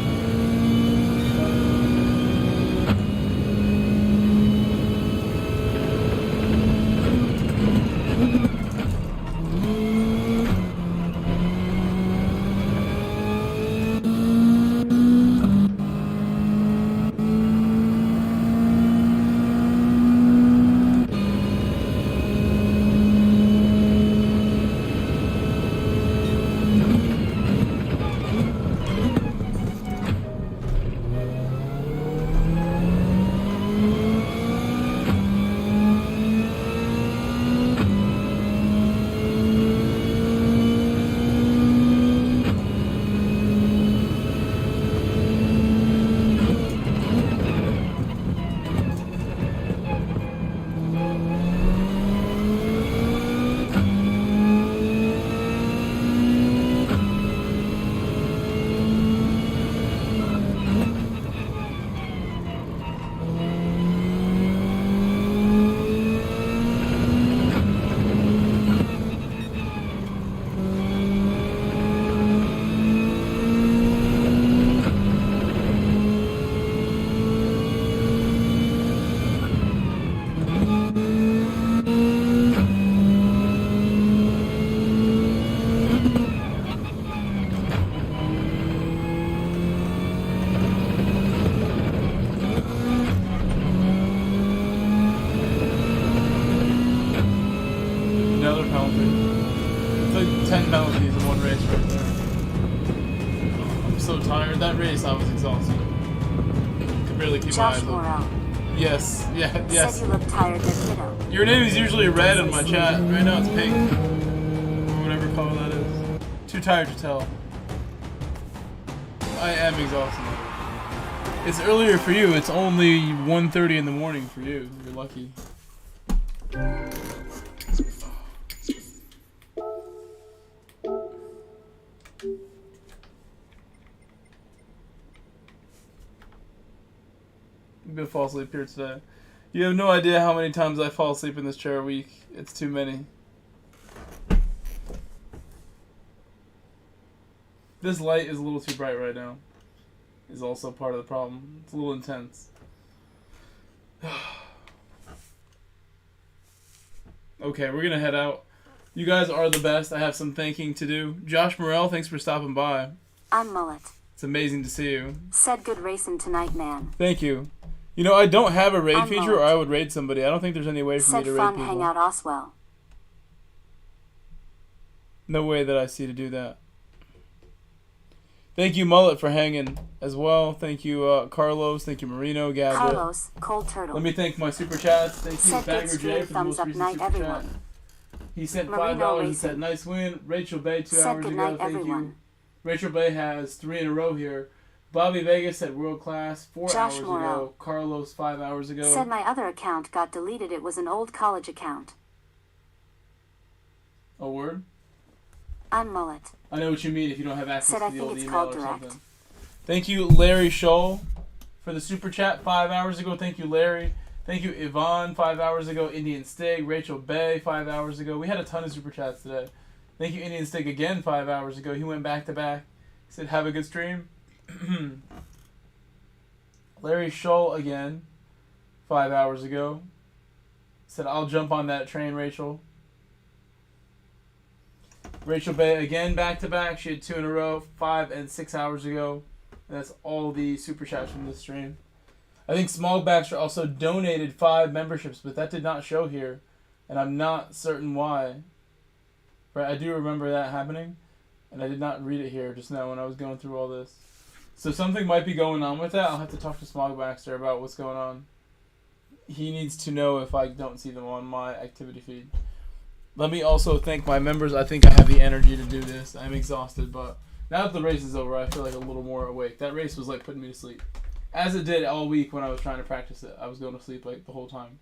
another penalty. It's like 10 penalties in one race right there. I'm so tired. That race, I was exhausted. Could barely keep my Josh eyes open. Morrell. Yes, yes. Said you look tired, then kiddo. Your name is usually red in my chat. Right now it's pink. Or whatever color that is. Too tired to tell. I am exhausted. It's earlier for you. It's only 1:30 in the morning for you. You're lucky. I'm gonna fall asleep here today. You have no idea how many times I fall asleep in this chair a week. It's too many. This light is a little too bright right now. Is also part of the problem. It's a little intense. Okay, we're gonna head out. You guys are the best. I have some thanking to do. Josh Morrell, thanks for stopping by. I'm Mullet. It's amazing to see you. Said good racing tonight, man. Thank you. You know, I don't have a raid I'm feature, Mullet. or I would raid somebody. I don't think there's any way for me Said to raid fun people. hangout Oswell. No way that I see to do that. Thank you, Mullet, for hanging as well. Thank you, Carlos. Thank you, Marino, Gadget. Carlos, Cold Turtle. Let me thank my super chats. Thank you, Said good Bagger J, stream, for the thumbs most up recent night, super everyone. chat. He sent Marino $5 and Racing. said, nice win. Rachel Bay, 2 Said hours good ago. night, Thank everyone. you. Rachel Bay has 3 in a row here. Bobby Vegas said world class 4 Josh hours Morrell. ago. Carlos 5 hours ago. Said my other account got deleted. It was an old college account. A word? I'm Mullet. I know what you mean if you don't have access Said to I the think old it's email called or direct. something. Thank you, Larry Scholl, for the super chat 5 hours ago. Thank you, Larry. Thank you, Yvonne, 5 hours ago. Indian Stig, Rachel Bay, 5 hours ago. We had a ton of super chats today. Thank you, Indian Stig, again 5 hours ago. He went back to back. He said, have a good stream. Larry Scholl again, 5 hours ago. Said, I'll jump on that train, Rachel. Rachel Bay again back to back. She had 2 in a row, 5 and 6 hours ago. And that's all the super chats from this stream. I think Small Baxter also donated 5 memberships, but that did not show here. And I'm not certain why. Right, I do remember that happening. And I did not read it here just now when I was going through all this. So something might be going on with that. I'll have to talk to Smog Baxter about what's going on. He needs to know if I don't see them on my activity feed. Let me also thank my members. I think I have the energy to do this. I'm exhausted, but now that the race is over, I feel like a little more awake. That race was like putting me to sleep. As it did all week when I was trying to practice it. I was going to sleep like the whole time.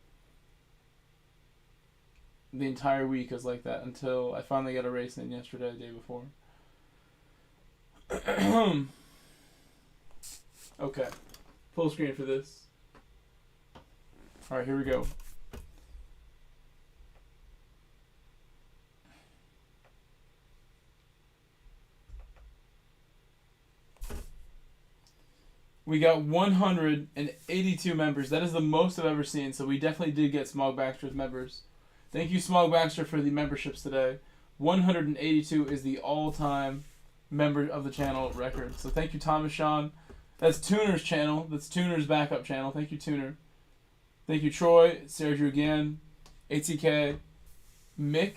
The entire week was like that until I finally got a race in yesterday, the day before. Okay. Full screen for this. Alright, here we go. We got 182 members. That is the most I've ever seen, so we definitely did get Smog Baxter's members. Thank you, Smog Baxter, for the memberships today. 182 is the all-time member of the channel record. So thank you, Thomas Sean. That's Tuner's channel. That's Tuner's backup channel. Thank you, Tuner. Thank you, Troy, Sergio again, ATK, Mick,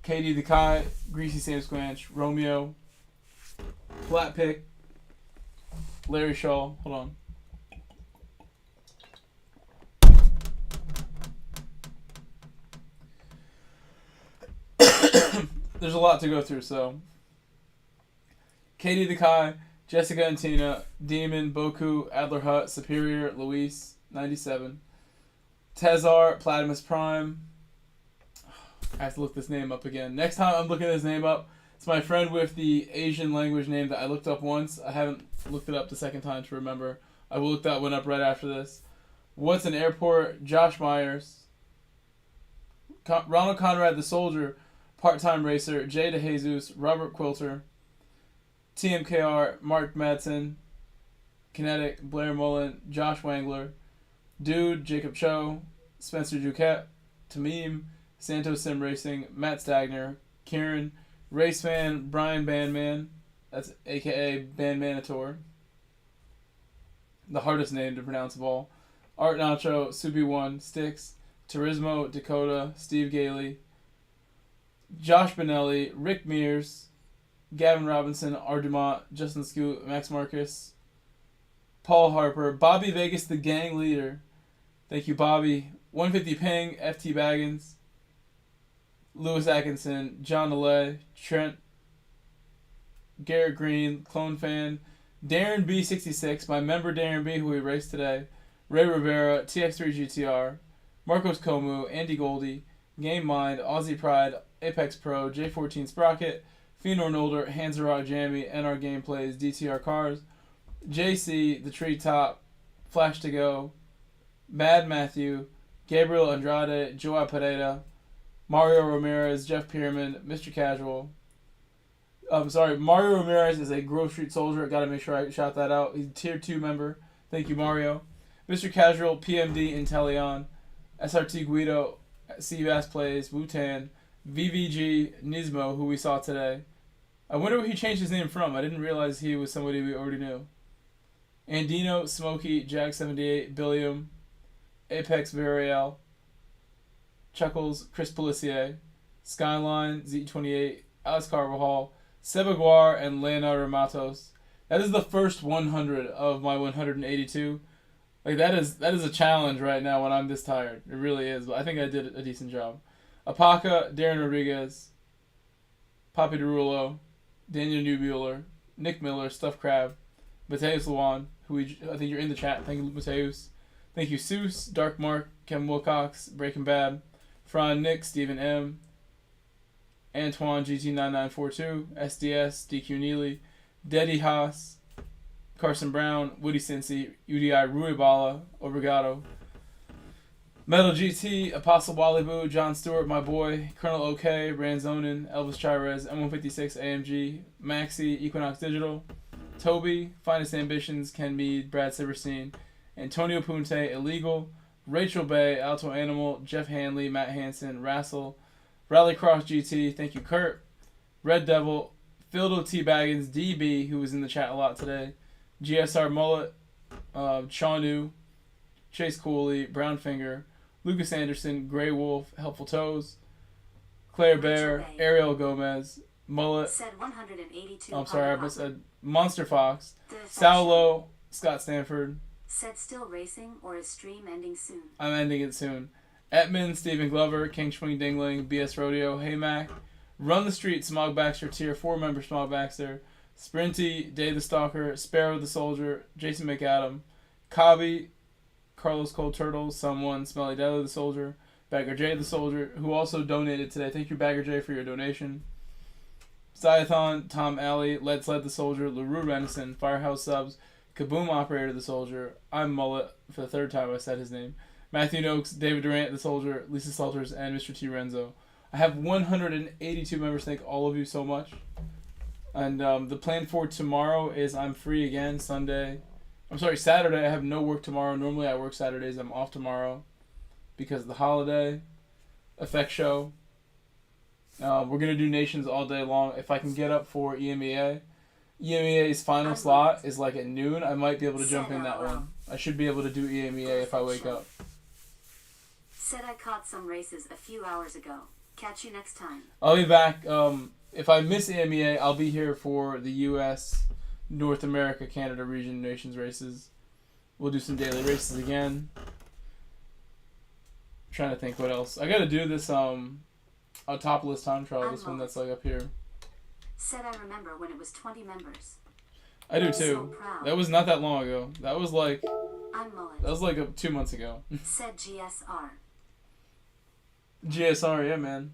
Katie the Kai, Greasy Sam Squanch, Romeo, Flat Pick, Larry Shaw. Hold on. There's a lot to go through, so. Katie the Kai, Jessica and Tina, Demon, Boku, Adler Hut, Superior, Luis, 97. Tezar, Platimus Prime. I have to look this name up again. Next time I'm looking this name up, it's my friend with the Asian language name that I looked up once. I haven't looked it up the second time to remember. I will look that one up right after this. What's an Airport? Josh Myers. Ronald Conrad the Soldier, Part-Time Racer, Jay DeJesus, Robert Quilter, TMKR, Mark Madsen, Kinetic, Blair Mullen, Josh Wangler, Dude, Jacob Cho, Spencer Duquette, Tamim, Santos Sim Racing, Matt Stagner, Kieran, Race Fan, Brian Bandman, that's aka Bandmanator, the hardest name to pronounce of all, Art Nacho, Subi1, Sticks, Turismo, Dakota, Steve Gailey, Josh Benelli, Rick Mears, Gavin Robinson, Ardumont, Justin Scoot, Max Marcus, Paul Harper, Bobby Vegas, the gang leader. Thank you, Bobby. 150 Ping, FT Baggins, Lewis Atkinson, John DeLay, Trent, Garrett Green, Clone Fan, Darren B66, my member Darren B, who we raced today, Ray Rivera, TX3 GTR, Marcos Komu, Andy Goldie, Game Mind, Aussie Pride, Apex Pro, J14 Sprocket, Fenor Nolder, Hansarock Jammy, NR Gameplays, DTR Cars, JC, The Treetop, Flash to Go, Mad Matthew, Gabriel Andrade, Joao Pereira, Mario Ramirez, Jeff Pierman, Mr. Casual. Mario Ramirez is a Grove Street soldier. Gotta make sure I shout that out. He's a Tier 2 member. Thank you, Mario. Mr. Casual, PMD, Inteleon, SRT Guido, Seabass Plays, Wu-Tan, VVG, Nismo, who we saw today. I wonder where he changed his name from. I didn't realize he was somebody we already knew. Andino, Smokey, Jag78, Billiam, Apex Villarreal, Chuckles, Chris Pellissier, Skyline, Z28, Alex Carvajal, Sebaguar, and Leonardo Matos. That is the first 100 of my 182. Like, that is a challenge right now when I'm this tired. It really is, but I think I did a decent job. Apaka, Darren Rodriguez, Papi Derulo, Daniel Newbuehler, Nick Miller, Stuff Crab, Mateus Luan, I think you're in the chat. Thank you, Mateus. Thank you, Seuss, Dark Mark, Kevin Wilcox, Breaking Bad, Fran Nick, Stephen M, Antoine GT9942, SDS, DQ Neely, Deddy Haas, Carson Brown, Woody Cincy, UDI Ruibala, Obrigado, Metal GT, Apostle Walibu, John Stewart, my boy, Colonel OK, Ranzonin, Elvis Chirez, M156 AMG, Maxi, Equinox Digital, Toby, Finest Ambitions, Ken Mead, Brad Silverstein, Antonio Punte, Illegal, Rachel Bay, Alto Animal, Jeff Hanley, Matt Hansen, Rassel, Rallycross GT, thank you, Kurt, Red Devil, Phildo T. Baggins, DB, who was in the chat a lot today, GSR Mullet, Chanu, Chase Cooley, Brownfinger, Lucas Anderson, Grey Wolf, Helpful Toes, Claire Bear, Ariel Gomez, Mullet, Said 182. I'm sorry, I said Monster Fox, Saulo, Scott Stanford. Said still racing or is stream ending soon? I'm ending it soon. Etman, Stephen Glover, King Schwing Dingling, BS Rodeo, Hey Mac, Run the Street, Smog Baxter, Tier 4 member Smog Baxter, Sprinty, Day the Stalker, Sparrow the Soldier, Jason McAdam, Cobby, Carlos Cold Turtle, Someone, Smelly Deli the Soldier, Bagger J the Soldier, who also donated today. Thank you, Bagger J, for your donation. Scython, Tom Alley, Led Sled the Soldier, LaRue Renison, Firehouse Subs, Kaboom Operator the Soldier, I'm Mullet, for the third time I said his name, Matthew Noakes, David Durant the Soldier, Lisa Salters, and Mr. T. Renzo. I have 182 members. Thank all of you so much. And the plan for tomorrow is I'm free again Saturday. I have no work tomorrow. Normally I work Saturdays. I'm off tomorrow because of the holiday. Effect show. We're going to do Nations all day long. If I can get up for EMEA's final slot is like at noon. I might be able to jump in that one. I should be able to do EMEA if I wake up. Said I caught some races a few hours ago. Catch you next time. I'll be back. If I miss EMEA, I'll be here for the U.S., North America, Canada region nations races. We'll do some daily races again. Trying to think what else. I got to do this Autopolis time trial. This one that's like up here. Said I remember when it was 20 members. I do too. So that was not that long ago. That was like I'm Mullet. 2 months ago. Said GSR. GSR, yeah, man.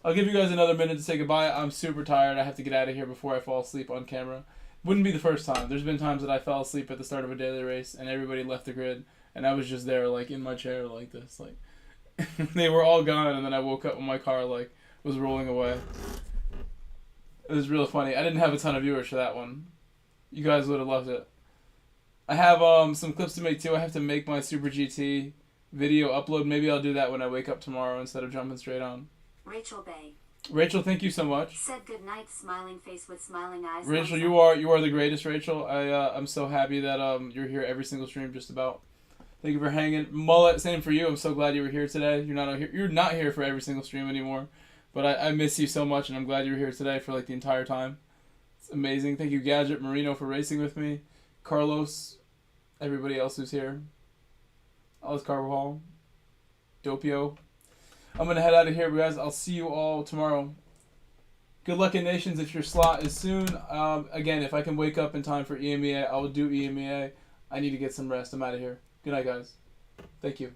I'll give you guys another minute to say goodbye. I'm super tired. I have to get out of here before I fall asleep on camera. Wouldn't be the first time. There's been times that I fell asleep at the start of a daily race and everybody left the grid and I was just there like in my chair like this. Like they were all gone and then I woke up when my car like was rolling away. It was real funny. I didn't have a ton of viewers for that one. You guys would have loved it. I have some clips to make too. I have to make my Super GT video upload. Maybe I'll do that when I wake up tomorrow instead of jumping straight on. Rachel Bay. Rachel, thank you so much. Said good night, smiling face with smiling eyes. Rachel, you are the greatest, Rachel. I'm so happy that you're here every single stream just about. Thank you for hanging. Mullet, same for you. I'm so glad you were here today. You're not here for every single stream anymore. But I miss you so much, and I'm glad you were here today for like the entire time. It's amazing. Thank you, Gadget Marino, for racing with me. Carlos, everybody else who's here. Alice Carvajal, Dopio. I'm going to head out of here, guys. I'll see you all tomorrow. Good luck in Nations if your slot is soon. Again, if I can wake up in time for EMEA, I will do EMEA. I need to get some rest. I'm out of here. Good night, guys. Thank you.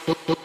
Bye.